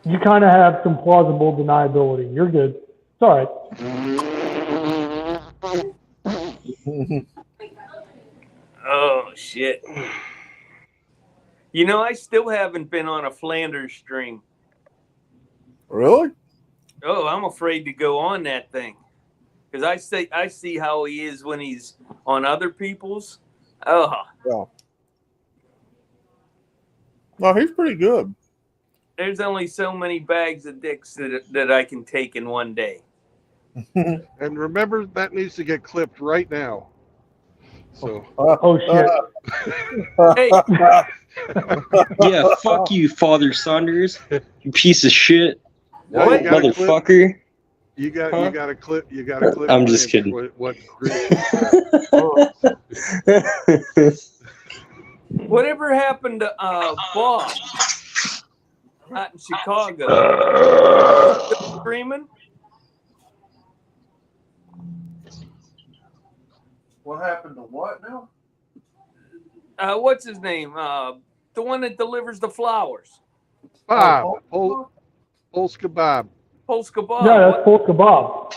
you kind of have some plausible deniability. You're good. It's all right. Oh shit. You know, I still haven't been on a Flanders stream. Really? Oh, I'm afraid to go on that thing. Because I see how he is when he's on other people's. Oh. Yeah. No, he's pretty good. There's only so many bags of dicks that I can take in one day. And remember, that needs to get clipped right now. So. Oh shit. Hey. Yeah, fuck you, Father Saunders. You piece of shit. Now you gotta motherfucker. Clip, you got to clip. You got to clip. I'm just kidding. What Whatever happened to Bob out in Chicago? Still screaming? What happened to what now? What's his name? The one that delivers the flowers. Bob. Polska Bob. Polska Bob. Yeah, that's Polska Bob.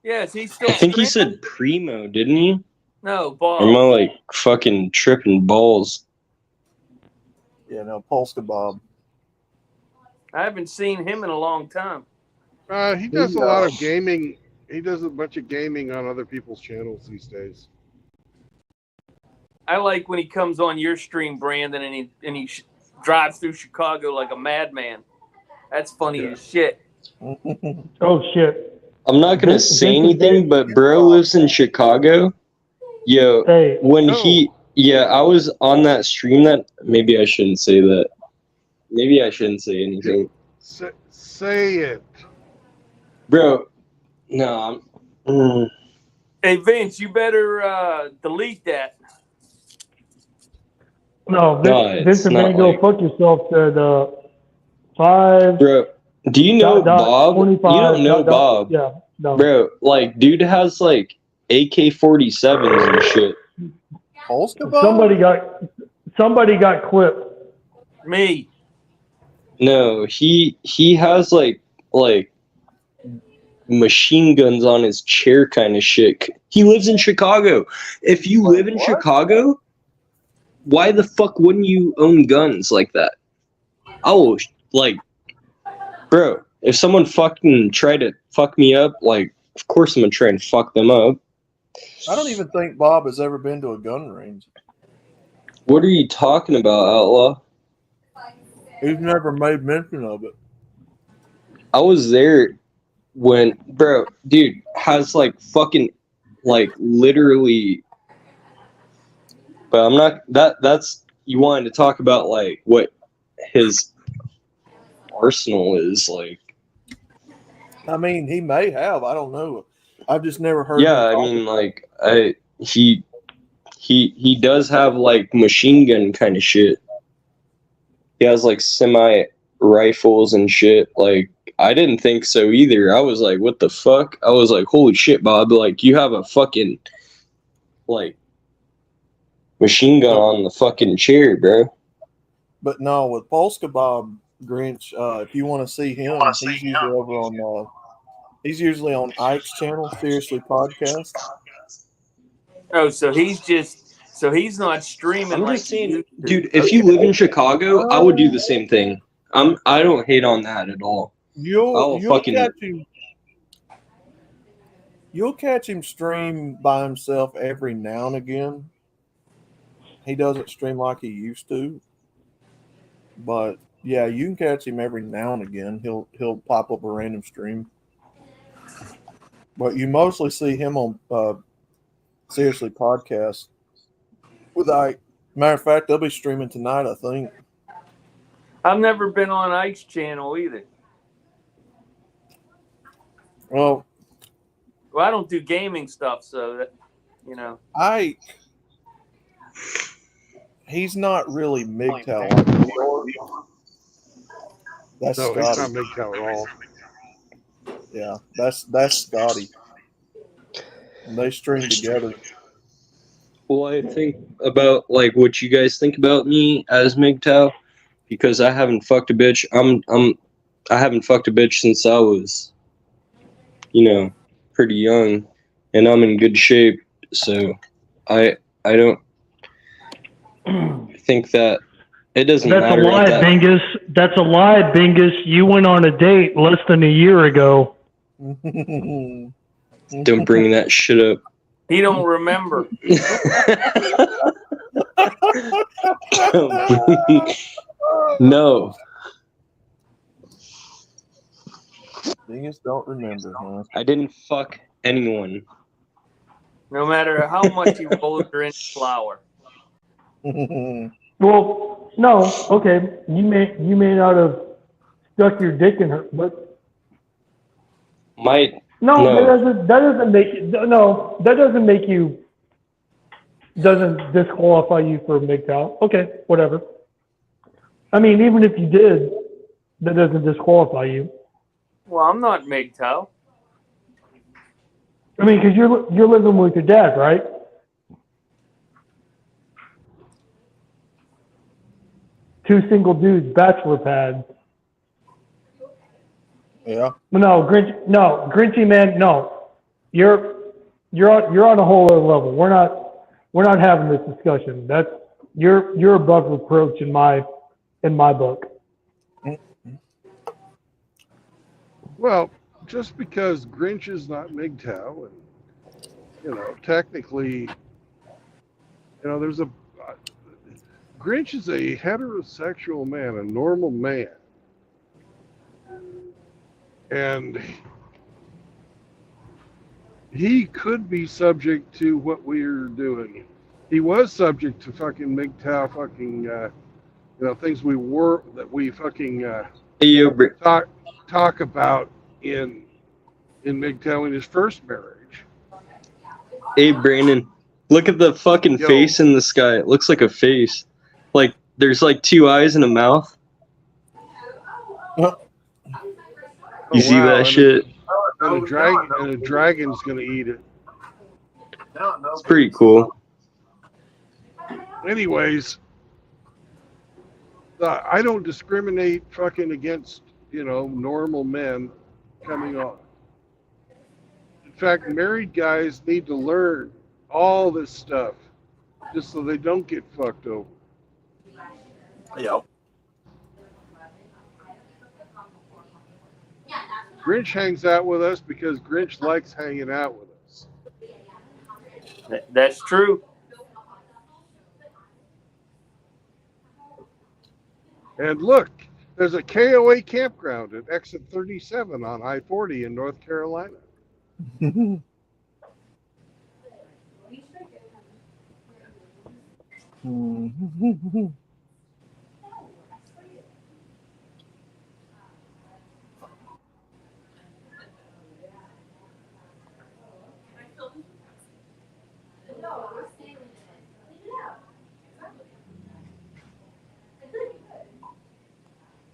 Yes, he's still. I think he screaming? said Primo, didn't he? No, Bob. Or am I like fucking tripping balls? Yeah, no, Polska Bob. I haven't seen him in a long time. He does a lot of gaming. He does a bunch of gaming on other people's channels these days. I like when he comes on your stream, Brandon, and he drives through Chicago like a madman. That's funny as shit. Oh shit. I'm not gonna say anything, but bro lives in Chicago. Yo, Hey. I was on that stream that maybe I shouldn't say that. Maybe I shouldn't say anything. Say it. Bro, no, Hey Vince, you better delete that. No, it's Vincent not Van Go like- fuck yourself to the 5. Bro, do you know Bob? 25, You don't know Bob. Yeah, no. Bro, like, dude has like AK-47s and shit. Polska Bob? Somebody got clipped. Me. No, he has like machine guns on his chair kind of shit. He lives in Chicago. If you live in Chicago, why the fuck wouldn't you own guns like that? Oh, like, bro, if someone fucking tried to fuck me up, like, of course I'm gonna try and fuck them up. I don't even think Bob has ever been to a gun range. What are you talking about, Outlaw? He's never made mention of it. I was there when bro, dude has like fucking like literally. But I'm not that's you wanted to talk about like what his arsenal is like. I mean, he may have. I don't know. I've just never heard. Yeah, I mean, like he does have like machine gun kind of shit. He has like semi rifles and shit. Like I didn't think so either. I was like, what the fuck? I was like, holy shit, Bob! Like you have a fucking like machine gun on the fucking chair, bro. But no, with Polska Bob Grinch, if you want to see him, he's usually over on. He's usually on Ike's channel, Seriously Podcast. Oh, so he's not streaming. I'm like just he saying, used to. dude. If you live in Chicago, I would do the same thing. I don't hate on that at all. You'll fucking- catch him. You'll catch him stream by himself every now and again. He doesn't stream like he used to, but yeah, you can catch him every now and again. He'll pop up a random stream, but you mostly see him on Seriously Podcast with Ike. Matter of fact, they'll be streaming tonight, I think. I've never been on Ike's channel either. Well, I don't do gaming stuff, so that Ike, he's not really MGTOW like we are. That's No, he's not Scotty. MGTOW at all. Yeah, that's Scotty. And they stream together. Well, I think about like what you guys think about me as MGTOW because I haven't fucked a bitch. I haven't fucked a bitch since I was, pretty young, and I'm in good shape. So, I don't think that it doesn't That's matter. a lie, that, Bingus. That's a lie, Bingus. You went on a date less than a year ago. Don't bring that shit up. he don't remember. No, Dingus don't remember, huh? I didn't fuck anyone. No matter how much he rolls her in flour. Well, no, okay. You may not have stuck your dick in her, but Might no, that doesn't make you doesn't disqualify you for MGTOW. Okay, whatever. I mean, even if you did, that doesn't disqualify you. Well, I'm not MGTOW. I mean, because you're living with your dad, right? Two single dudes, bachelor pad. Yeah. No, Grinchy man, no. You're on a whole other level. We're not having this discussion. You're above reproach in my book. Well, just because Grinch is not MGTOW, and technically, there's Grinch is a heterosexual man, a normal man, and he could be subject to what we're doing. He was subject to fucking MGTOW, fucking things we fucking Hey, yo, talk about in MGTOW in his first marriage. Hey, Brandon, look at the fucking Yo. face in the sky. It looks like a face. Like, there's like two eyes and a mouth. Oh, You see wow, that and shit? a dragon's gonna eat it. It's pretty cool. Anyways, I don't discriminate fucking against normal men coming on. In fact, married guys need to learn all this stuff just so they don't get fucked over. Yeah. Grinch hangs out with us because Grinch likes hanging out with us. That's true. And look, There's a KOA campground at exit 37 on I-40 in North Carolina.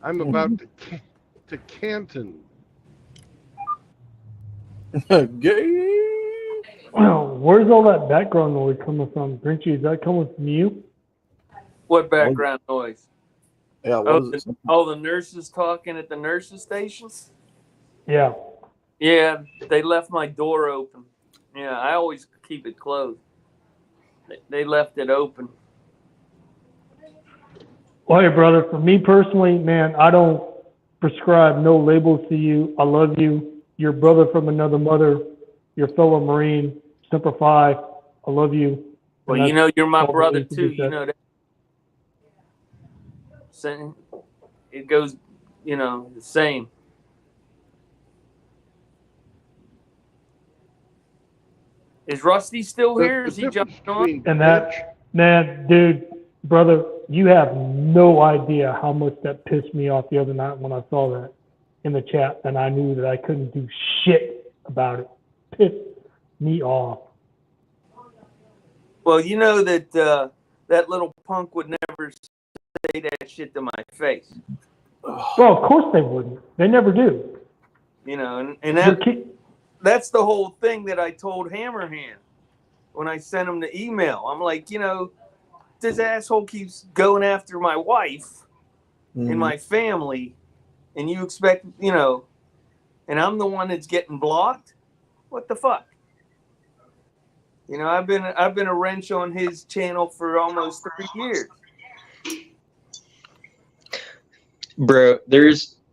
I'm about to Canton. Gay. Well, where's all that background noise coming from? Grinchy, is that coming from you? What background noise? Yeah, what Oh, is it? all the nurses talking at the nurses stations? Yeah. Yeah, they left my door open. Yeah, I always keep it closed. They left it open. Well, hey, brother, for me personally, man, I don't prescribe no labels to you. I love you. Your brother from another mother, your fellow Marine, Semper Fi. I love you. Well, you know, you're my all brother that too. is You know that. Same. It goes, you know, the same. Is Rusty still here? Is he jumping on? And that, man, dude, brother, you have no idea how much that pissed me off the other night when I saw that in the chat, and I knew that I couldn't do shit about it. Pissed me off. Well, you know that that little punk would never say that shit to my face. Well, of course they wouldn't. They never do. You know, and Your that, kid, that's the whole thing that I told Hammerhand when I sent him the email. I'm like, you know, this asshole keeps going after my wife and my family, and you expect, you know, and I'm the one that's getting blocked? What the fuck? You know, I've been a wrench on his channel for almost 3 years. Bro,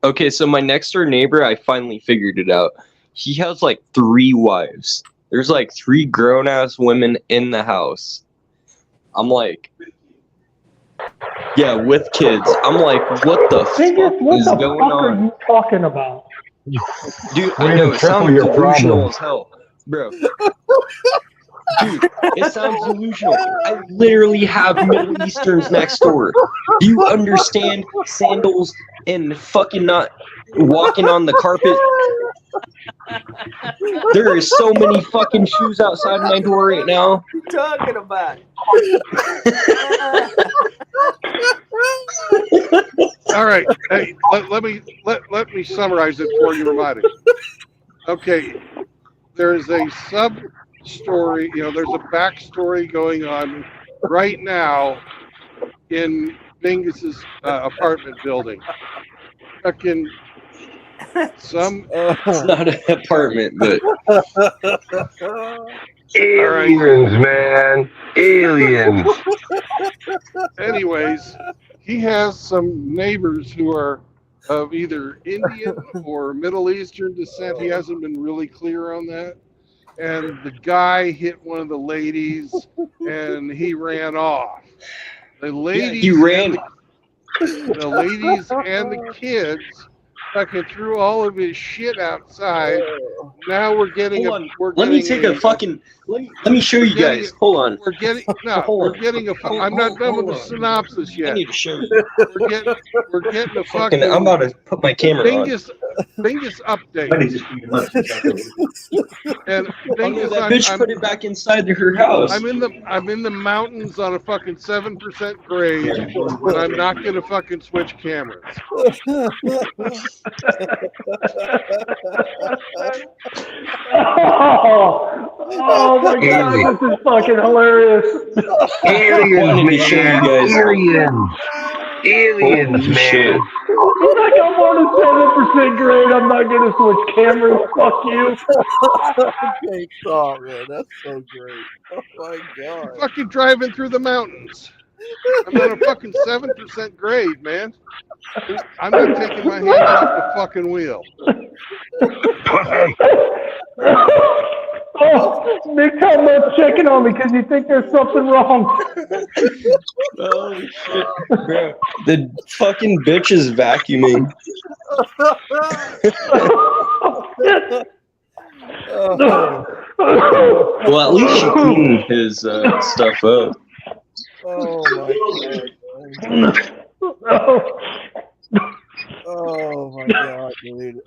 okay, so my next door neighbor, I finally figured it out. He has like 3 wives. There's like 3 grown ass women in the house. I'm like, yeah, with kids. I'm like, what the fuck is going on? are you talking about? Dude, We're I know gonna it triple sounds your delusional problems. as hell, bro. Dude, it sounds delusional. I literally have Middle Easterns next door. Do you understand sandals and fucking not walking on the carpet? There is so many fucking shoes outside my door right now. What are you talking about? All right, hey, let me summarize it for you, Ramadi. Okay, there's a sub-story, you know, there's a backstory going on right now in Bingus's apartment building. Fucking some It's not an apartment, but Aliens, man. Aliens. anyways, he has some neighbors who are of either Indian or Middle Eastern descent. He hasn't been really clear on that. And the guy hit one of the ladies and he ran off. The ladies, he ran. The ladies and the kids fucking threw all of his shit outside. Now we're getting Hold on. Let me take a fucking. Let me show you guys. Hold on. We're getting no. Hold We're on. getting a. I'm not done with the Hold on. synopsis I yet. need to show you. We're getting a Fucking, fucking. I'm about to put my camera on. Bingus update. And Oh no, Bingus, that bitch put it back inside her house. I'm in the mountains on a fucking 7% grade, and I'm not gonna fucking switch cameras. Oh my god, this is fucking hilarious. Aliens, to show you man. guys. Aliens. Aliens, Holy man. shit. He's like, I'm on a 7% grade. I'm not gonna switch cameras. Fuck you. Okay, stop, man. That's so great. Oh my god. Fucking driving through the mountains. I'm on a fucking 7% grade, man. I'm not taking my hands off the fucking wheel. Oh, Nick, I'm not checking on me because you think there's something wrong. Oh shit, bro! The fucking bitch is vacuuming. Well, at least she cleaned his stuff up. Oh my god. Oh my god, dude.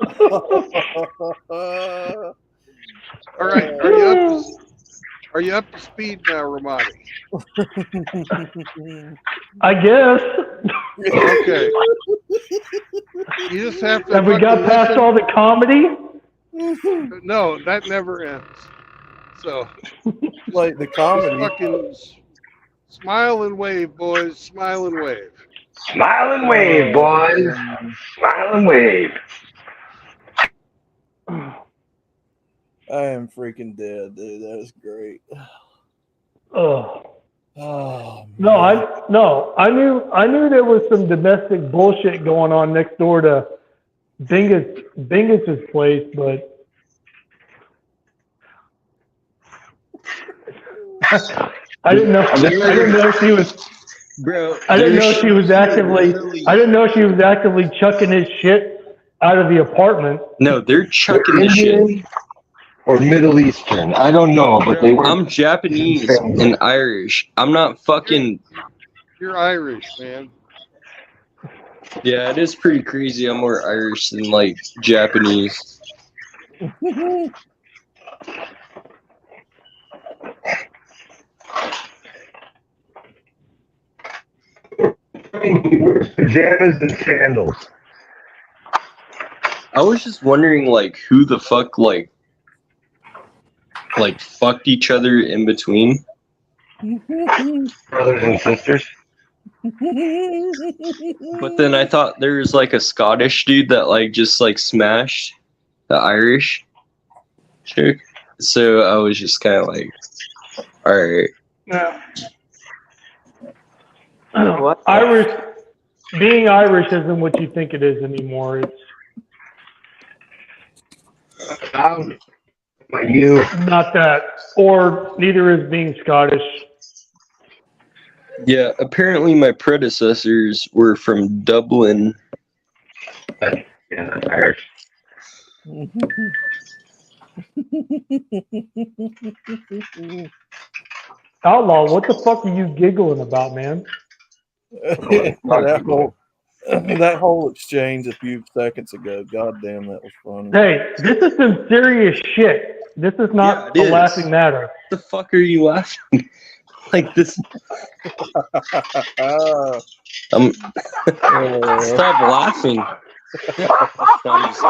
All right, are you up to speed now, Ramadi? I guess. Okay. You just have to. Have we got fucking past listen. all the comedy? No, that never ends. So Like the just comedy. fucking smile and wave, boys. Smile and wave. Smile and wave, boys. Smile and wave. I am freaking dead, dude. That is great. Ugh. Oh No, man. I knew there was some domestic bullshit going on next door to Bingus's place, but I didn't know she was. Bro, I didn't know she was actively chucking his shit out of the apartment. No, they're chucking the shit. Indian or Middle Eastern. I don't know, but they were. I'm Japanese and Irish. I'm not fucking. You're Irish, man. Yeah, it is pretty crazy. I'm more Irish than like Japanese. Pajamas and sandals. I was just wondering, like, who the fuck, like fucked each other in between. Brothers and sisters. But then I thought there was like a Scottish dude that like just like smashed the Irish chick. So I was just kind of like, all right. What? Being Irish isn't what you think it is anymore. It's You. not that, or neither is being Scottish. Yeah, apparently my predecessors were from Dublin. Yeah, Irish. Outlaw, what the fuck are you giggling about, man? that whole exchange a few seconds ago. God damn, that was funny. Hey, this is some serious shit. This is not Yeah, it a is. laughing matter. What the fuck are you laughing? Like this? Stop laughing. No, I'm just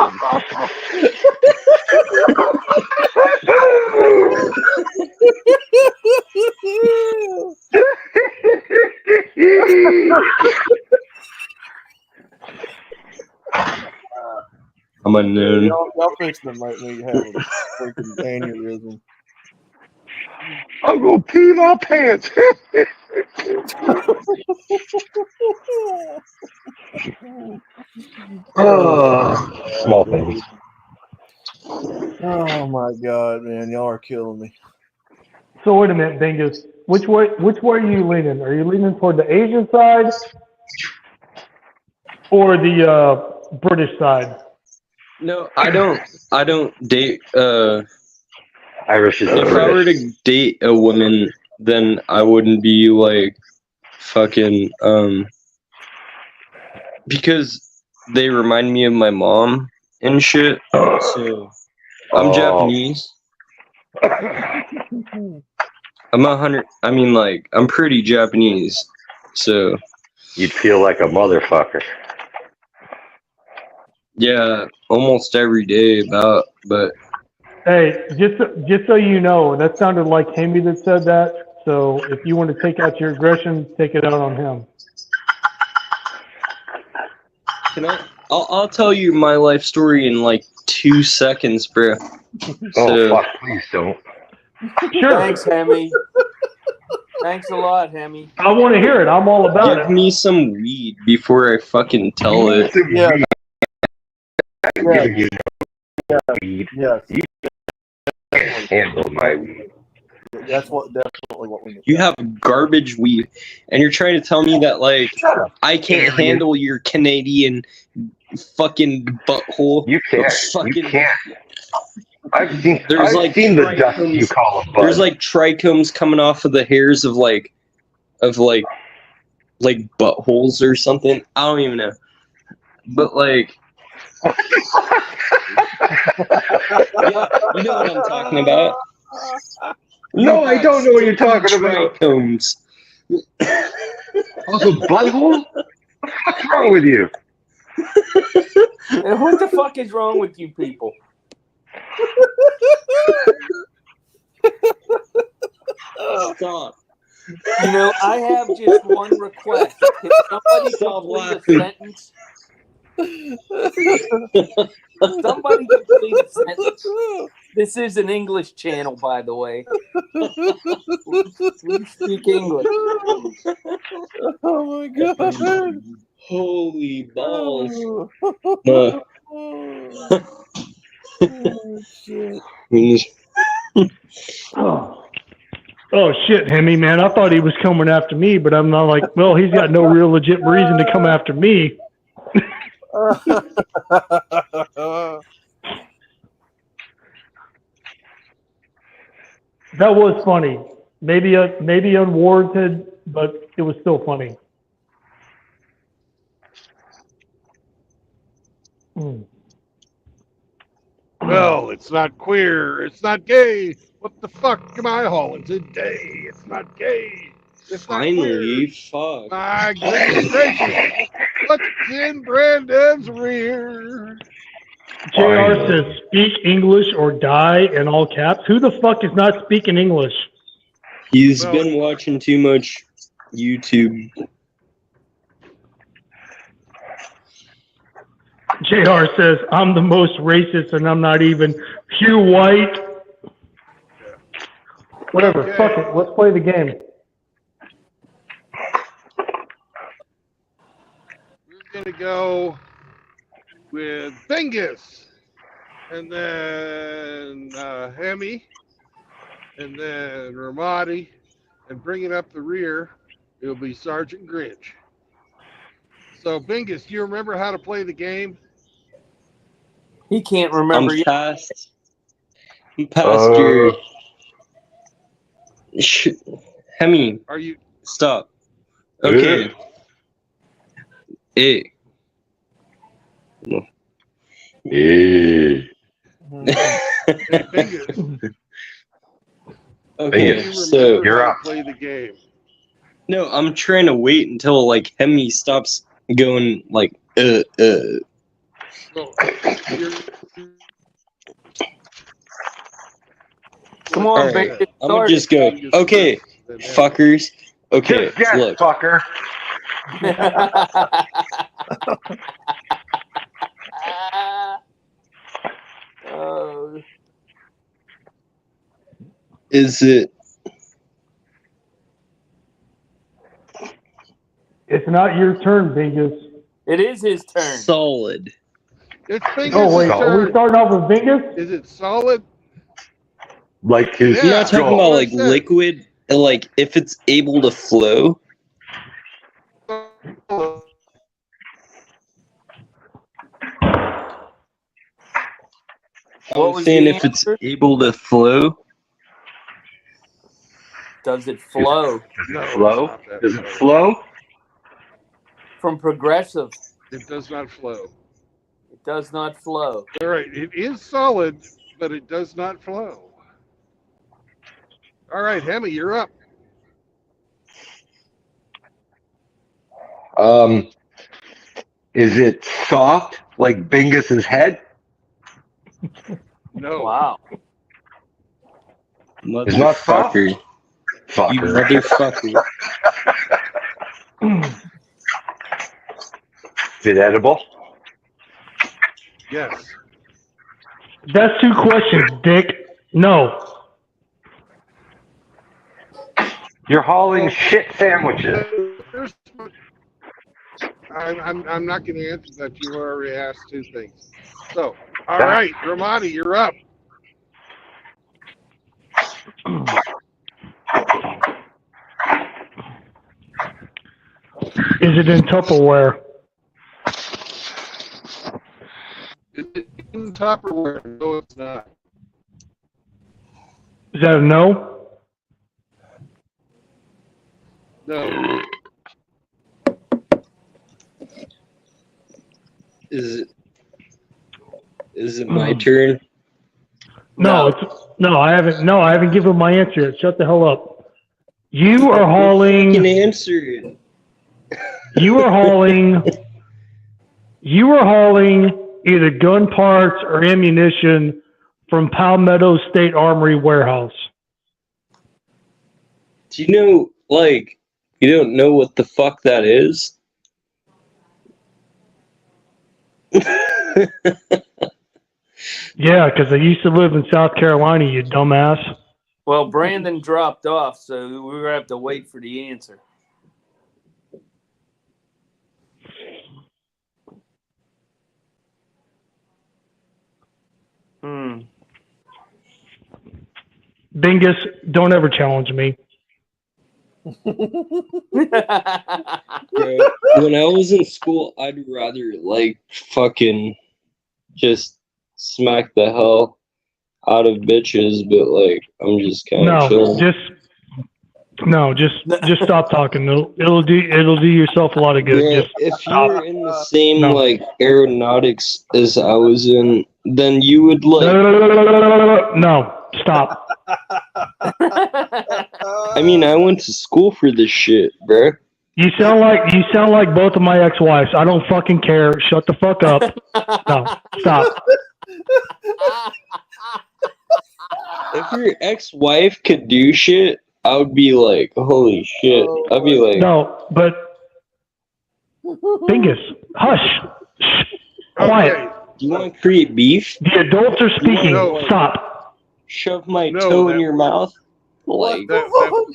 I'm unknown. Y'all fixing to make me have a freaking aneurysm. I'm gonna pee my pants. Small things. Oh my god, man, y'all are killing me. So wait a minute, Bingus. Which way are you leaning? Are you leaning toward the Asian side or the British side? No, I don't date. Irish is If I were to date a woman, then I wouldn't be like fucking because they remind me of my mom and shit. So I'm Japanese. I'm 100. I mean, like I'm pretty Japanese. So You'd feel like a motherfucker. yeah, almost every day about. But Hey, just so you know, that sounded like Hammy that said that. So if you want to take out your aggression, take it out on him. can I? I'll tell you my life story in like 2 seconds, bro. Oh, fuck, please don't. Sure. Thanks, Hemi. Thanks a lot, Hemi. I want to hear it. I'm all about Give it. me some weed before I fucking tell it. Yeah. You weed. Yes. Handle my weed. That's definitely what we need. You have garbage weed, and you're trying to tell me that like Shut up. I can't Alien. handle your Canadian fucking butthole. You can't. Fucking, You can't. I've seen the dust trichomes. you call a bud. There's like trichomes coming off of the hairs of like buttholes or something. I don't even know. But like, yeah, you know what I'm talking about. No, I don't know what you're talking about. Trichomes. Also, butthole? What's wrong with you? And what the fuck is wrong with you people? Stop. You know, I have just one request. Can somebody Stop complete laughing. a sentence? Somebody complete a sentence. This is an English channel, by the way. We speak English. Oh my god. Holy balls. Oh, shit. Oh shit, Hemi, man! I thought he was coming after me, but I'm not like, well, he's got no real legit reason to come after me. That was funny. Maybe unwarranted, but it was still funny. Well, it's not queer. It's not gay. What the fuck am I hauling today? It's not gay. It's not Finally, queer. fuck. My goodness gracious. What's in Brandon's rear? JR says, speak English or die in all caps. Who the fuck is not speaking English? He's Well- been watching too much YouTube. JR says, I'm the most racist and I'm not even Hugh White. Whatever, Okay. fuck it. Let's play the game. We're going to go with Bingus. And then Hemi. And then Ramadi. And bringing up the rear, it'll be Sergeant Grinch. So, Bingus, do you remember how to play the game? He can't I'm remember yet. past your. Hemi, Are you? stop. Okay. Hey. Yeah. Hey, Bingus, Okay, do you so remember You're how up. to play the game? no, I'm trying to wait until like Hemi stops going like So, you're, Come on, All right, baby. I'm gonna just go. Okay, fuckers. Okay, Just yes, look. fucker. Oh, Is it It's not your turn, Bingus. it is his turn. solid? It's Bingus' Oh, wait. Are we turn. starting off with Bingus? Is it solid? Like his You're not Yeah, talking Joel. about like liquid, like if it's able to flow. I What was was saying the if it's answer? able to flow. Does it flow? No, it's flow? not that Does it low. flow? From Progressive, It does not flow. it does not flow. All right, it is solid, but it does not flow. All right, Hemi, you're up. Is it soft like Bingus's head? No. Wow. It's not soft? Motherfucker. You Fucker. motherfucker. Is it edible? Yes. That's two questions, Dick. No. You're hauling shit sandwiches. I'm not going to answer that. You already asked two things. So, all right, Ramadi, you're up. Is it in Tupperware? Is it in Tupperware? No, it's not. Is that a no? No. Is it my turn? No, I haven't. No, I haven't given my answer yet. Shut the hell up. You are hauling. You can answer it. You are hauling. You are hauling either gun parts or ammunition from Palmetto State Armory warehouse. Do you know, like, you don't know what the fuck that is? Yeah, because I used to live in South Carolina, you dumbass. Well, Brandon dropped off, so we're going to have to wait for the answer. Bingus, don't ever challenge me. Yeah, when I was in school, I'd rather, like, fucking just smack the hell out of bitches, but, like, I'm just kind of chilling. Just stop talking. It'll do yourself a lot of good. Yeah, Just if you stop. were in the same, like, aeronautics as I was in, then you would, like... No, stop. I mean, I went to school for this shit, bro. You sound like both of my ex-wives. I don't fucking care. Shut the fuck up. No, stop. If your ex-wife could do shit, I would be like, holy shit. I'd be like... No, but Bingus, hush. Shh. Quiet. Okay. Do you want to create beef? The adults are speaking. No. Stop. Shove my No, toe in that your mouth? Like, That was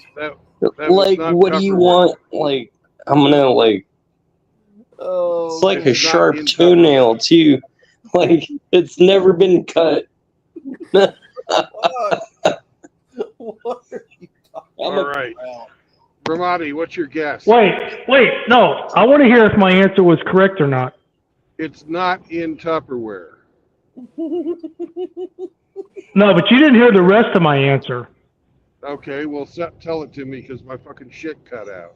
like, not what do you Tupperware. want? Like, I'm gonna, like... It's like It a is not sharp in toenail, too. Like, it's never been cut. What are you talking All right. Ramadi, what's your guess? Wait, no. I want to hear if my answer was correct or not. It's not in Tupperware. No, but you didn't hear the rest of my answer. Okay, well, tell it to me because my fucking shit cut out.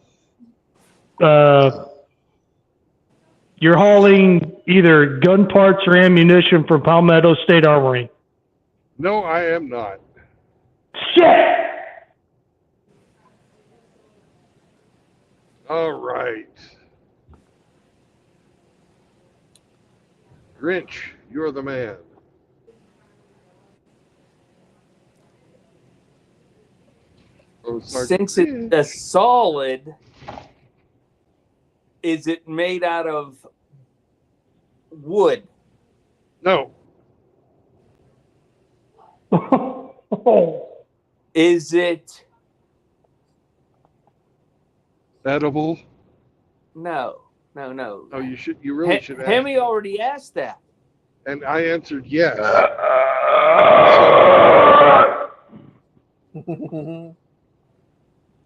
You're hauling either gun parts or ammunition from Palmetto State Armory. No, I am not. Shit! All right. Grinch, you're the man. Oh, Sergeant. Since it's a solid, is it made out of wood? No, Is it? edible. No. Oh, you really should ask. Hemi already asked that. And I answered yes.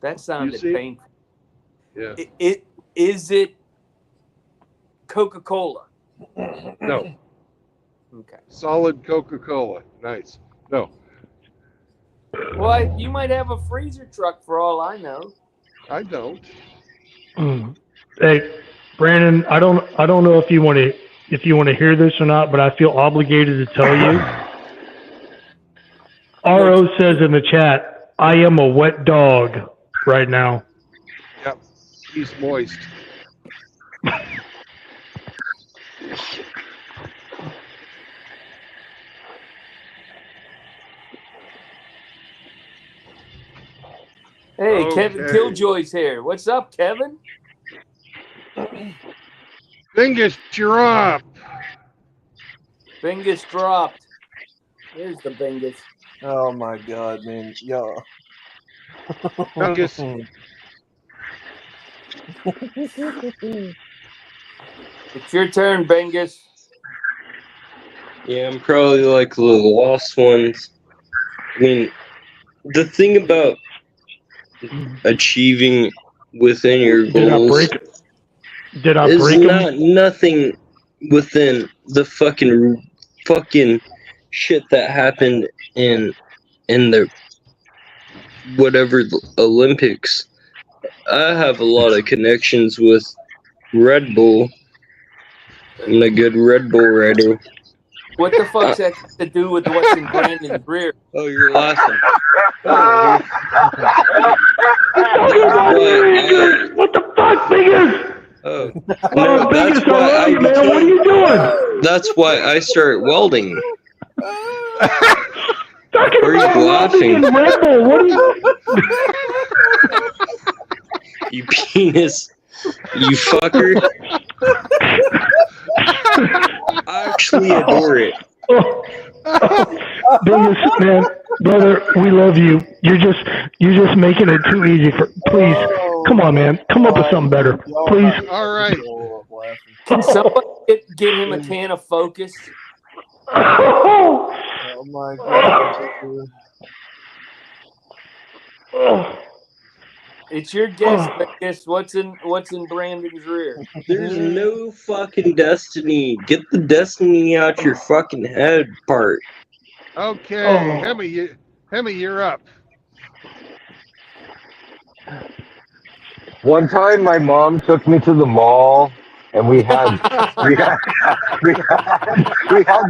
That sounded see? painful. Yeah. Is it Coca-Cola? No. Okay. Solid Coca-Cola. Nice. No, Well, you might have a freezer truck for all I know. I don't. Hey, Brandon, I don't know if you want to hear this or not, but I feel obligated to tell you. RO says in the chat, I am a wet dog right now. Yep. He's moist. Hey, Kevin Okay. Killjoy's here. What's up, Kevin? Bingus, you're up. Bingus dropped. Here's the Bingus. Oh my god, man. Yo. Bingus. It's your turn, Bingus. Yeah, I'm probably like the lost ones. I mean, the thing about achieving within your Did I goals, break it? Did I It's break not them? nothing within the fucking shit that happened in the whatever the Olympics. I have a lot of connections with Red Bull. I'm a good Red Bull rider. What the fuck's that got to do with what's in Brandon's rear? Oh, you're laughing. What the fuck, Fingers? Oh, Oh, no, Fingers, that's I why love I you, man. What are became. you doing? That's why I started welding. Talking Are you about laughing? loving and Red Bull. What are you? You penis. You fucker. I actually adore it. Biggest man, brother, we love you. You're just making it too easy for. Please, come on, man. Come up with something better, please. All right. Can somebody get him a can of Focus? Oh my god. It's your guess, Vegas. What's in Brandon's rear? There's no fucking destiny. Get the destiny out your fucking head part. Okay, Hemi, you're up. One time, my mom took me to the mall, and we had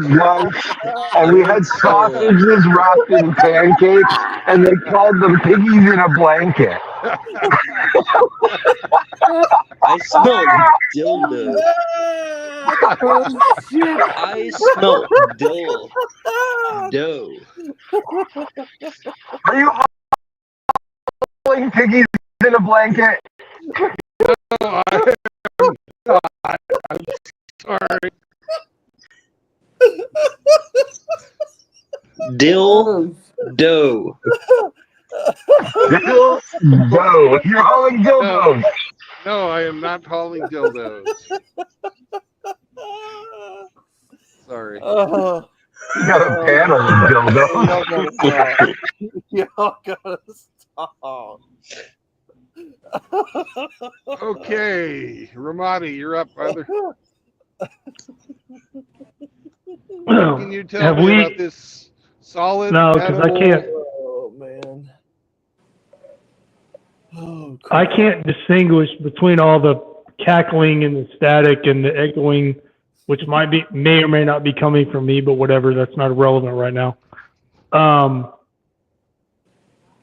lunch, and we had sausages wrapped in pancakes, and they called them piggies in a blanket. I smell dildo. I smell dildo. Are you calling piggies in a blanket? No, I am not. I'm sorry. Dildo. Dildo. You're calling dildos. No, I am not calling dildos. Sorry. You got a panel of dildos. Y'all gotta stop. Okay, Ramadi, you're up, brother. Can you tell Have me we- about this solid? No, 'cause I edible- can't. Oh man. Oh, I crap. can't distinguish between all the cackling and the static and the echoing, which may or may not be coming from me, but whatever. That's not relevant right now.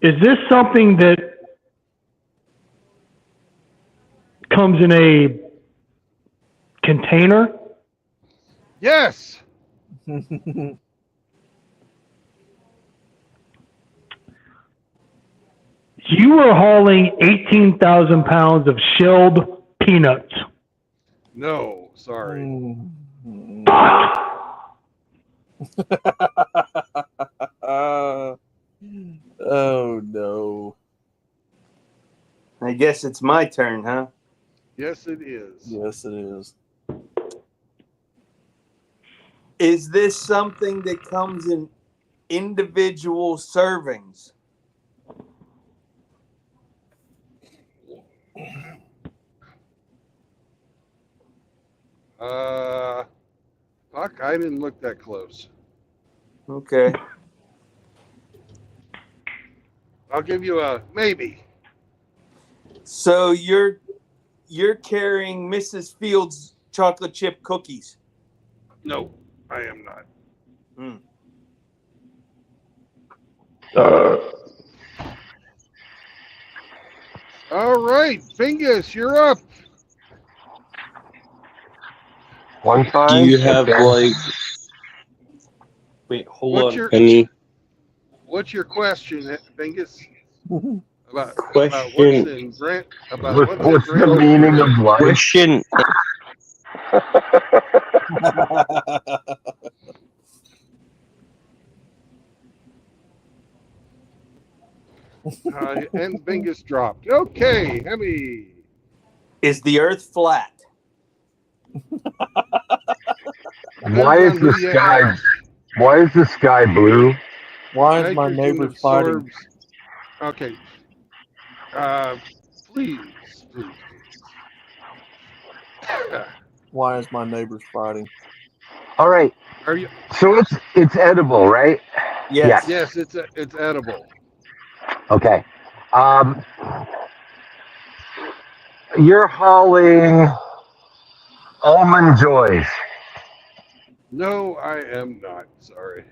Is this something that comes in a container? Yes. You are hauling 18,000 pounds of shelled peanuts. No, sorry. Oh no. I guess it's my turn, huh? Yes, it is. Yes, it is. Is this something that comes in individual servings? Fuck, I didn't look that close. Okay. I'll give you a maybe. So you're carrying Mrs. Fields chocolate chip cookies. No, I am not. All right, Bingus, you're up. One Do time. you have like? Wait, hold What's on. your- Penny. What's your question, Bingus? About Question. what's in Brent? About what's What's in the Brent? meaning of life? Question. And Bingus dropped. Okay, Hemi. Is the earth flat? Why is the sky? Why is the sky blue? Why is my Nitrogen neighbor fighting? absorbs- Okay. Please. Why is my neighbors fighting? All right. Are you? So it's edible, right? Yes. Yes, it's edible. Okay. You're hauling almond joys. No, I am not. Sorry.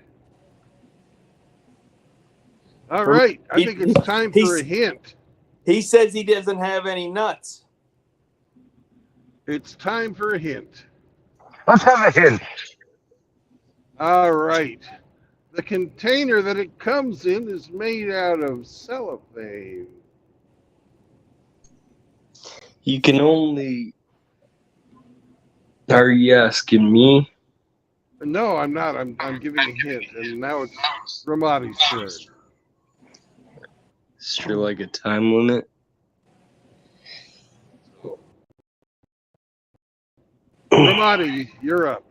All right. I think it's time for a hint. He says he doesn't have any nuts. It's time for a hint. Let's have a hint. All right. The container that it comes in is made out of cellophane. You can only. Are you asking me? No, I'm not. I'm giving a hint, and now it's Ramadi's turn. Is there like a time limit? Ramadi, you're up.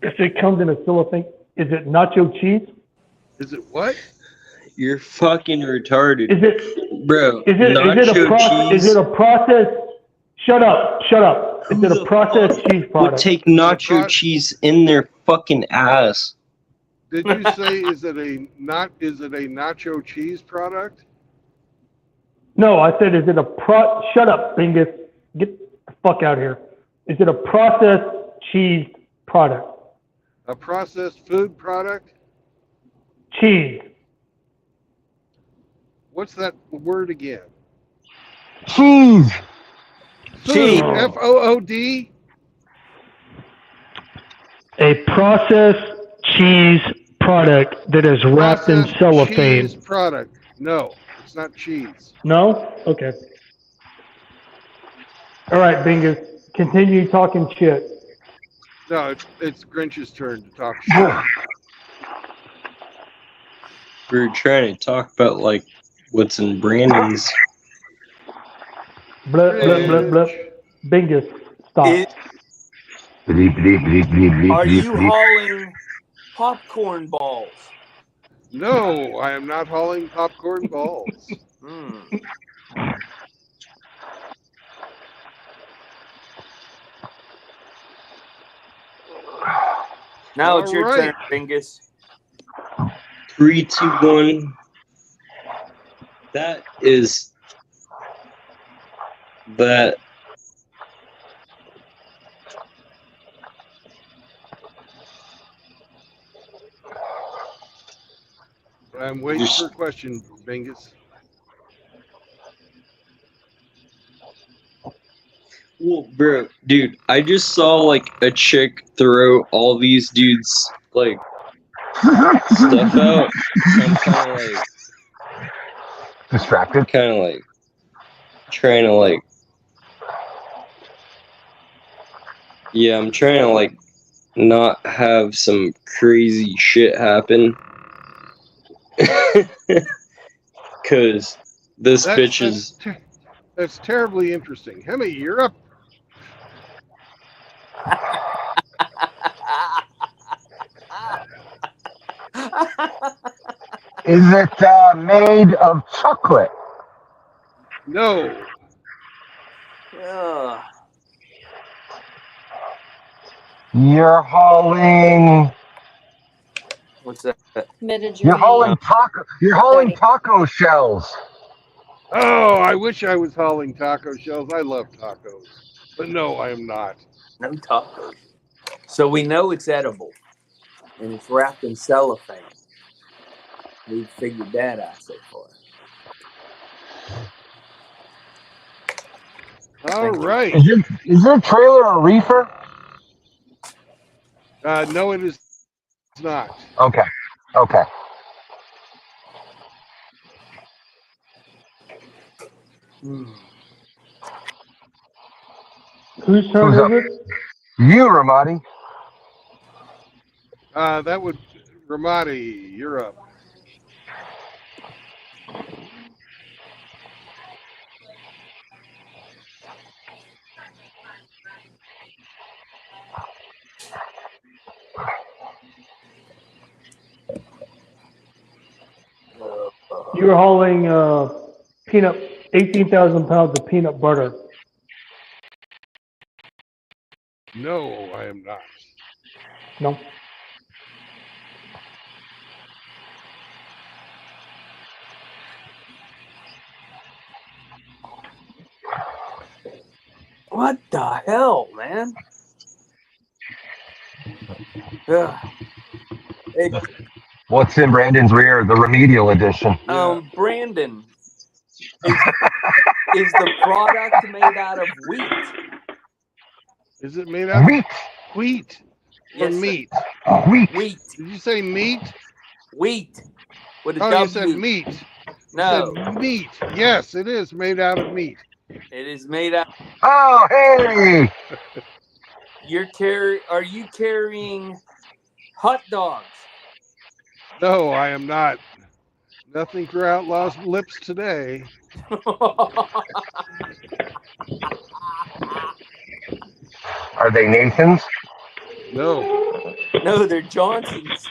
If it comes in a cellophane, is it nacho cheese? Is it what? You're fucking retarded, Is it bro. is it Nacho is cheese it a process? Shut up! Is Who it a the processed fuck cheese would product? take nacho cheese in their fucking ass? Did you say is it a nacho cheese product? No, I said is it a Shut up, Bingus. Get the fuck out of here. Is it a processed cheese product? A processed food product? Cheese. What's that word again? Cheese. Food. Food. A processed cheese product that is wrapped in Processed cellophane. cheese product. No, it's not cheese. No? Okay. All right, Bingus. Continue talking shit. No, it's Grinch's turn to talk shit. We were trying to talk about like what's in Brandon's. Blah, blah, blah, blah. Bingus, stop. Are you hauling popcorn balls? No, I am not hauling popcorn balls. Now it's your All turn, right. Bingus. 3, 2, 1. That is that. I'm waiting for a question, Bingus. Well, bro, dude, I just saw like a chick throw all these dudes like stuff out. I'm kind of like distracted. Kind of like trying to like. Yeah, I'm trying to like not have some crazy shit happen. Cause this bitch is. That's terribly interesting. Hemi, you're up. Is it made of chocolate? No. You're hauling. What's that? You're hauling taco. You're hauling taco shells. Oh, I wish I was hauling taco shells. I love tacos. But no, I am not. No tacos. So we know it's edible. And it's wrapped in cellophane. We've figured that out so far. All right. Is your trailer a reefer? No, it is not. Okay. Okay. Whose turn is it? You, Ramadi. That would Ramadi, you're up. You're hauling 18,000 pounds of peanut butter. No, I am not. No. What the hell, man? Ugh. Hey, What's in Brandon's rear? The remedial edition. Brandon, is the product made out of wheat? Is it made out Wheat. of wheat or Yes, sir. meat? Wheat. Wheat. Did you say meat? Wheat. With a Oh, W. you said meat. You No, said meat. Yes, it is made out of meat. it is made out. Oh, hey. Are you carrying hot dogs? No, I am not. Nothing for Outlaw's lips today. Are they Nathan's? No. No, they're Johnson's.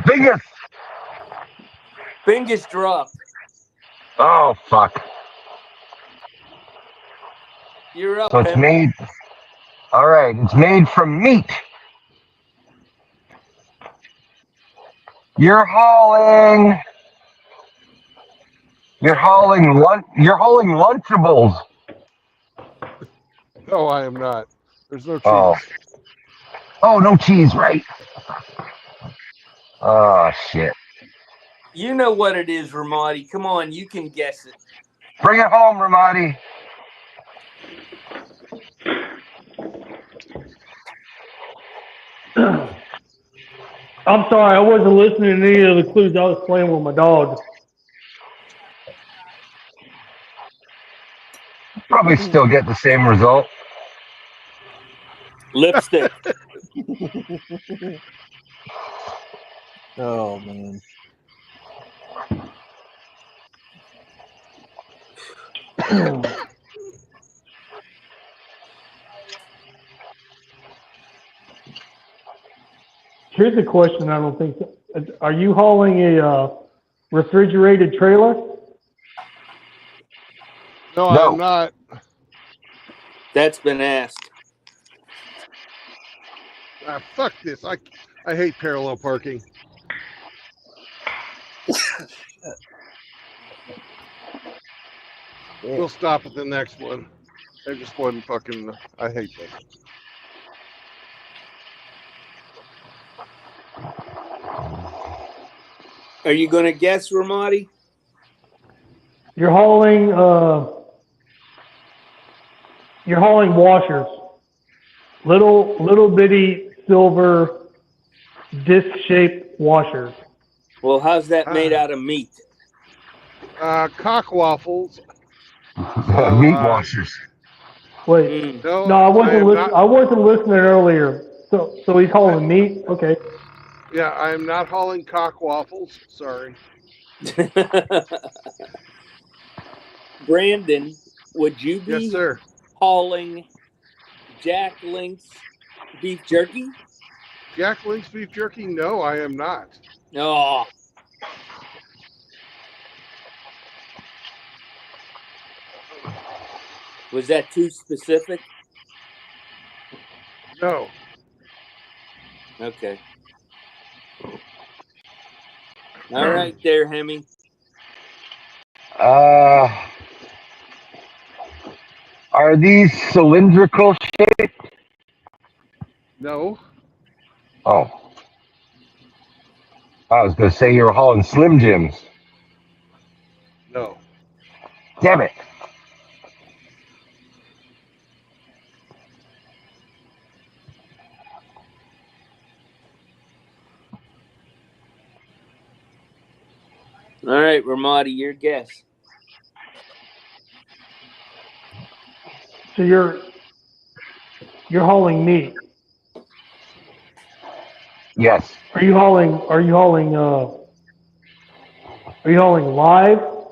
Biggest. Fingers dropped. Oh, fuck. You're up, So it's Henry. made. All right, it's made from meat. You're hauling Lunchables. No, I am not. There's no cheese. Oh. Oh, no cheese, right? Oh shit. You know what it is, Ramadi. Come on, you can guess it. Bring it home, Ramadi. I'm sorry, I wasn't listening to any of the clues. I was playing with my dog. Probably still get the same result. Lipstick. Oh man. Here's a question. I don't think. Are you hauling a refrigerated trailer? No, No. I'm not. That's been asked. Ah, fuck this. I hate parallel parking. We'll stop at the next one. I just wasn't fucking. I hate that. Are you going to guess, Ramadi? You're hauling washers. Little bitty silver disc-shaped washers. Well, how's that made out of meat? Cock waffles. Meat washers. Wait, No, no, am not- I wasn't listening earlier. So he's hauling meat. Okay. Yeah, I am not hauling cock waffles. Sorry. Brandon, would you be Yes, sir. hauling Jack Link's beef jerky? Jack Link's beef jerky? No, I am not. Oh, was that too specific? No. Okay. All right, there, Hemi. Are these cylindrical shaped? No. Oh. I was going to say you were hauling Slim Jims. No. Damn it. All right, Ramadi, your guess. So you're hauling meat. Yes. Are you hauling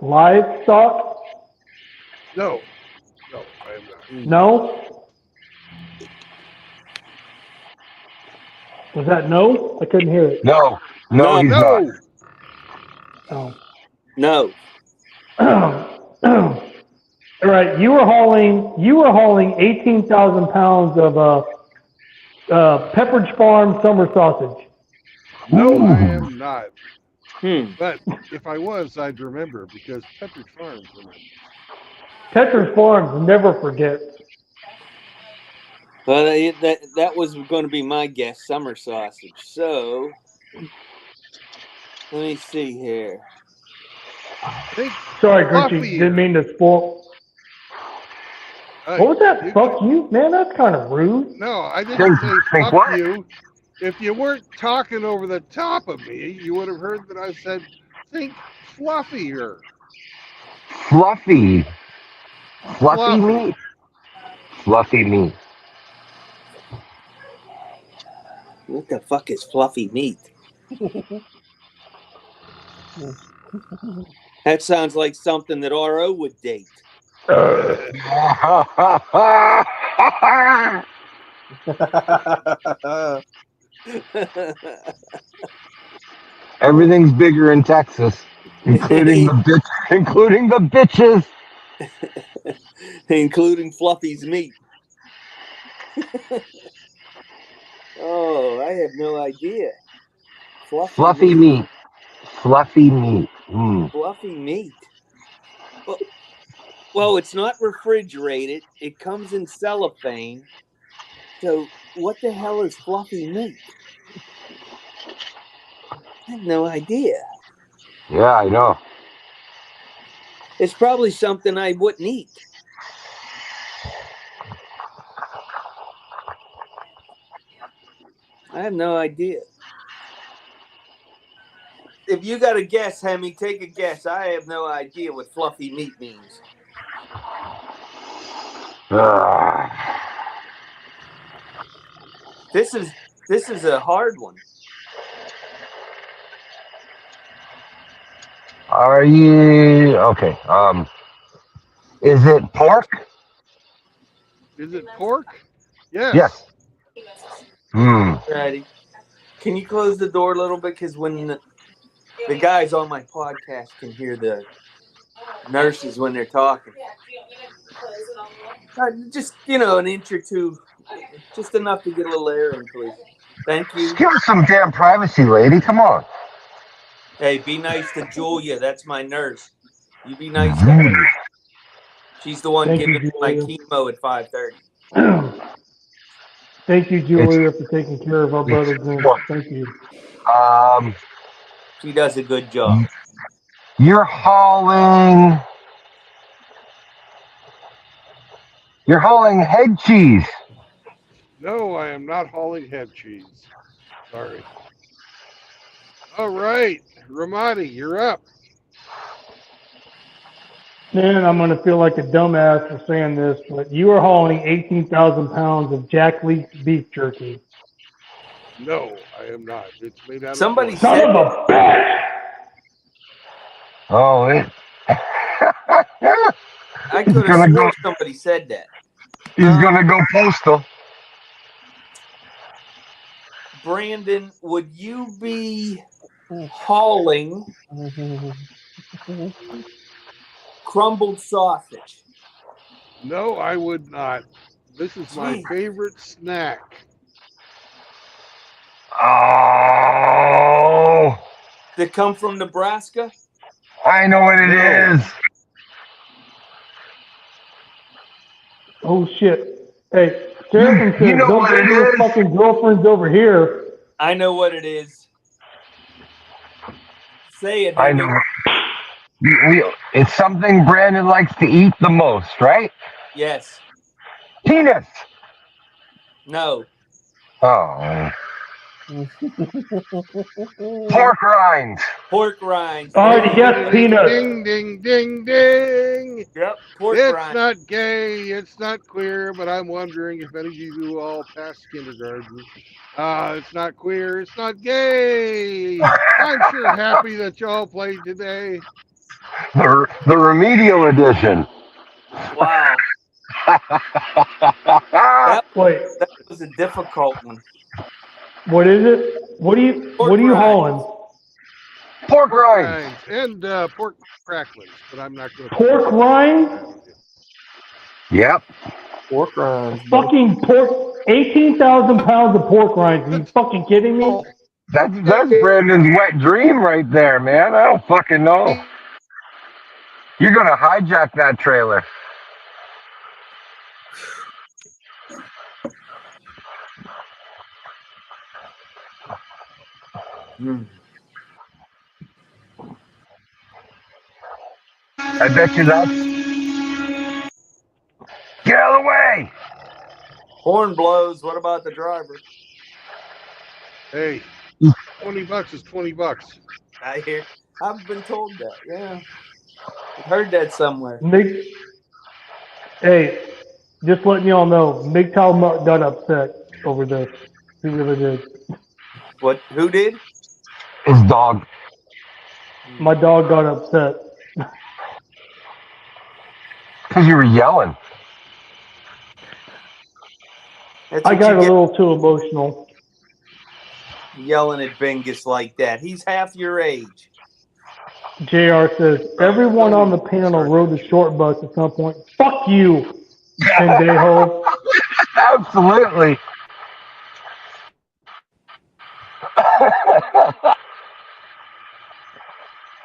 livestock? No. No, I am not. No? Was that no? I couldn't hear it. No, No. he's not. No. No. Oh. All right, you were hauling 18,000 pounds of Pepperidge Farm summer sausage. No, I am not. Hmm. But if I was, I'd remember because Pepperidge Farms remember. Pepperidge Farms never forgets. Well, that was going to be my guess, summer sausage. So, let me see here. I think Sorry, Fluffy. Grinchy, didn't mean to spoil. What was that? you Fuck you? Man, that's kind of rude. No, I didn't say Think fuck what? you. If you weren't talking over the top of me, you would have heard that I said, think fluffier. Fluffy Fluffy. meat. Fluffy meat. What the fuck is fluffy meat? That sounds like something that RO would date. Everything's bigger in Texas, including the bitches. Including Fluffy's meat. Oh, I have no idea. Fluffy meat. Fluffy meat. Mm. Fluffy meat. Well, it's not refrigerated. It comes in cellophane. So, what the hell is fluffy meat? I have no idea. Yeah, I know. It's probably something I wouldn't eat. I have no idea. If you got a guess, Hemi, take a guess. I have no idea what fluffy meat means. This is a hard one. Are you okay? Is it pork? Is it pork? Yes. Yes. Hmm. Ready? Can you close the door a little bit? Because when the guys on my podcast can hear the nurses when they're talking. Just, an inch or two. Just enough to get a little air in, please. Thank you. Give us some damn privacy, lady. Come on. Hey, be nice to Julia. That's my nurse. You be nice to her. She's the one Thank you, giving me my Julia. chemo at 5:30. Thank you, Julia, for taking care of our brother Grinch. Thank you. She does a good job. You're hauling head cheese. No, I am not hauling head cheese. Sorry. All right. Ramadi, you're up. Man, I'm going to feel like a dumbass for saying this, but you are hauling 18,000 pounds of Jack Leach beef jerky. No, I am not. It's made out Somebody of Son said of a bitch! Oh, I could gonna have go- sworn somebody said that. he's gonna go postal. Brandon, would you be hauling crumbled sausage? No, I would not. This is my Gee. favorite snack. Oh, That come from Nebraska? I know what it is. Oh, shit. Hey, Sheriff You says, know don't what bring it your is. fucking girlfriends over here. I know what it is. Say it. I know. It's something Brandon likes to eat the most, right? Yes. Penis. No. Oh. Pork rinds. Pork rinds. Alrighty, yes, peanuts. Ding, ding, ding, ding. Yep. Pork It's rinds. not gay, it's not queer, but I'm wondering if any of you who all passed kindergarten. It's not queer, it's not gay. I'm sure happy that y'all played today. The remedial edition. Wow. Wait, That was a difficult one. what is it? What are you hauling? Pork rinds. Rinds and pork cracklings, but I'm not going to. Pork rinds? Yep. Pork rinds. buddy. Fucking pork, 18,000 pounds of pork rinds. Are you fucking kidding me? That's Brandon's wet dream right there, man. I don't fucking know. You're gonna hijack that trailer. I bet you that's. Get out of the way! Horn blows. What about the driver? Hey, $20 is $20. I hear. I've been told that. Yeah, I've heard that somewhere. Hey, just letting y'all know, MGTOW got upset over this. He really did. What? Who did? His dog. My dog got upset. Because you were yelling. That's I what got you a get little too emotional. yelling at Bingus like that. He's half your age. JR says, everyone on the panel rode the short bus at some point. Fuck you, pendejo. Absolutely.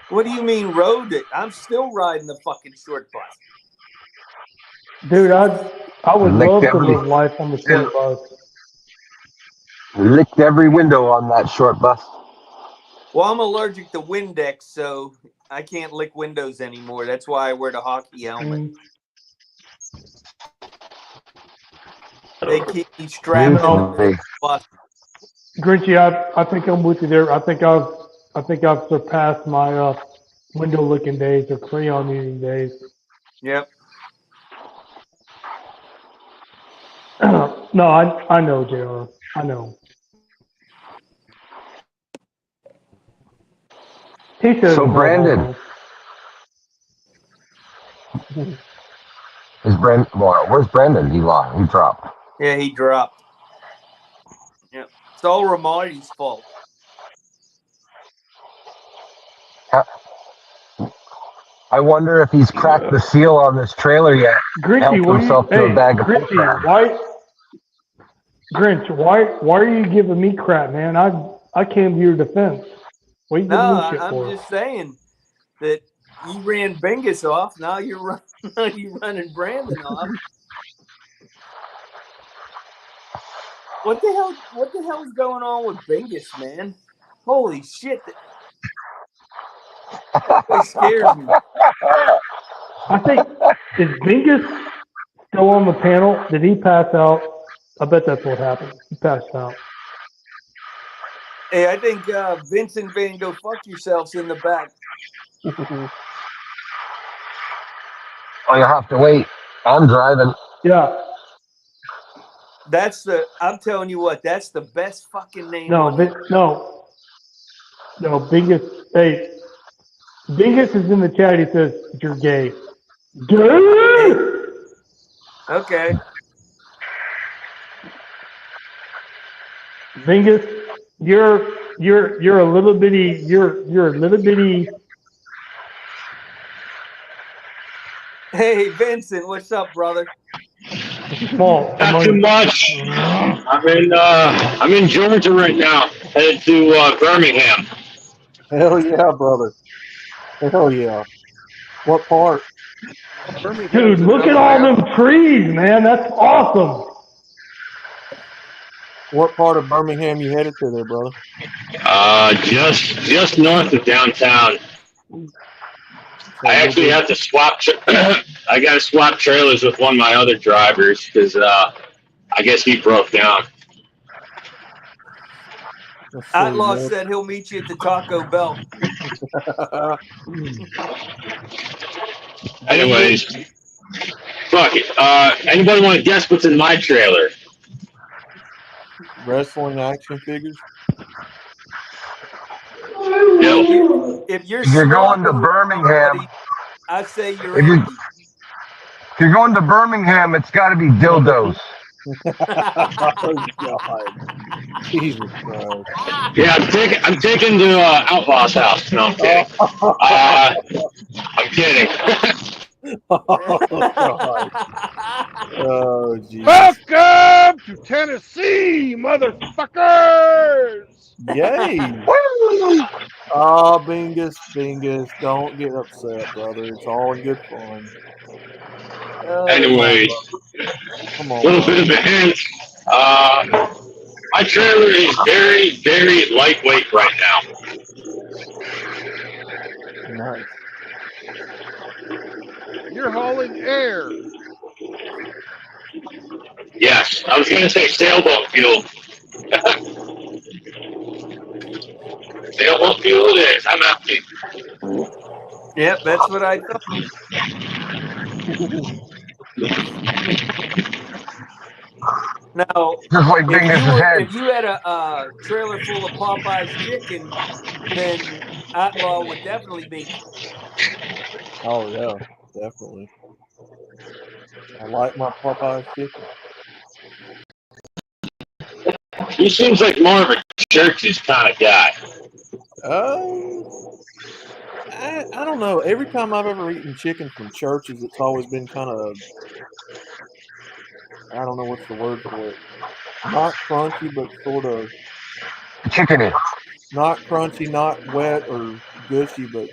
What do you mean rode it? I'm still riding the fucking short bus. Dude, I would Licked love to every- live life on the short bus. Licked every window on that short bus. Well, I'm allergic to Windex, so I can't lick windows anymore. That's why I wear the hockey helmet. They keep me strapped No. into the bus. Grinchy, I think I'm with you there. I think I've surpassed my window licking days or crayon eating days. Yep. No, I know, JR. I know. He says So, no Brandon. homo. Where's Brandon? He dropped. Yeah, he dropped. Yep. It's all Ramarty's fault. I wonder if he's cracked the seal on this trailer yet. Grinchy, Helped what himself to a bag of Grinchy, crap. why are you giving me crap, man? I came to your defense. What are you giving No, me shit I'm for? just saying that you ran Bingus off. Now you're running Brandon off. What the hell's going on with Bingus, man? Holy shit. That scares me. I think, is Bingus still on the panel? Did he pass out? I bet that's what happened. He passed out. Hey, I think Vincent Van Go Fuck Yourselves in the back. Oh, you have to wait. I'm driving. Yeah. I'm telling you what, that's the best fucking name. No, on it. no, Bingus. Hey, Bingus is in the chat. He says you're gay. Gay. Okay. Bingus, you're a little bitty. You're a little bitty. Hey, Vincent, what's up, brother? Small. Not too much. I'm in Georgia right now, headed to Birmingham. Hell yeah, brother. Hell yeah. What part? Dude, look at all them trees, man. That's awesome. What part of Birmingham you headed to there, brother? Just north of downtown. I actually have to swap. I got to swap trailers with one of my other drivers because I guess he broke down. Outlaw said he'll meet you at the Taco Bell. Anyways, fuck it. Anybody want to guess what's in my trailer? Wrestling action figures? No. If you're If you're going to swapping with Birmingham, somebody, I say you're if you- empty. If you're going to Birmingham, it's got to be dildos. Oh God, Jesus Christ! Yeah, I'm taking to Outlaw's house. No, I'm kidding. I'm kidding. Oh God! Oh Jesus! Welcome to Tennessee, motherfuckers! Yay! Oh, Bingus, don't get upset, brother. It's all in good fun. Anyways, Come a on, little bit of a hint. My trailer is very, very lightweight right now. nice. You're hauling air. Yes, I was going to say sailboat fuel. Sailboat fuel it is. I'm empty. Yep, that's what I thought. Now, Just like Bingus' head. if you had a trailer full of Popeye's chicken, then Outlaw would definitely be. Oh yeah, definitely. I like my Popeye chicken. He seems like more of a Church's kind of guy. I don't know. Every time I've ever eaten chicken from Church's, it's always been kind of, I don't know what's the word for it. Not crunchy, but sort of Chickeny. not crunchy, not wet or gushy, but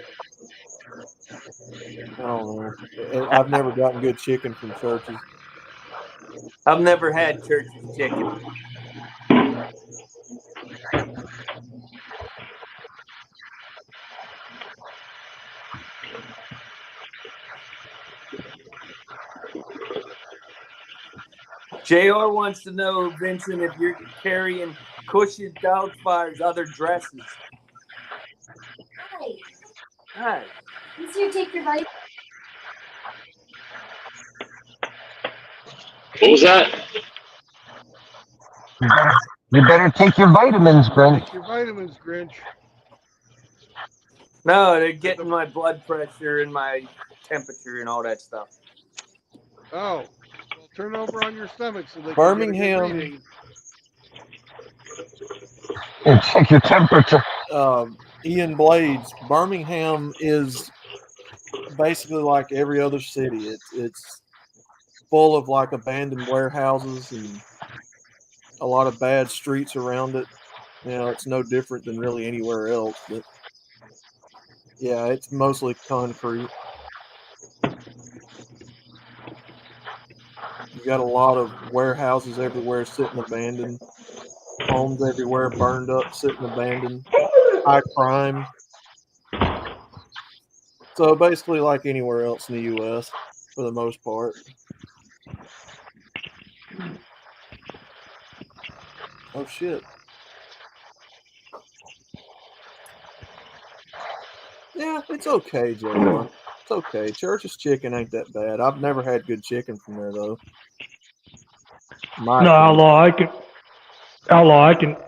I don't know. I've never gotten good chicken from Church's. I've never had Church's chicken. JR wants to know, Vincent, if you're carrying Cush's Doubtfire's other dresses. Hi. Hi. Is here take your vitamin? What was that? You better take your vitamins, Grinch. Take your vitamins, Grinch. No, they're getting my blood pressure and my temperature and all that stuff. Oh, well, turn over on your stomach so they Birmingham. can get a good reading. And check your temperature. Ian Blades, Birmingham is basically like every other city. It's full of like abandoned warehouses and a lot of bad streets around it. You know, it's no different than really anywhere else. But yeah, it's mostly concrete. You got a lot of warehouses everywhere sitting abandoned. Homes everywhere burned up, sitting abandoned. High crime. So basically like anywhere else in the U.S. for the most part. Oh, shit. Yeah, it's okay, JR. It's okay. Church's chicken ain't that bad. I've never had good chicken from there, though. No, Outlaw,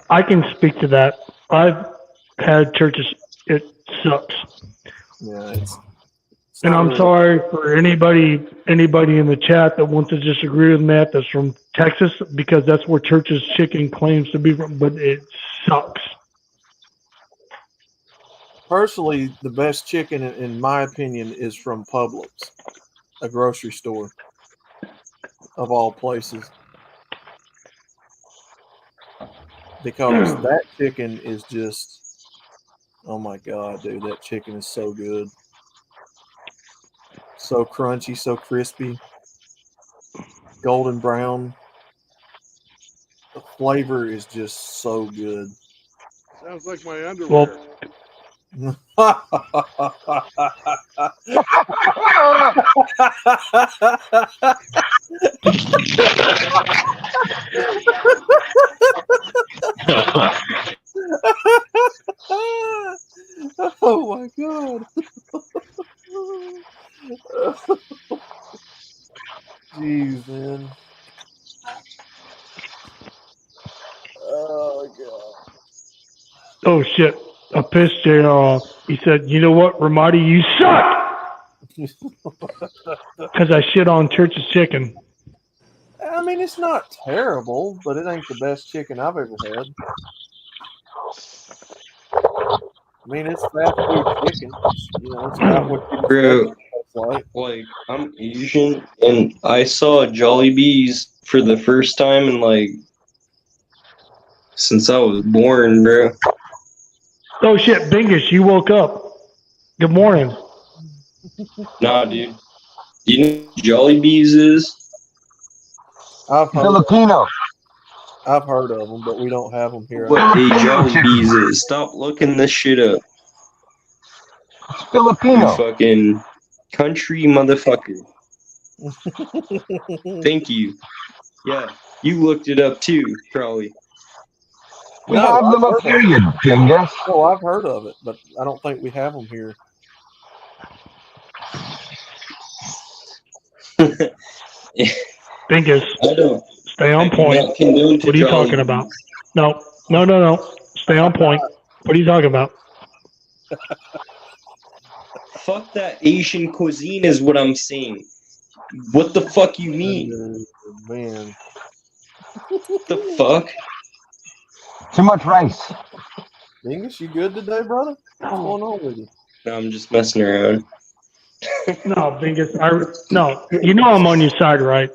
I can speak to that. I've had Church's. It sucks. Yeah, it's And I'm sorry for anybody in the chat that wants to disagree with Matt that's from Texas, because that's where Church's chicken claims to be from, but it sucks. Personally, the best chicken, in my opinion, is from Publix, a grocery store, of all places. Because that chicken is just, oh my God, dude, that chicken is so good. So crunchy, so crispy, golden brown. The flavor is just so good. Sounds like my underwear. Oh my God. Jeez, man. Oh God. Oh shit! I pissed JR off. He said, "You know what, Ramadi, you suck." Because I shit on Church's chicken. I mean, it's not terrible, but it ain't the best chicken I've ever had. I mean, it's fast food chicken. It's got what you Bro, expect it to taste like, I'm Asian, and I saw Jollibees for the first time in, like, since I was born, bro. Oh shit, Bingus, you woke up. Good morning. Nah, dude. Do you know what Jollibees is? I've heard Filipino. I've heard of them, but we don't have them here. What a Jollibees is. Stop looking this shit up. It's You Filipino. fucking country motherfucker. Thank you. Yeah, you looked it up too, probably. We have them up here, you dingus. Oh, I've heard of it, but I don't think we have them here. Bingus, I don't. stay on I point. cannot condone to What are you Jollibees. talking about? No. Stay on point. What are you talking about? Fuck that Asian cuisine is what I'm saying. What the fuck you mean? Man. What the fuck? Too much rice. Dingus, you good today, brother? What's going on with you? No, I'm just messing around. No, Bingus, no. You know I'm on your side, right?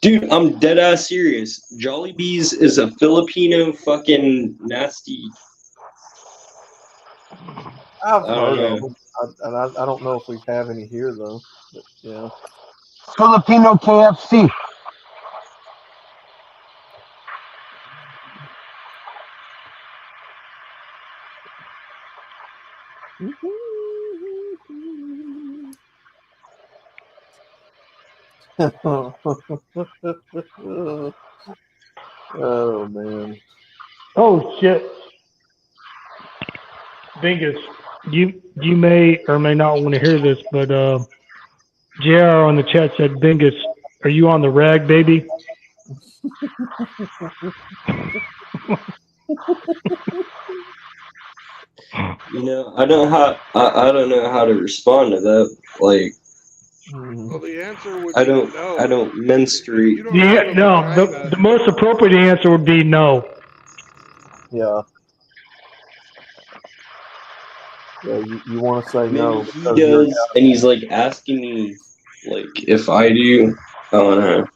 Dude, I'm dead ass serious. Jollibees is a Filipino fucking nasty. I've I don't heard know. of them. I don't know if we have any here, though. But, yeah. Filipino KFC. Oh, man. Oh shit. Bingus, you may or may not want to hear this, but JR on the chat said, Bingus, are you on the rag, baby? You know, I don't know how to respond to that. Like, Well, the answer would I be don't no. I don't menstruate. You don't have a No, vagina. the most appropriate answer would be no. Yeah. Yeah, you want to say Maybe no. he because you're- does, and he's like asking me, like, if I do. I don't know.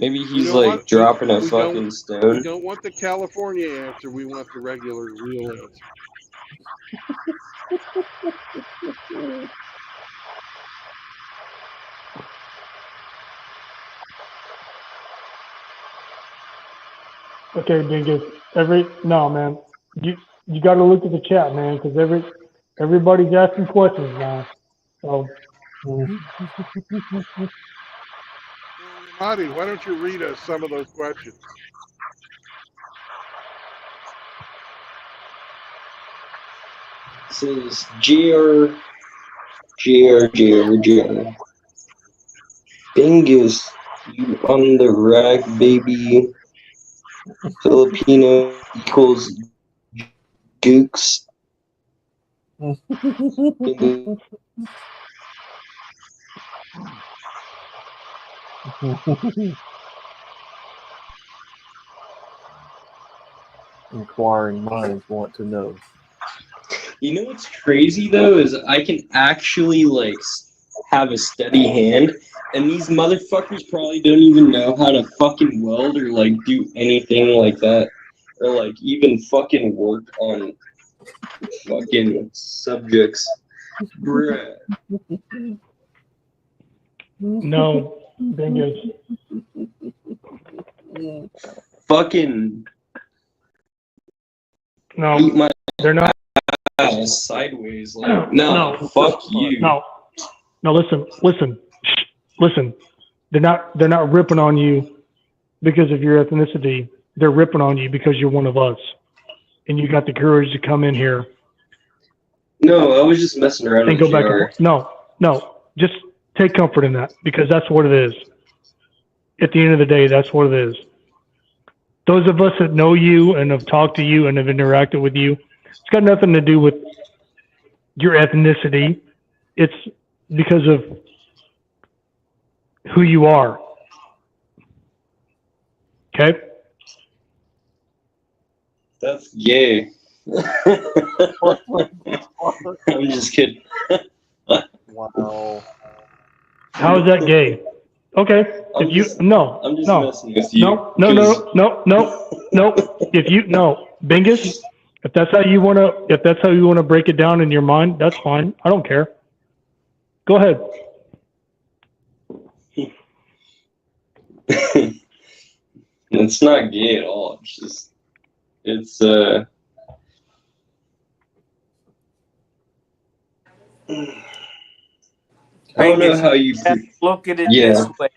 Maybe he's know like what? dropping a We fucking We stone. don't want the California answer. We want the regular, real answer. Okay, Bingus. No, man. You got to look at the chat, man, because everybody's asking questions now. So Marty, why don't you read us some of those questions? It says GR. Bingus, you on the rag, baby. Filipino equals gooks. Inquiring minds want to know. You know what's crazy though is I can actually like have a steady hand, and these motherfuckers probably don't even know how to fucking weld or like do anything like that, or like even fucking work on fucking subjects. Bruh. no, Bingus. Fucking No, eat my they're not. ass sideways. Like, no, fuck you. No, listen. Shh, listen. They're not ripping on you because of your ethnicity. They're ripping on you because you're one of us, and you got the courage to come in here No, I was just messing around and with go back. JR. No. Just take comfort in that because that's what it is. At the end of the day, that's what it is. Those of us that know you and have talked to you and have interacted with you, it's got nothing to do with your ethnicity. It's because of who you are. Okay? That's gay. I'm just kidding. Wow. How is that gay? Okay. I'm If you just no messing with you. no if you no Bingus, if that's how you wanna break it down in your mind, that's fine. I don't care. Go ahead. It's not gay at all. It's just it's I don't know Bingus, how you look at it yeah. this way.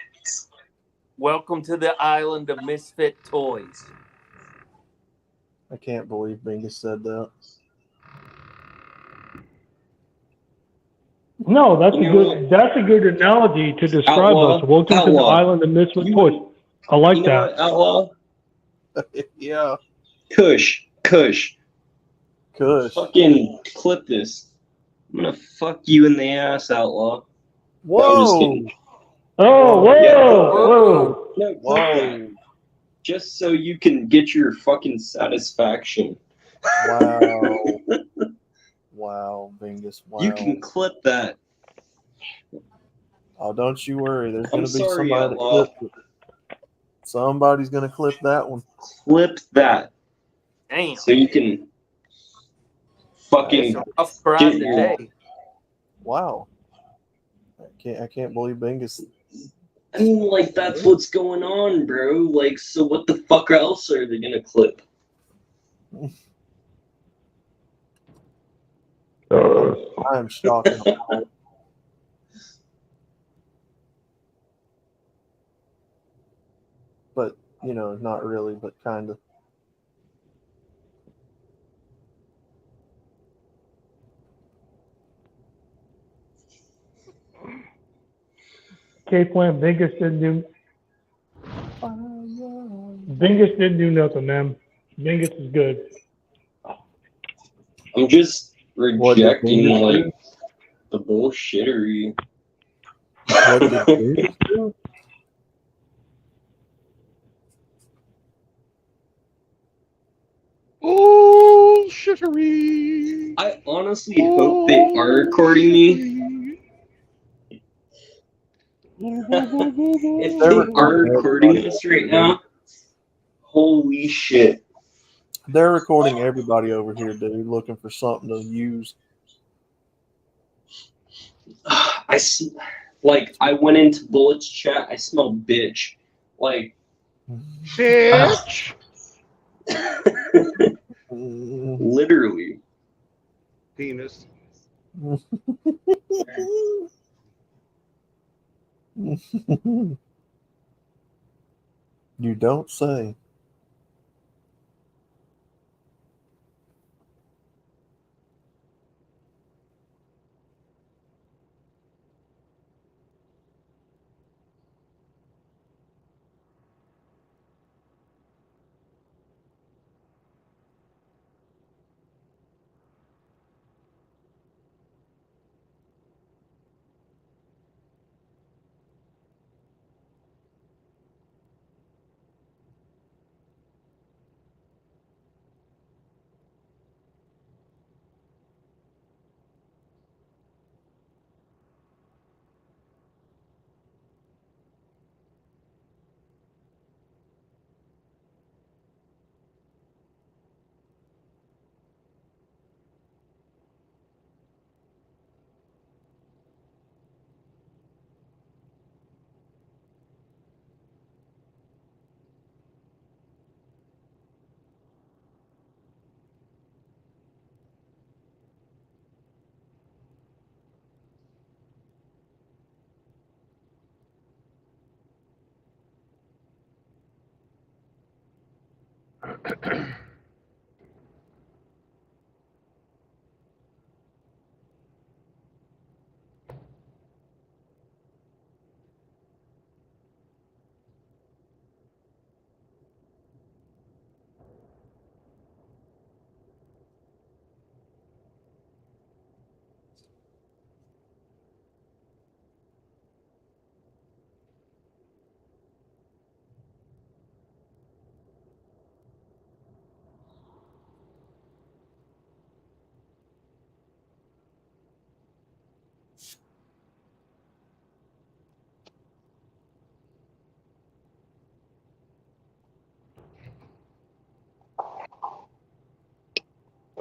Welcome to the island of misfit toys. I can't believe Bingus said that. No, that's You a know good that's a good analogy to describe Outlaw, us. Welcome to the Outlaw. island of misfit You toys. would- I like You know that. what, Outlaw? Yeah. Kush. Kush. Fucking clip this. I'm gonna fuck you in the ass, Outlaw. Whoa. No, I'm just kidding. Oh, whoa, Yeah. whoa. No, clip Whoa. that. Just so you can get your fucking satisfaction. Wow. Wow, Bingus. Wow. You can clip that. Oh, don't you worry. There's I'm going to be sorry, somebody that Outlaw. clips it. Somebody's going to clip that one. Clip that. Damn. So you can fucking It's a rough crowd get your today. Wow. I can't believe Bingus. I mean, like, that's what's going on, bro. Like, so what the fuck else are they gonna clip? I am shocked. and appalled. But, you know, not really, but kind of. K Plant Bingus didn't do nothing, man. Bingus is good. I'm just What did rejecting, Bingus like, do? the bullshittery. What did Bingus do? Oh, shittery. I honestly hope they are recording me. If They're they are recording recording everybody. this right now, holy shit. They're recording everybody over here, dude, looking for something to use. I see, like, I went into Bullet's chat, I smell bitch. Like, Bitch. literally. Penis. You don't say.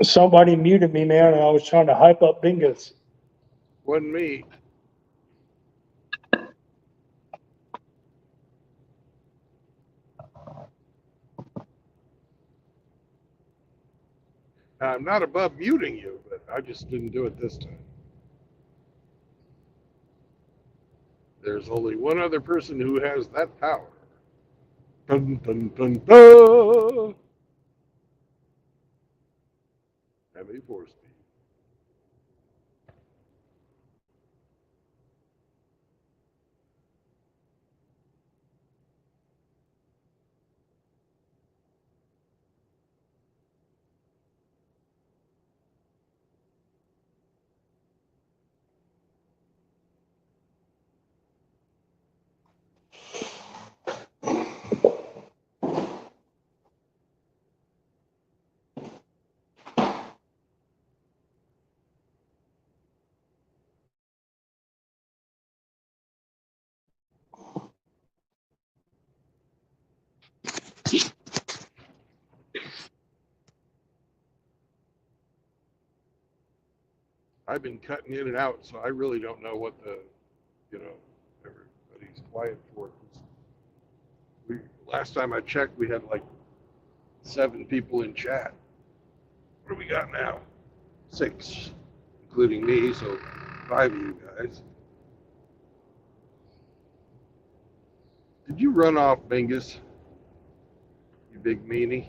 Somebody muted me, man, and I was trying to hype up Bingus. Wasn't me. I'm not above muting you, but I just didn't do it this time. There's only one other person who has that power. Dun, dun, dun, dun. Heavy force speed. I've been cutting in and out, so I really don't know what the, everybody's quiet for. Last time I checked, we had like 7 people in chat. What do we got now? 6, including me, so 5 of you guys. Did you run off, Bingus? You big meanie.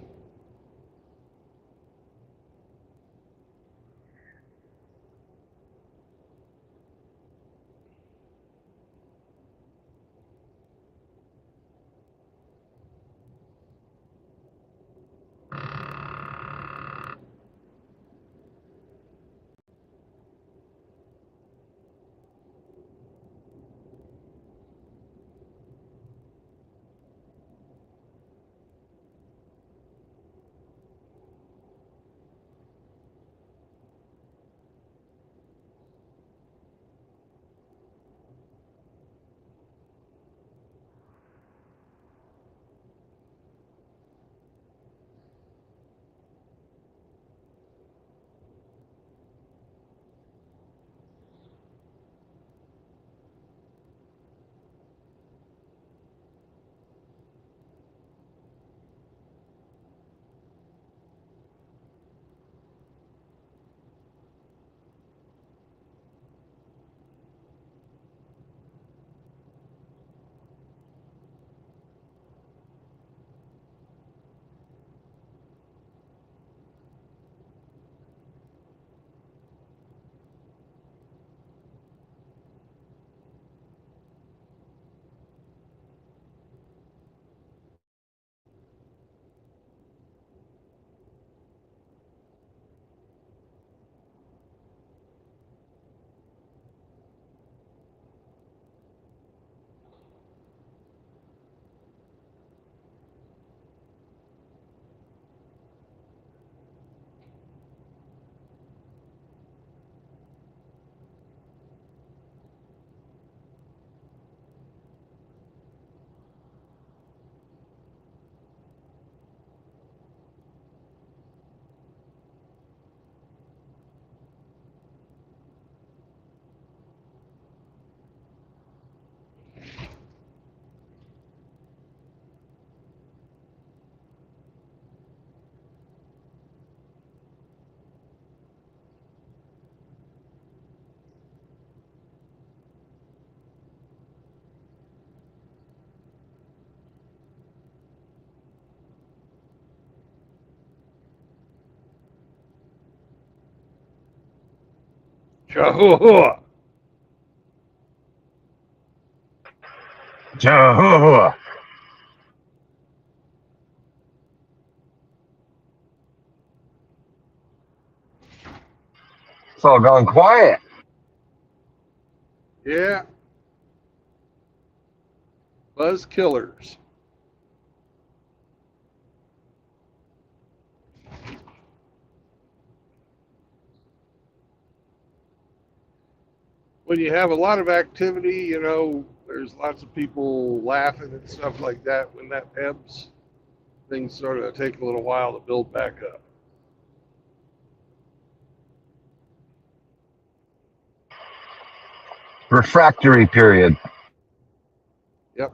Jehovah. Jehovah. It's all gone quiet. Yeah. Buzz killers. When you have a lot of activity, there's lots of people laughing and stuff like that. When that ebbs, things sort of take a little while to build back up. Refractory period. Yep.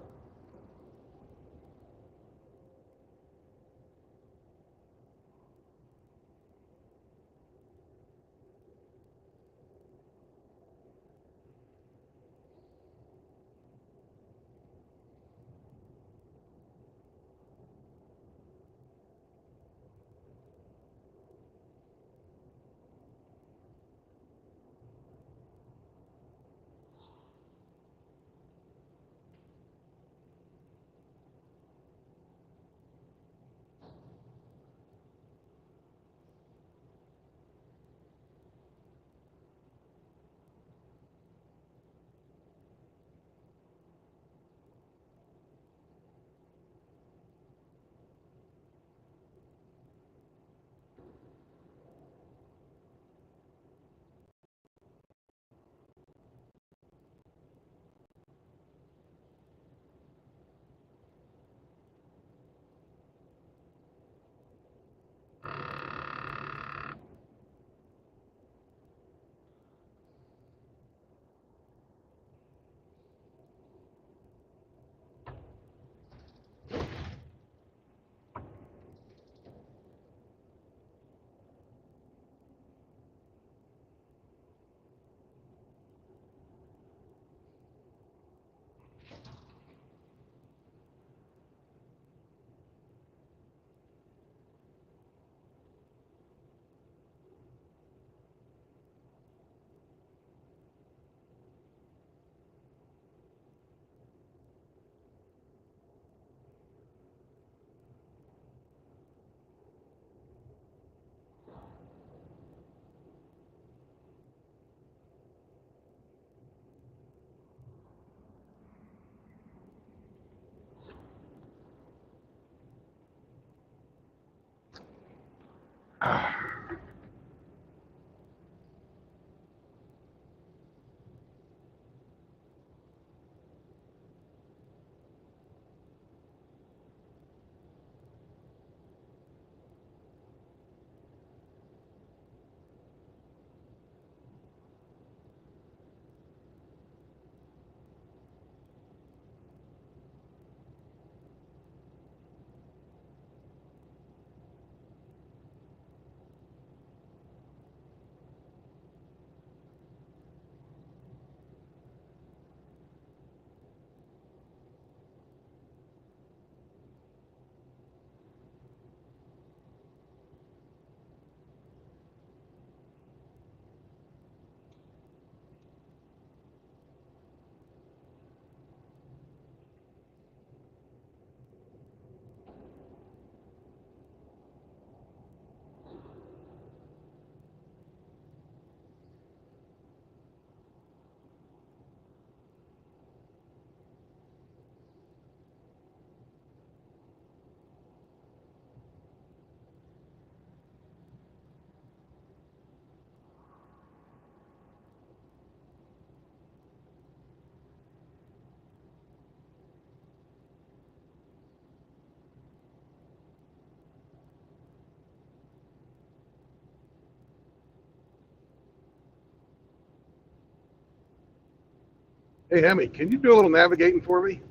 Hey, Hemi, can you do a little navigating for me?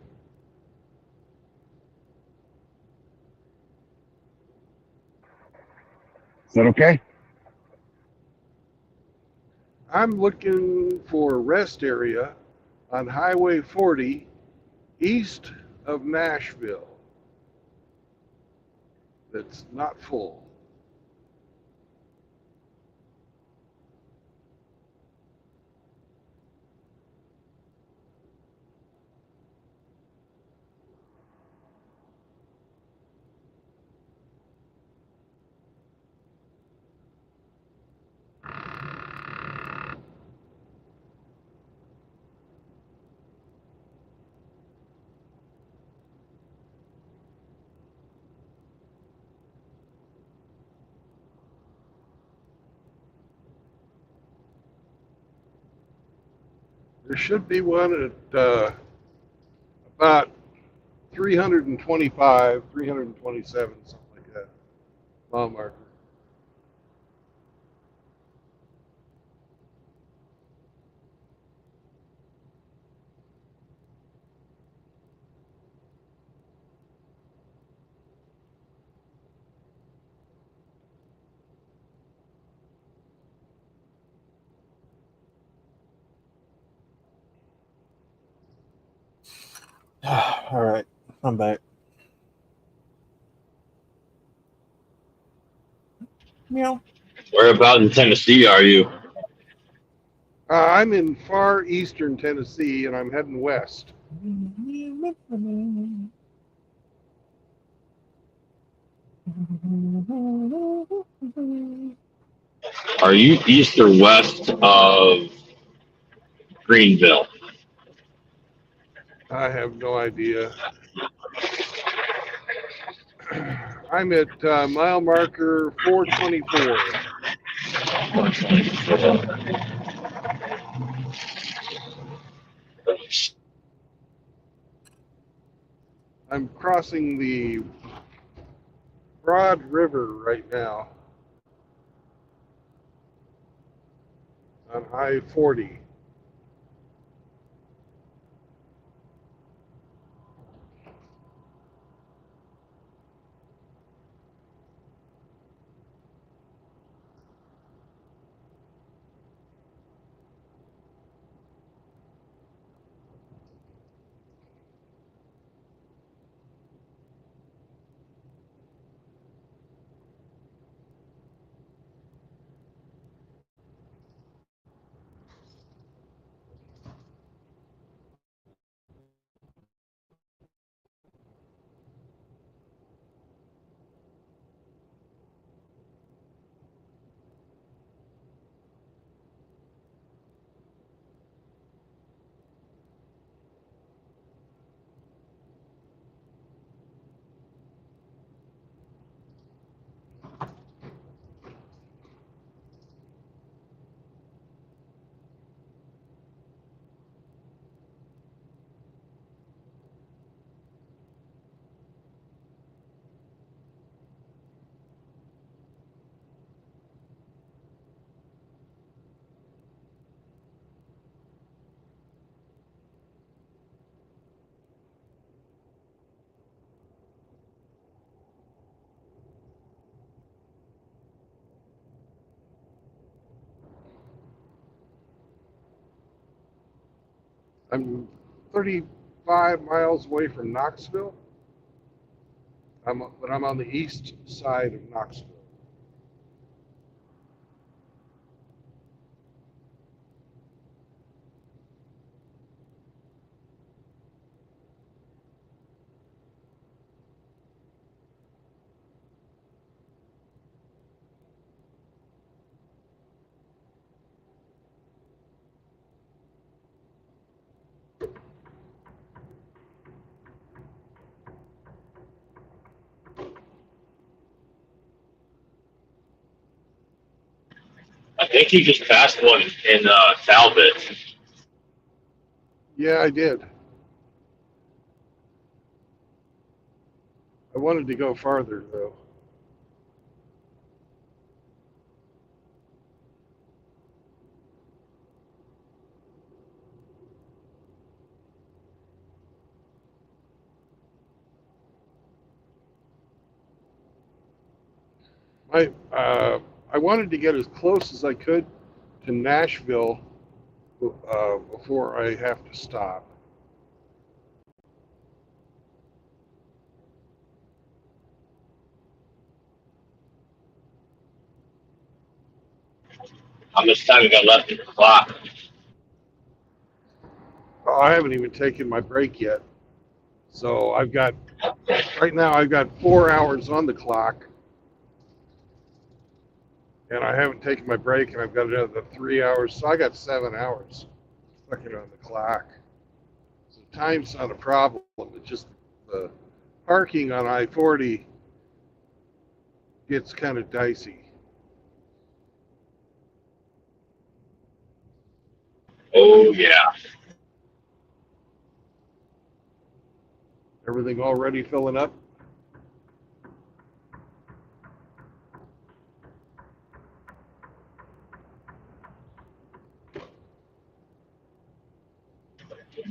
Is that okay? I'm looking for a rest area on Highway 40 east of Nashville that's not full. There should be one at about 325, 327, something like that. Mile marker. All right, I'm back. Meow. Where about in Tennessee are you? I'm in far eastern Tennessee, and I'm heading west. Are you east or west of Greenville? I have no idea. I'm at mile marker 424. I'm crossing the Broad River right now on I-40. I'm 35 miles away from Knoxville. But I'm on the east side of Knoxville. I think you just passed one in Talbot. Yeah, I did. I wanted to go farther, though. I wanted to get as close as I could to Nashville before I have to stop. How much time you got left in the clock? Oh, I haven't even taken my break yet. So right now I've got 4 hours on the clock. And I haven't taken my break, and I've got another 3 hours. So I got 7 hours fucking on the clock. So time's not a problem. It's just the parking on I-40 gets kind of dicey. Oh, yeah. Everything already filling up?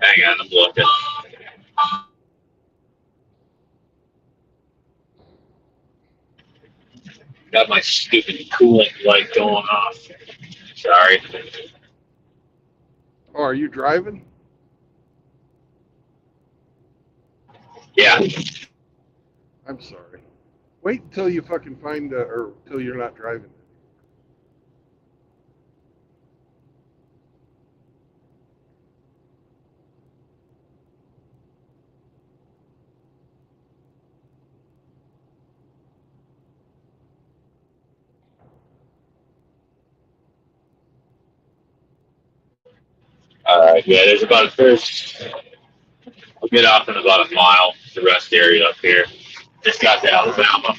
Hang on, I'm looking. Got my stupid cooling light going off. Sorry. Oh, are you driving? Yeah. I'm sorry. Wait until you fucking find or till you're not driving. All right. Yeah, I'll get off in about a mile, the rest area up here. Just got to Alabama.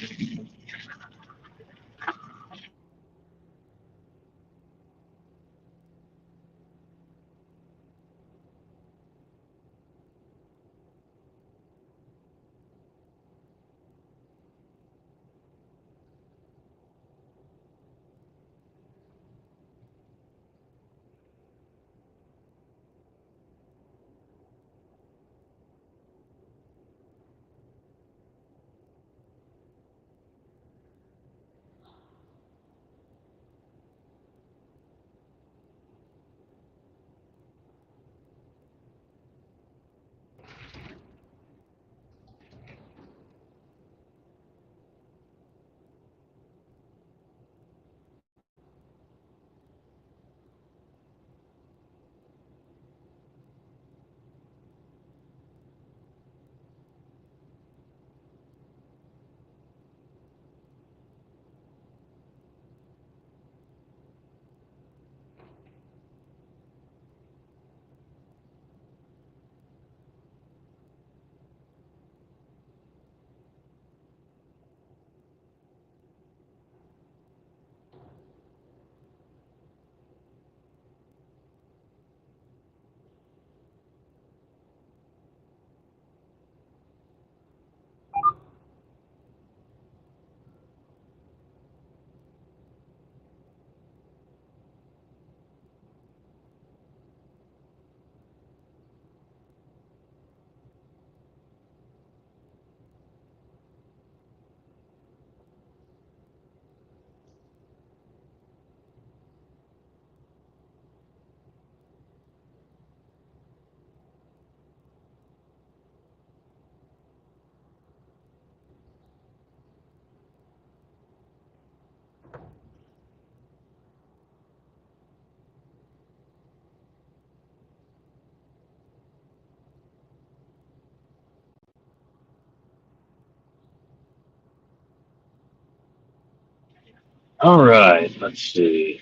All right. Let's see.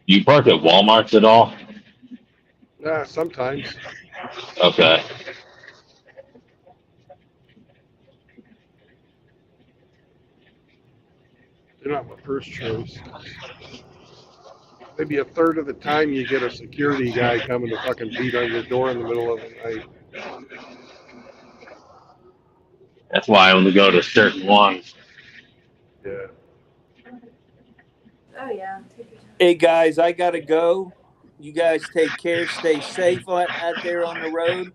You park at Walmart's at all? Sometimes. Okay. They're not my first choice. Maybe a third of the time you get a security guy coming to fucking beat on your door in the middle of the night. That's why I only go to certain ones. Yeah. Oh yeah. Take your time. Hey guys, I gotta go. You guys take care. Stay safe out there on the road,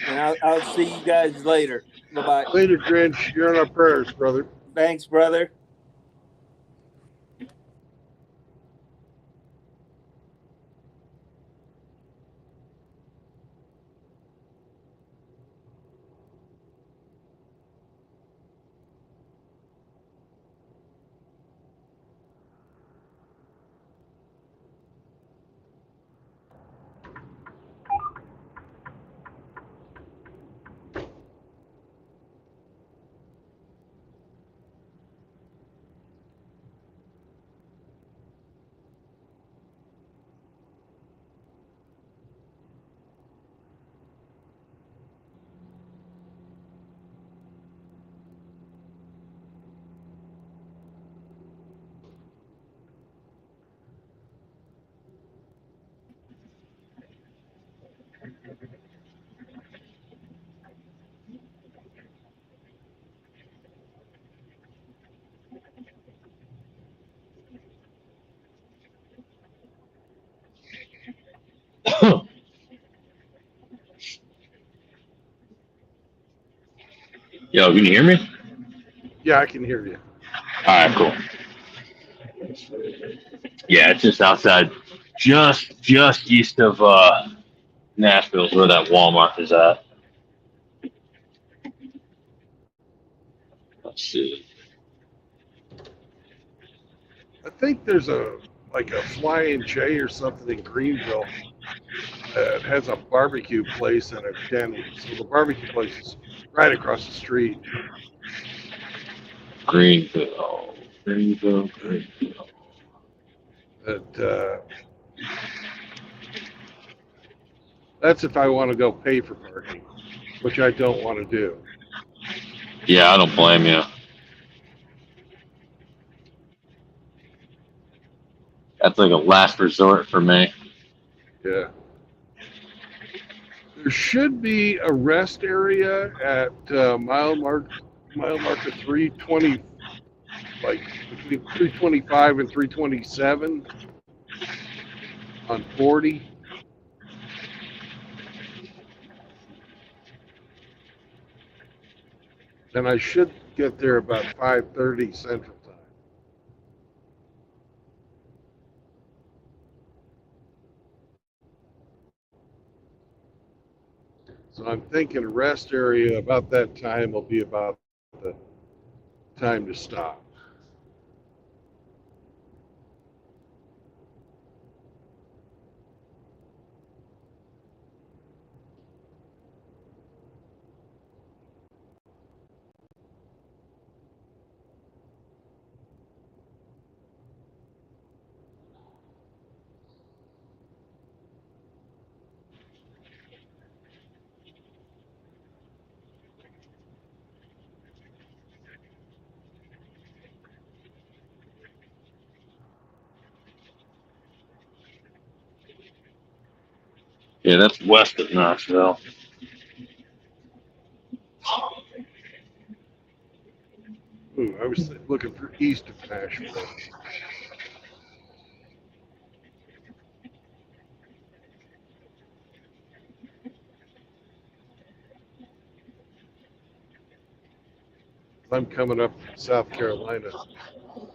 and I'll see you guys later. Bye bye. Later, Grinch. You're on our prayers, brother. Thanks, brother. Yo, can you hear me? Yeah, I can hear you. All right, cool. Yeah, it's just outside, just east of Nashville is where that Walmart is at. Let's see. I think there's a Flying J or something in Greenville that has a barbecue place and a Denny's. So the barbecue place is right across the street. Greenville. But that's if I want to go pay for parking, which I don't want to do. Yeah, I don't blame you. That's like a last resort for me. Yeah. There should be a rest area at mile marker 320, like between 325 and 327 on 40. And I should get there about 5:30 Central Time. So I'm thinking rest area about that time will be about the time to stop. Yeah, that's west of Knoxville. Ooh, I was looking for east of Nashville. I'm coming up from South Carolina,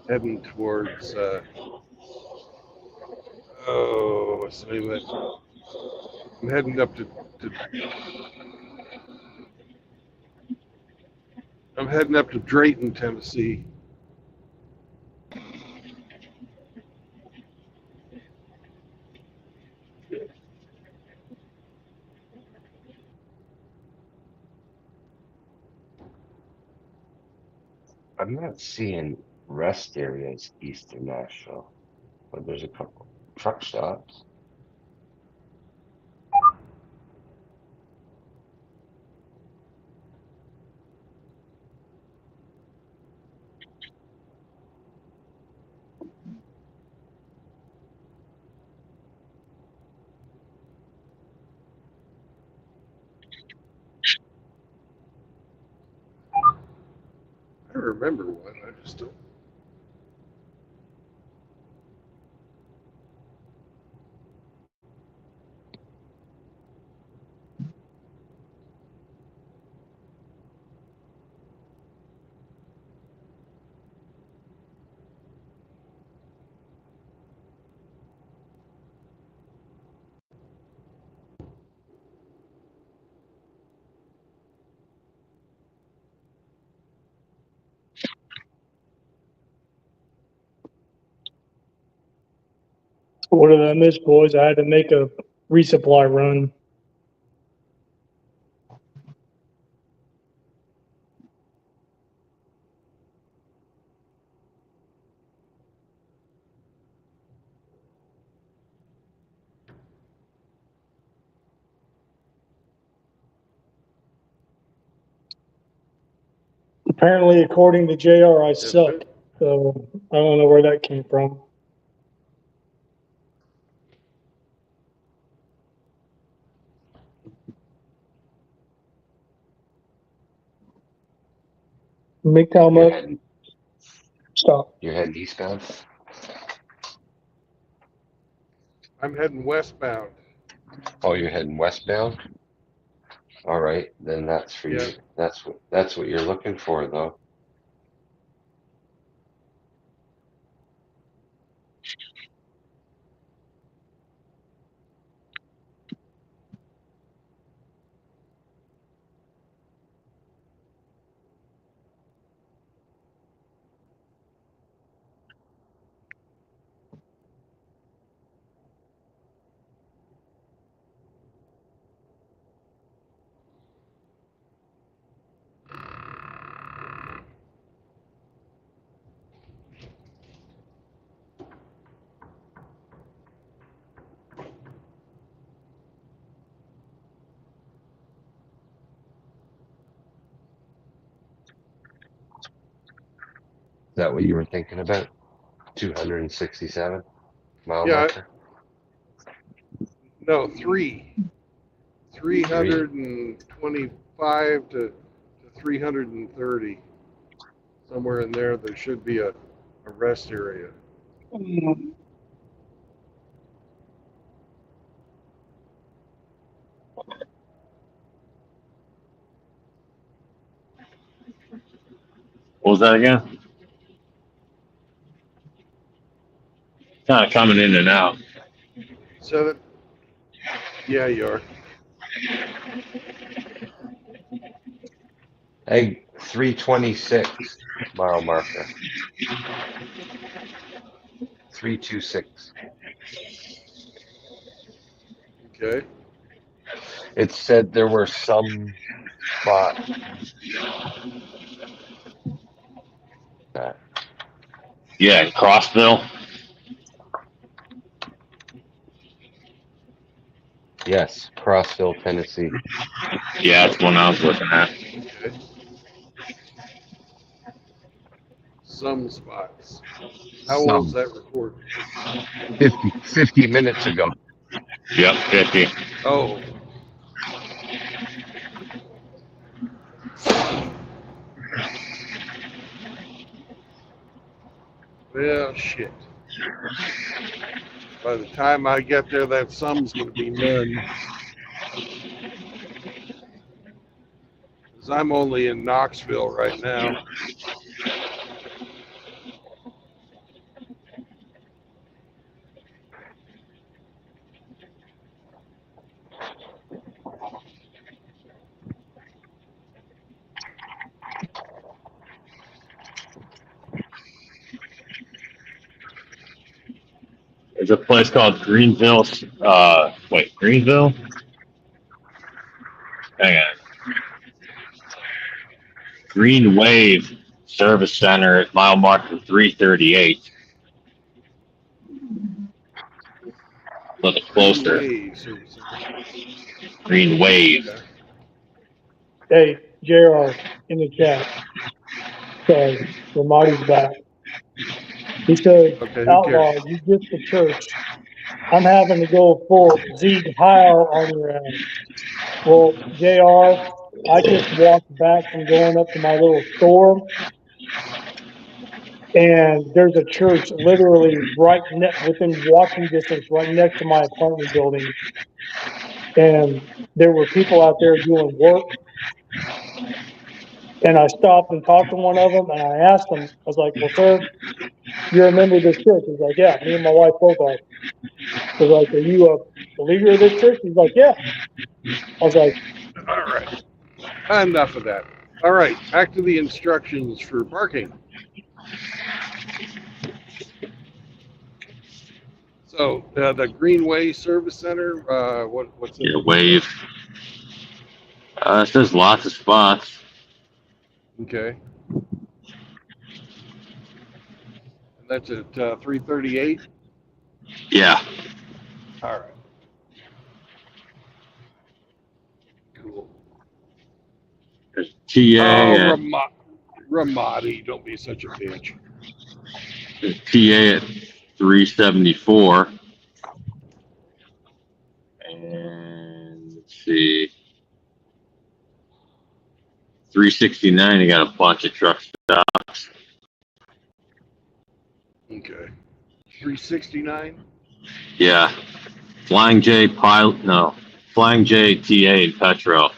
heading towards, what's the name of that? I'm heading up to I'm heading up to Drayton, Tennessee. I'm not seeing rest areas east of Nashville, but there's a couple truck stops. I remember one. I just don't. What did I miss, boys? I had to make a resupply run. Apparently, according to JR, I suck. So I don't know where that came from. MGTOW You're up. heading, Stop. you're heading eastbound? I'm heading westbound. Oh, you're heading westbound? All right, then that's for Yeah. you. That's what you're looking for, though. Is that what you were thinking about? 267 mile Yeah. marker. No, 325 to 330. Somewhere in there should be a rest area. What was that again? Kind of coming in and out. 7? Yeah, you are. Egg 326 mile marker. 326. Okay. It said there were some spots. Yeah, in Crossville. Yes, Crossville, Tennessee. Yeah, that's the one I was looking at. Okay. Some spots. How old's that report? 50 minutes ago. Yep, 50. Oh. Well, shit. By the time I get there, that sum's going to be none. Because I'm only in Knoxville right now. There's a place called Greenville. Greenville? Hang on. Green Wave Service Center at mile marker 338. A little closer. Green Wave. Hey, JR in the chat. Sorry, Ramadi's back. He said, Okay, who Outlaw, cares? you get the church. I'm having to go full Zeke Heil on your ass. Well, JR, I just walked back from going up to my little store, and there's a church literally within walking distance, right next to my apartment building. And there were people out there doing work. And I stopped and talked to one of them, and I asked him, I was like, well, sir, you remember this church? He's like, yeah, me and my wife both are. I was like, are you a believer of this church? He's like, yeah. I was like, All right. Enough of that. All right. Back to the instructions for parking. So the Greenway Service Center, what's it? Yeah, Wave. It says lots of spots. Okay. And that's at 338? Yeah. All right. Cool. There's TA Ramadi, don't be such a bitch. There's TA at 374. And let's see. 369, you got a bunch of truck stops. Okay. 369? Yeah. Flying J, TA and Petro.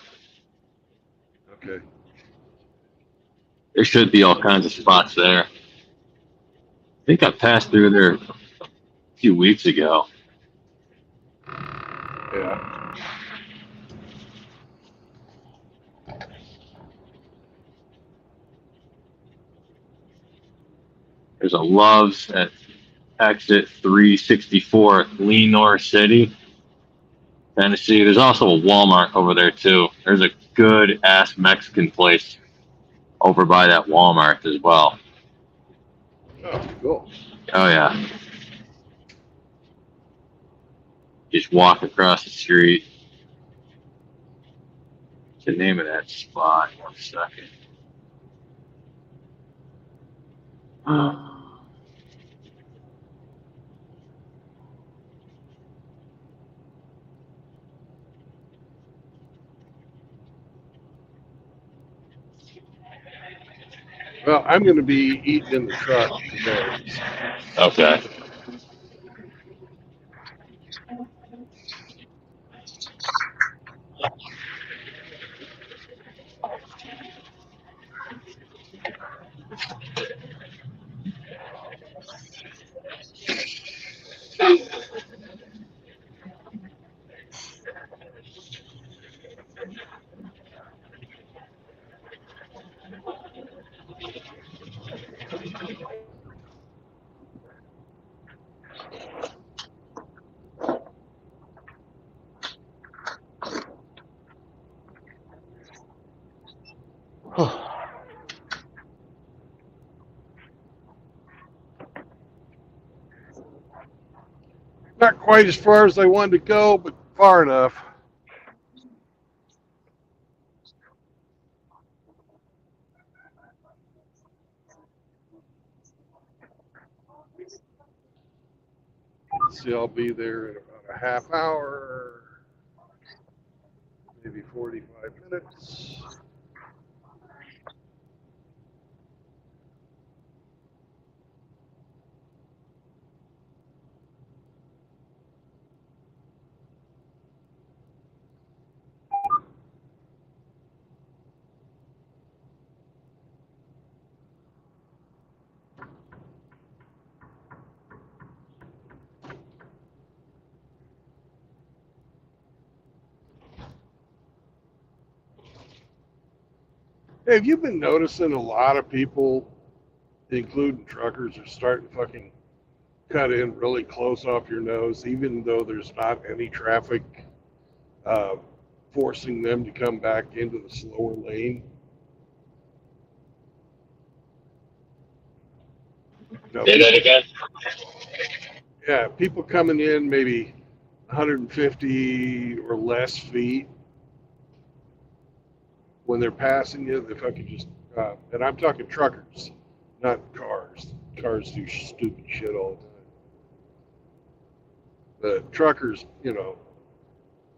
Okay. There should be all kinds of spots there. I think I passed through there a few weeks ago. Yeah. There's a Love's at exit 364 at Lenore City, Tennessee. There's also a Walmart over there too. There's a good ass Mexican place over by that Walmart as well. Oh, cool. Oh yeah. Just walk across the street. What's the name of that spot? 1 second. Well, I'm going to be eating in the truck today. Okay. Not quite as far as I wanted to go, but far enough. Let's see, I'll be there in about a half hour, maybe 45 minutes. Hey, have you been noticing a lot of people, including truckers, are starting to fucking cut in really close off your nose, even though there's not any traffic uh, forcing them to come back into the slower lane? You know, Say that again. yeah, people coming in maybe 150 or less feet. When they're passing you, they fucking just, and I'm talking truckers, not cars. Cars do stupid shit all the time. But truckers,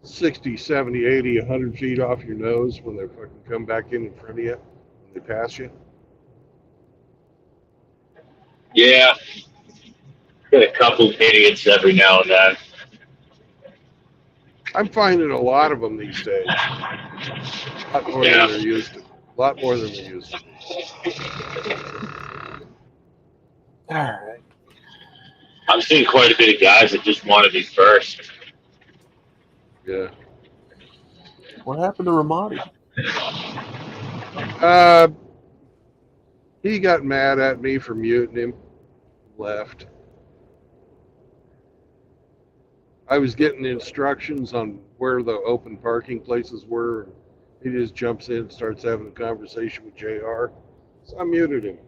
60, 70, 80, 100 feet off your nose when they fucking come back in front of you, when they pass you. Yeah. Get a couple idiots every now and then. I'm finding a lot of them these days. A lot more Yeah. than they're used to. A lot more than they used to be. All right. I'm seeing quite a bit of guys that just want to be first. Yeah. What happened to Ramadi? He got mad at me for muting him. Left. I was getting instructions on where the open parking places were. And he just jumps in and starts having a conversation with JR. So I muted him.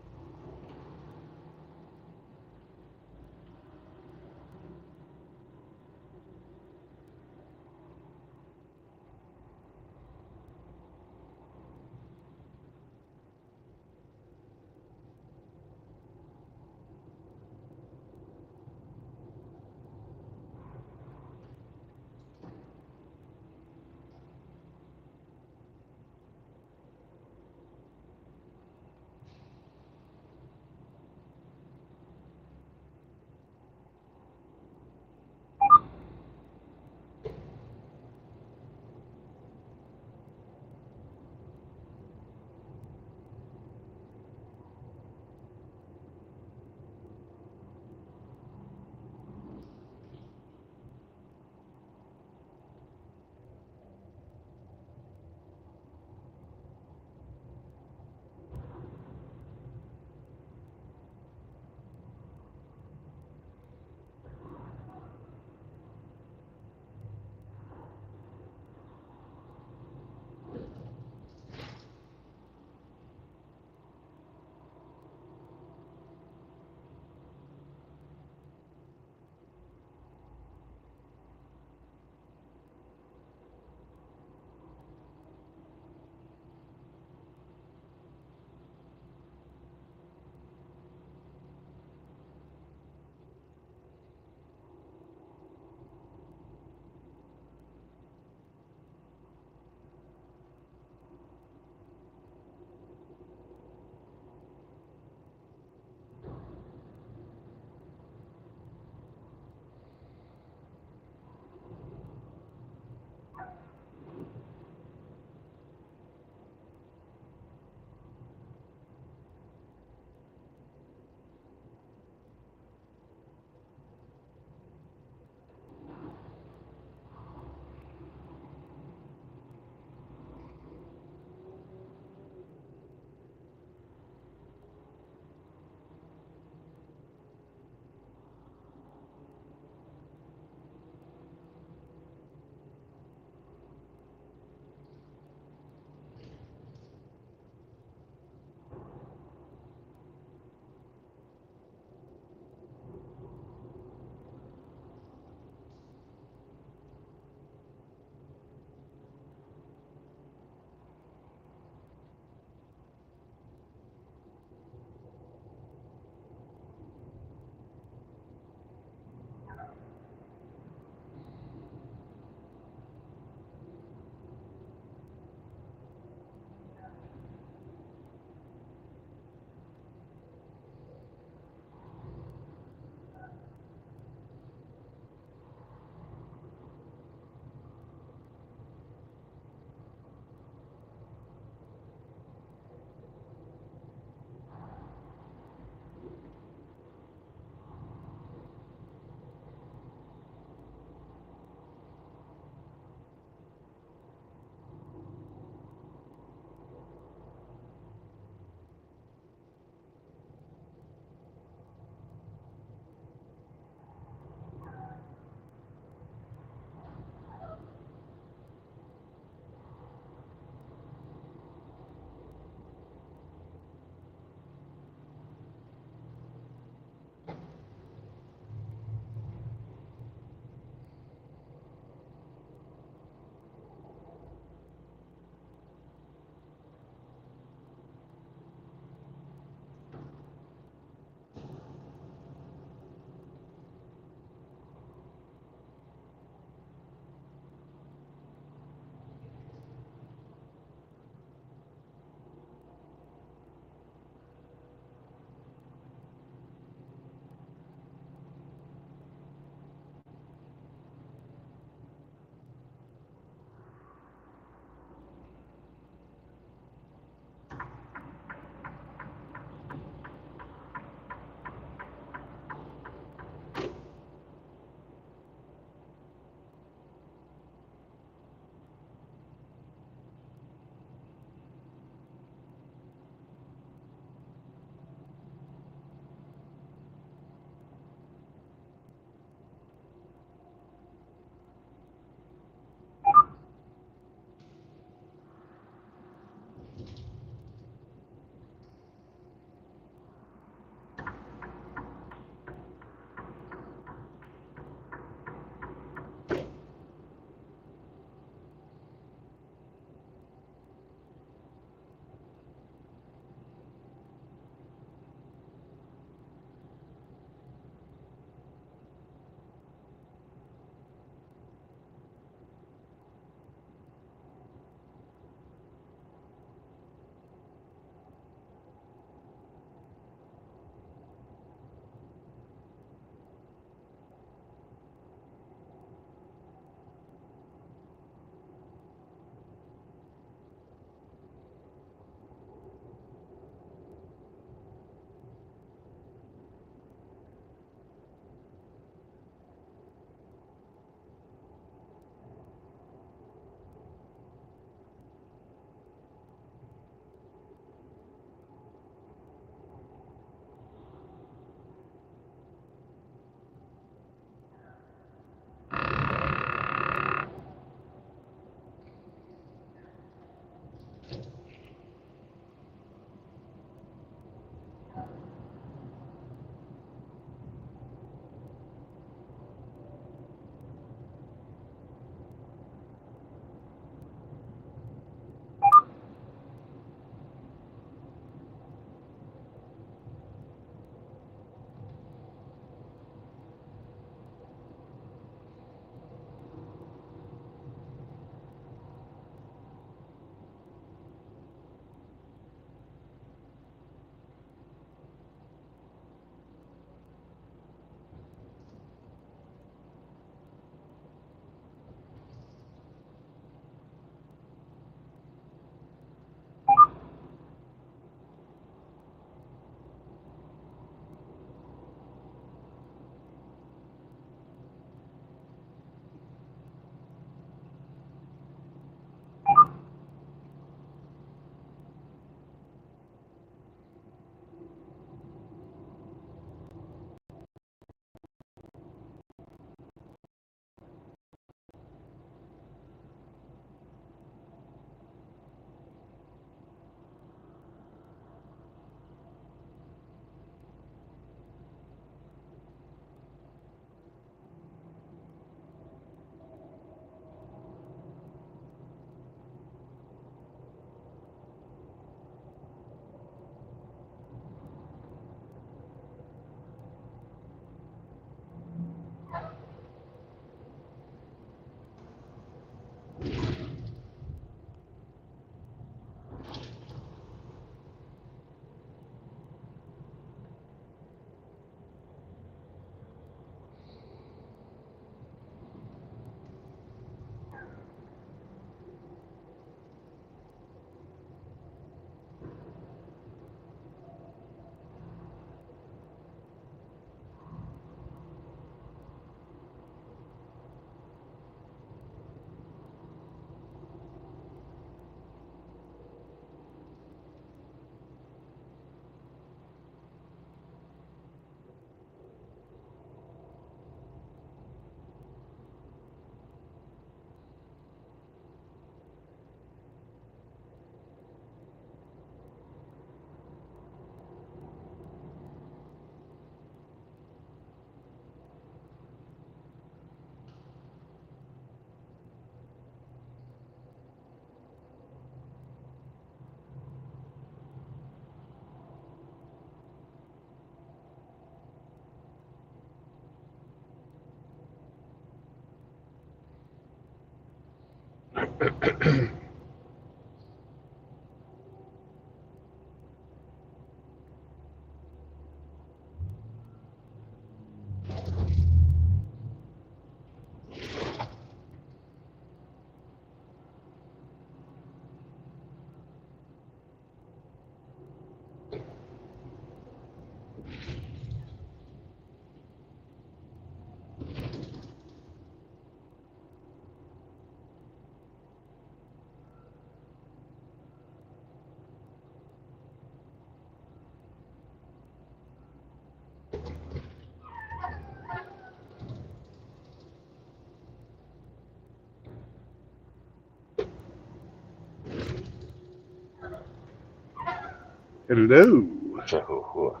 Hello. Chihuahua.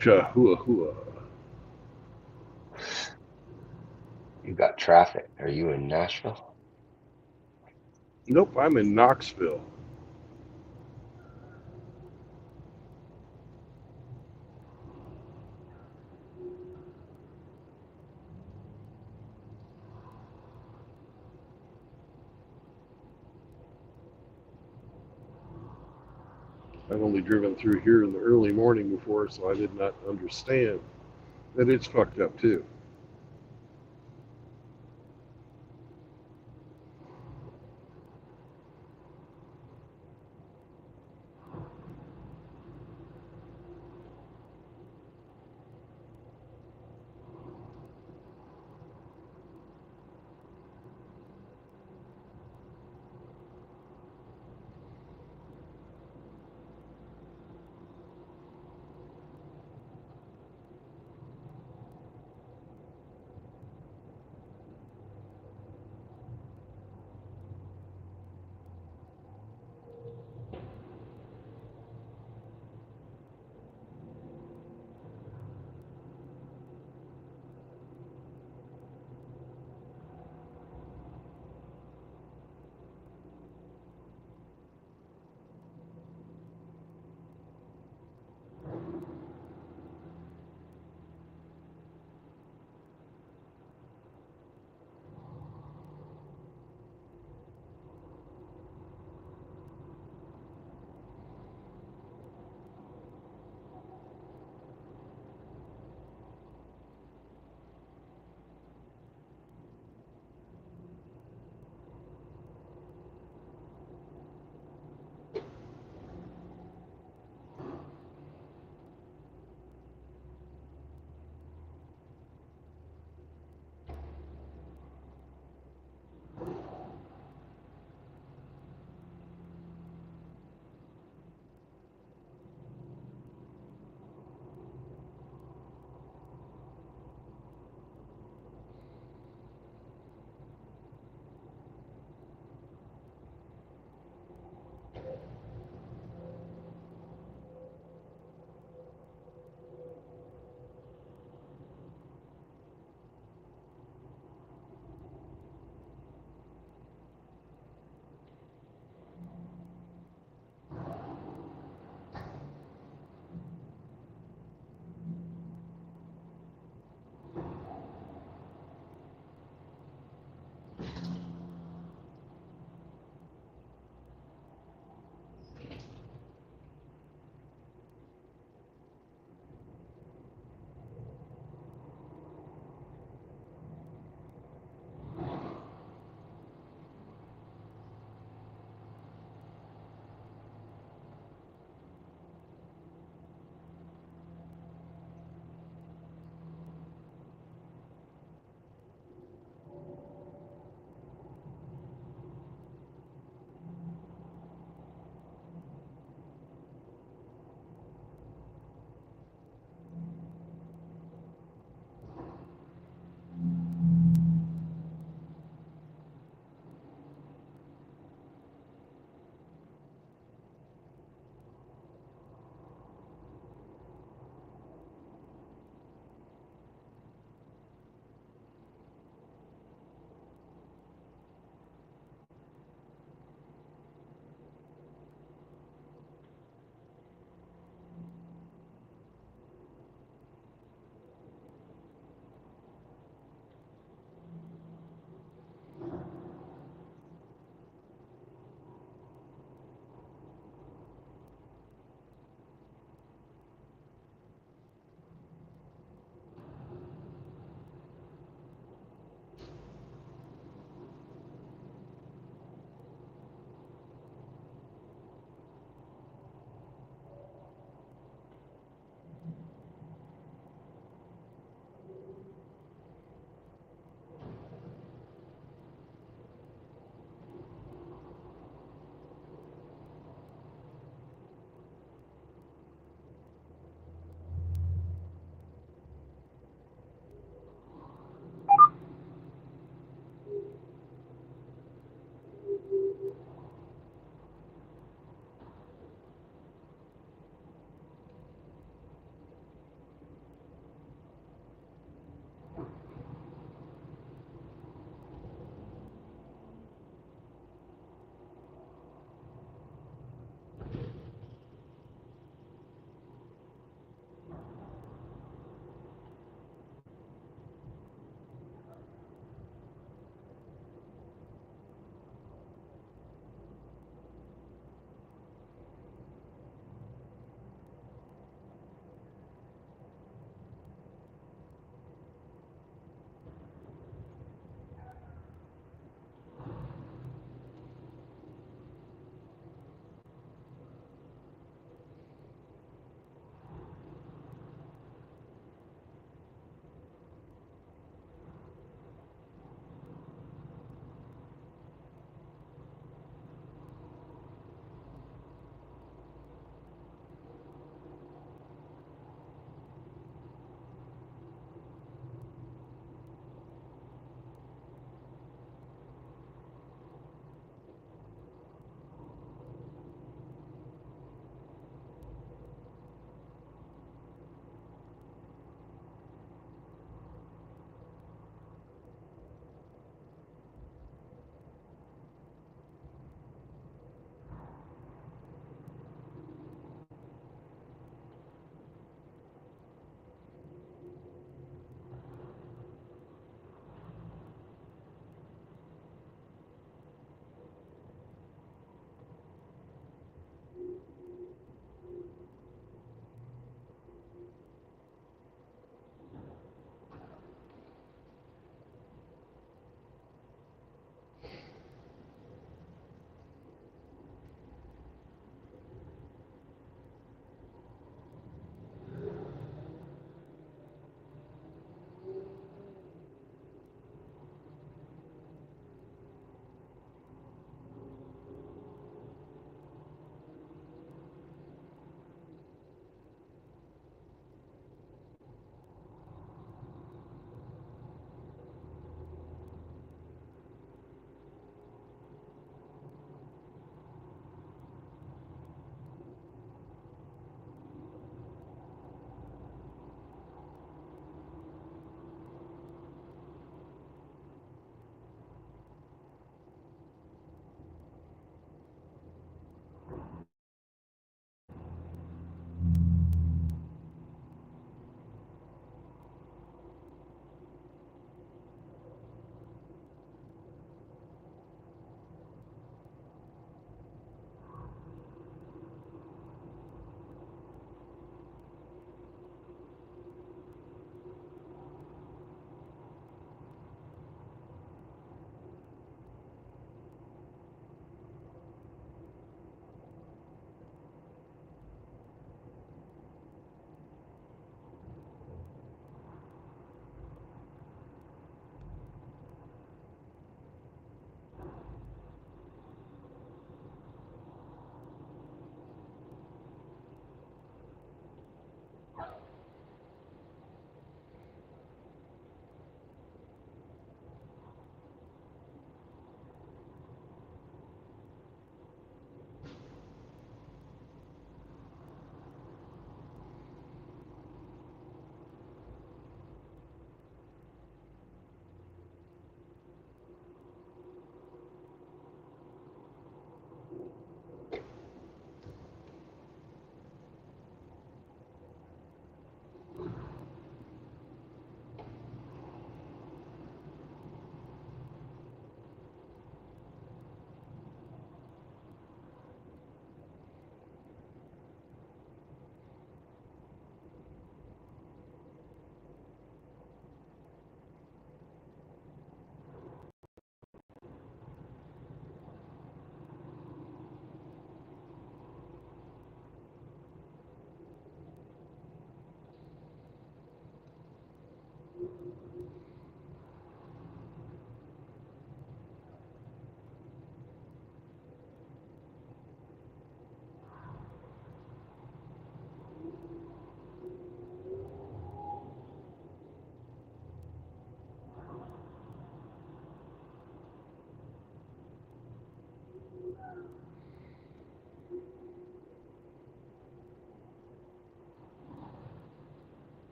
Chihuahua. You got traffic. Are you in Nashville? Nope, I'm in Knoxville. I've only driven through here in the early morning before, so I did not understand that it's fucked up too.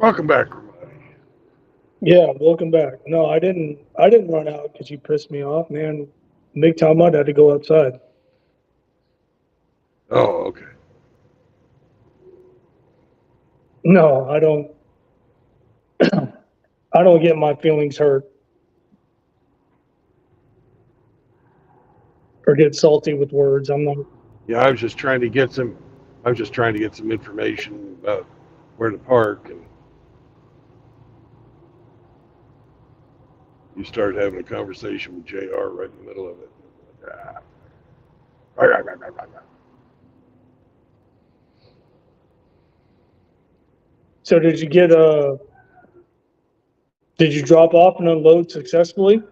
Welcome back, Ramadi. Yeah, welcome back. No, I didn't run out because you pissed me off, man. Big time I'd had to go outside. Oh, okay. No, I don't. I don't get my feelings hurt or get salty with words. I'm not. Yeah, I was just trying to get some information about where to park, and you started having a conversation with JR right in the middle of it. So did you get did you drop off and unload successfully?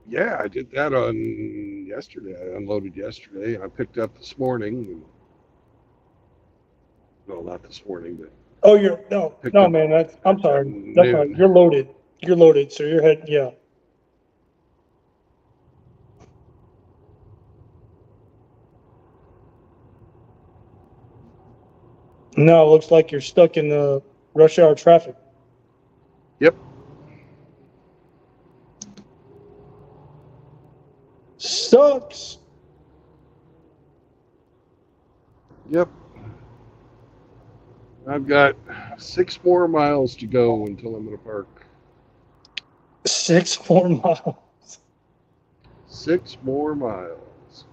Yeah, I did that on yesterday. I unloaded yesterday, and I picked up this morning. No, not this morning, but Oh, you're no, picked no, up man. I'm sorry. at That's fine. noon. You're loaded. You're loaded. So you're heading. Yeah. No, it looks like you're stuck in the rush hour traffic. Yep. Sucks. Yep. I've got 6 more miles to go until I'm going to park. 6 more miles. 6 more miles.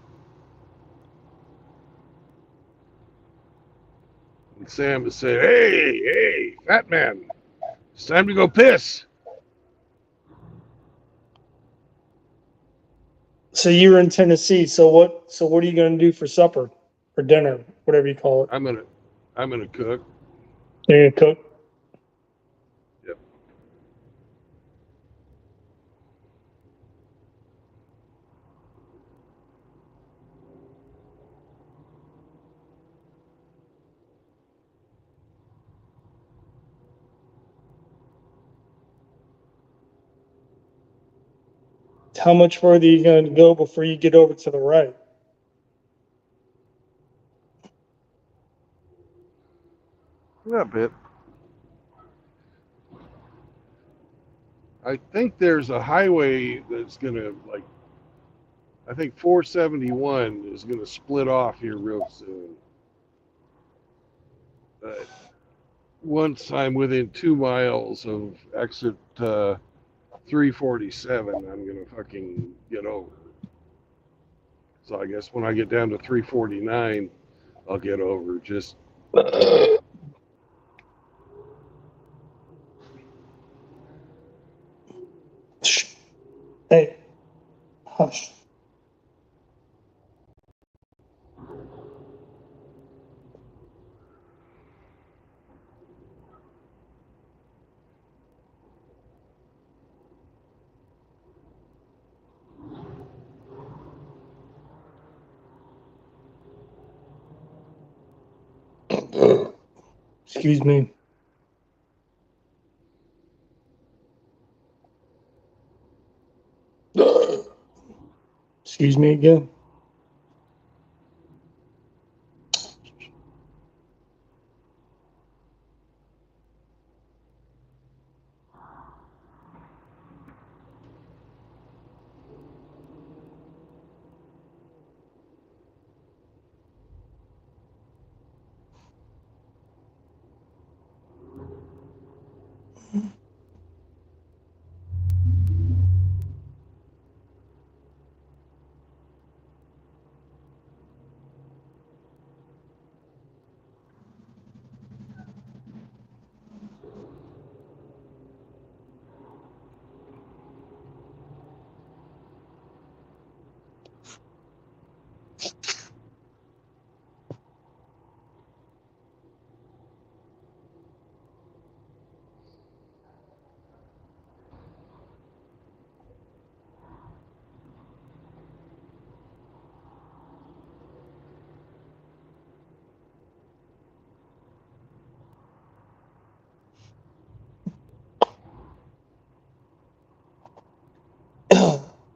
And Sam is saying, hey, fat man, it's time to go piss. So you're in Tennessee. So what are you going to do for supper or dinner, whatever you call it? I'm gonna cook. You're going to cook. Yep. How much further are you going to go before you get over to the right? A bit. I think there's a highway that's gonna I think 471 is gonna split off here real soon. But once I'm within 2 miles of exit 347, I'm gonna fucking get over. So I guess when I get down to 349, I'll get over. Just Shh. Hey, hush. Excuse me. Excuse me again.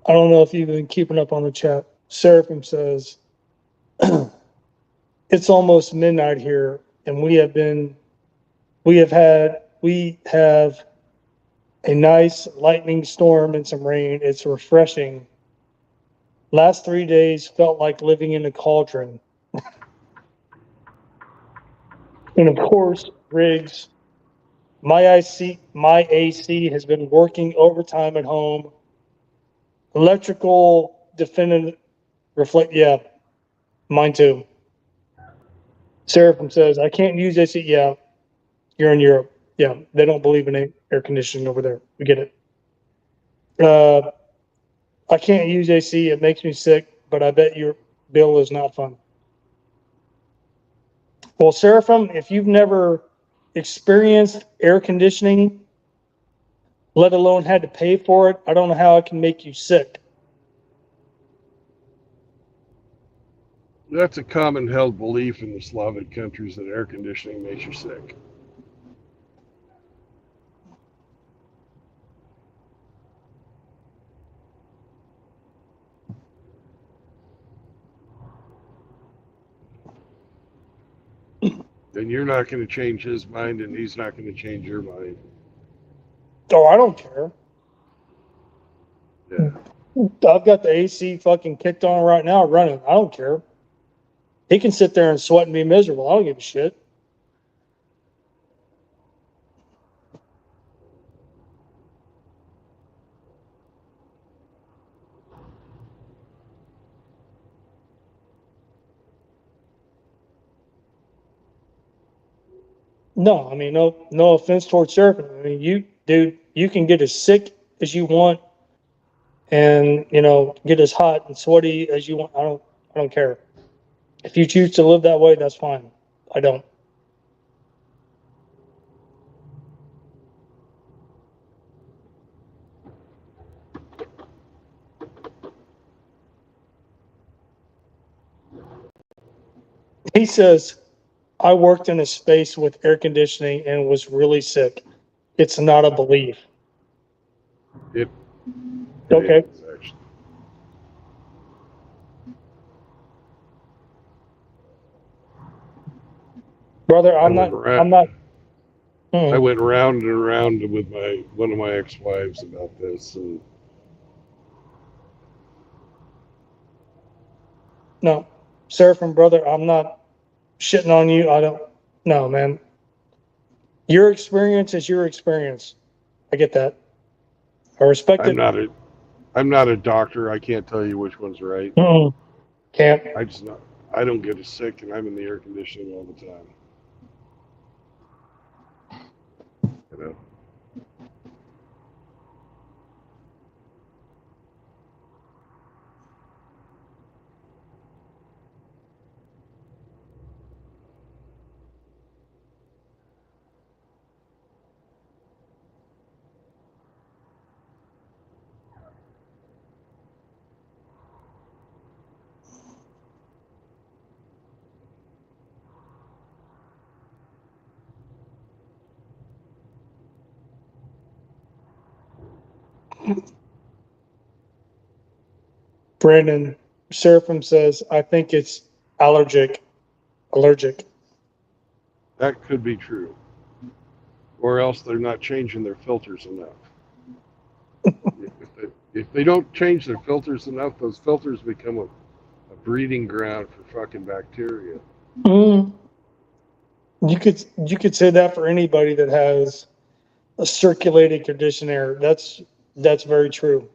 I don't know if you've been keeping up on the chat. Seraphim says, It's almost midnight here, and we have a nice lightning storm and some rain. It's refreshing. Last 3 days felt like living in a cauldron. And of course, Riggs, my AC has been working overtime at home. Electrical definitive reflect, yeah, mine too. Seraphim says, I can't use AC. Yeah, you're in Europe. Yeah, they don't believe in air conditioning over there. We get it. I can't use AC. It makes me sick, but I bet your bill is not fun. Well, Seraphim, if you've never experienced air conditioning, let alone had to pay for it, I don't know how it can make you sick. That's a common held belief in the Slavic countries that air conditioning makes you sick. Then you're not going to change his mind, and he's not going to change your mind. Oh, I don't care. Yeah. I've got the AC fucking kicked on right now running. I don't care. He can sit there and sweat and be miserable. I don't give a shit. No, I mean, no offense towards Seraphim. I mean, you can get as sick as you want and, get as hot and sweaty as you want. I don't care. If you choose to live that way, that's fine. I don't. He says, I worked in a space with air conditioning and was really sick. It's not a belief. It Okay. is, actually. Brother, I'm went not. around- Mhm. I went round and around with one of my ex-wives about this, and No, Seraphim, brother, I'm not shitting on you. I don't. No, man. Your experience is your experience. I get that. I respect it. I'm not a doctor. I can't tell you which one's right. Can't. I don't get as sick, and I'm in the air conditioning all the time. You know. Brandon, Seraphim says, I think it's allergic. Allergic. That could be true. Or else they're not changing their filters enough. If they don't change their filters enough, those filters become a breeding ground for fucking bacteria. You could say that for anybody that has a circulating condition air. That's very true.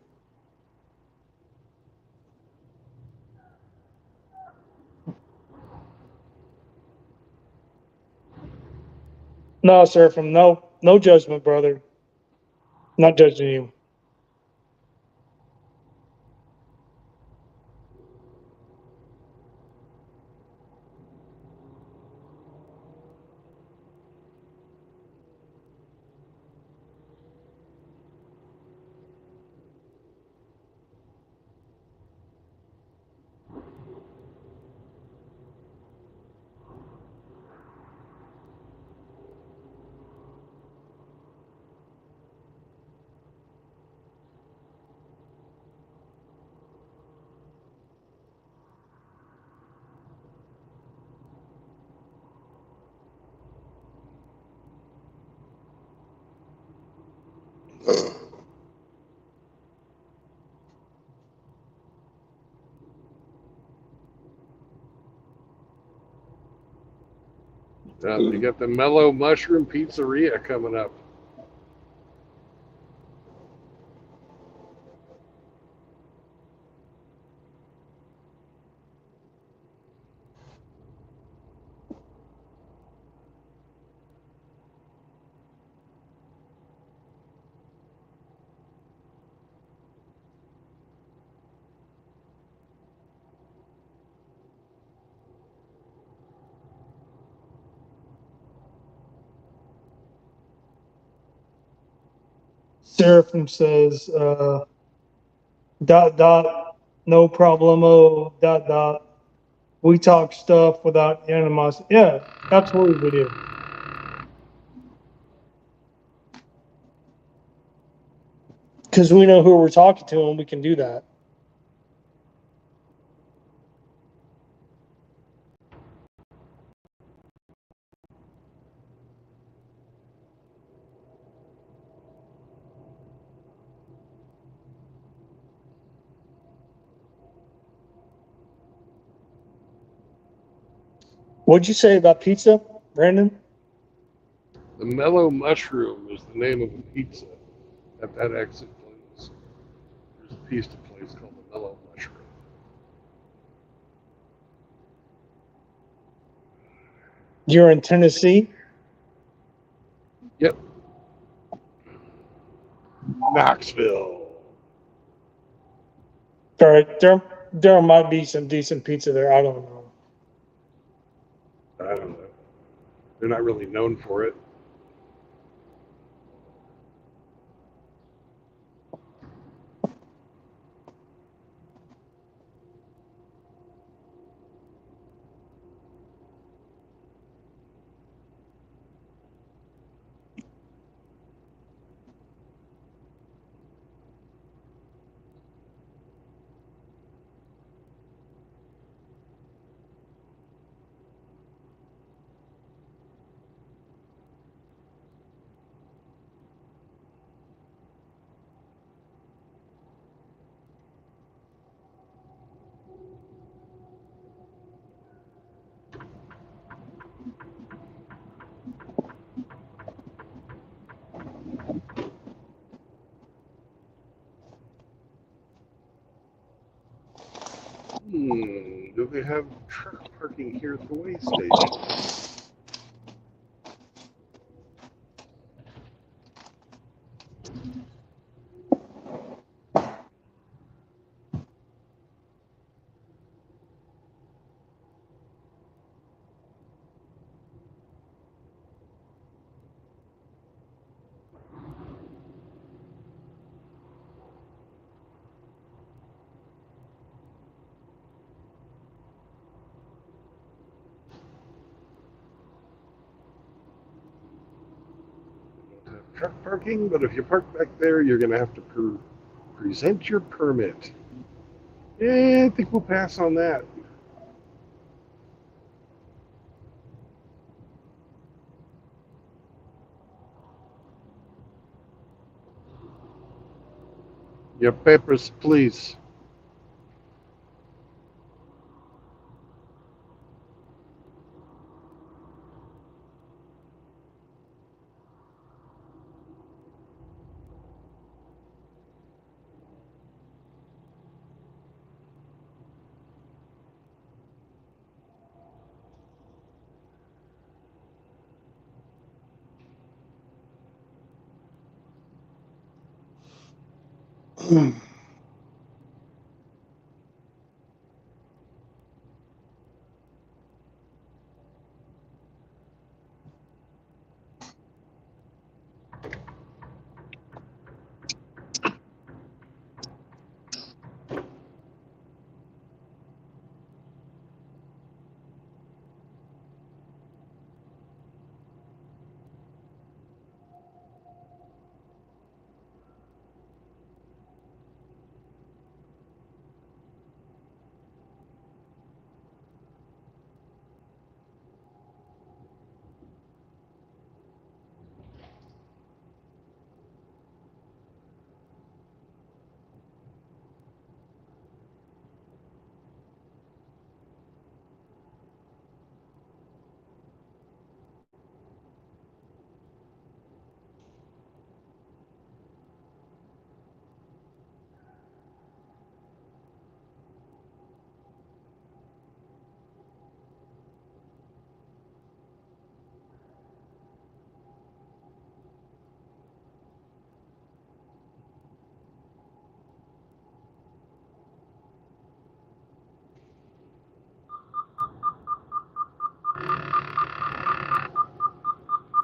No, Seraphim, no judgment, brother. Not judging you. You got the Mellow Mushroom Pizzeria coming up. Seraphim says, dot dot, no problemo, dot dot. We talk stuff without animosity. Yeah, absolutely we do. Because we know who we're talking to and we can do that. What'd you say about pizza, Brandon? The Mellow Mushroom is the name of the pizza at that exit, please. There's a pizza place called the Mellow Mushroom. You're in Tennessee? Yep. Knoxville. All right, there might be some decent pizza there. I don't know. I don't know. They're not really known for it. Do they have truck parking here at the way station? Truck parking, but if you park back there, you're going to have to present your permit. Yeah, I think we'll pass on that. Your papers, please.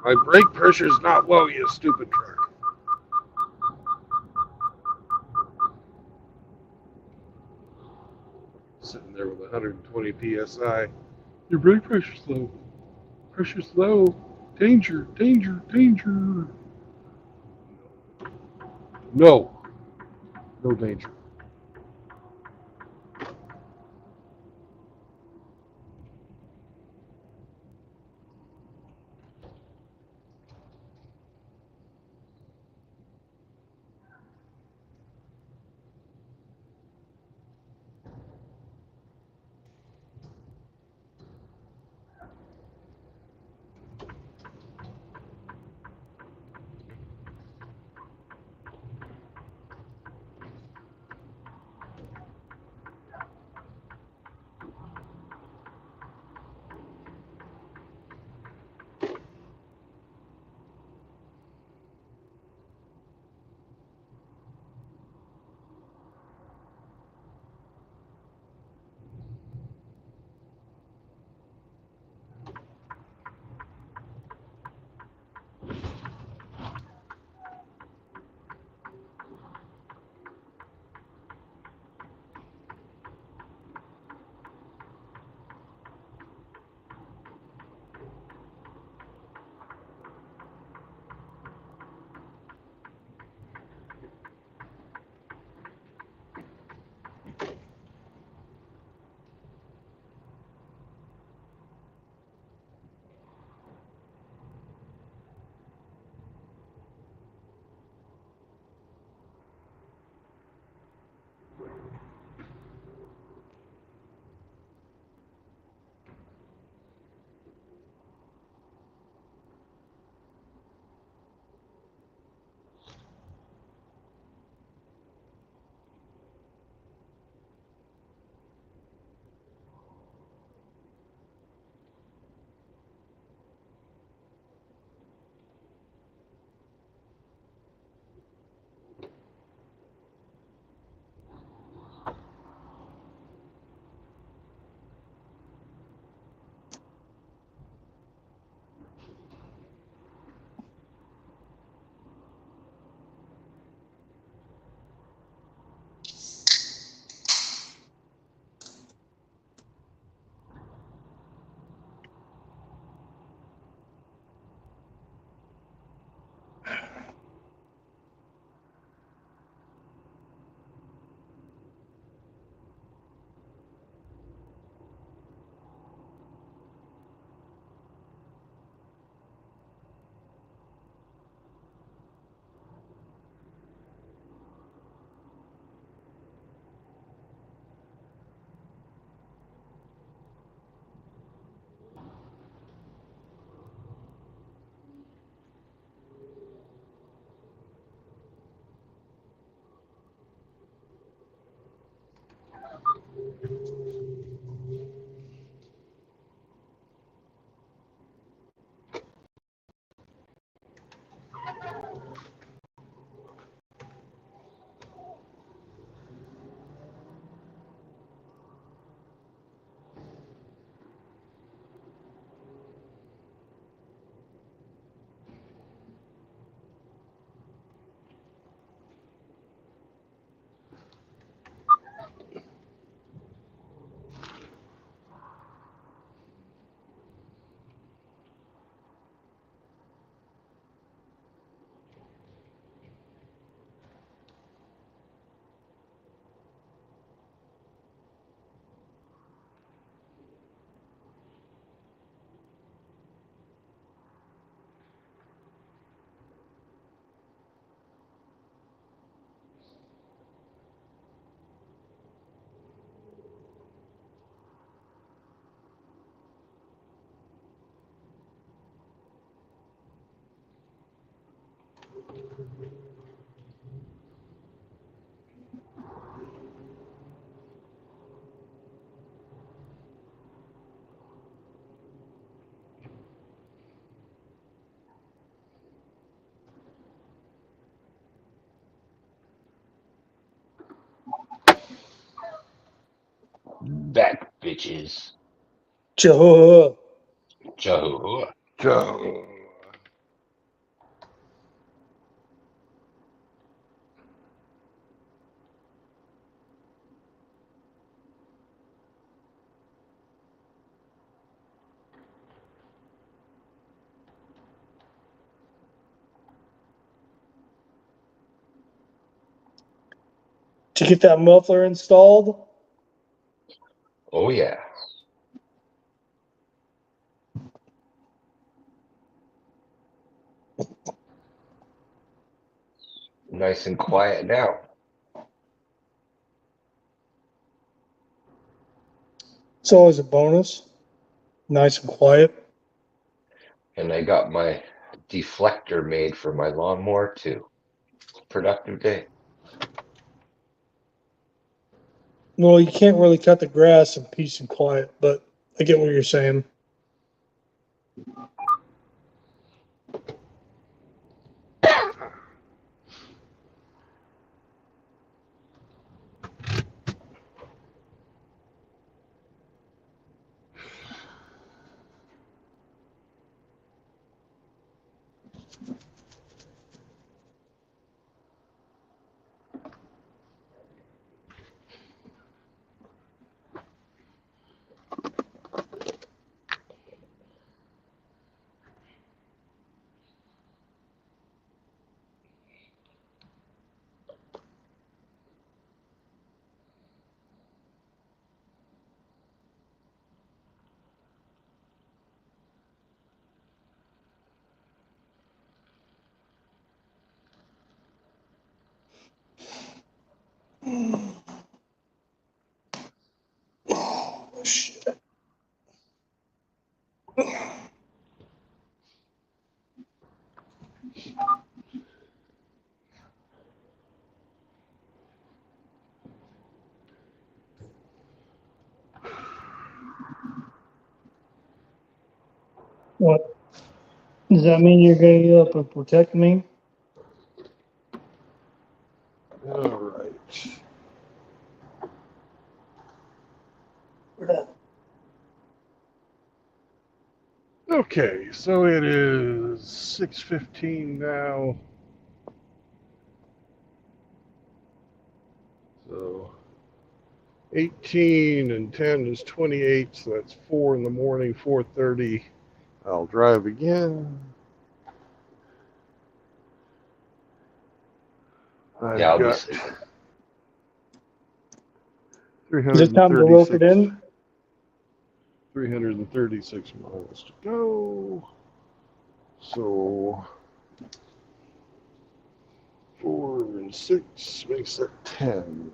My brake pressure's not low, you stupid truck. Sitting there with 120 psi. Your brake pressure's low. Pressure's low. Danger, danger, danger. No. No danger. Back, bitches. Joe. Joe. Joe. Did you get that muffler installed? Oh yeah. Nice and quiet now. It's always a bonus. Nice and quiet. And I got my deflector made for my lawnmower too. Productive day. Well, you can't really cut the grass in peace and quiet, but I get what you're saying. Oh, shit. What? Does that mean you're going to get up and protect me? All right. Okay, so it is 6:15 now. So 18 and 10 is 28, so that's 4 in the morning, 4:30. I'll drive again. I've Yeah, I'll be got sleeping. Is it time to rope it 336, in? 336 miles to go. So 4 and 6 makes that 10.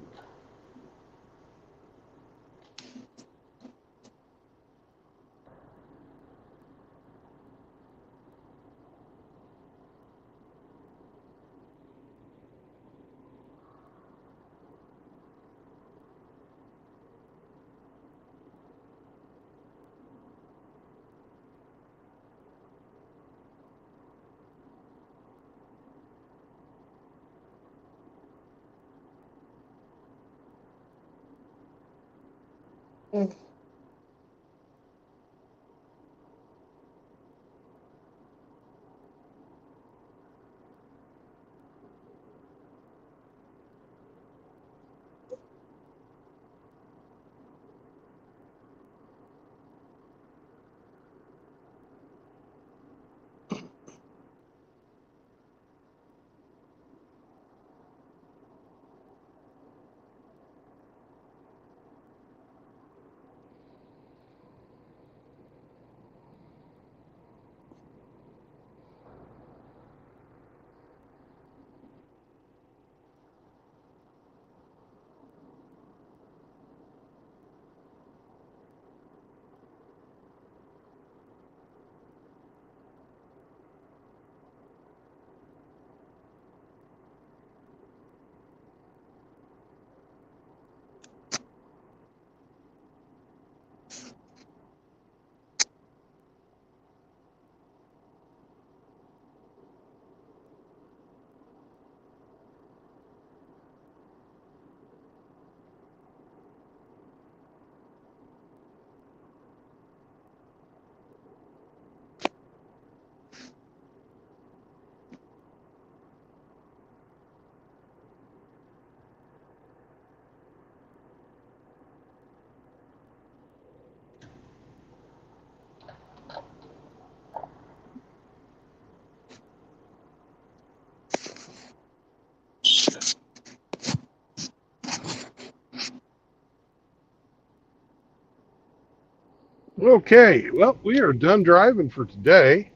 Okay, well, we are done driving for today.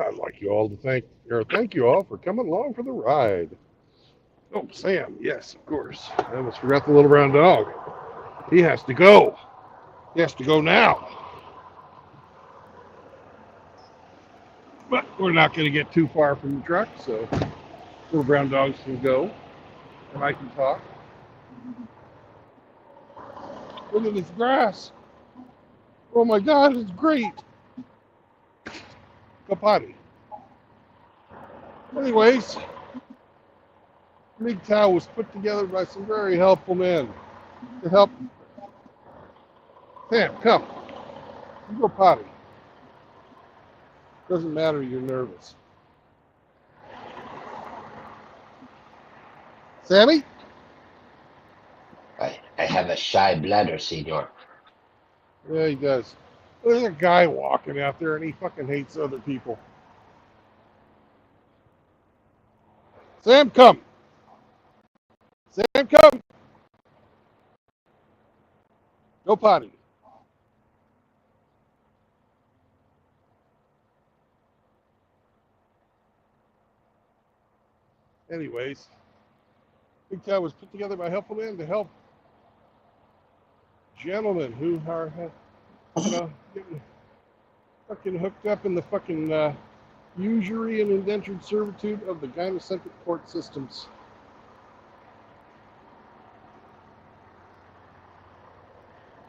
I'd like you all to thank you all for coming along for the ride. Oh, Sam, yes, of course. I almost forgot the little brown dog. He has to go. He has to go now. But we're not going to get too far from the truck, so little brown dogs can go, and I can talk. Look at this grass. Oh my God, it's great. Go potty. Anyways, MGTOW was put together by some very helpful men to help. Sam, come. You go potty. Doesn't matter, you're nervous. Sammy? I have a shy bladder, senor. Yeah, he does. There's a guy walking out there and he fucking hates other people. Sam, come. Sam, come. Go potty. Anyways, MGTOW was put together by helpful men to help gentlemen who are, getting fucking hooked up in the fucking usury and indentured servitude of the gynocentric court systems.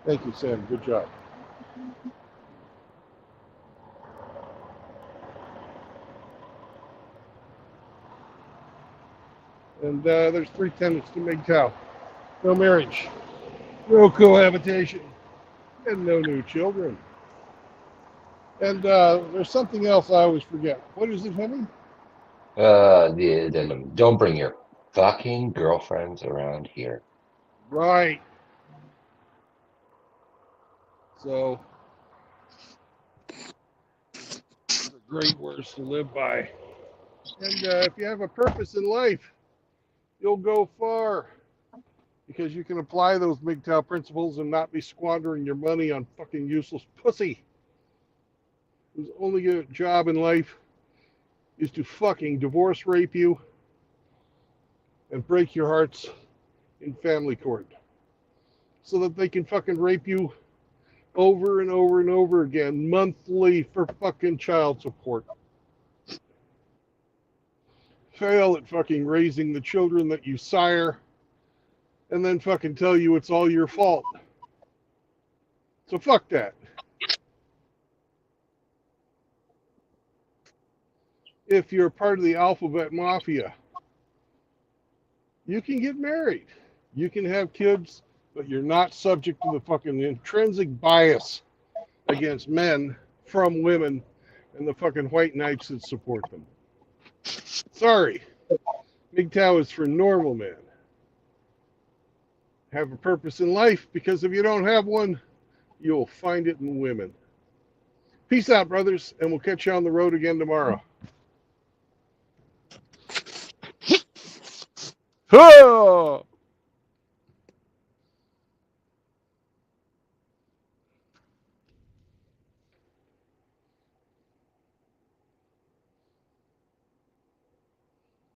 Thank you, Sam. Good job. And there's 3 tenets to MGTOW. No marriage, no cohabitation, and no new children. And there's something else I always forget. What is it, Henry? Don't bring your fucking girlfriends around here. Right. So, those are great words to live by. And if you have a purpose in life, you'll go far. Because you can apply those MGTOW principles and not be squandering your money on fucking useless pussy whose only job in life is to fucking divorce rape you and break your hearts in family court so that they can fucking rape you over and over and over again monthly for fucking child support. Fail at fucking raising the children that you sire and then fucking tell you it's all your fault. So fuck that. If you're part of the alphabet mafia, you can get married. You can have kids, but you're not subject to the fucking intrinsic bias against men from women and the fucking white knights that support them. Sorry. MGTOW is for normal men. Have a purpose in life, because if you don't have one, you'll find it in women. Peace out, brothers, and we'll catch you on the road again tomorrow. Oh!